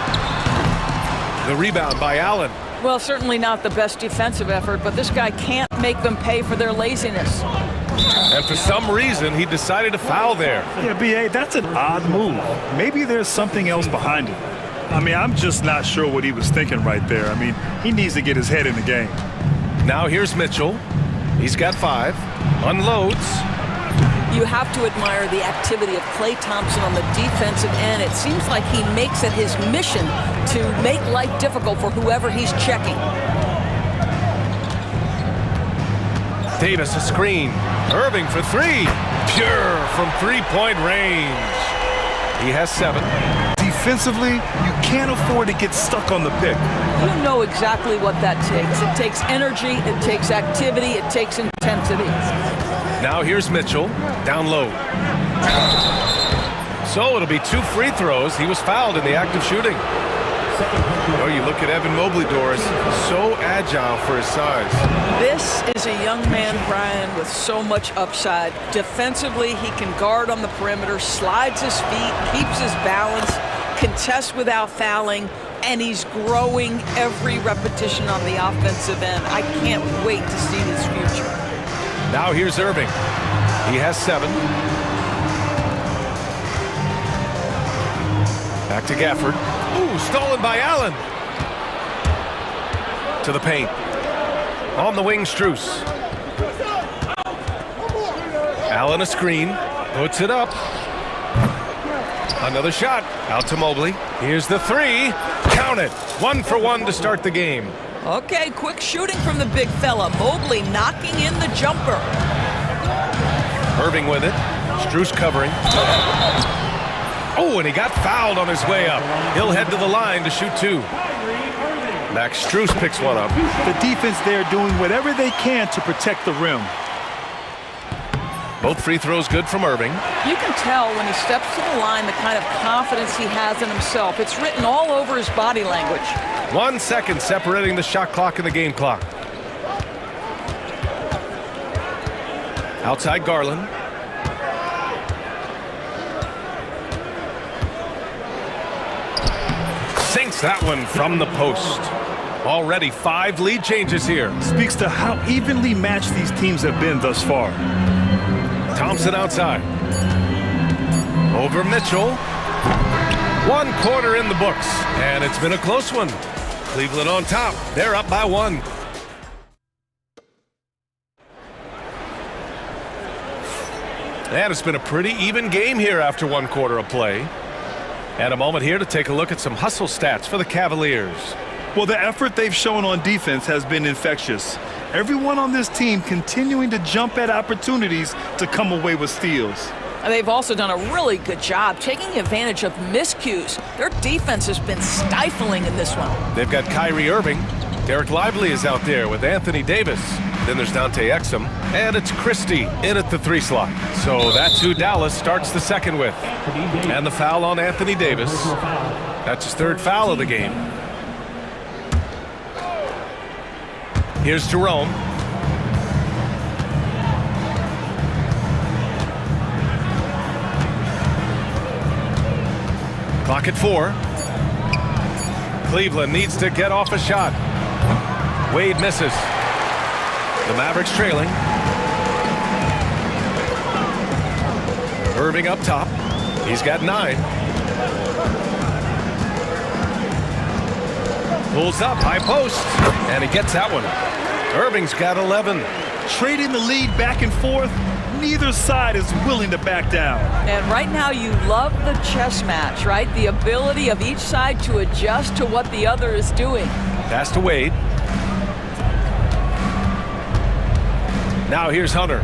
The rebound by Allen. Well, certainly not the best defensive effort, but this guy can't make them pay for their laziness. And for some reason, he decided to foul there. Yeah, BA, that's an odd move. Maybe there's something else behind it. I mean, I'm just not sure what he was thinking right there. I mean, he needs to get his head in the game. Now here's Mitchell. He's got 5. Unloads. You have to admire the activity of Klay Thompson on the defensive end. It seems like he makes it his mission to make life difficult for whoever he's checking. Davis a screen. Irving for 3. Pure from 3-point range. He has 7. Defensively, you can't afford to get stuck on the pick. You know exactly what that takes. It takes energy, it takes activity, it takes intensity. Now here's Mitchell, down low. So it'll be 2 free throws. He was fouled in the act of shooting. Oh, you look at Evan Mobley, Doris, so agile for his size. This is a young man, Brian, with so much upside. Defensively, he can guard on the perimeter, slides his feet, keeps his balance, contests without fouling. and he's growing every repetition on the offensive end. I can't wait to see his future. Now here's Irving. He has 7. Back to Gafford. Ooh, stolen by Allen. To the paint. On the wing, Strus. Allen a screen. Puts it up. Another shot. Out to Mobley. Here's the 3. Count it. 1 for 1 to start the game. Okay, quick shooting from the big fella. Mobley knocking in the jumper. Irving with it. Strus covering. Oh, and he got fouled on his way up. He'll head to the line to shoot 2. Max Strus picks one up. The defense there doing whatever they can to protect the rim. Both free throws good from Irving. You can tell when he steps to the line the kind of confidence he has in himself. It's written all over his body language. 1 second separating the shot clock and the game clock. Outside Garland. Sinks that one from the post. Already 5 lead changes here. Speaks to how evenly matched these teams have been thus far. Thompson outside. Over Mitchell. 1 quarter in the books. And it's been a close one. Cleveland on top. They're up by 1. And it's been a pretty even game here after 1 quarter of play. And a moment here to take a look at some hustle stats for the Cavaliers. Well, the effort they've shown on defense has been infectious. Everyone on this team continuing to jump at opportunities to come away with steals. They've also done a really good job taking advantage of miscues. Their defense has been stifling in this one. They've got Kyrie Irving. Derek Lively is out there with Anthony Davis. Then there's Dante Exum. And it's Christie in at the 3 slot. So that's who Dallas starts the second with. And the foul on Anthony Davis. That's his 3rd foul of the game. Here's Jerome. Clock at 4. Cleveland needs to get off a shot. Wade misses. The Mavericks trailing. Irving up top. He's got 9. Pulls up, high post, and he gets that one. Irving's got 11. Trading the lead back and forth, neither side is willing to back down. And right now you love the chess match, right? The ability of each side to adjust to what the other is doing. Pass to Wade. Now here's Hunter.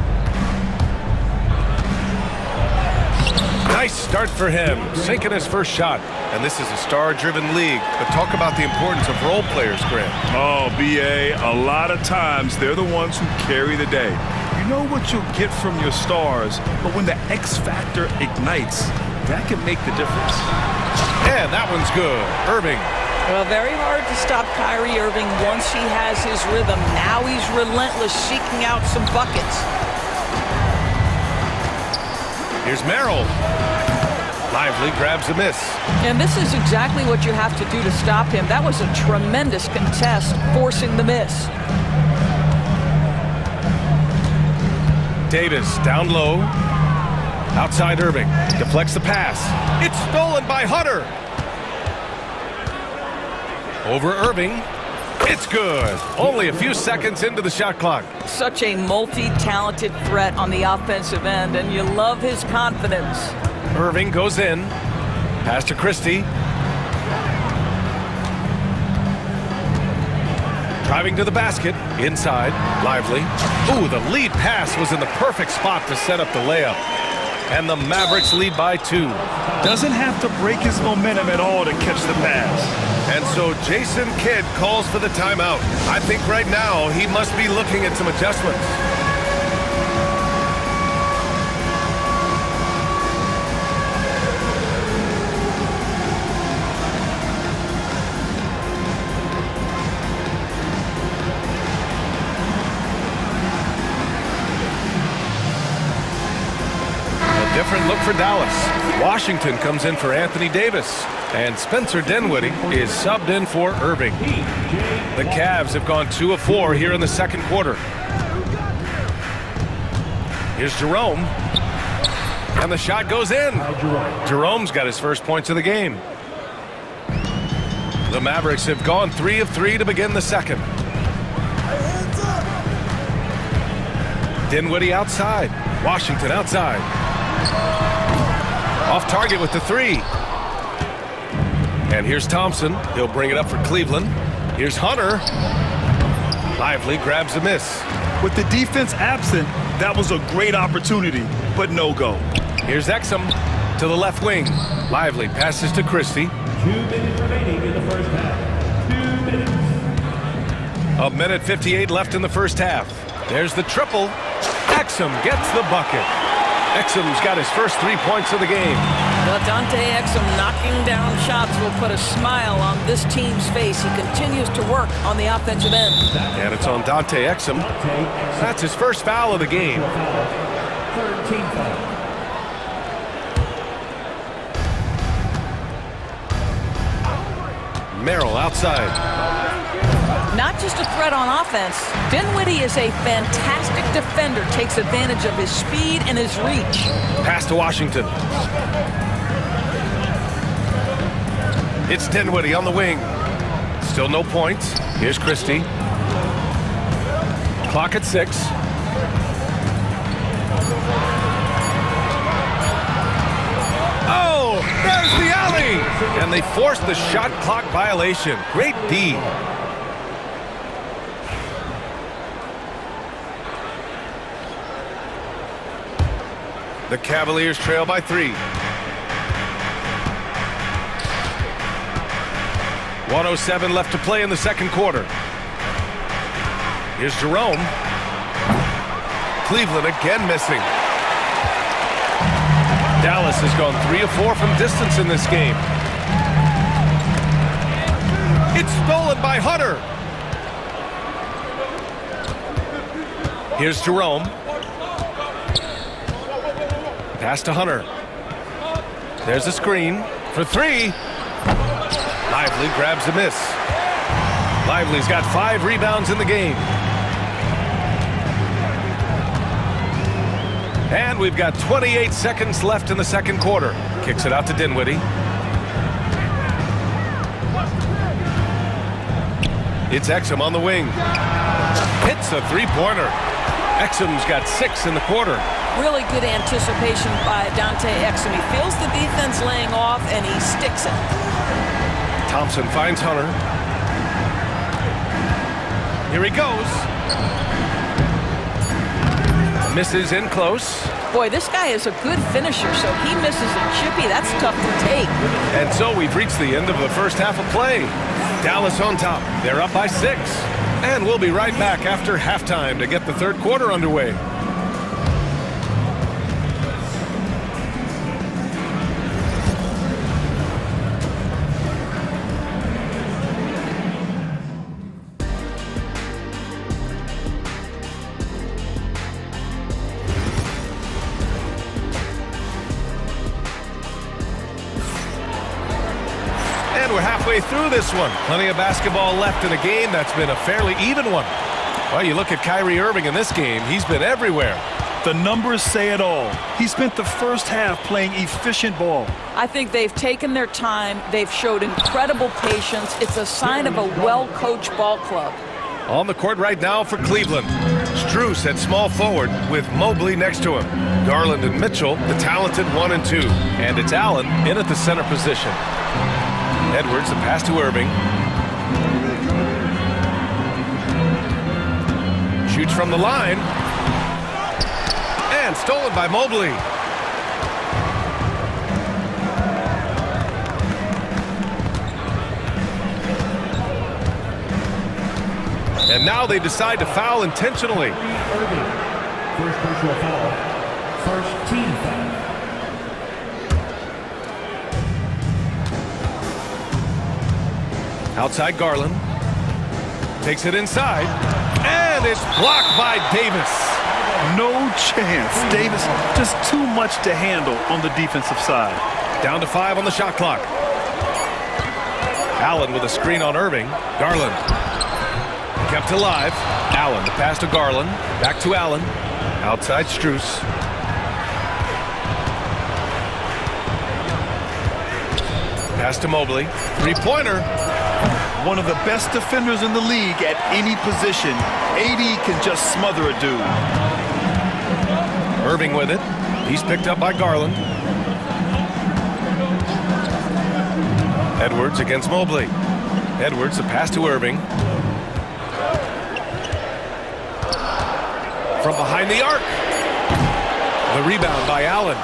Nice start for him, sinking his first shot. And this is a star-driven league. But talk about the importance of role players, Grant. Oh, B.A., a lot of times they're the ones who carry the day. You know what you'll get from your stars, but when the X factor ignites, that can make the difference. And that one's good. Irving. Well, very hard to stop Kyrie Irving once he has his rhythm. Now he's relentless, seeking out some buckets. Here's Merrill. Lively grabs a miss. And this is exactly what you have to do to stop him. That was a tremendous contest, forcing the miss. Davis down low. Outside Irving. Deflects the pass. It's stolen by Hunter. Over Irving. It's good. Only a few seconds into the shot clock. Such a multi-talented threat on the offensive end, and you love his confidence. Irving goes in. Pass to Christie. Driving to the basket. Inside. Lively. Ooh, the lead pass was in the perfect spot to set up the layup. And the Mavericks lead by 2. Doesn't have to break his momentum at all to catch the pass. And so Jason Kidd calls for the timeout. I think right now he must be looking at some adjustments. Different look for Dallas. Washington comes in for Anthony Davis. And Spencer Dinwiddie is subbed in for Irving. The Cavs have gone 2 of 4 here in the second quarter. Here's Jerome. And the shot goes in. Jerome's got his first points of the game. The Mavericks have gone 3 of 3 to begin the second. Dinwiddie outside. Washington outside. Off target with the 3. And here's Thompson. He'll bring it up for Cleveland. Here's Hunter. Lively grabs a miss. With the defense absent, that was a great opportunity, but no go. Here's Exum to the left wing. Lively passes to Christie. 2 minutes remaining in the first half. 2 minutes. A minute 58 left in the first half. There's the triple. Exum gets the bucket. Exum's got his first 3 points of the game. Well, Dante Exum knocking down shots will put a smile on this team's face. He continues to work on the offensive end. And it's on Dante Exum. That's his first foul of the game. 13 foul. Merrill outside. Not just a threat on offense, Dinwiddie is a fantastic defender, takes advantage of his speed and his reach. Pass to Washington. It's Dinwiddie on the wing. Still no points. Here's Christie. Clock at 6. Oh, there's the alley! And they forced the shot clock violation. Great D. The Cavaliers trail by 3. 1:07 left to play in the second quarter. Here's Jerome. Cleveland again missing. Dallas has gone 3 of 4 from distance in this game. It's stolen by Hunter. Here's Jerome. Pass to Hunter. There's a screen for 3. Lively grabs a miss. Lively's got 5 rebounds in the game. And we've got 28 seconds left in the second quarter. Kicks it out to Dinwiddie. It's Exum on the wing. Hits a 3-pointer. Exum's got 6 in the quarter. Really good anticipation by Dante Exum. He feels the defense laying off and he sticks it. Thompson finds Hunter. Here he goes. Misses in close. Boy, this guy is a good finisher, so he misses a chippy. That's tough to take. And so we've reached the end of the first half of play. Dallas on top. They're up by 6. And we'll be right back after halftime to get the third quarter underway. We're halfway through this one. Plenty of basketball left in a game that's been a fairly even one. Well, you look at Kyrie Irving in this game. He's been everywhere. The numbers say it all. He spent the first half playing efficient ball. I think they've taken their time. They've showed incredible patience. It's a sign of a well-coached ball club. On the court right now for Cleveland. Strus at small forward with Mobley next to him. Garland and Mitchell, the talented 1 and 2. And it's Allen in at the center position. Edwards, the pass to Irving. Shoots from the line. And stolen by Mobley. And now they decide to foul intentionally. Irving. First personal foul. First team foul. Outside Garland. Takes it inside. And it's blocked by Davis. No chance. Davis just too much to handle on the defensive side. Down to 5 on the shot clock. Allen with a screen on Irving. Garland kept alive. Allen, the pass to Garland. Back to Allen. Outside Strus. Pass to Mobley. Three-pointer. One of the best defenders in the league at any position. AD can just smother a dude. Irving with it. He's picked up by Garland. Edwards against Mobley. Edwards, the pass to Irving. From behind the arc. The rebound by Allen.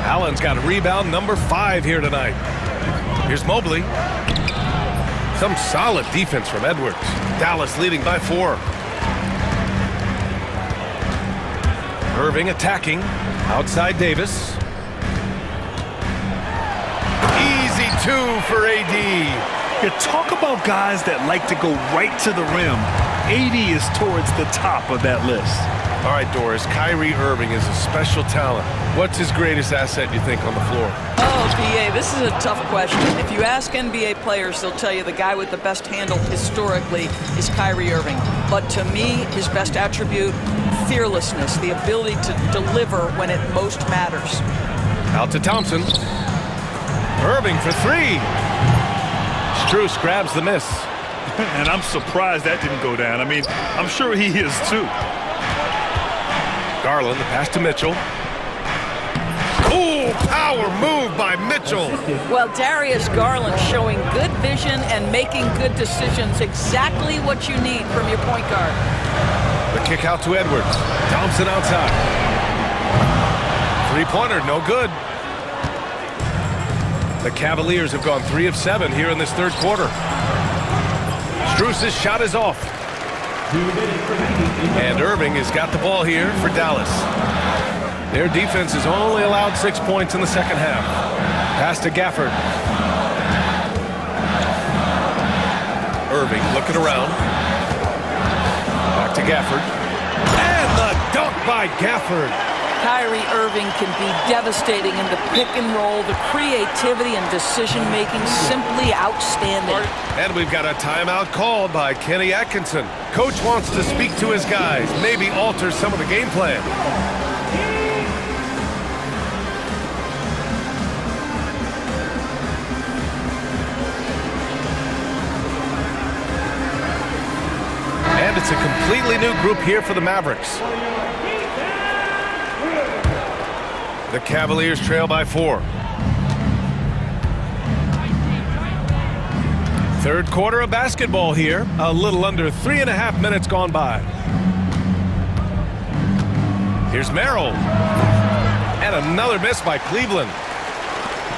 Allen's got rebound number 5 here tonight. Here's Mobley. Some solid defense from Edwards. Dallas leading by 4. Irving attacking. Outside Davis. Easy 2 for AD. You talk about guys that like to go right to the rim. AD is towards the top of that list. All right, Doris, Kyrie Irving is a special talent. What's his greatest asset, you think, on the floor? Oh, BA, this is a tough question. If you ask NBA players, they'll tell you the guy with the best handle historically is Kyrie Irving. But to me, his best attribute, fearlessness, the ability to deliver when it most matters. Out to Thompson. Irving for 3. Strus grabs the miss. And I'm surprised that didn't go down. I mean, I'm sure he is too. Garland, the pass to Mitchell. Ooh, power move by Mitchell. Well, Darius Garland showing good vision and making good decisions. Exactly what you need from your point guard. The kick out to Edwards. Thompson outside. Three-pointer, no good. The Cavaliers have gone 3 of 7 here in this third quarter. Strus's shot is off. And Irving has got the ball here for Dallas. Their defense has only allowed 6 points in the second half. Pass to Gafford. Irving looking around. Back to Gafford. And the dunk by Gafford. Kyrie Irving can be devastating in the pick and roll. The creativity and decision-making simply outstanding. And we've got a timeout called by Kenny Atkinson. Coach wants to speak to his guys, maybe alter some of the game plan. And it's a completely new group here for the Mavericks. The Cavaliers trail by 4. Third quarter of basketball here. A little under 3.5 minutes gone by. Here's Merrill. And another miss by Cleveland.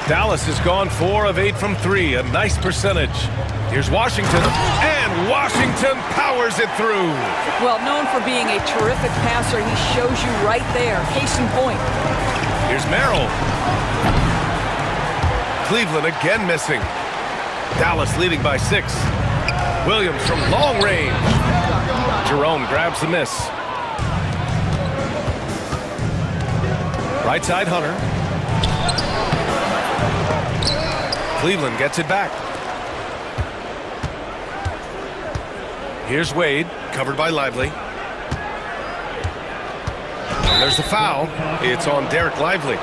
Dallas has gone 4 of 8 from 3. A nice percentage. Here's Washington. And Washington powers it through. Well, known for being a terrific passer, he shows you right there. Case in point. Here's Merrill. Cleveland again missing. Dallas leading by 6. Williams from long range. Jerome grabs the miss. Right side Hunter. Cleveland gets it back. Here's Wade, covered by Lively. And there's the foul. It's on Derek Lively.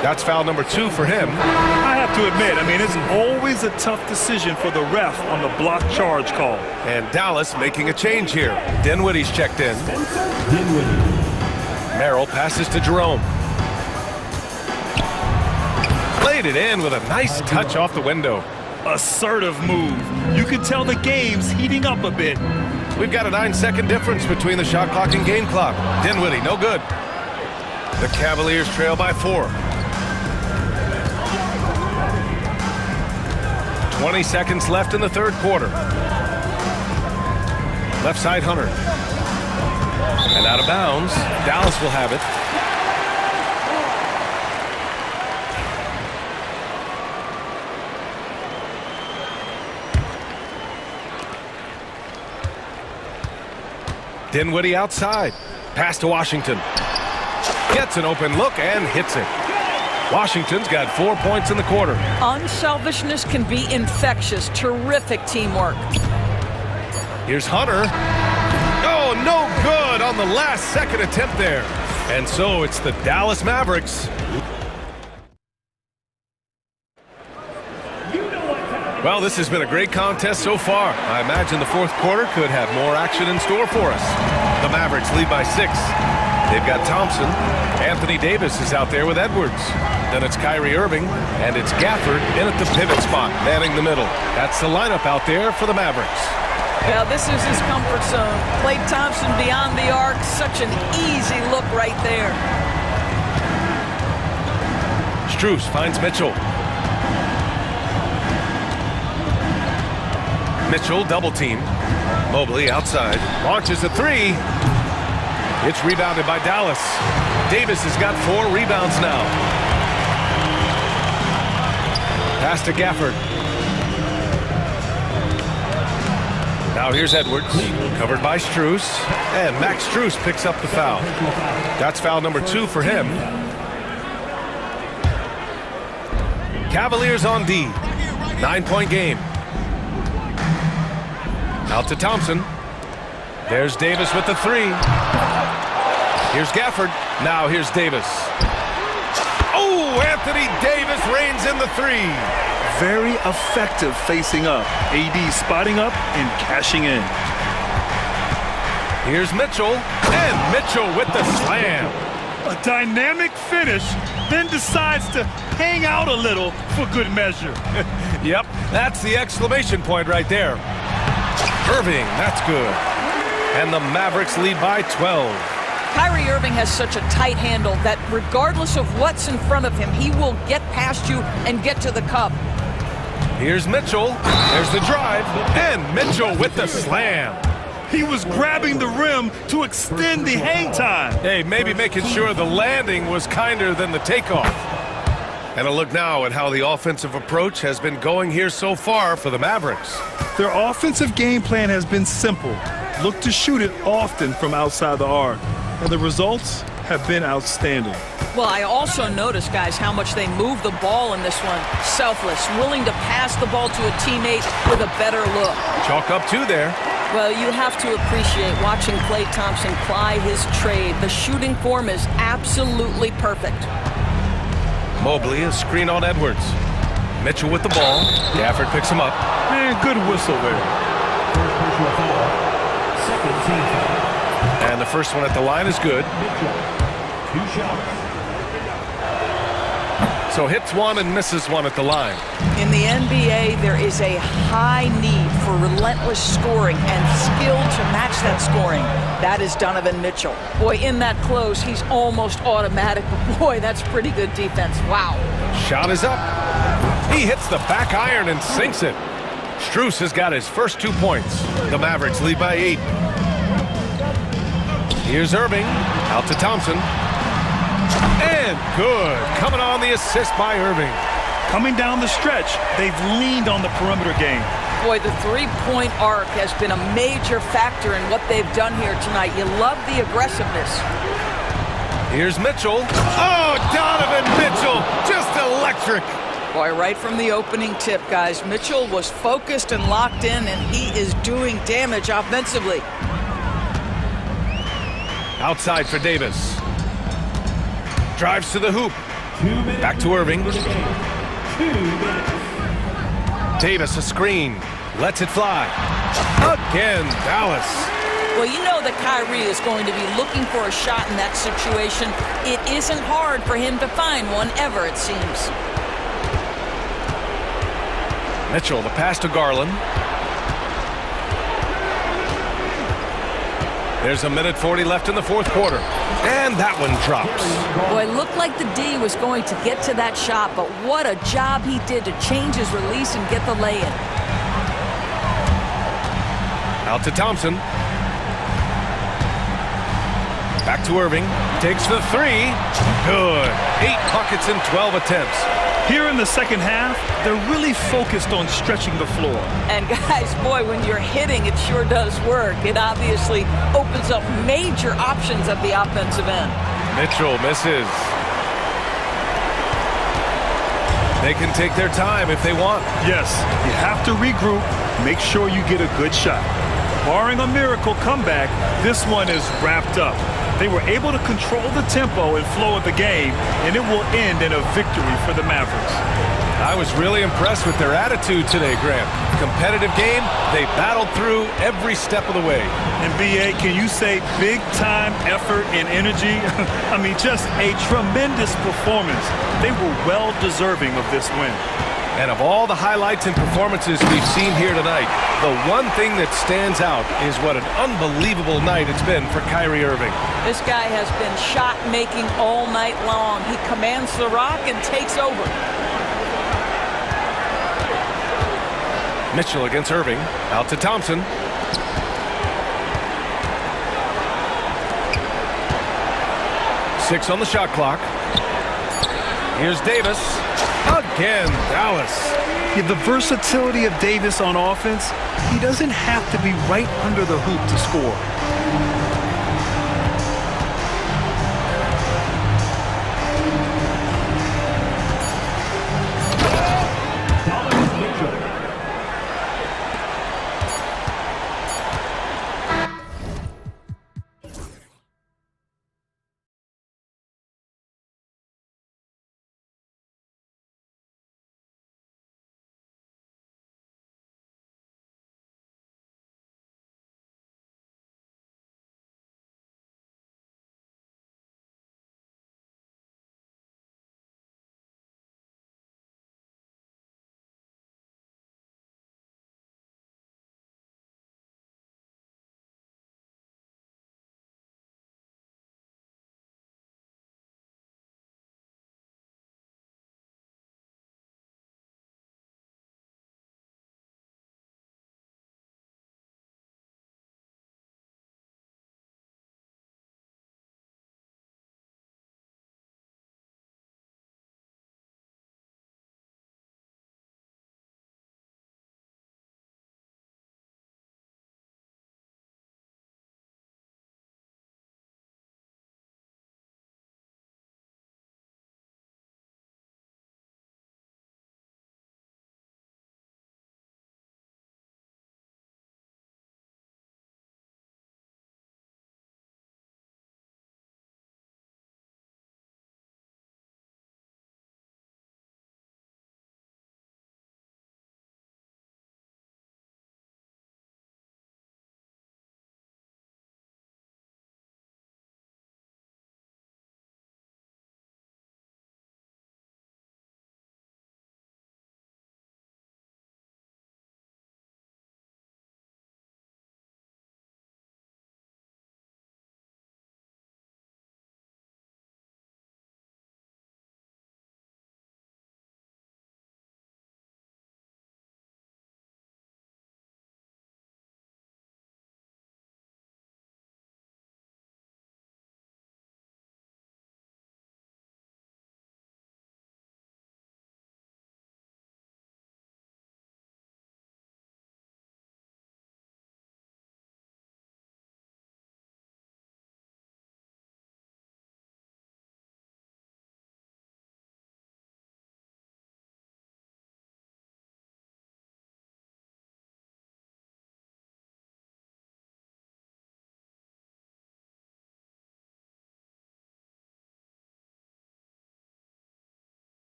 That's foul number 2 for him. I have to admit, I mean, it's always a tough decision for the ref on the block charge call. And Dallas making a change here. Dinwiddie's checked in. Merrill passes to Jerome. Played it in with a nice touch off the window. Assertive move. You can tell the game's heating up a bit. We've got a 9-second difference between the shot clock and game clock. Dinwiddie, no good. The Cavaliers trail by 4. 20 seconds left in the third quarter. Left side Hunter. And out of bounds. Dallas will have it. Dinwiddie outside. Pass to Washington. Gets an open look and hits it. Washington's got 4 points in the quarter. Unselfishness can be infectious. Terrific teamwork. Here's Hunter. Oh, no good on the last second attempt there. And so it's the Dallas Mavericks. Well, this has been a great contest so far. I imagine the fourth quarter could have more action in store for us. The Mavericks lead by 6. They've got Thompson. Anthony Davis is out there with Edwards. Then it's Kyrie Irving, and it's Gafford in at the pivot spot, manning the middle. That's the lineup out there for the Mavericks. Well, this is his comfort zone. Klay Thompson beyond the arc. Such an easy look right there. Strus finds Mitchell. Mitchell double team. Mobley outside. Launches a 3. It's rebounded by Dallas. Davis has got 4 rebounds now. Pass to Gafford. Now here's Edwards, covered by Strus, and Max Strus picks up the foul. That's foul number 2 for him. Cavaliers on D. 9-point game. Out to Thompson. There's Davis with the 3. Here's Gafford. Now here's Davis. Oh, Anthony Davis reigns in the 3. Very effective facing up. AD spotting up and cashing in. Here's Mitchell, and Mitchell with the slam. A dynamic finish, then decides to hang out a little for good measure. Yep, that's the exclamation point right there. Irving, that's good. And the Mavericks lead by 12. Kyrie Irving has such a tight handle that regardless of what's in front of him, he will get past you and get to the cup. Here's Mitchell. There's the drive. And Mitchell with the slam. He was grabbing the rim to extend the hang time. Hey, maybe making sure the landing was kinder than the takeoff. And a look now at how the offensive approach has been going here so far for the Mavericks. Their offensive game plan has been simple. Look to shoot it often from outside the arc. And the results have been outstanding. Well, I also noticed, guys, how much they move the ball in this one. Selfless, willing to pass the ball to a teammate with a better look. Chalk up 2 there. Well, you have to appreciate watching Klay Thompson ply his trade. The shooting form is absolutely perfect. Mobley, a screen on Edwards. Mitchell with the ball. Gafford picks him up. Man, good whistle there. And the first one at the line is good. 2 shots. So hits 1 and misses 1 at the line. In the NBA, there is a high need for relentless scoring and skill to match that scoring. That is Donovan Mitchell. Boy, in that close, he's almost automatic. But boy, that's pretty good defense. Wow. Shot is up. He hits the back iron and sinks it. Strus has got his first 2 points. The Mavericks lead by 8. Here's Irving. Out to Thompson. And good. Coming on the assist by Irving. Coming down the stretch, they've leaned on the perimeter game. Boy, the three-point arc has been a major factor in what they've done here tonight. You love the aggressiveness. Here's Mitchell. Oh, Donovan Mitchell, just electric. Boy, right from the opening tip, guys, Mitchell was focused and locked in, and he is doing damage offensively. Outside for Davis. Drives to the hoop. Back to Irving. Davis a screen. Lets it fly. Again, Dallas. Well, you know that Kyrie is going to be looking for a shot in that situation. It isn't hard for him to find one ever, it seems. Mitchell, the pass to Garland. There's 1:40 left in the fourth quarter. And that one drops. Boy, it looked like the D was going to get to that shot, but what a job he did to change his release and get the lay-in. Out to Thompson. Back to Irving. Takes the 3. Good. 8 buckets in 12 attempts. Here in the second half, they're really focused on stretching the floor. And guys, boy, when you're hitting, it sure does work. It obviously opens up major options at the offensive end. Mitchell misses. They can take their time if they want. Yes, you have to regroup, make sure you get a good shot. Barring a miracle comeback, this one is wrapped up. They were able to control the tempo and flow of the game, and it will end in a victory for the Mavericks. I was really impressed with their attitude today, Grant. Competitive game, they battled through every step of the way. And BA, can you say big time effort and energy? I mean, just a tremendous performance. They were well deserving of this win. And of all the highlights and performances we've seen here tonight, the one thing that stands out is what an unbelievable night it's been for Kyrie Irving. This guy has been shot making all night long. He commands the rock and takes over. Mitchell against Irving, out to Thompson. Six on the shot clock. Here's Davis. Again, Dallas. Yeah, the versatility of Davis on offense, he doesn't have to be right under the hoop to score.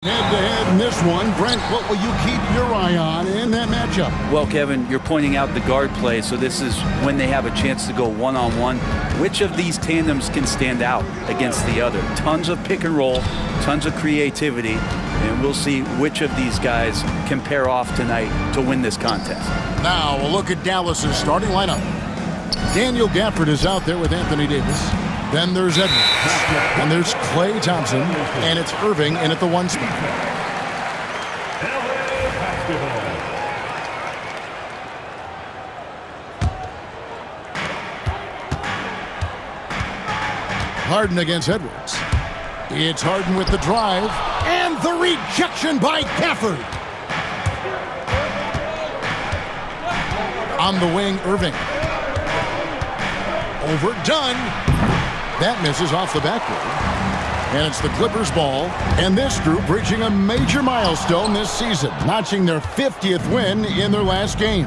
Head-to-head in this one. Brent, what will you keep your eye on in that matchup? Well, Kevin, you're pointing out the guard play, so this is when they have a chance to go one-on-one. Which of these tandems can stand out against the other? Tons of pick and roll, tons of creativity, and we'll see which of these guys can pair off tonight to win this contest. Now, a look at Dallas's starting lineup. Daniel Gafford is out there with Anthony Davis. Then there's Edwards, and there's Klay Thompson, and it's Irving in at the 1 spot. Harden against Edwards. It's Harden with the drive, and the rejection by Gafford. On the wing, Irving. Overdone. That misses off the backboard. And it's the Clippers' ball. And this group reaching a major milestone this season, notching their 50th win in their last game.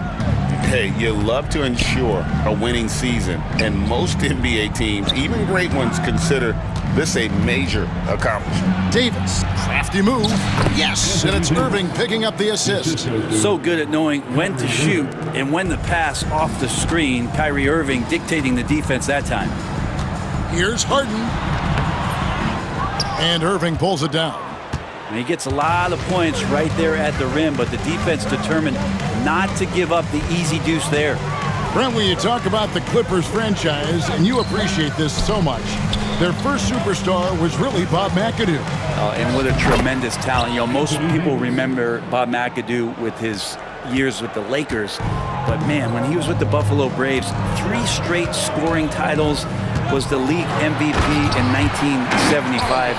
Hey, you love to ensure a winning season, and most NBA teams, even great ones, consider this a major accomplishment. Davis, crafty move. Yes, and it's Irving picking up the assist. So good at knowing when to shoot and when to pass off the screen. Kyrie Irving dictating the defense that time. Here's Harden. And Irving pulls it down. And he gets a lot of points right there at the rim, but the defense determined not to give up the easy deuce there. Brent, when you talk about the Clippers franchise, and you appreciate this so much, their first superstar was really Bob McAdoo. And what a tremendous talent. You know, most people remember Bob McAdoo with his years with the Lakers, but man, when he was with the Buffalo Braves, 3 straight scoring titles, was the league MVP in 1975.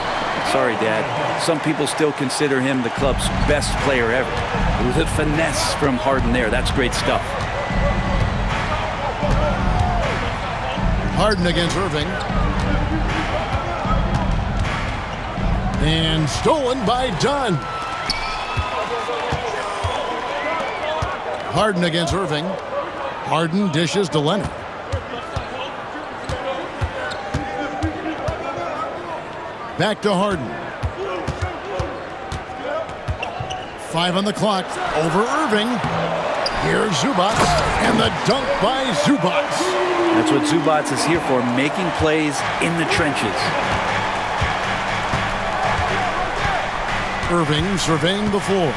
Sorry, Dad. Some people still consider him the club's best player ever. It was a finesse from Harden there. That's great stuff. Harden against Irving. And stolen by Dunn. Harden against Irving. Harden dishes to Leonard. Back to Harden. 5 on the clock. Over Irving. Here's Zubac. And the dunk by Zubac. That's what Zubac is here for, making plays in the trenches. Irving surveying the floor.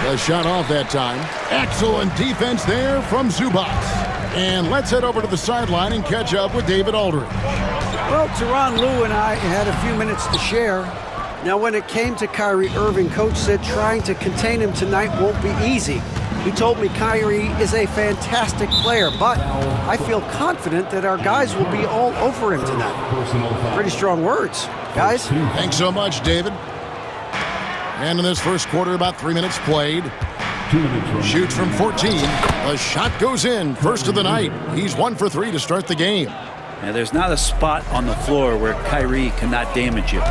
The shot off that time. Excellent defense there from Zubac. And let's head over to the sideline and catch up with David Aldridge. Well, Tyronn Lue and I had a few minutes to share. Now, when it came to Kyrie Irving, Coach said trying to contain him tonight won't be easy. He told me Kyrie is a fantastic player, but I feel confident that our guys will be all over him tonight. Pretty strong words, guys. Thanks so much, David. And in this first quarter, about 3 minutes played. Shoots from 14. The shot goes in. First of the night. He's 1 for 3 to start the game. Now, there's not a spot on the floor where Kyrie cannot damage you.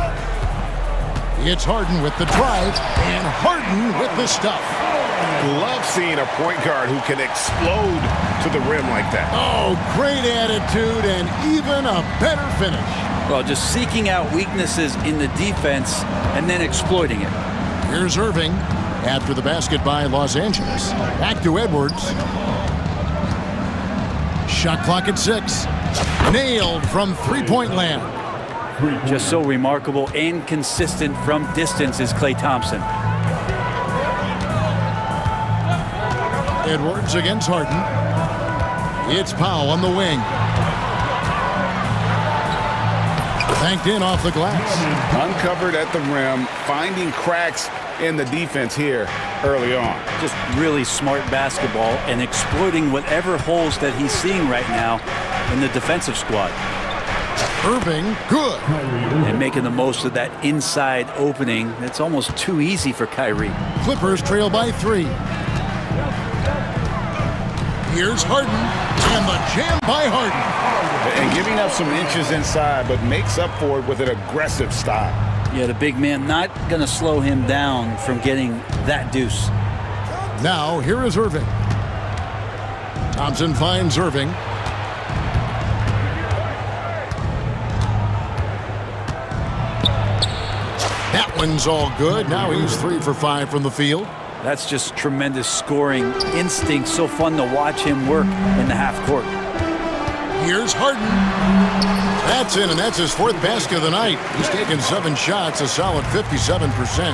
It's Harden with the drive, and Harden with the stuff. Love seeing a point guard who can explode to the rim like that. Oh, great attitude and even a better finish. Well, just seeking out weaknesses in the defense and then exploiting it. Here's Irving after the basket by Los Angeles. Back to Edwards. Shot clock at 6. Nailed from three-point land. Just so remarkable and consistent from distance is Klay Thompson. Edwards against Harden. It's Powell on the wing. Banked in off the glass. Uncovered at the rim, finding cracks in the defense here early on. Just really smart basketball and exploiting whatever holes that he's seeing right now in the defensive squad. Irving, good. And making the most of that inside opening. It's almost too easy for Kyrie. Clippers trail by 3. Here's Harden, and the jam by Harden. And giving up some inches inside, but makes up for it with an aggressive style. Yeah, the big man not going to slow him down from getting that deuce. Now, here is Irving. Thompson finds Irving. one's all good. Now he's 3 for 5 from the field. That's just tremendous scoring instinct. So fun to watch him work in the half court. Here's Harden. That's in, and that's his 4th basket of the night. He's taken 7 shots, a solid 57%.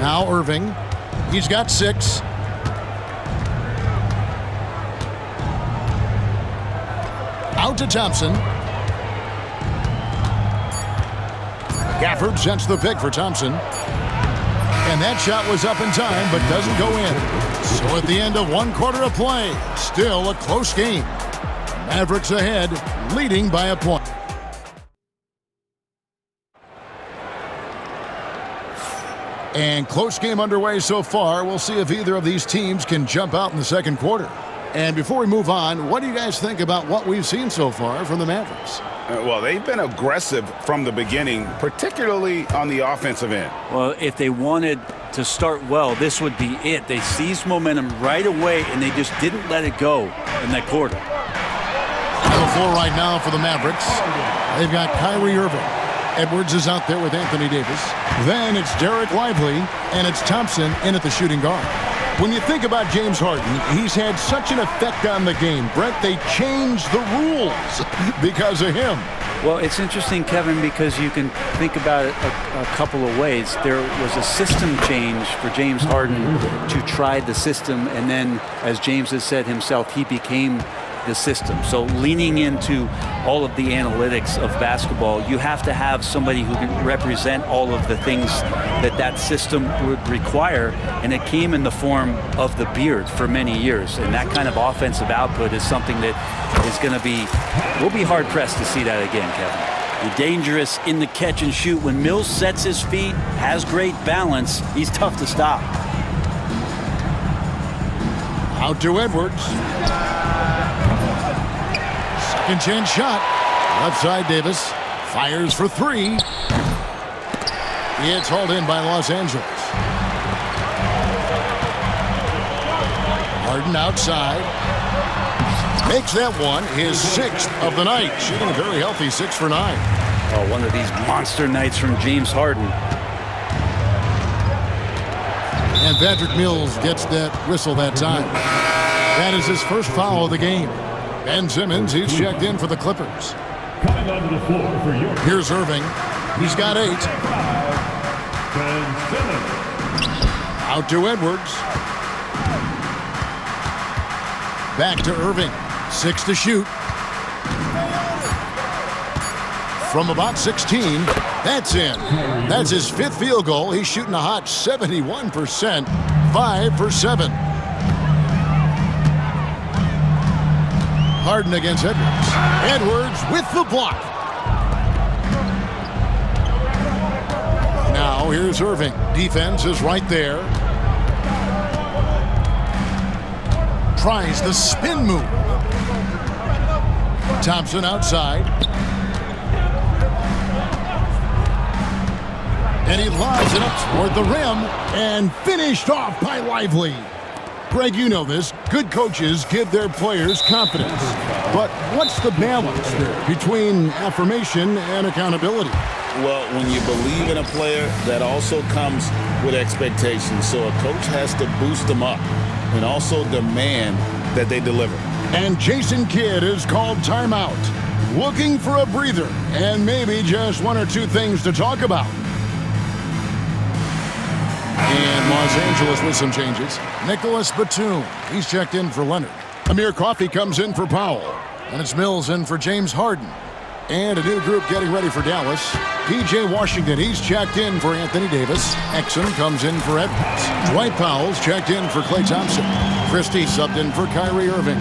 Now Irving. He's got 6. Out to Thompson. Gafford sends the pick for Thompson. And that shot was up in time, but doesn't go in. So at the end of 1 quarter of play, still a close game. Mavericks ahead, leading by a point. And close game underway so far. We'll see if either of these teams can jump out in the second quarter. And before we move on, what do you guys think about what we've seen so far from the Mavericks? Well, they've been aggressive from the beginning, particularly on the offensive end. Well, if they wanted to start well, this would be it. They seized momentum right away, and they just didn't let it go in that quarter. On the floor right now for the Mavericks, they've got Kyrie Irving. Edwards is out there with Anthony Davis. Then it's Derek Lively, and it's Thompson in at the shooting guard. When you think about James Harden, he's had such an effect on the game. Brent, they changed the rules because of him. Well, it's interesting, Kevin, because you can think about it a couple of ways. There was a system change for James Harden to try the system, and then, as James has said himself, he became the system. So leaning into all of the analytics of basketball, you have to have somebody who can represent all of the things that system would require, and it came in the form of the beard for many years. And that kind of offensive output is something that is going to be, we'll be hard-pressed to see that again, Kevin. You're dangerous in the catch and shoot. When Mills sets his feet, has great balance, he's tough to stop. Out to Edwards. Second chance shot. Left side Davis. Fires for 3. It's hauled in by Los Angeles. Harden outside. Makes that one his 6th of the night. Shooting a very healthy 6 for 9. Oh, one of these monster nights from James Harden. And Patrick Mills gets that whistle that time. That is his first foul of the game. Ben Simmons, he's checked in for the Clippers. Coming onto the floor for your... Here's Irving. He's got 8. Ben Simmons. Out to Edwards. Back to Irving. 6 to shoot. From about 16, that's in. That's his 5th field goal. He's shooting a hot 71%, 5 for 7. Harden against Edwards. Edwards with the block. Now here's Irving. Defense is right there. Tries the spin move. Thompson outside. And he lobs it up toward the rim and finished off by Lively. Greg, you know this. Good coaches give their players confidence. But what's the balance there between affirmation and accountability? Well, when you believe in a player, that also comes with expectations. So a coach has to boost them up and also demand that they deliver. And Jason Kidd is called timeout. Looking for a breather and maybe just 1 or 2 things to talk about. And Los Angeles with some changes. Nicholas Batum, he's checked in for Leonard. Amir Coffey comes in for Powell. And it's Mills in for James Harden. And a new group getting ready for Dallas. P.J. Washington, he's checked in for Anthony Davis. Exum comes in for Edwards. Dwight Powell's checked in for Klay Thompson. Christie subbed in for Kyrie Irving.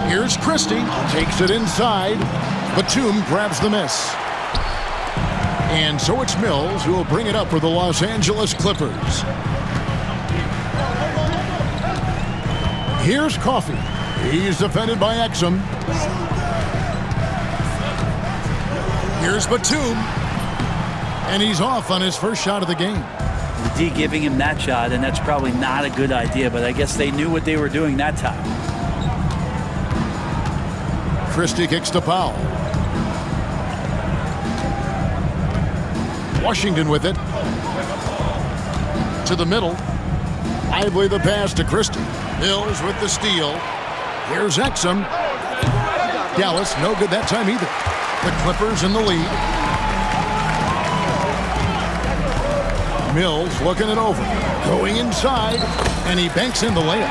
Here's Christie, takes it inside. Batum grabs the miss. And so it's Mills who will bring it up for the Los Angeles Clippers. Here's Coffey. He's defended by Exum. Here's Batum. And he's off on his first shot of the game. The D giving him that shot, and that's probably not a good idea, but I guess they knew what they were doing that time. Christie kicks to Powell. Washington with it. To the middle. Lively the pass to Christie. Mills with the steal. Here's Exum. Dallas, no good that time either. The Clippers in the lead. Mills looking it over. Going inside, and he banks in the layup.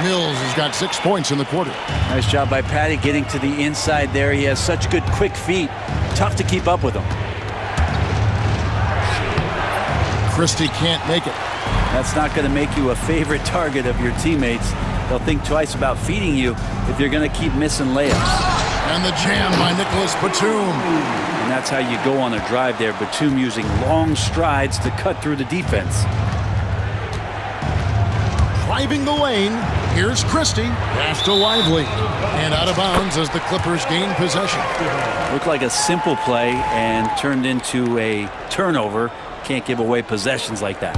Mills has got 6 points in the quarter. Nice job by Patty getting to the inside there. He has such good quick feet. Tough to keep up with him. Christie can't make it. That's not going to make you a favorite target of your teammates. They'll think twice about feeding you if you're going to keep missing layups. And the jam by Nicholas Batum. And that's how you go on a drive there. Batum using long strides to cut through the defense. Driving the lane. Here's Christie. Pass to Lively. And out of bounds as the Clippers gain possession. Looked like a simple play and turned into a turnover. Can't give away possessions like that.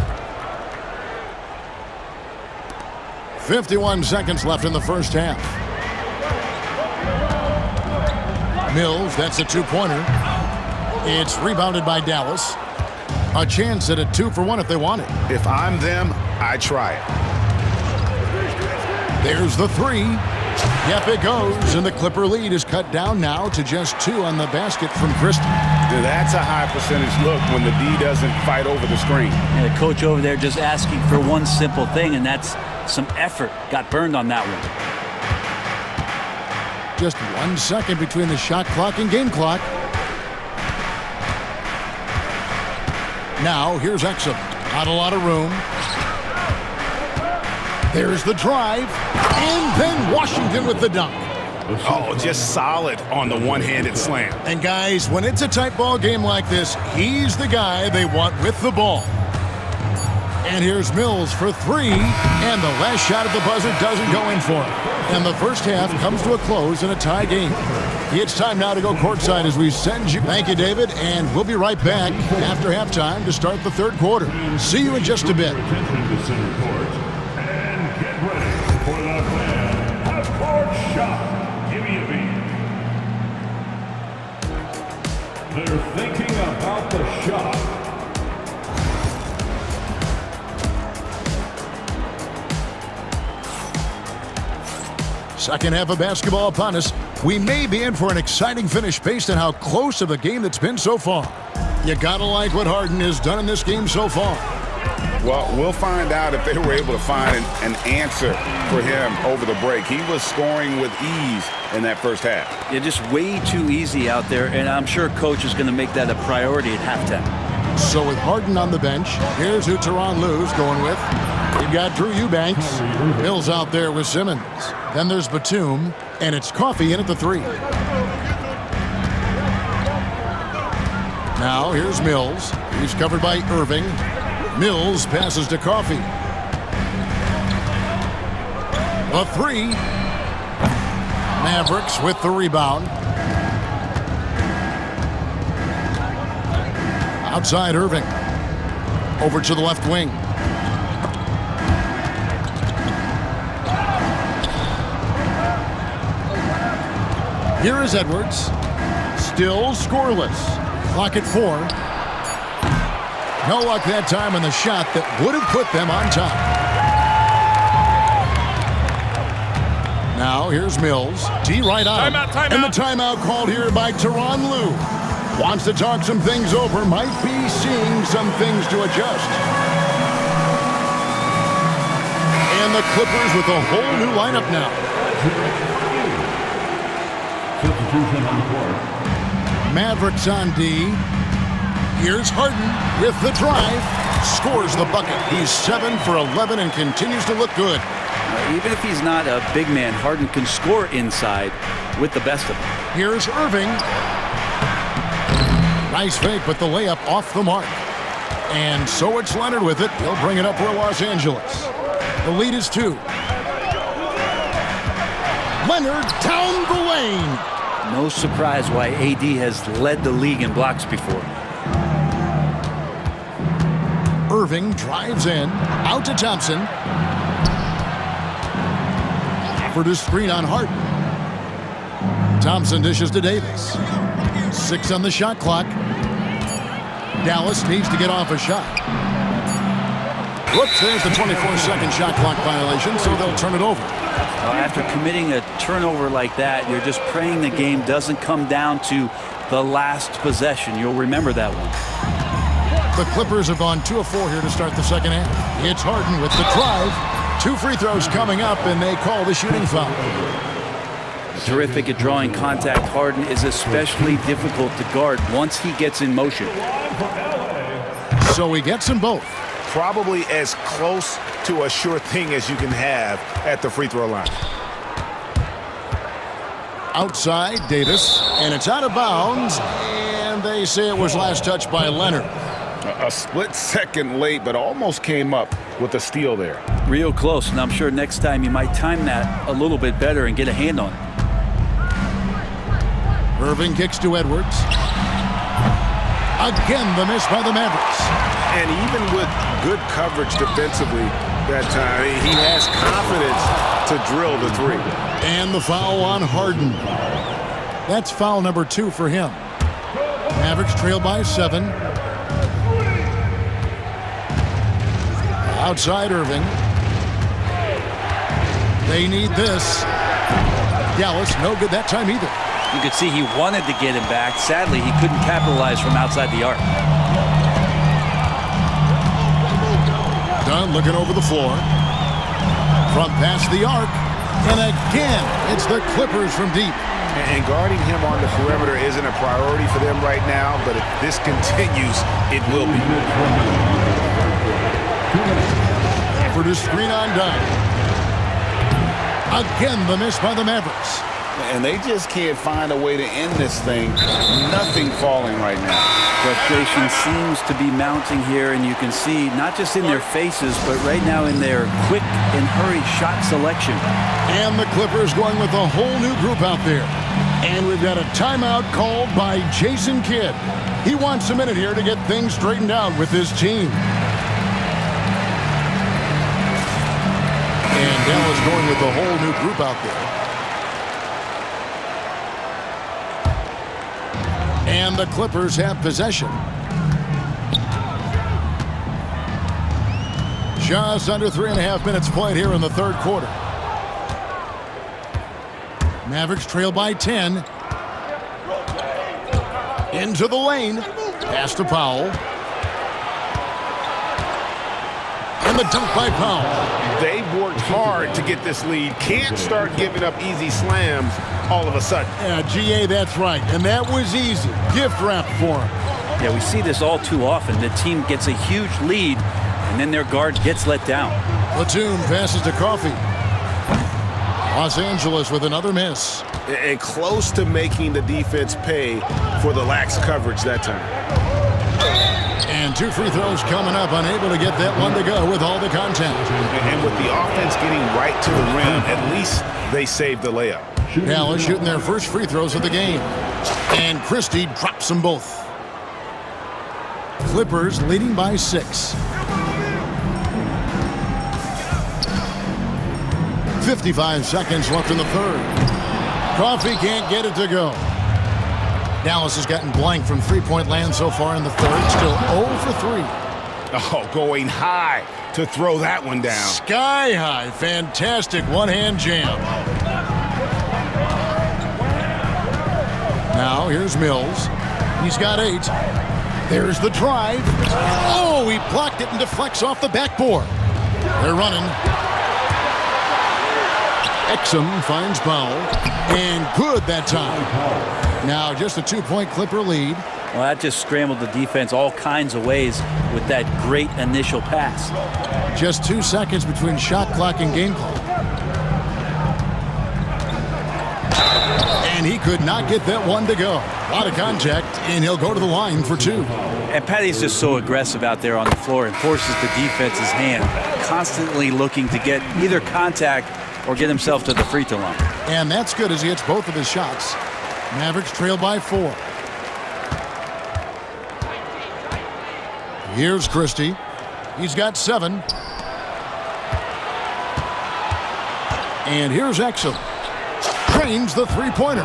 51 seconds left in the first half. Mills, that's a two-pointer. It's rebounded by Dallas. A chance at a 2-for-1 if they want it. If I'm them, I try it. There's the three. Yep, it goes, and the Clipper lead is cut down now to just 2 on the basket from Christie. That's a high percentage look when the D doesn't fight over the screen. And the coach over there just asking for one simple thing, and that's some effort. Got burned on that one. Just 1 second between the shot clock and game clock. Now, here's Exum. Not a lot of room. There's the drive. And then Washington with the dunk. Oh, just solid on the one-handed slam. And guys, when it's a tight ball game like this, he's the guy they want with the ball. And here's Mills for 3, and the last shot at the buzzer doesn't go in for him. And the first half comes to a close in a tie game. It's time now to go courtside as we send you. Thank you, David, and we'll be right back after halftime to start the third quarter. See you in just a bit. They're thinking about the shot. Second half of basketball upon us. We may be in for an exciting finish based on how close of a game that's been so far. You gotta like what Harden has done in this game so far. Well, we'll find out if they were able to find an answer for him over the break. He was scoring with ease in that first half. Yeah, just way too easy out there, and I'm sure coach is going to make that a priority at halftime. So with Harden on the bench, here's who Tyronn Lue's going with. You've got Drew Eubanks. Mills out there with Simmons. Then there's Batum, and it's Coffey in at the 3. Now here's Mills. He's covered by Irving. Mills passes to Coffey. A 3. Mavericks with the rebound. Outside Irving. Over to the left wing. Here is Edwards. Still scoreless. Clock at 4. No luck that time on the shot that would have put them on top. Now here's Mills. T right out. Timeout. And the timeout called here by Tyronn Lue. Wants to talk some things over. Might be seeing some things to adjust. And the Clippers with a whole new lineup now. Substitution on the court. Mavericks on D. Here's Harden with the drive. Scores the bucket. He's 7 for 11 and continues to look good. Even if he's not a big man, Harden can score inside with the best of them. Here's Irving. Nice fake, but the layup off the mark. And so it's Leonard with it. He'll bring it up for Los Angeles. The lead is 2. Leonard down the lane. No surprise why AD has led the league in blocks before. Irving drives in. Out to Thompson. For the screen on Harden. Thompson dishes to Davis. 6 on the shot clock. Dallas needs to get off a shot. Whoops, there's the 24-second shot clock violation, so they'll turn it over. After committing a turnover like that, you're just praying the game doesn't come down to the last possession. You'll remember that one. The Clippers have gone 2 of 4 here to start the second half. It's Harden with the drive. 2 free throws coming up, and they call the shooting foul. Terrific at drawing contact. Harden is especially difficult to guard once he gets in motion. So he gets them both. Probably as close to a sure thing as you can have at the free throw line. Outside, Davis, and it's out of bounds, and they say it was last touched by Leonard. A split second late, but almost came up with a steal there. Real close, and I'm sure next time you might time that a little bit better and get a hand on it. Irving kicks to Edwards. Again, the miss by the Mavericks. And even with good coverage defensively that time, he has confidence to drill the three. And the foul on Harden. That's foul number 2 for him. Mavericks trail by 7. Outside Irving. They need this. Dallas, no good that time either. You could see he wanted to get him back. Sadly, he couldn't capitalize from outside the arc. Dunn looking over the floor. From past the arc. And again, it's the Clippers from deep. And guarding him on the perimeter isn't a priority for them right now, but if this continues, it will be. For the screen on Dunn. Again, the miss by the Mavericks. And they just can't find a way to end this thing. Nothing falling right now. Frustration seems to be mounting here, and you can see not just in their faces, but right now in their quick and hurried shot selection. And the Clippers going with a whole new group out there. And we've got a timeout called by Jason Kidd. He wants a minute here to get things straightened out with his team. And Dallas going with a whole new group out there. And the Clippers have possession. Just under 3.5 minutes played here in the third quarter. Mavericks trail by 10. Into the lane. Pass to Powell. And the dunk by Powell. They've worked hard to get this lead. Can't start giving up easy slams all of a sudden. Yeah, GA, that's right. And that was easy. Gift wrap for him. Yeah, we see this all too often. The team gets a huge lead, and then their guard gets let down. Platoon passes to Coffey. Los Angeles with another miss. And close to making the defense pay for the lax coverage that time. And 2 free throws coming up, unable to get that one to go with all the contact. And with the offense getting right to the rim, at least they saved the layup. Dallas shooting their first free throws of the game. And Christie drops them both. Clippers leading by 6. 55 seconds left in the third. Coffey can't get it to go. Dallas has gotten blank from three-point land so far in the third. Still 0 for 3. Oh, going high to throw that one down. Sky high. Fantastic one-hand jam. Now here's Mills. He's got 8. There's the drive. Oh, he blocked it and deflects off the backboard. They're running. Exum finds Powell. And good that time. Now just a 2-point Clipper lead. Well, that just scrambled the defense all kinds of ways with that great initial pass. Just 2 seconds between shot clock and game clock. And he could not get that one to go. A lot of contact, and he'll go to the line for 2. And Patty's just so aggressive out there on the floor and forces the defense's hand, constantly looking to get either contact or get himself to the free throw line. And that's good as he hits both of his shots. Mavericks trail by 4. Here's Christie. He's got 7. And here's Exum. Trains the three-pointer.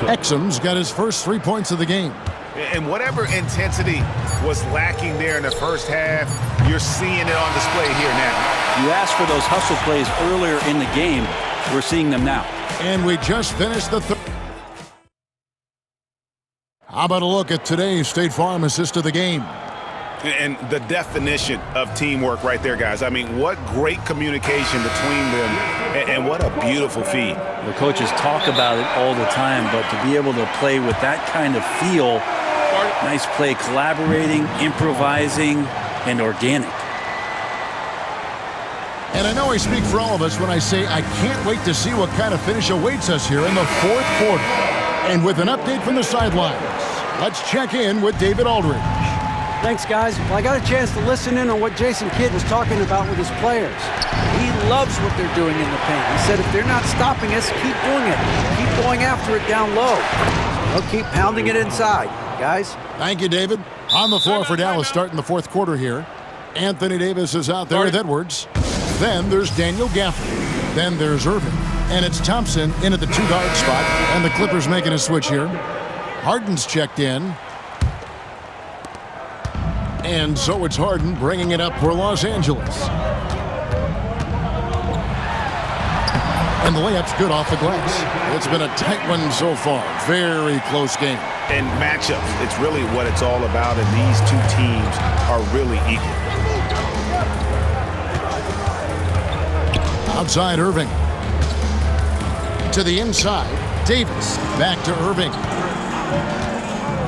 Exum's got his first 3 points of the game. And whatever intensity was lacking there in the first half. You're seeing it on display here now. You asked for those hustle plays earlier in the game. We're seeing them now. And we just finished the third. How about a look at today's State Farm assist of the game? And the definition of teamwork right there, guys. I mean, what great communication between them, and what a beautiful feed. The coaches talk about it all the time, but to be able to play with that kind of feel, nice play, collaborating, improvising, and organic. And I know I speak for all of us when I say I can't wait to see what kind of finish awaits us here in the fourth quarter. And with an update from the sidelines, let's check in with David Aldridge. Thanks, guys. Well, I got a chance to listen in on what Jason Kidd was talking about with his players. He loves what they're doing in the paint. He said if they're not stopping us, keep doing it. Keep going after it down low. So they'll keep pounding it inside, guys. Thank you, David. On the floor for Dallas starting the fourth quarter here. Anthony Davis is out there with Edwards. Then there's Daniel Gaffney. Then there's Irving. And it's Thompson in at the two-guard spot. And the Clippers making a switch here. Harden's checked in. And so it's Harden bringing it up for Los Angeles. And the layup's good off the glass. It's been a tight one so far. Very close game. And matchups, it's really what it's all about, and these two teams are really equal. Outside Irving. To the inside, Davis. Back to Irving.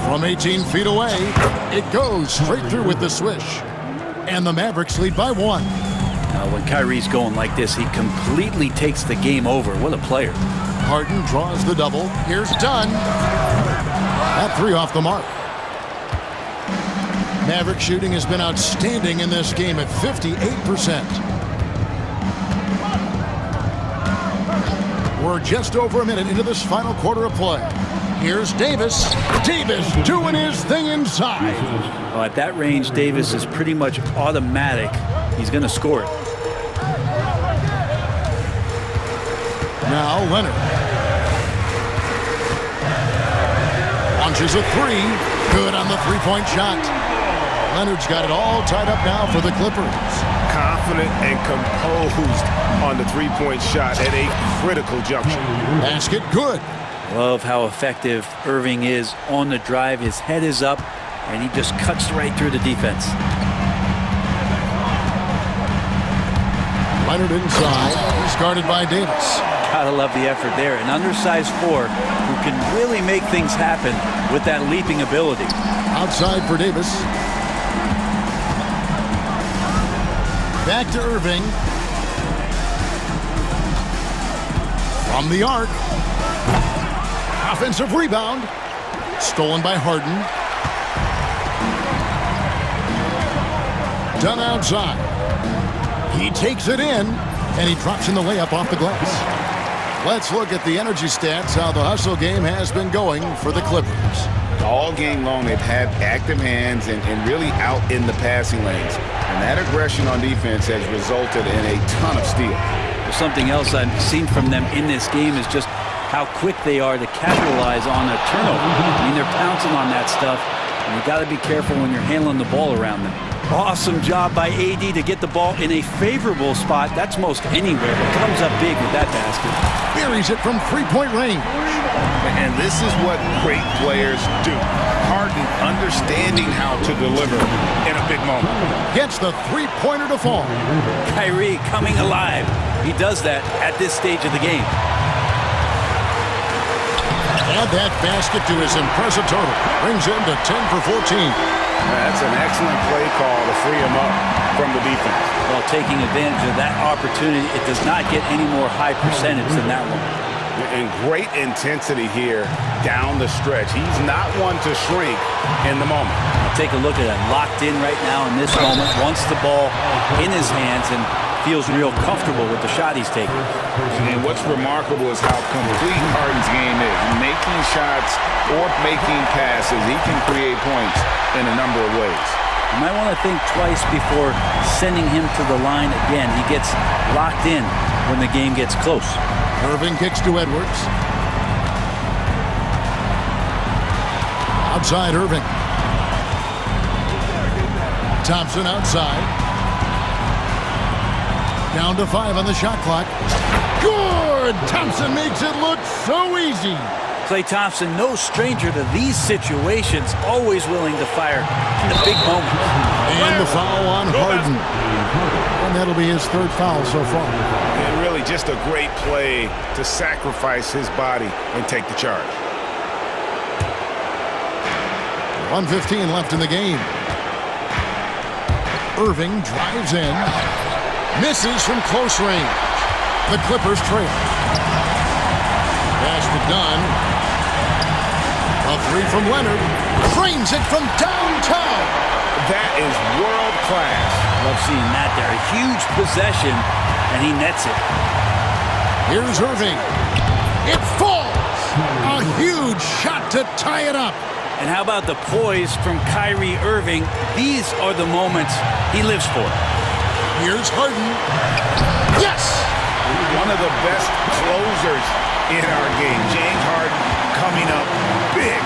From 18 feet away, it goes straight through with the swish. And the Mavericks lead by one. Now, when Kyrie's going like this, he completely takes the game over. What a player. Harden draws the double. Here's Dunn. That three off the mark. Maverick shooting has been outstanding in this game at 58%. We're just over a minute into this final quarter of play. Here's Davis. Davis doing his thing inside. Well, at that range, Davis is pretty much automatic. He's going to score it. Now Leonard. Launches a three. Good on the three-point shot. Leonard's got it all tied up now for the Clippers. Confident and composed on the three-point shot at a critical juncture. Basket good. Love how effective Irving is on the drive. His head is up, and he just cuts right through the defense. Leonard inside. He's guarded by Davis. Gotta love the effort there. An undersized four who can really make things happen with that leaping ability. Outside for Davis. Back to Irving. From the arc. Offensive rebound. Stolen by Harden. Done outside. He takes it in, and he drops in the layup off the glass. Let's look at the energy stats, how the hustle game has been going for the Clippers. All game long, they've had active hands and really out in the passing lanes. And that aggression on defense has resulted in a ton of steals. Something else I've seen from them in this game is just how quick they are to capitalize on a turnover. I mean, they're pouncing on that stuff, and you got to be careful when you're handling the ball around them. Awesome job by AD to get the ball in a favorable spot. That's most anywhere, but comes up big with that basket. Buries it from three-point range. And this is what great players do. Harden understanding how to deliver in a big moment. Gets the three-pointer to fall. Kyrie coming alive. He does that at this stage of the game. Add that basket to his impressive total. Brings him to 10 for 14. That's an excellent play call to free him up from the defense. Well, taking advantage of that opportunity, it does not get any more high percentage than that one. And great intensity here down the stretch. He's not one to shrink in the moment. Take a look at it. Locked in right now in this moment. Wants the ball in his hands and feels real comfortable with the shot he's taking. And what's remarkable is how complete Harden's game is. Making shots or making passes, he can create points in a number of ways. You might want to think twice before sending him to the line again. He gets locked in when the game gets close. Irving kicks to Edwards. Outside Irving. Thompson outside. Down to 5 on the shot clock. Good! Thompson makes it look so easy. Klay Thompson, no stranger to these situations, always willing to fire in the big moments. And the foul on Harden. And that'll be his 3rd foul so far. And really just a great play to sacrifice his body and take the charge. 1:15 left in the game. Irving drives in. Misses from close range. The Clippers trail. Pass to Dunn. A 3 from Leonard. Frames it from downtown. That is world class. Love seeing that there. A huge possession, and he nets it. Here's Irving. It falls. A huge shot to tie it up. And how about the poise from Kyrie Irving? These are the moments he lives for. Here's Harden. Yes! One of the best closers in our game. James Harden coming up big.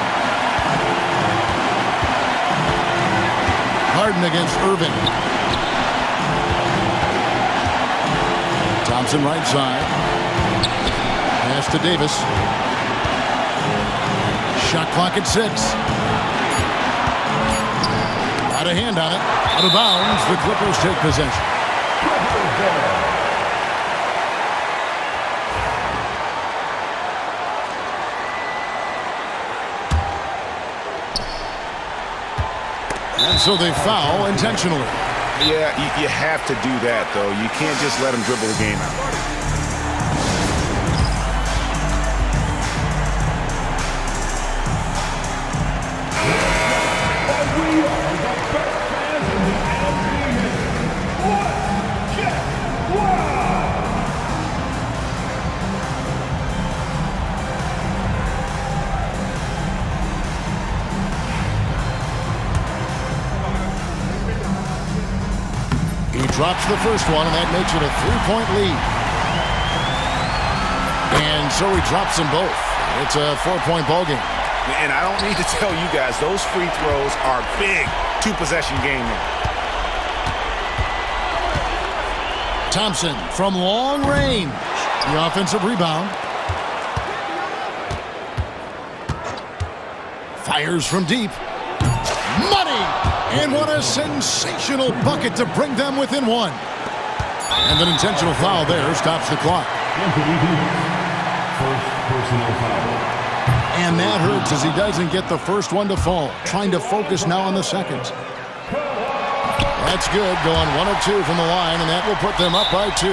Harden against Irving. Thompson right side. Pass to Davis. Shot clock at 6. Got a hand on it. Out of bounds. The Clippers take possession. And so they foul intentionally. Yeah, you have to do that, though. You can't just let them dribble the game out. Drops the first one, and that makes it a 3-point lead. And so he drops them both. It's a 4-point ball game. And I don't need to tell you guys, those free throws are big. 2-possession game now. Thompson from long range. The offensive rebound. Fires from deep. Money! And what a sensational bucket to bring them within 1. And an intentional foul there stops the clock. First personal foul. And that hurts as he doesn't get the first one to fall. Trying to focus now on the second. That's good, going 1 of 2 from the line, and that will put them up by 2.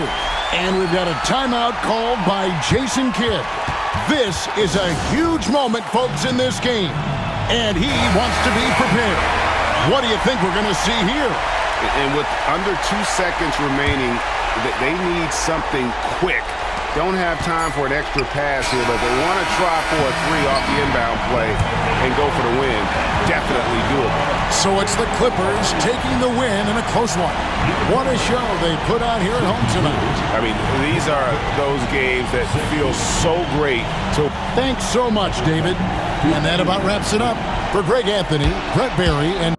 And we've got a timeout called by Jason Kidd. This is a huge moment, folks, in this game. And he wants to be prepared. What do you think we're going to see here? And with under 2 seconds remaining, they need something quick. Don't have time for an extra pass here, but they want to try for a 3 off the inbound play and go for the win. Definitely doable. So it's the Clippers taking the win in a close one. What a show they put on here at home tonight. I mean, these are those games that feel so great. Thanks so much, David. And that about wraps it up. For Greg Anthony, Brett Barry, and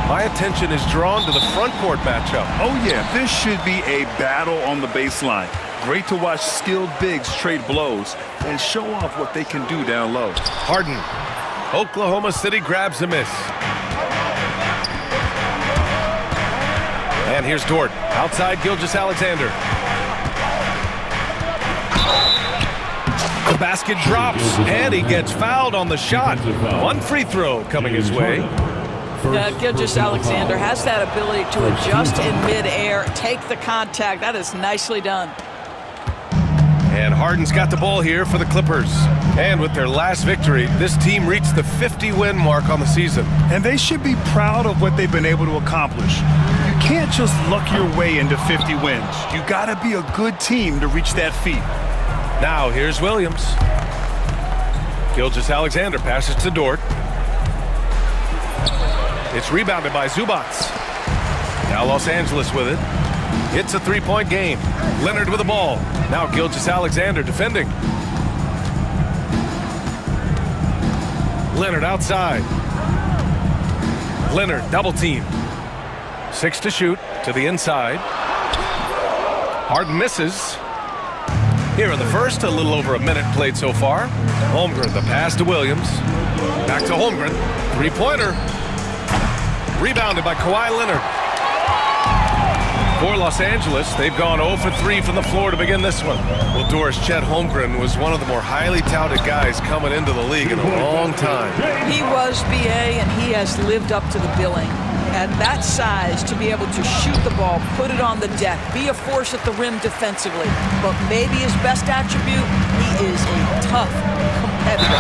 My attention is drawn to the front court matchup. Oh, yeah, this should be a battle on the baseline. Great to watch skilled bigs trade blows and show off what they can do down low. Harden. Oklahoma City grabs a miss. And here's Dort. Outside Gilgeous-Alexander. The basket drops, and he gets fouled on the shot. One free throw coming his way. Gilgeous-Alexander has that ability to adjust in midair, take the contact. That is nicely done. And Harden's got the ball here for the Clippers. And with their last victory, this team reached the 50-win mark on the season. And they should be proud of what they've been able to accomplish. You can't just luck your way into 50 wins. You gotta be a good team to reach that feat. Now here's Williams. Gilgeous-Alexander passes to Dort. It's rebounded by Zubac. Now Los Angeles with it. It's a three-point game. Leonard with the ball. Now Gilgeous-Alexander defending. Leonard outside. Leonard double team. 6 to shoot to the inside. Harden misses. Here in the first, a little over a minute played so far. Holmgren, the pass to Williams. Back to Holmgren. Three-pointer. Rebounded by Kawhi Leonard. For Los Angeles, they've gone 0 for 3 from the floor to begin this one. Well, Doris, Chet Holmgren was one of the more highly touted guys coming into the league in a long time. He was, BA, and he has lived up to the billing. At that size, to be able to shoot the ball, put it on the deck, be a force at the rim defensively. But maybe his best attribute, he is a tough competitor.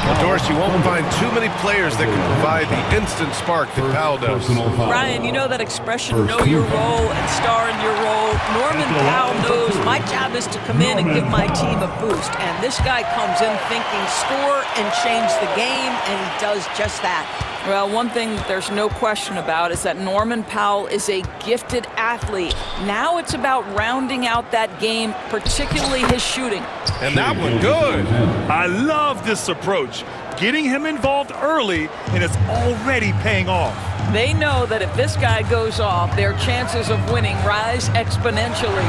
Well, Doris, you won't find too many players that can provide the instant spark that Powell does. Ryan, you know that expression, know your role and star in your role. Norman Powell knows my job is to come in and give my team a boost. And this guy comes in thinking score and change the game, and he does just that. Well, one thing there's no question about is that Norman Powell is a gifted athlete. Now it's about rounding out that game, particularly his shooting. And that one good. I love this approach. Getting him involved early, and it's already paying off. They know that if this guy goes off, their chances of winning rise exponentially.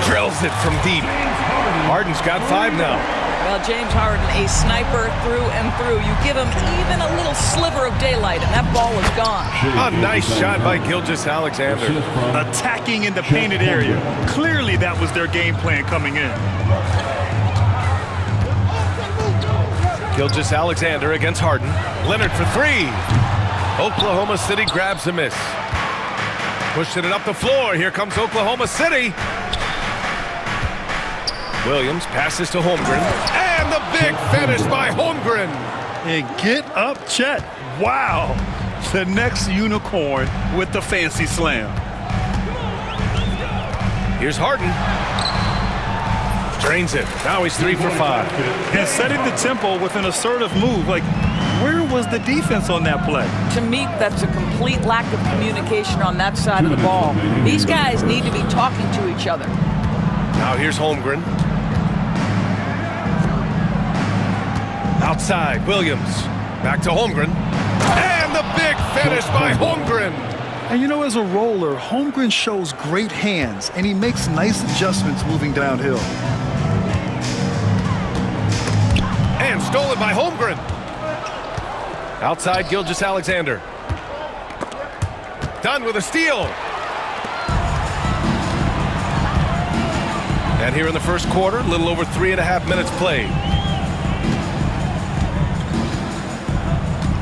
Drills it from deep. Harden's got 5 now. Well, James Harden, a sniper through and through. You give him even a little sliver of daylight, and that ball is gone. A nice shot by Gilgeous-Alexander. Attacking in the painted area. Clearly, that was their game plan coming in. Gilgeous-Alexander against Harden. Leonard for 3. Oklahoma City grabs a miss. Pushing it up the floor. Here comes Oklahoma City. Williams passes to Holmgren. And the big finish by Holmgren. And get up, Chet. Wow. The next unicorn with the fancy slam. Here's Harden. Drains it. Now he's 3 for 5. And setting the tempo with an assertive move. Like, where was the defense on that play? To me, that's a complete lack of communication on that side of the ball. These guys need to be talking to each other. Now here's Holmgren. Outside, Williams. Back to Holmgren. And the big finish by Holmgren. And you know, as a roller, Holmgren shows great hands, and he makes nice adjustments moving downhill. And stolen by Holmgren. Outside, Gilgeous-Alexander. Done with a steal. And here in the first quarter, a little over 3.5 minutes played.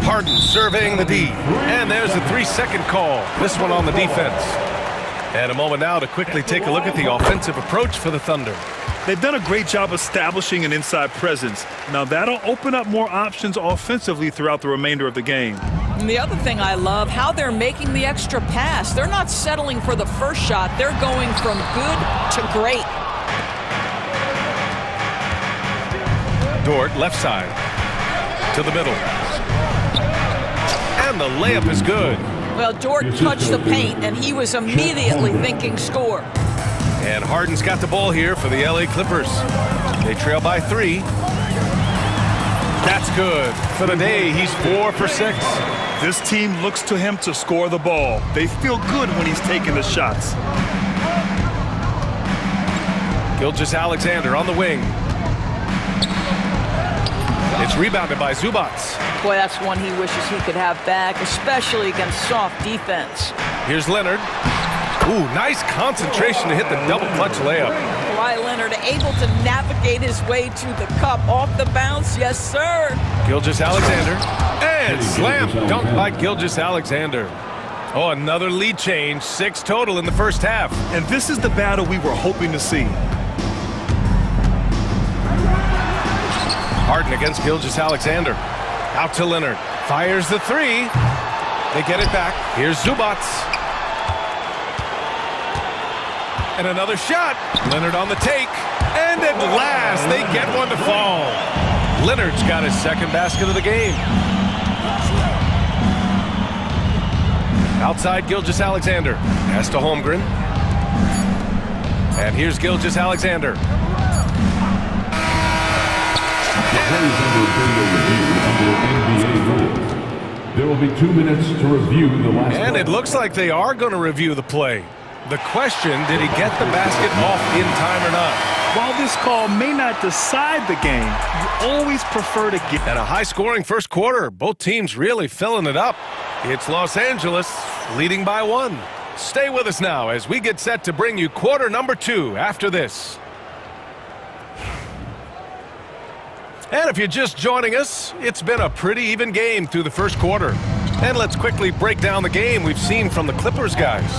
Harden surveying the D. And there's a 3-second call. This one on the defense. And a moment now to quickly take a look at the offensive approach for the Thunder. They've done a great job establishing an inside presence. Now that'll open up more options offensively throughout the remainder of the game. And the other thing I love, how they're making the extra pass. They're not settling for the first shot. They're going from good to great. Dort, left side. To the middle. And the layup is good. Well, Dort touched the paint, and he was immediately thinking score. And Harden's got the ball here for the LA Clippers. They trail by 3. That's good. For the day, he's 4 for 6. This team looks to him to score the ball. They feel good when he's taking the shots. Gilgeous-Alexander on the wing. It's rebounded by Zubats. Boy, that's one he wishes he could have back, especially against soft defense. Here's Leonard. Ooh, nice concentration to hit the double clutch layup. Kawhi Leonard able to navigate his way to the cup off the bounce. Yes, sir. Gilgeous-Alexander. And slam dunk by Gilgeous-Alexander. Oh, another lead change. 6 total in the first half. And this is the battle we were hoping to see. Harden against Gilgeous-Alexander. Out to Leonard. Fires the 3. They get it back. Here's Zubats. And another shot. Leonard on the take. And at last, they get one to fall. Leonard's got his second basket of the game. Outside, Gilgeous-Alexander. Pass to Holmgren. And here's Gilgeous-Alexander. There will be 2 minutes to review the last And it looks like they are going to review the play. The question, did he get the basket off in time or not? While this call may not decide the game, you always prefer to get... And a high-scoring first quarter. Both teams really filling it up. It's Los Angeles leading by 1. Stay with us now as we get set to bring you quarter number 2 after this. And if you're just joining us, it's been a pretty even game through the first quarter. And let's quickly break down the game we've seen from the Clippers guys.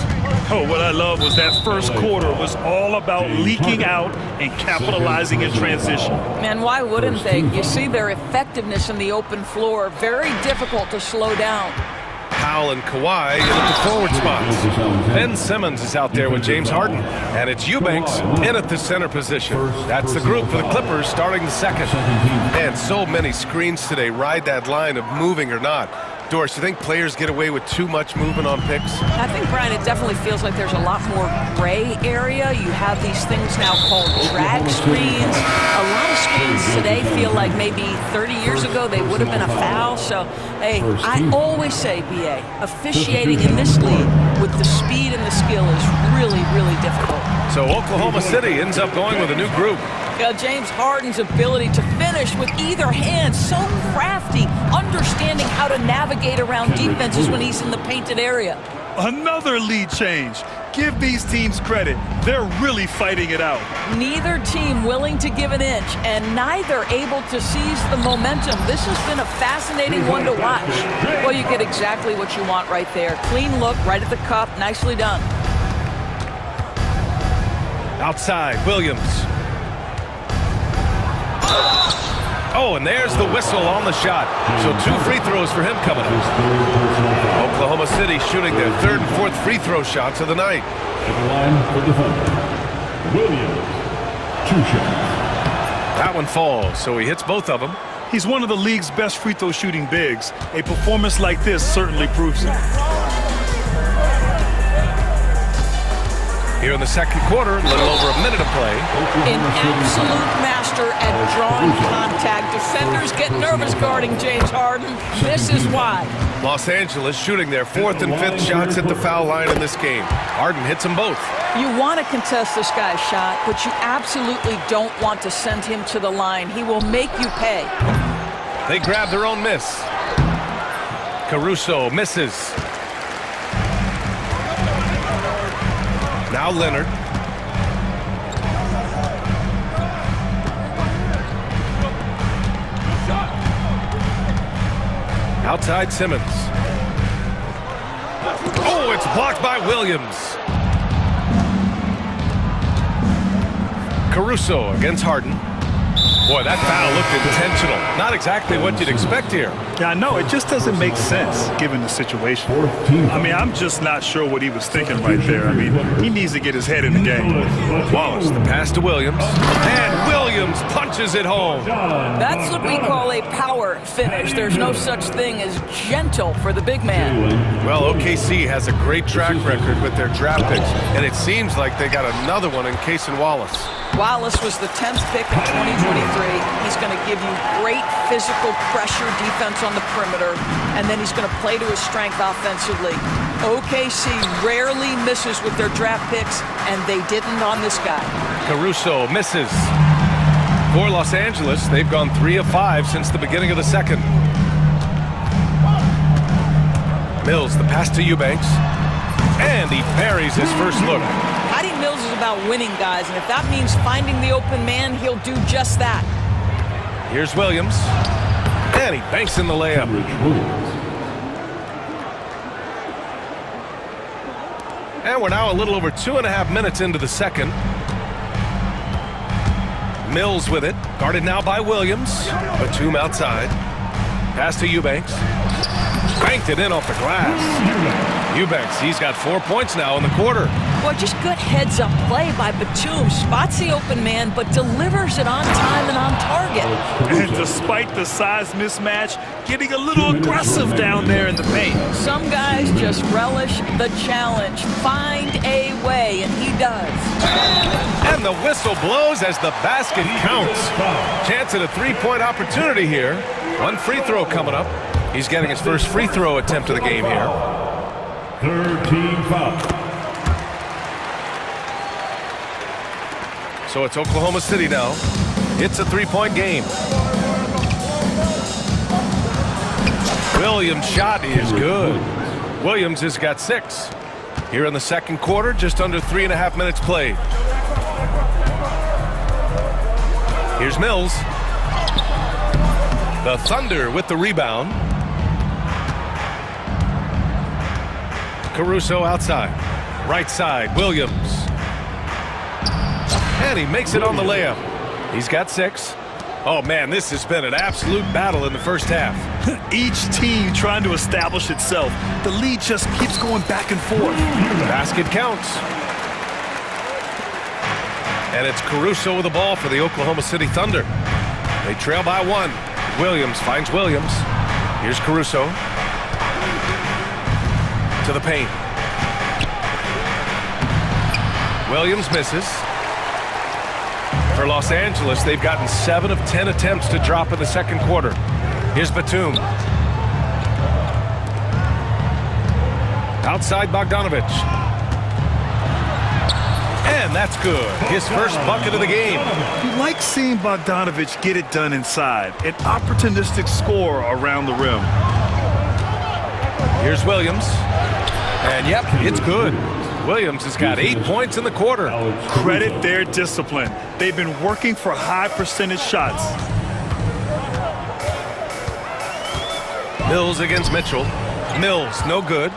Oh, what I love was that first quarter was all about leaking out and capitalizing in transition. Man, why wouldn't they? You see their effectiveness in the open floor. Very difficult to slow down. Powell and Kawhi in at the forward spots. Ben Simmons is out there with James Harden. And it's Eubanks in at the center position. That's the group for the Clippers starting the second. And so many screens today ride that line of moving or not. Doris, you think players get away with too much movement on picks? I think, Brian, it definitely feels like there's a lot more gray area. You have these things now called drag screens. A lot of screens today feel like maybe 30 years ago they would have been a foul. So, hey, I always say, BA, officiating in this league with the speed and the skill is really, really difficult. So Oklahoma City ends up going with a new group. James Harden's ability to finish with either hand, so crafty, understanding how to navigate around defenses when he's in the painted area. Another lead change. Give these teams credit. They're really fighting it out. Neither team willing to give an inch, and neither able to seize the momentum. This has been a fascinating one to watch. Well, you get exactly what you want right there. Clean look, right at the cup, nicely done. Outside, Williams. Oh, and there's the whistle on the shot. So 2 free throws for him coming up. Oklahoma City shooting their 3rd and 4th free throw shots of the night. At the line for defender, Williams, 2 shots. That one falls, so he hits both of them. He's one of the league's best free throw shooting bigs. A performance like this certainly proves it. Here in the second quarter, a little over a minute of play. An absolute master at drawing contact. Defenders get nervous guarding James Harden. This is why. Los Angeles shooting their 4th and 5th shots at the foul line in this game. Harden hits them both. You want to contest this guy's shot, but you absolutely don't want to send him to the line. He will make you pay. They grab their own miss. Caruso misses. Now Leonard. Outside Simmons. Oh, it's blocked by Williams. Caruso against Harden. Boy, that foul looked intentional. Not exactly what you'd expect here. Yeah, I know. It just doesn't make sense given the situation. I mean, I'm just not sure what he was thinking right there. I mean, he needs to get his head in the game. Wallace, the pass to Williams. And Williams Williams punches it home. That's what we call a power finish. There's no such thing as gentle for the big man. Well, OKC has a great track record with their draft picks, and it seems like they got another one in Cason Wallace. Wallace was the 10th pick in 2023. He's going to give you great physical pressure defense on the perimeter, and then he's going to play to his strength offensively. OKC rarely misses with their draft picks, and they didn't on this guy. Caruso misses. For Los Angeles, they've gone 3 of 5 since the beginning of the second. Mills, the pass to Eubanks, and he parries his first look. Patty Mills is about winning, guys, and if that means finding the open man, he'll do just that. Here's Williams, and he banks in the layup. And we're now a little over 2.5 minutes into the second. Mills with it, guarded now by Williams. Batum outside. Pass to Eubanks. Banked it in off the glass. Eubanks, he's got 4 points now in the quarter. Well, just good heads-up play by Batum. Spots the open man, but delivers it on time and on target. And despite the size mismatch, getting a little aggressive down there in the paint. Some guys just relish the challenge. Find a way, and he does. And the whistle blows as the basket counts. Chance at a three-point opportunity here. One free throw coming up. He's getting his first free throw attempt of the game here. Third team foul. So it's Oklahoma City now. It's a three-point game. Williams' shot is good. Williams has got 6. Here in the second quarter, just under 3.5 minutes played. Here's Mills. The Thunder with the rebound. Caruso outside. Right side, Williams. And he makes it on the layup. He's got 6. Oh, man, this has been an absolute battle in the first half. Each team trying to establish itself. The lead just keeps going back and forth. Basket counts. And it's Caruso with the ball for the Oklahoma City Thunder. They trail by 1. Williams finds Williams. Here's Caruso. To the paint. Williams misses. For Los Angeles, they've gotten 7 of 10 attempts to drop in the second quarter. Here's Batum. Outside Bogdanovich. And that's good. His first bucket of the game. You like seeing Bogdanovich get it done inside. An opportunistic score around the rim. Here's Williams. And yep, it's good. Williams has got 8 points in the quarter. Credit their discipline. They've been working for high percentage shots. Mills against Mitchell. Mills, no good.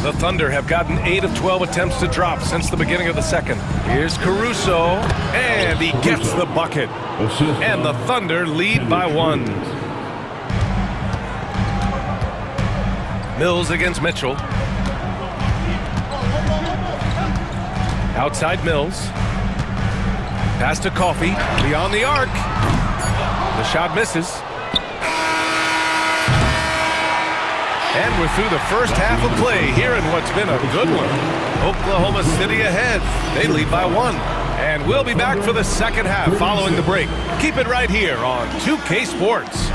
The Thunder have gotten 8 of 12 attempts to drop since the beginning of the second. Here's Caruso, and he gets the bucket. And the Thunder lead by 1. Mills against Mitchell. Outside Mills. Pass to Coffey. Beyond the arc. The shot misses. And we're through the first half of play here in what's been a good one. Oklahoma City ahead. They lead by 1. And we'll be back for the second half following the break. Keep it right here on 2K Sports.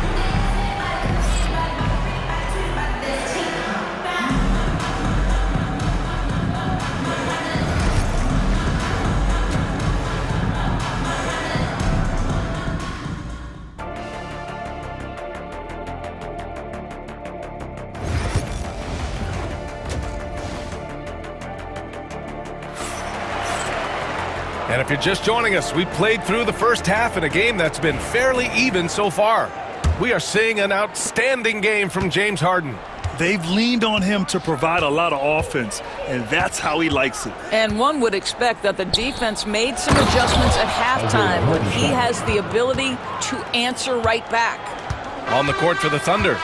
And if you're just joining us, we played through the first half in a game that's been fairly even so far. We are seeing an outstanding game from James Harden. They've leaned on him to provide a lot of offense, and that's how he likes it. And one would expect that the defense made some adjustments at halftime, but he has the ability to answer right back. On the court for the Thunder,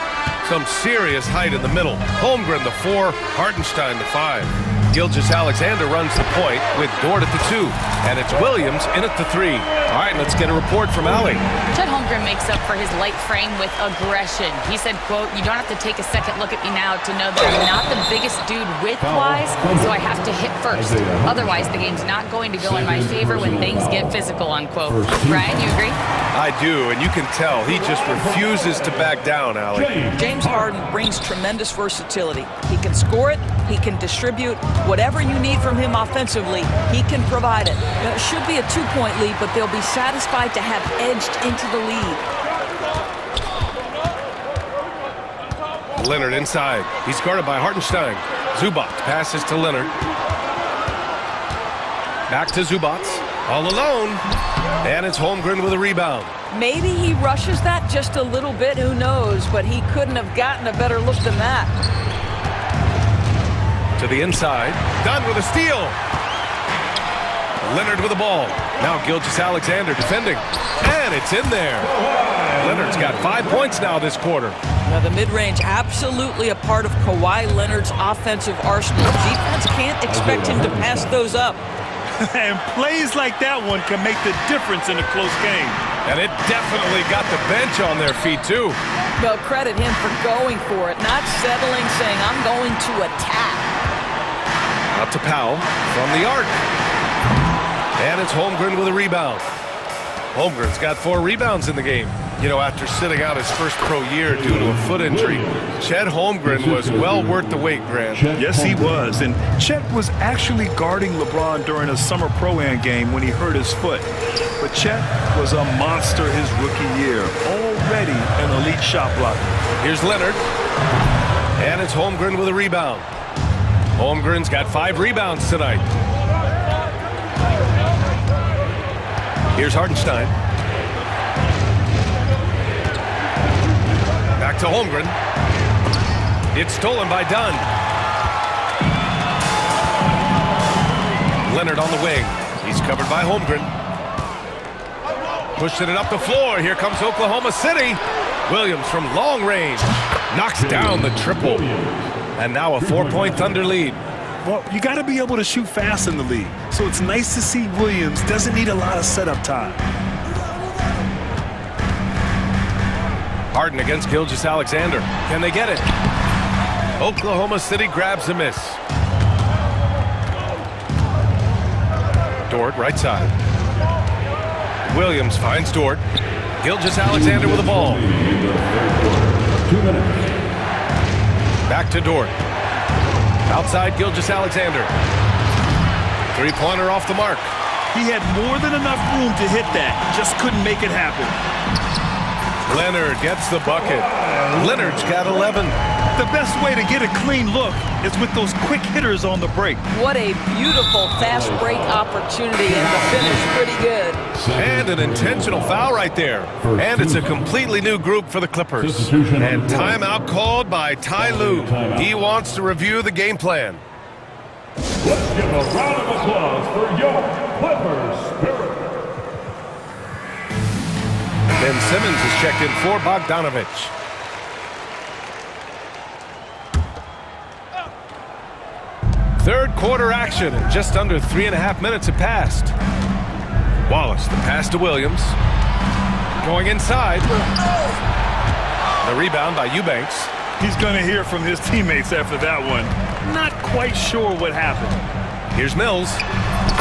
some serious height in the middle. Holmgren, the 4, Hartenstein, the 5. Gilgeous-Alexander runs the point with Dort at the 2. And it's Williams in at the 3. All right, let's get a report from Allie. Chet Holmgren makes up for his light frame with aggression. He said, quote, "You don't have to take a second look at me now to know that I'm not the biggest dude width-wise, so I have to hit first. Otherwise, the game's not going to go in my favor when things get physical," unquote. Ryan, you agree? I do, and you can tell he just refuses to back down, Allie. James Harden brings tremendous versatility. He can score it, he can distribute. Whatever you need from him offensively, he can provide it. Now, it should be a 2-point lead, but they'll be satisfied to have edged into the lead. Leonard inside. He's guarded by Hartenstein. Zubac passes to Leonard. Back to Zubac. All alone. And it's Holmgren with a rebound. Maybe he rushes that just a little bit, who knows, but he couldn't have gotten a better look than that. To the inside. Dunn with a steal. Leonard with the ball. Now Gilgeous-Alexander defending. And it's in there. Leonard's got 5 points now this quarter. Now the mid-range absolutely a part of Kawhi Leonard's offensive arsenal. Defense can't expect him to pass those up. And plays like that one can make the difference in a close game. And it definitely got the bench on their feet, too. Well, credit him for going for it, not settling, saying, "I'm going to attack." Out to Powell from the arc. And it's Holmgren with a rebound. Holmgren's got 4 rebounds in the game. You know, after sitting out his first pro year due to a foot injury, Chet Holmgren was well worth the wait, Grant. Yes, he was. And Chet was actually guarding LeBron during a summer pro-am game when he hurt his foot. But Chet was a monster his rookie year, already an elite shot blocker. Here's Leonard. And it's Holmgren with a rebound. Holmgren's got 5 rebounds tonight. Here's Hartenstein. Back to Holmgren. It's stolen by Dunn. Leonard on the wing. He's covered by Holmgren. Pushing it up the floor. Here comes Oklahoma City. Williams from long range knocks down the triple. And now a 4-point Thunder lead. Well, you got to be able to shoot fast in the league. So it's nice to see Williams doesn't need a lot of setup time. Harden against Gilgeous-Alexander. Can they get it? Oklahoma City grabs a miss. Dort, right side. Williams finds Dort. Gilgeous-Alexander with the ball. 2 minutes. Back to Dort. Outside Gilgeous-Alexander. 3-pointer off the mark. He had more than enough room to hit that. Just couldn't make it happen. Leonard gets the bucket. Leonard's got 11. The best way to get a clean look is with those quick hitters on the break. What a beautiful fast break opportunity, and the finish pretty good. And an intentional foul right there. And it's a completely new group for the Clippers. And timeout called by Ty Lue. He wants to review the game plan. Let's give a round of applause for your Clippers spirit. Ben Simmons is checked in for Bogdanovich. Third quarter action, and just under 3.5 minutes have passed. Wallace, the pass to Williams. Going inside. The rebound by Eubanks. He's going to hear from his teammates after that one. Not quite sure what happened. Here's Mills.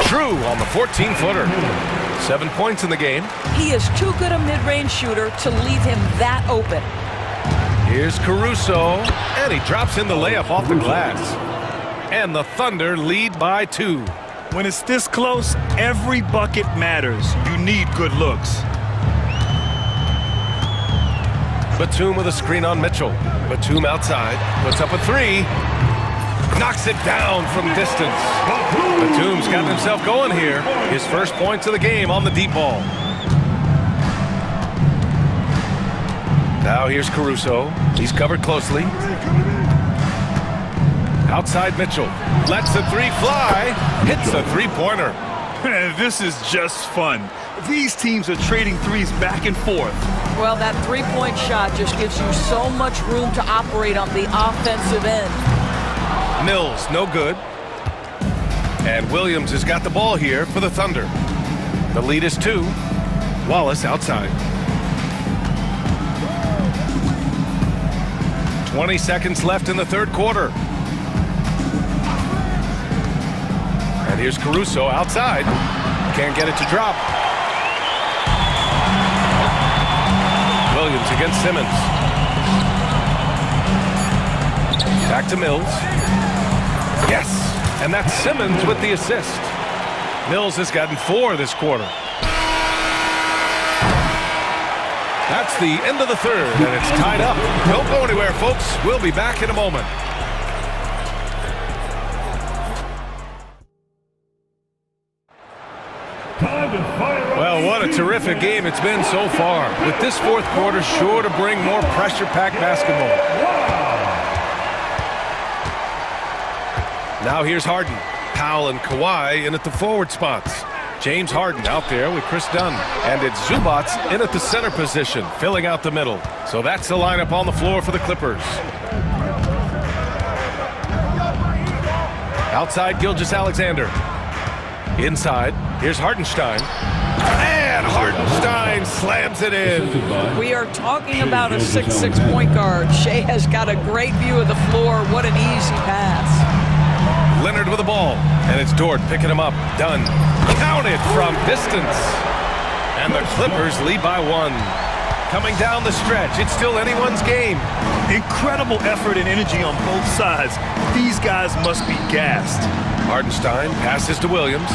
True on the 14-footer. 7 points in the game. He is too good a mid-range shooter to leave him that open. Here's Caruso, and he drops in the layup off the glass. And the Thunder lead by 2. When it's this close, every bucket matters. You need good looks. Batum with a screen on Mitchell. Batum outside, puts up a 3. Knocks it down from distance. Batum's got himself going here. His first points of the game on the deep ball. Now here's Caruso. He's covered closely. Outside Mitchell. Lets the 3 fly. Hits a 3-pointer. This is just fun. These teams are trading threes back and forth. Well, that 3-point shot just gives you so much room to operate on the offensive end. Mills, no good. And Williams has got the ball here for the Thunder. The lead is 2. Wallace outside. 20 seconds left in the third quarter. And here's Caruso outside. Can't get it to drop. Williams against Simmons. Back to Mills. Yes, and that's Simmons with the assist. Mills has gotten 4 this quarter. That's the end of the third, and it's tied up. Don't go anywhere, folks. We'll be back in a moment. Well, what a terrific game it's been so far. With this fourth quarter sure to bring more pressure-packed basketball. Now here's Harden. Powell and Kawhi in at the forward spots. James Harden out there with Chris Dunn. And it's Zubats in at the center position, filling out the middle. So that's the lineup on the floor for the Clippers. Outside, Gilgeous-Alexander. Inside, here's Hartenstein. And Hartenstein slams it in. We are talking about a 6'6" point guard. Shea has got a great view of the floor. What an easy pass. Leonard with the ball, and it's Dort picking him up. Dunn counted from distance, and the Clippers lead by 1. Coming down the stretch, it's still anyone's game. Incredible effort and energy on both sides. These guys must be gassed. Hartenstein passes to Williams.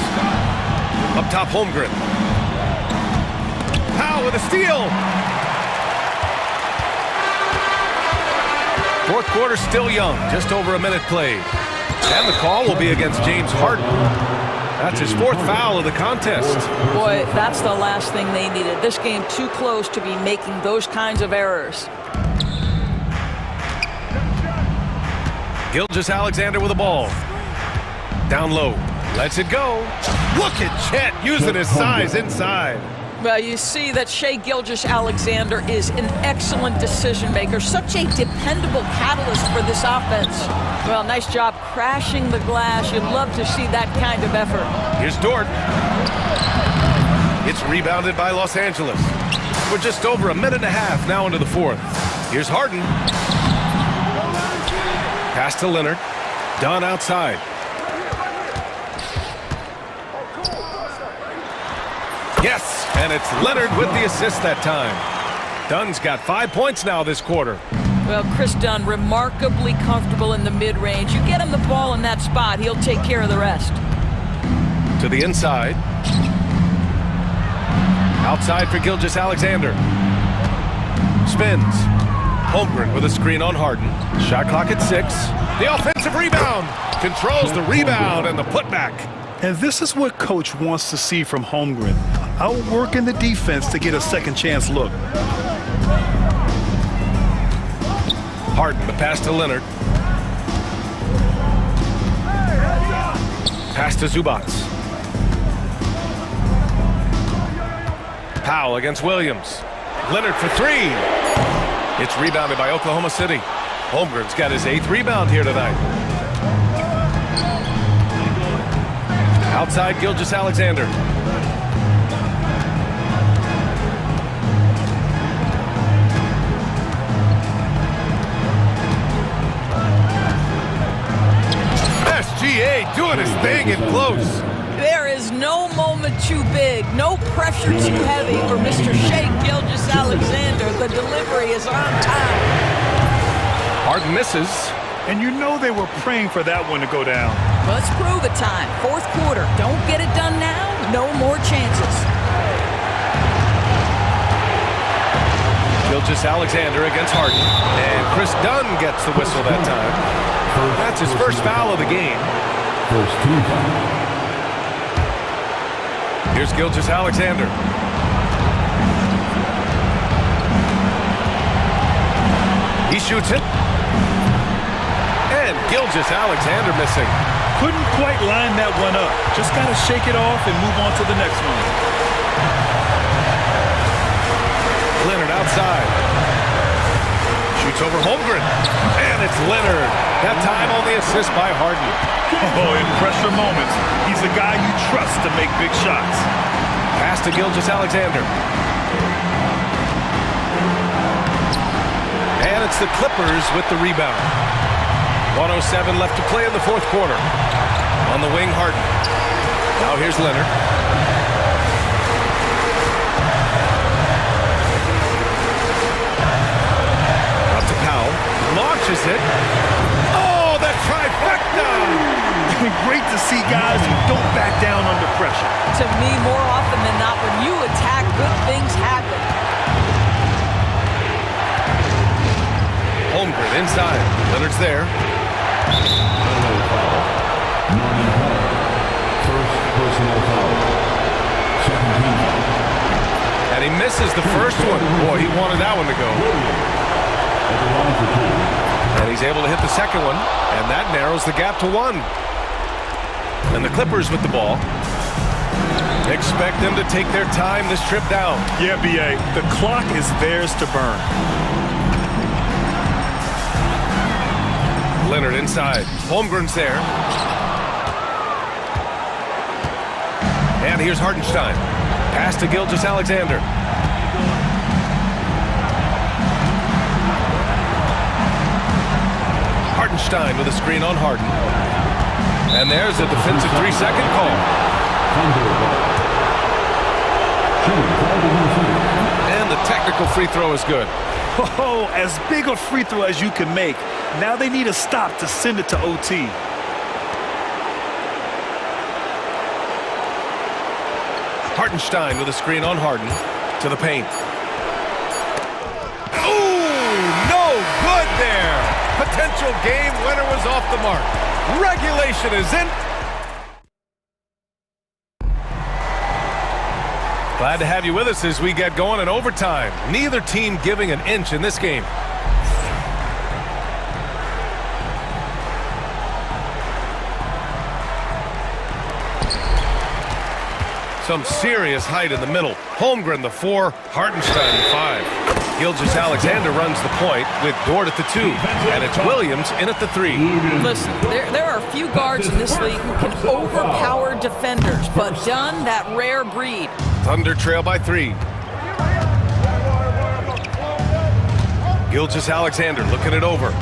Up top, Holmgren. Powell with a steal. Fourth quarter still young, just over a minute played. And the call will be against James Harden. That's his 4th foul of the contest. Boy, that's the last thing they needed. This game too close to be making those kinds of errors. Gilgeous-Alexander with the ball. Down low. Lets it go. Look at Chet using his size inside. Well, you see that Shea Gilgeous-Alexander is an excellent decision maker, such a dependable catalyst for this offense. Well, nice job crashing the glass. You'd love to see that kind of effort. Here's Dort. It's rebounded by Los Angeles. We're just over a minute and a half now into the fourth. Here's Harden. Pass to Leonard. Dunn outside. Yes, and it's Leonard with the assist that time. Dunn's got 5 points now this quarter. Well, Chris Dunn, remarkably comfortable in the mid-range. You get him the ball in that spot, he'll take care of the rest. To the inside. Outside for Gilgeous-Alexander. Spins. Holmgren with a screen on Harden. Shot clock at 6. The offensive rebound. Controls the rebound and the putback. And this is what Coach wants to see from Holmgren. Outworking the defense to get a second chance look. Harden, the pass to Leonard. Pass to Zubats. Powell against Williams. Leonard for 3. It's rebounded by Oklahoma City. Holmgren's got his 8th rebound here tonight. Outside, Gilgeous-Alexander. SGA doing his thing in close. There is no moment too big, no pressure too heavy for Mr. Shea Gilgeous-Alexander. The delivery is on time. Harden misses. And you know they were praying for that one to go down. Well, let's prove it time. Fourth quarter. Don't get it done now. No more chances. Gilgeous-Alexander against Harden. And Chris Dunn gets the whistle that time. That's his first foul of the game. First team. Here's Gilgeous-Alexander. He shoots it. And Gilgeous-Alexander missing. Couldn't quite line that one up. Just got to shake it off and move on to the next one. Leonard outside. Shoots over Holmgren. And it's Leonard. That time on the assist by Harden. Oh, in pressure moments, he's a guy you trust to make big shots. Pass to Gilgeous-Alexander. And it's the Clippers with the rebound. 1:07 left to play in the fourth quarter. On the wing, Harden. Now here's Leonard. Up to Powell. Launches it. Oh, the trifecta! Great to see guys who don't back down under pressure. To me, more often than not, when you attack, good things happen. Holmgren inside. Leonard's there. First personal foul. Second team foul. And he misses the first one. Boy, he wanted that one to go. And he's able to hit the second one, and that narrows the gap to 1. And the Clippers with the ball. Expect them to take their time this trip down. Yeah, B.A., the clock is theirs to burn. Leonard inside. Holmgren's there. And here's Hartenstein. Pass to Gilgeous-Alexander. Hartenstein with a screen on Harden. And there's a defensive 3-second call. And the technical free throw is good. Oh, as big a free throw as you can make. Now they need a stop to send it to OT. Hartenstein with a screen on Harden to the paint. Ooh, no good there. Potential game winner was off the mark. Regulation is in. Glad to have you with us as we get going in overtime. Neither team giving an inch in this game. Some serious height in the middle. Holmgren the 4, Hartenstein the 5. Gilgeous-Alexander runs the point with Dort at the 2. And it's Williams in at the 3. Listen, there are a few guards in this league who can overpower defenders, but Dunn, that rare breed. Thunder trail by 3. Gilgeous-Alexander looking it over.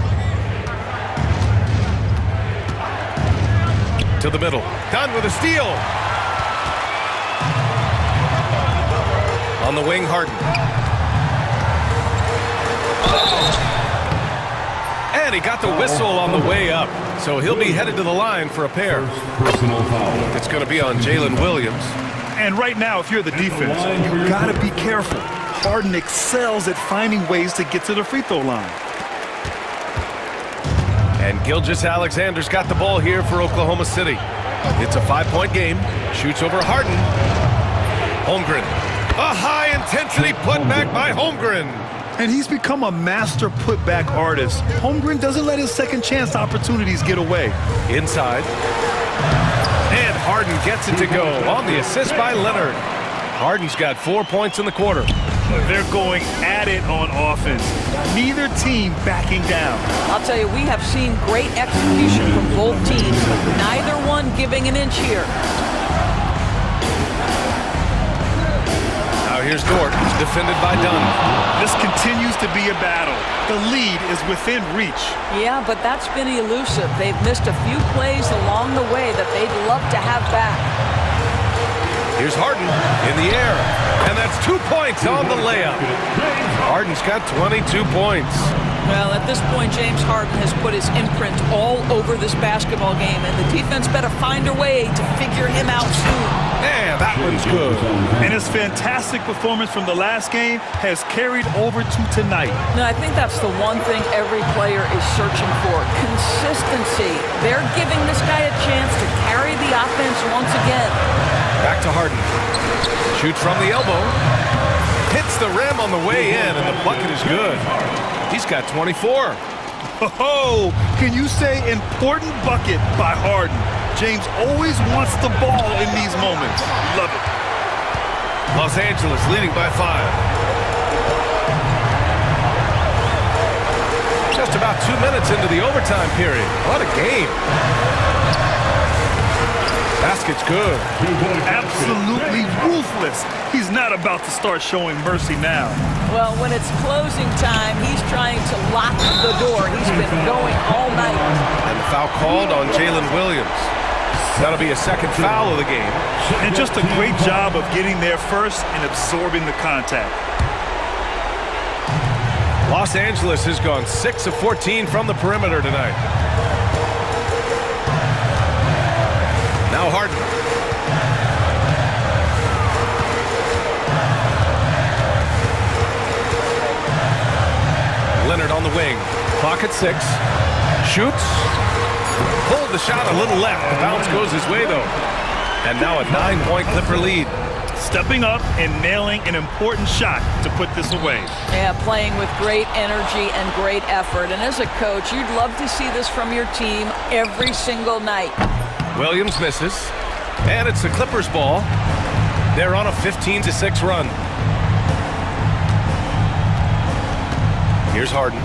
To the middle. Dunn with a steal. On the wing, Harden. And he got the whistle on the way up. So he'll be headed to the line for a pair. Personal foul. It's going to be on Jalen Williams. And right now, if you're the defense, you got to be careful. Harden excels at finding ways to get to the free throw line. And Gilgeous-Alexander's got the ball here for Oklahoma City. It's a 5-point game. Shoots over Harden. Holmgren. A high-intensity putback by Holmgren. And he's become a master putback artist. Holmgren doesn't let his second chance opportunities get away. Inside. And Harden gets it to go on the assist by Leonard. Harden's got 4 points in the quarter. They're going at it on offense. Neither team backing down. I'll tell you, we have seen great execution from both teams. Neither one giving an inch here. Now here's Dort, defended by Dunn. This continues to be a battle. The lead is within reach. Yeah, but that's been elusive. They've missed a few plays along the way that they'd love to have back. Here's Harden in the air, and that's 2 points on the layup. Harden's got 22 points. Well, at this point, James Harden has put his imprint all over this basketball game, and the defense better find a way to figure him out soon. Man, that one's good. And his fantastic performance from the last game has carried over to tonight. No, I think that's the one thing every player is searching for. Consistency. They're giving this guy a chance to carry the offense once again. Back to Harden. Shoots from the elbow. Hits the rim on the way in, and the bucket is good. He's got 24. Oh, can you say important bucket by Harden? James always wants the ball in these moments. Love it. Los Angeles leading by 5. just about 2 minutes into the overtime period. What a game. Basket's good. Absolutely ruthless. He's not about to start showing mercy now. Well, when it's closing time, he's trying to lock the door. He's been going all night. And the foul called on Jalen Williams. That'll be a second foul of the game. And just a great job of getting there first and absorbing the contact. Los Angeles has gone 6 of 14 from the perimeter tonight. Now Harden. Leonard on the wing. Clock at 6. Shoots. Pulled the shot a little left. The bounce goes his way, though. And now a 9-point Clipper lead. Stepping up and nailing an important shot to put this away. Yeah, playing with great energy and great effort. And as a coach, you'd love to see this from your team every single night. Williams misses. And it's the Clippers' ball. They're on a 15-6 run. Here's Harden.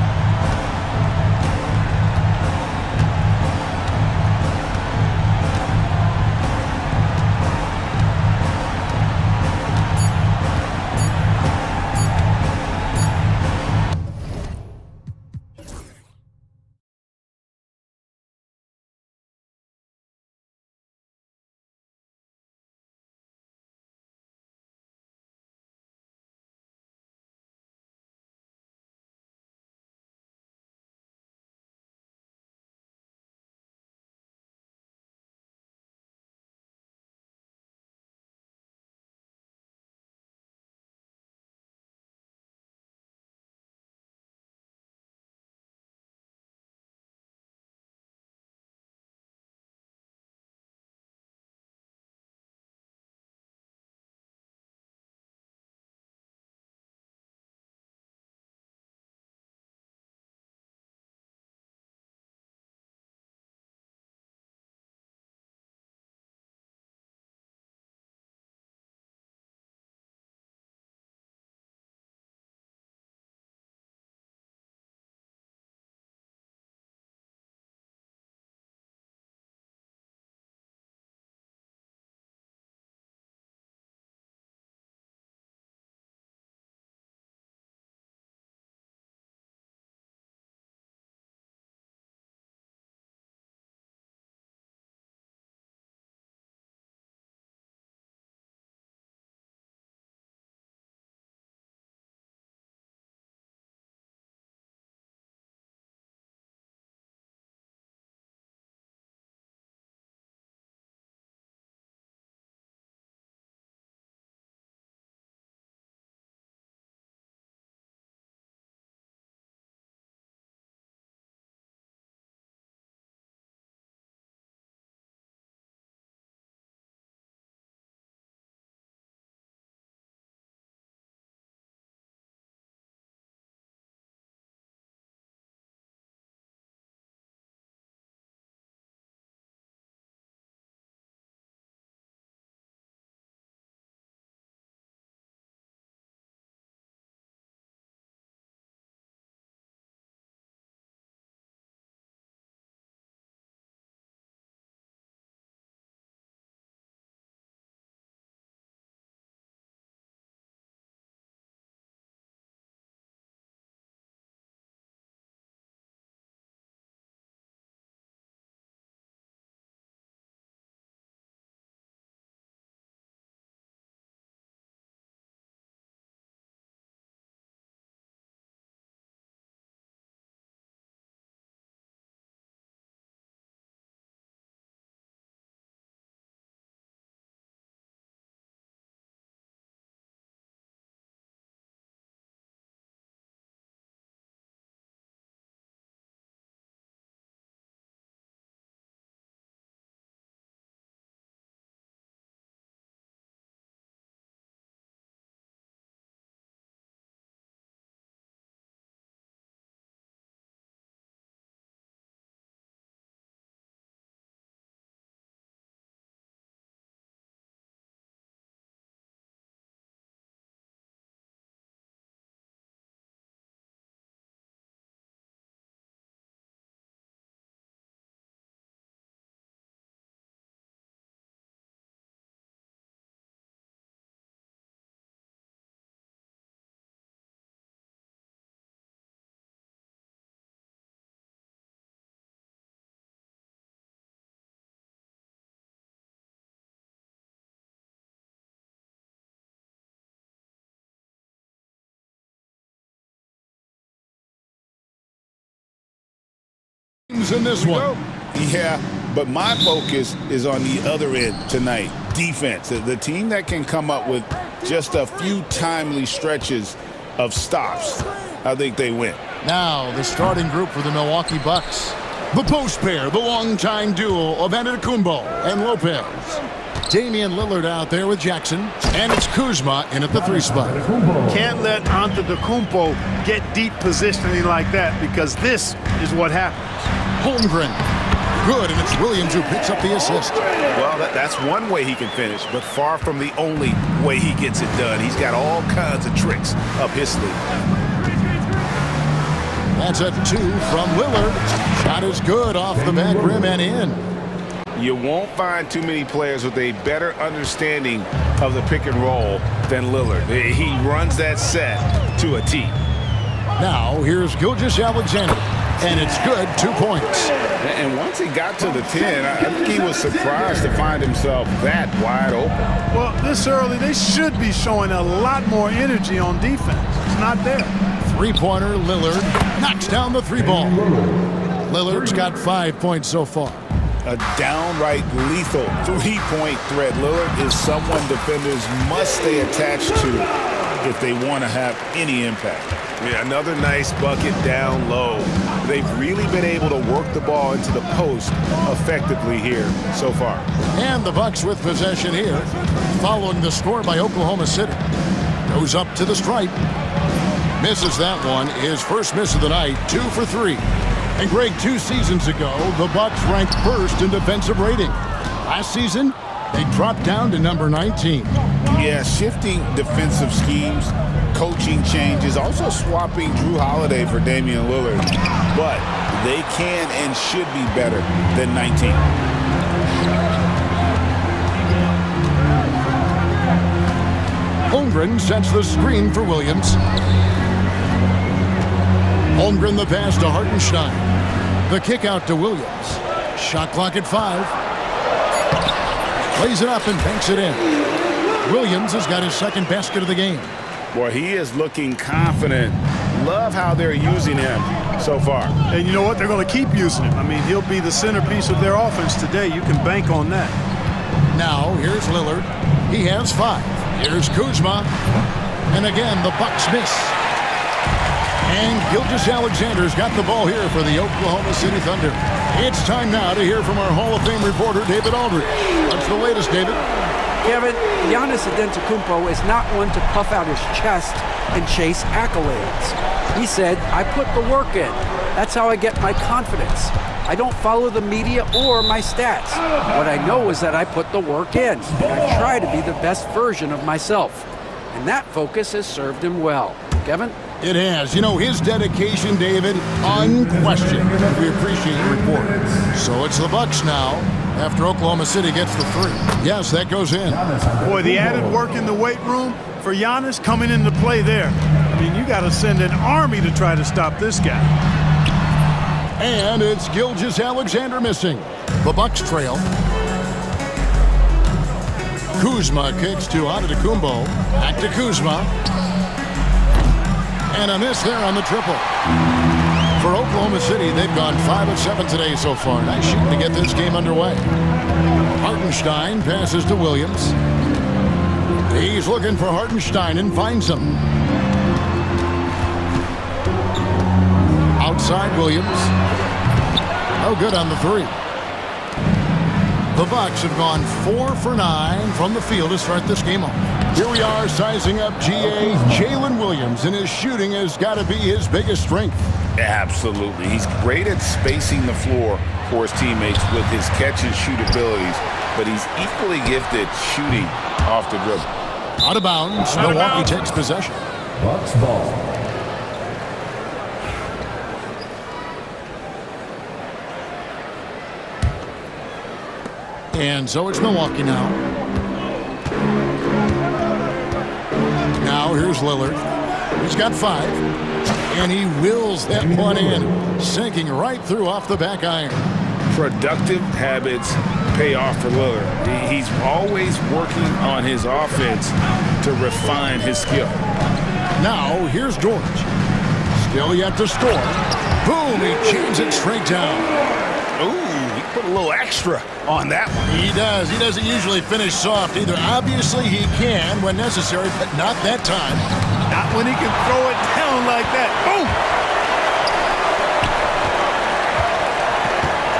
in this one. Yeah, but my focus is on the other end tonight. Defense. The team that can come up with just a few timely stretches of stops, I think they win. Now, the starting group for the Milwaukee Bucks. The post pair, the longtime duo of Antetokounmpo and Lopez. Damian Lillard out there with Jackson, and it's Kuzma in at the 3 spot. Can't let Antetokounmpo get deep positioning like that, because this is what happens. Holmgren. Good, and it's Williams who picks up the assist. Well, that's one way he can finish, but far from the only way he gets it done. He's got all kinds of tricks up his sleeve. That's a 2 from Lillard. Shot is good off the back rim and in. You won't find too many players with a better understanding of the pick and roll than Lillard. He runs that set to a T. Now, here's Gilgeous-Alexander, and it's good, 2 points. And once he got to the 10, I think he was surprised to find himself that wide open. Well, this early, they should be showing a lot more energy on defense. It's not there. 3-pointer, Lillard knocks down the 3 ball. Lillard's got 5 points so far. A downright lethal 3-point threat. Lillard is someone defenders must stay attached to if they want to have any impact. Yeah, another nice bucket down low. They've really been able to work the ball into the post effectively here so far. And the Bucks with possession here, following the score by Oklahoma City. Goes up to the stripe. Misses that one. His first miss of the night, 2 for 3. And Greg, 2 seasons ago, the Bucks ranked first in defensive rating. Last season, they dropped down to number 19. Yeah, shifting defensive schemes, coaching changes, also swapping Drew Holiday for Damian Lillard. But they can and should be better than 19. Holmgren sets the screen for Williams. Holmgren the pass to Hartenstein. The kick out to Williams. Shot clock at 5. Plays it up and banks it in. Williams has got his second basket of the game. Boy, he is looking confident. Love how they're using him so far. And you know what? They're going to keep using him. I mean, he'll be the centerpiece of their offense today. You can bank on that. Now, here's Lillard. He has 5. Here's Kuzma. And again, the Bucks miss. And Gilgeous-Alexander's got the ball here for the Oklahoma City Thunder. It's time now to hear from our Hall of Fame reporter, David Aldridge. What's the latest, David? Kevin, Giannis Antetokounmpo is not one to puff out his chest and chase accolades. He said, I put the work in. That's how I get my confidence. I don't follow the media or my stats. What I know is that I put the work in, and I try to be the best version of myself. And that focus has served him well. Kevin? It has. You know, his dedication, David, unquestioned. We appreciate your report. So it's the Bucks now after Oklahoma City gets the 3. Yes, that goes in. Boy, the added work in the weight room for Giannis coming into play there. I mean, you got to send an army to try to stop this guy. And it's Gilgeous-Alexander missing. The Bucks trail. Kuzma kicks to Antetokounmpo. Back to Kuzma. And a miss there on the triple. For Oklahoma City, they've gone 5 of 7 today so far. Nice shooting to get this game underway. Hartenstein passes to Williams. He's looking for Hartenstein and finds him. Outside Williams. No good on the 3. The Bucks have gone 4 for 9 from the field to start this game off. Here we are sizing up GA Jalen Williams, and his shooting has got to be his biggest strength. Absolutely. He's great at spacing the floor for his teammates with his catch and shoot abilities, but he's equally gifted shooting off the dribble. Out of bounds. Milwaukee takes possession. Bucks ball. And so it's Milwaukee now. Now here's Lillard. He's got 5. And he wills that one in, sinking right through off the back iron. Productive habits pay off for Lillard. He's always working on his offense to refine his skill. Now here's George. Still yet to score. Boom, he jams it straight down. Ooh, he put a little extra on that one. He does. He doesn't usually finish soft either. Obviously, he can when necessary, but not that time. Not when he can throw it down like that. Boom!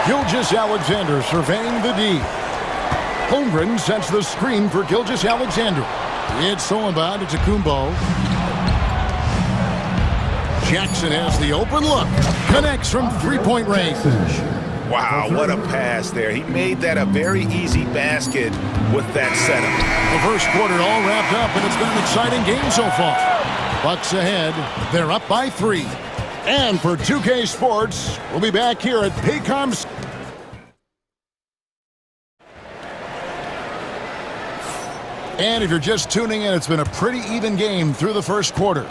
Gilgeous-Alexander surveying the D. Holmgren sets the screen for Gilgeous-Alexander. It's stolen by Antetokounmpo. Jackson has the open look. Connects from three-point range. Wow, what a pass there. He made that a very easy basket with that setup. The first quarter all wrapped up, and it's been an exciting game so far. Bucks ahead. They're up by 3. And for 2K Sports, we'll be back here at Paycom's. And if you're just tuning in, it's been a pretty even game through the first quarter.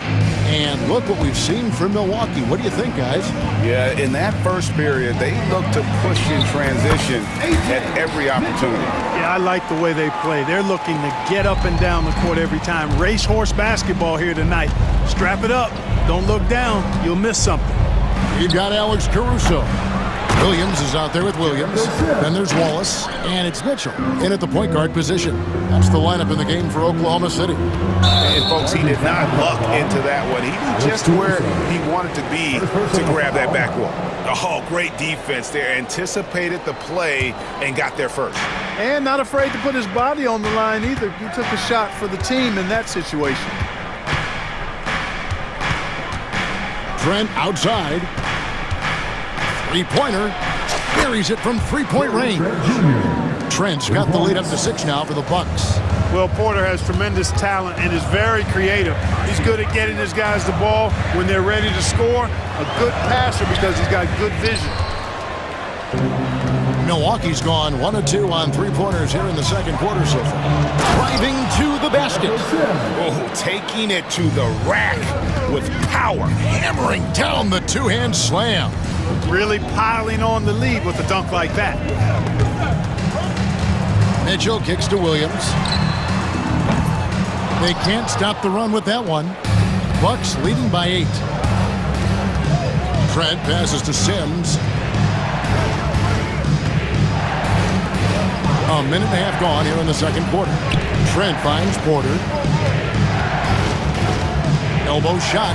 And look what we've seen from Milwaukee. What do you think, guys? Yeah, in that first period, they looked to push in transition at every opportunity. Yeah, I like the way they play. They're looking to get up and down the court every time. Racehorse basketball here tonight. Strap it up. Don't look down. You'll miss something. You've got Alex Caruso. Williams is out there with Williams. Then there's Wallace, and it's Mitchell in at the point guard position. That's the lineup in the game for Oklahoma City. And folks, he did not luck into that one. He knew just where he wanted to be to grab that backboard. Oh, great defense there. Anticipated the play and got there first. And not afraid to put his body on the line either. He took a shot for the team in that situation. Trent outside. Three-pointer. Buries it from three-point range. Trent's got the lead up to 6 now for the Bucks. Well, Porter has tremendous talent and is very creative. He's good at getting his guys the ball when they're ready to score. A good passer because he's got good vision. Milwaukee's gone 1 of 2 on three-pointers here in the second quarter so far. Driving to the basket. Oh, taking it to the rack with power. Hammering down the two-hand slam. Really piling on the lead with a dunk like that. Mitchell kicks to Williams. They can't stop the run with that one. Bucks leading by 8. Trent passes to Sims. A minute and a half gone here in the second quarter. Trent finds Porter. Elbow shot.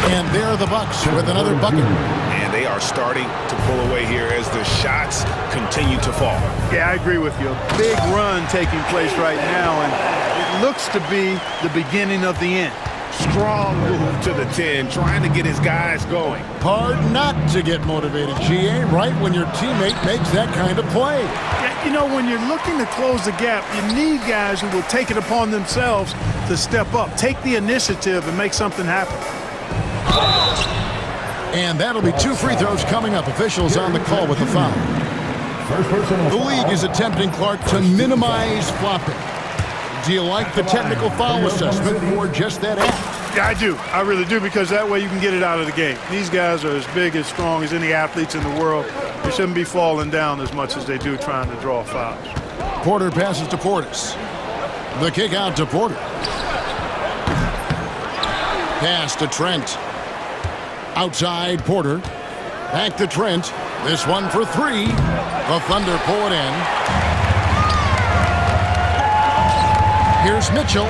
And there are the Bucks with another bucket. And they are starting to pull away here as the shots continue to fall. Yeah, I agree with you. A big run taking place right now, and it looks to be the beginning of the end. Strong move to the 10, trying to get his guys going. Hard not to get motivated, GA, right when your teammate makes that kind of play. Yeah, you know, when you're looking to close the gap, you need guys who will take it upon themselves to step up, take the initiative, and make something happen. And that'll be 2 free throws coming up. Officials on the call with the foul. The league is attempting, Clark, to minimize flopping. Do you like the technical foul assessment for just that act? Yeah, I do. I really do, because that way you can get it out of the game. These guys are as big, as strong as any athletes in the world. They shouldn't be falling down as much as they do trying to draw fouls. Porter passes to Portis. The kick out to Porter. Pass to Trent. Outside Porter. Back to Trent. This one for 3. The Thunder pull it in. Here's Mitchell.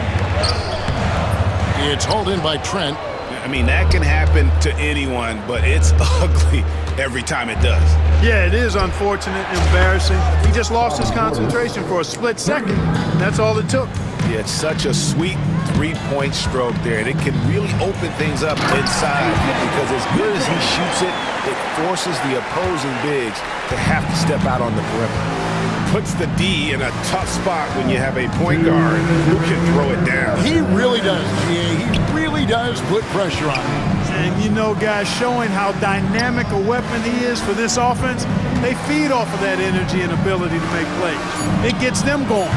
It's hauled in by Trent. I mean, that can happen to anyone, but it's ugly every time it does. Yeah, it is unfortunate, embarrassing. He just lost his concentration for a split second. That's all it took. Yeah, it's such a sweet three-point stroke there, and it can really open things up inside, because as good as he shoots it, it forces the opposing bigs to have to step out on the perimeter. Puts the D in a tough spot when you have a point guard who can throw it down. He really does, GA. He really does put pressure on him. And you know, guys, showing how dynamic a weapon he is for this offense, they feed off of that energy and ability to make plays. It gets them going.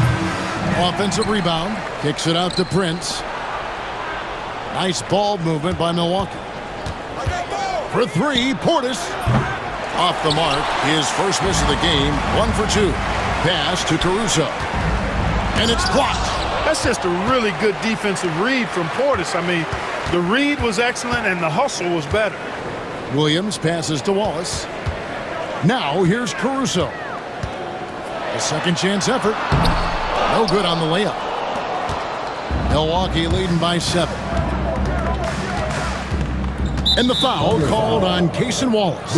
Offensive rebound. Kicks it out to Prince. Nice ball movement by Milwaukee. For 3, Portis. Off the mark. His first miss of the game. 1 for 2. Pass to Caruso. And it's blocked. That's just a really good defensive read from Portis. I mean, the read was excellent and the hustle was better. Williams passes to Wallace. Now here's Caruso. A second chance effort. No good on the layup. Milwaukee leading by 7. And the foul called on Cason Wallace.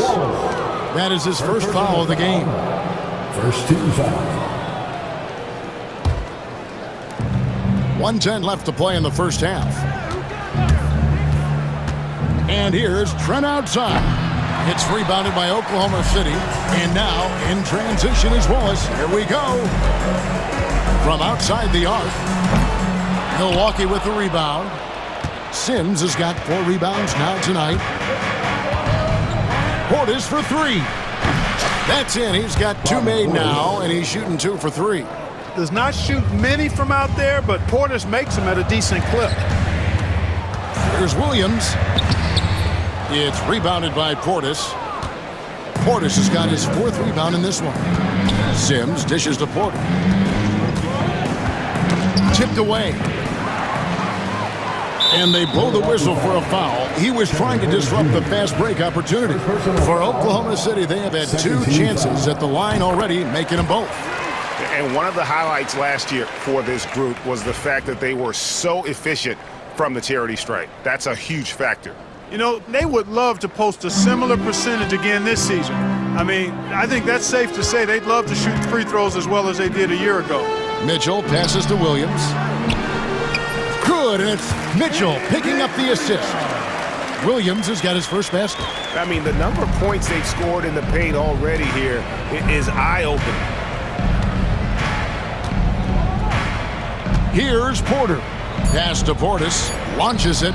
That is his first foul of the game. First team foul. 1:10 left to play in the first half. And here's Trent outside. It's rebounded by Oklahoma City. And now in transition is Wallace. Here we go. From outside the arc. Milwaukee with the rebound. Sims has got 4 rebounds now tonight. Portis for 3. That's in. He's got 2 made now, and he's shooting 2 for 3. Does not shoot many from out there, but Portis makes them at a decent clip. Here's Williams. It's rebounded by Portis. Portis has got his 4th rebound in this one. Sims dishes to Porter. Tipped away. And they blow the whistle for a foul. He was trying to disrupt the fast break opportunity. For Oklahoma City, they have had 2 chances at the line already, making them both. And one of the highlights last year for this group was the fact that they were so efficient from the charity stripe. That's a huge factor. You know, they would love to post a similar percentage again this season. I mean, I think that's safe to say they'd love to shoot free throws as well as they did a year ago. Mitchell passes to Williams. Good, and it's Mitchell picking up the assist. Williams has got his first basket. I mean, the number of points they've scored in the paint already here is eye-opening. Here's Porter. Pass to Portis. Launches it.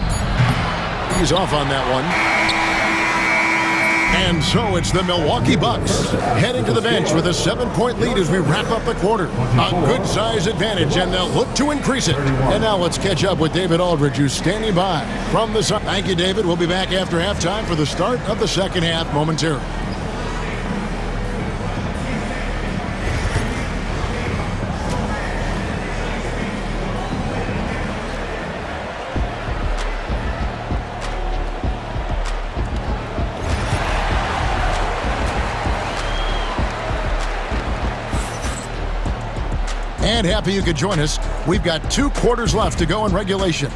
He's off on that one. And so it's the Milwaukee Bucks heading to the bench with a 7-point lead as we wrap up the quarter. A good size advantage, and they'll look to increase it. And now let's catch up with David Aldridge, who's standing by from the side. Thank you, David. We'll be back after halftime for the start of the second half momentarily. And happy you could join us. We've got 2 quarters left to go in regulation.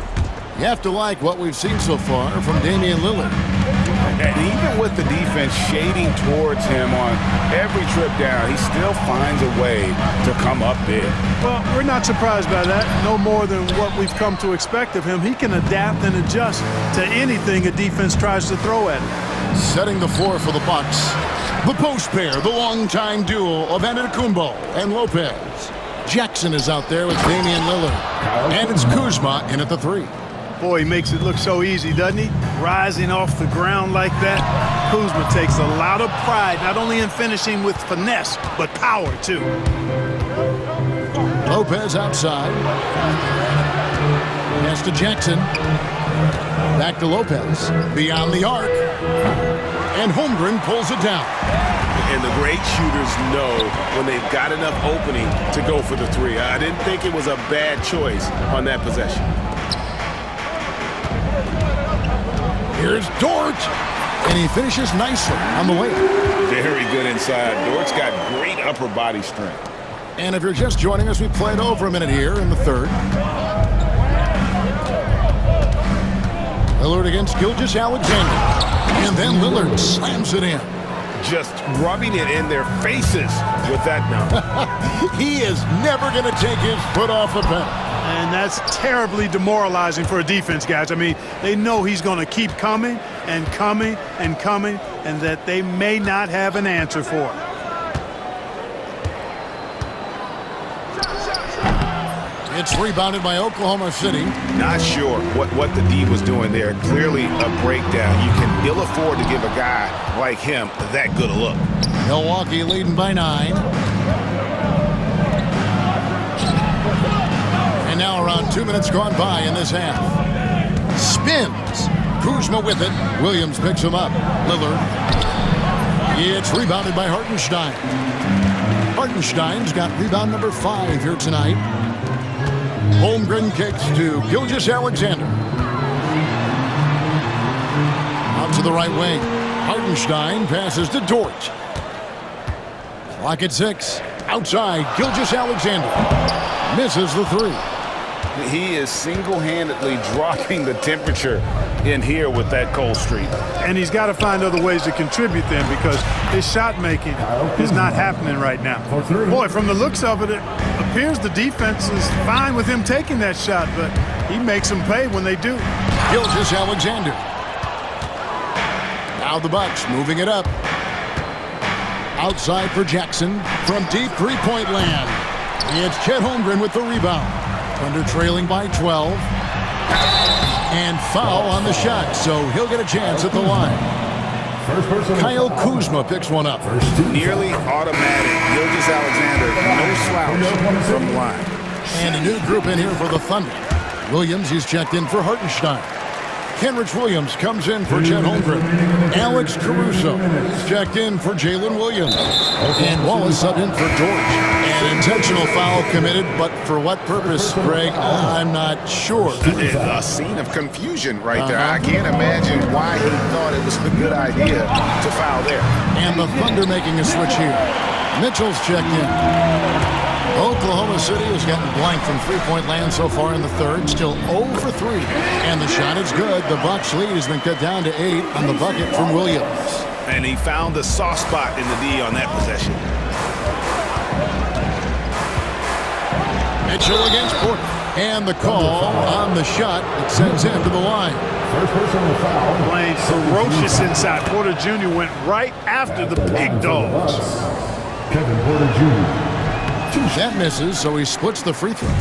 You have to like what we've seen so far from Damian Lillard. And even with the defense shading towards him on every trip down, he still finds a way to come up big. Well, we're not surprised by that. No more than what we've come to expect of him. He can adapt and adjust to anything a defense tries to throw at him. Setting the floor for the Bucks. The post pair, the longtime duo of Antetokounmpo and Lopez. Jackson is out there with Damian Lillard. And it's Kuzma in at the 3. Boy, he makes it look so easy, doesn't he? Rising off the ground like that. Kuzma takes a lot of pride, not only in finishing with finesse, but power, too. Lopez outside. Pass to Jackson. Back to Lopez. Beyond the arc. And Holmgren pulls it down. And the great shooters know when they've got enough opening to go for the 3. I didn't think it was a bad choice on that possession. Here's Dort. And he finishes nicely on the way. Very good inside. Dort's got great upper body strength. And if you're just joining us, we played over a minute here in the third. Lillard against Gilgeous-Alexander. And then Lillard slams it in. Just rubbing it in their faces with that number. He is never going to take his foot off the pedal. And that's terribly demoralizing for a defense, guys. I mean, they know he's going to keep coming and coming and coming, and that they may not have an answer for it. It's rebounded by Oklahoma City. Not sure what the D was doing there. Clearly a breakdown. You can ill afford to give a guy like him that good a look. Milwaukee leading by 9. And now around 2 minutes gone by in this half. Spins. Kuzma with it. Williams picks him up. Lillard. It's rebounded by Hartenstein. Hartenstein's got rebound number 5 here tonight. Holmgren kicks to Gilgeous-Alexander. Out to the right wing. Hartenstein passes to Dort. Clock at 6. Outside, Gilgeous-Alexander. Misses the three. He is single-handedly dropping the temperature in here with that cold streak. And he's got to find other ways to contribute then, because his shot making is not happening right now. Boy, from the looks of it, it appears the defense is fine with him taking that shot, but he makes them pay when they do. Gilgeous-Alexander. Now the Bucks moving it up. Outside for Jackson from deep three-point land. It's Chet Holmgren with the rebound. Thunder trailing by 12. And foul on the shot, so he'll get a chance at the line. Kyle Kuzma picks one up. Nearly automatic. Gilgeous-Alexander, no slouch from the line. And a new group in here for the Thunder. Williams, he's checked in for Hartenstein. Kenrich Williams comes in for Chet Holmgren. Alex Caruso is checked in for Jalen Williams. And Wallace subbed in for George. An intentional foul committed, but for what purpose, Greg, I'm not sure. A scene of confusion right there. I can't imagine why he thought it was a good idea to foul there. And the Thunder making a switch here. Mitchell's checked in. Oklahoma City has gotten blank from three-point land so far in the third. Still 0 for 3. And the shot is good. The Bucks lead has been cut down to 8 on the bucket from Williams. And he found the soft spot in the D on that possession. Mitchell against Porter. And the call on the shot that sends him to the line. First personal foul. Playing ferocious inside. Porter Jr. went right after the big dogs. Kevin Porter Jr. That misses, so he splits the free throws.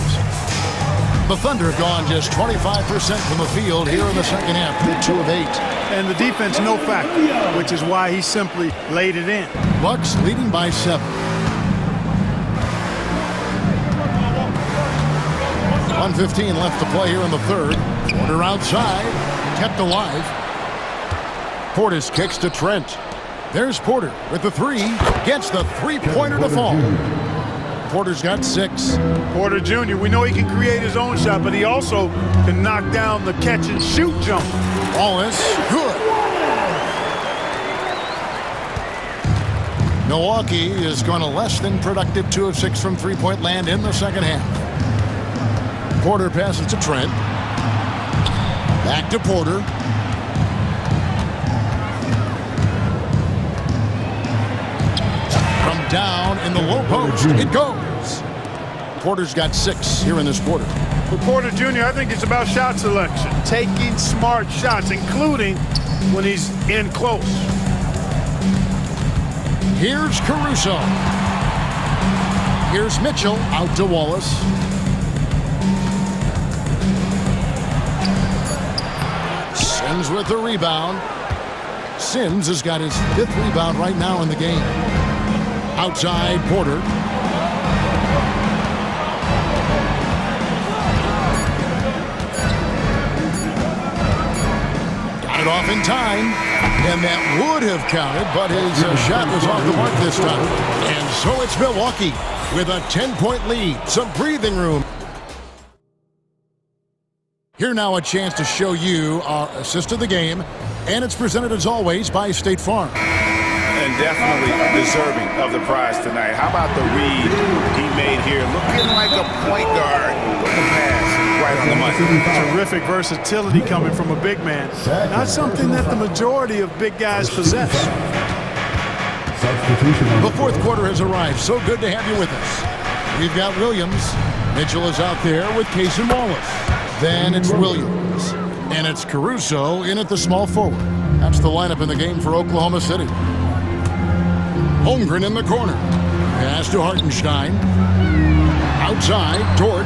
The Thunder have gone just 25% from the field here in the second half, 2 of 8. And the defense no factor, which is why he simply laid it in. Bucks leading by 7. 1:15 left to play here in the third. Porter outside, kept alive. Portis kicks to Trent. There's Porter with the three, gets the three-pointer to fall. Porter's got 6. Porter Jr., we know he can create his own shot, but he also can knock down the catch-and-shoot jumper. Wallace, good. Milwaukee is going to less than productive 2 of 6 from three-point land in the second half. Porter passes to Trent. Back to Porter. Down in the low post. It goes. Porter's got 6 here in this quarter. For Porter Jr., I think it's about shot selection. Taking smart shots, including when he's in close. Here's Caruso. Here's Mitchell out to Wallace. Sims with the rebound. Sims has got his 5th rebound right now in the game. Outside, Porter. Got it off in time, and that would have counted, but his shot was off the mark this time. And so it's Milwaukee with a 10-point lead, some breathing room. Here now a chance to show you our assist of the game, and it's presented as always by State Farm. And definitely deserving of the prize tonight. How about the read he made here? Looking like a point guard with the pass right on the money. Terrific versatility coming from a big man. Not something that the majority of big guys possess. The fourth quarter has arrived. So good to have you with us. We've got Williams. Mitchell is out there with Case and Wallace. Then it's Williams. And it's Caruso in at the small forward. That's the lineup in the game for Oklahoma City. Holmgren in the corner. Pass to Hartenstein. Outside, Dort.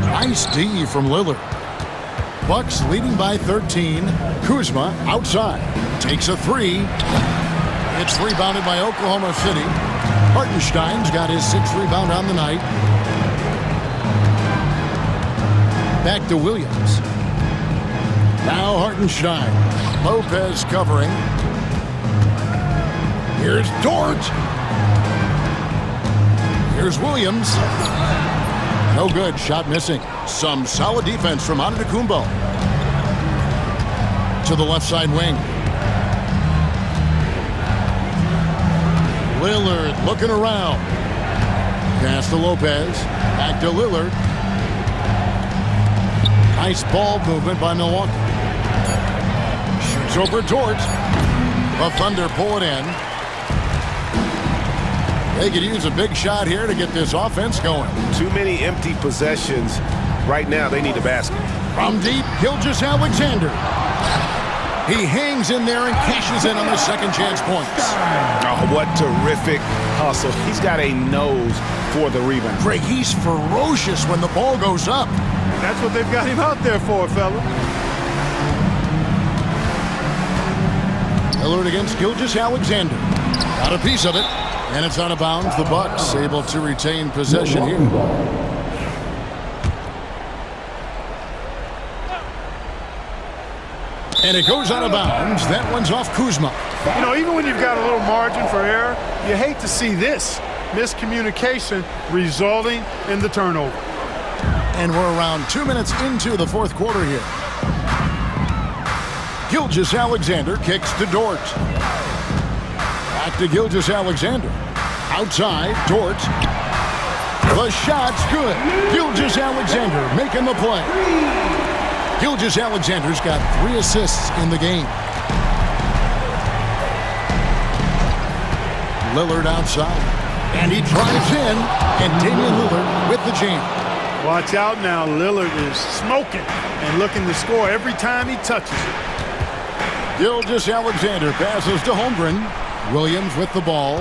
Nice D from Lillard. Bucks leading by 13. Kuzma outside. Takes a 3. It's rebounded by Oklahoma City. Hartenstein's got his 6th rebound on the night. Back to Williams. Now Hartenstein. Lopez covering. Here's Dort. Here's Williams. No good. Shot missing. Some solid defense from Antetokounmpo. To the left side wing. Lillard looking around. Pass to Lopez. Back to Lillard. Nice ball movement by Milwaukee. Shoots over Dort. The Thunder pull it in. They could use a big shot here to get this offense going. Too many empty possessions. Right now, they need a basket. From deep, Gilgeous-Alexander. He hangs in there and cashes in on the second chance points. Oh, what terrific hustle. He's got a nose for the rebound. Greg, he's ferocious when the ball goes up. That's what they've got him out there for, fella. Lillard against Gilgeous-Alexander. Got a piece of it. And it's out of bounds. The Bucks able to retain possession here. And it goes out of bounds. That one's off Kuzma. You know, even when you've got a little margin for error, you hate to see this miscommunication resulting in the turnover. And we're around 2 minutes into the fourth quarter here. Gilgeous-Alexander kicks to Dort. Back to Gilgeous-Alexander. Outside, Dort. The shot's good. Gilgeous-Alexander making the play. Gilgeous-Alexander's got 3 assists in the game. Lillard outside. And he drives in. And Damian Lillard with the jam. Watch out now. Lillard is smoking and looking to score every time he touches it. Gilgeous-Alexander passes to Holmgren. Williams with the ball.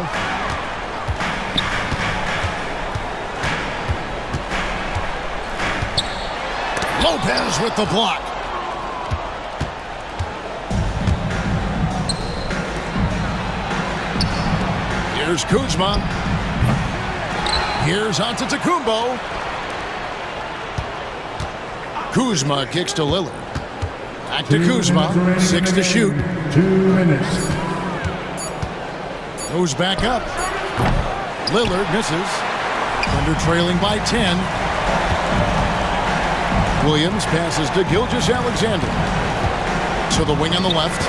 Lopez with the block. Here's Kuzma. Here's Antetokounmpo. Kuzma kicks to Lillard. Back to Kuzma. 6 to shoot. 2 minutes. Goes back up. Lillard misses. Thunder trailing by 10. Williams passes to Gilgeous-Alexander. To the wing on the left.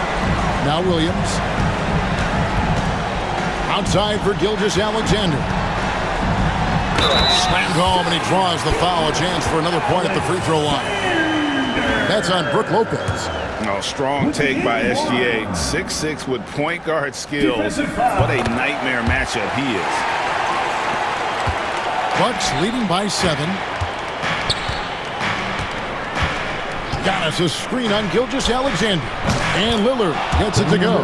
Now Williams. Outside for Gilgeous-Alexander. Slammed home, and he draws the foul. A chance for another point at the free throw line. That's on Brook Lopez. No, strong take by SGA. 6'6" with point guard skills. What a nightmare matchup he is. Bucks leading by 7. Giannis a screen on Gilgeous-Alexander. And Lillard gets it to go.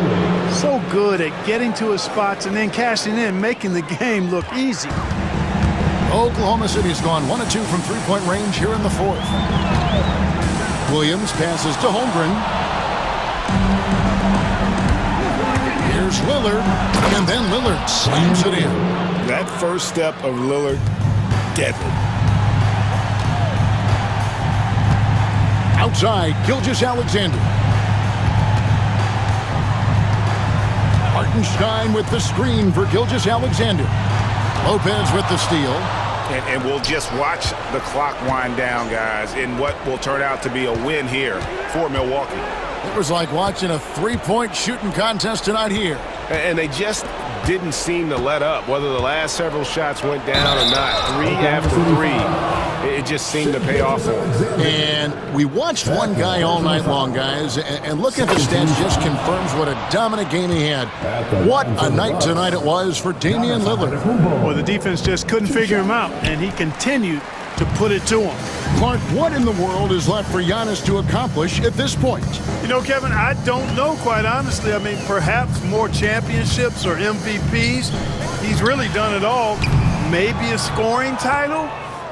So good at getting to his spots and then cashing in, making the game look easy. Oklahoma City's gone 1 of 2 from three-point range here in the fourth. Williams passes to Holmgren. Here's Lillard, and then Lillard slams it in. That first step of Lillard, deadly. Outside, Gilgeous-Alexander. Hartenstein with the screen for Gilgeous-Alexander. Lopez with the steal. And we'll just watch the clock wind down, guys, in what will turn out to be a win here for Milwaukee. It was like watching a three-point shooting contest tonight here. And they just didn't seem to let up, whether the last several shots went down or not. 3 after 3, it just seemed to pay off for them. And we watched one guy all night long, guys, and looking at the stats just confirms what a dominant game he had. What a night tonight it was for Damian Lillard. Well, the defense just couldn't figure him out, and he continued to put it to him. Clark, what in the world is left for Giannis to accomplish at this point? You know, Kevin, I don't know, quite honestly. I mean, perhaps more championships or MVPs. He's really done it all. Maybe a scoring title,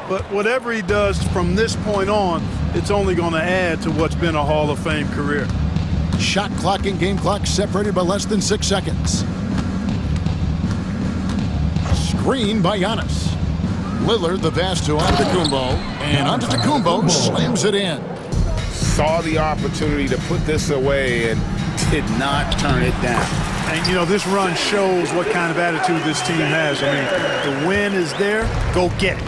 but whatever he does from this point on, it's only going to add to what's been a Hall of Fame career. Shot clock and game clock separated by less than 6 seconds. Screen by Giannis. Lillard the pass to Antetokounmpo, and Antetokounmpo slams it in. Saw the opportunity to put this away and did not turn it down. And, you know, this run shows what kind of attitude this team has. I mean, the win is there. Go get it.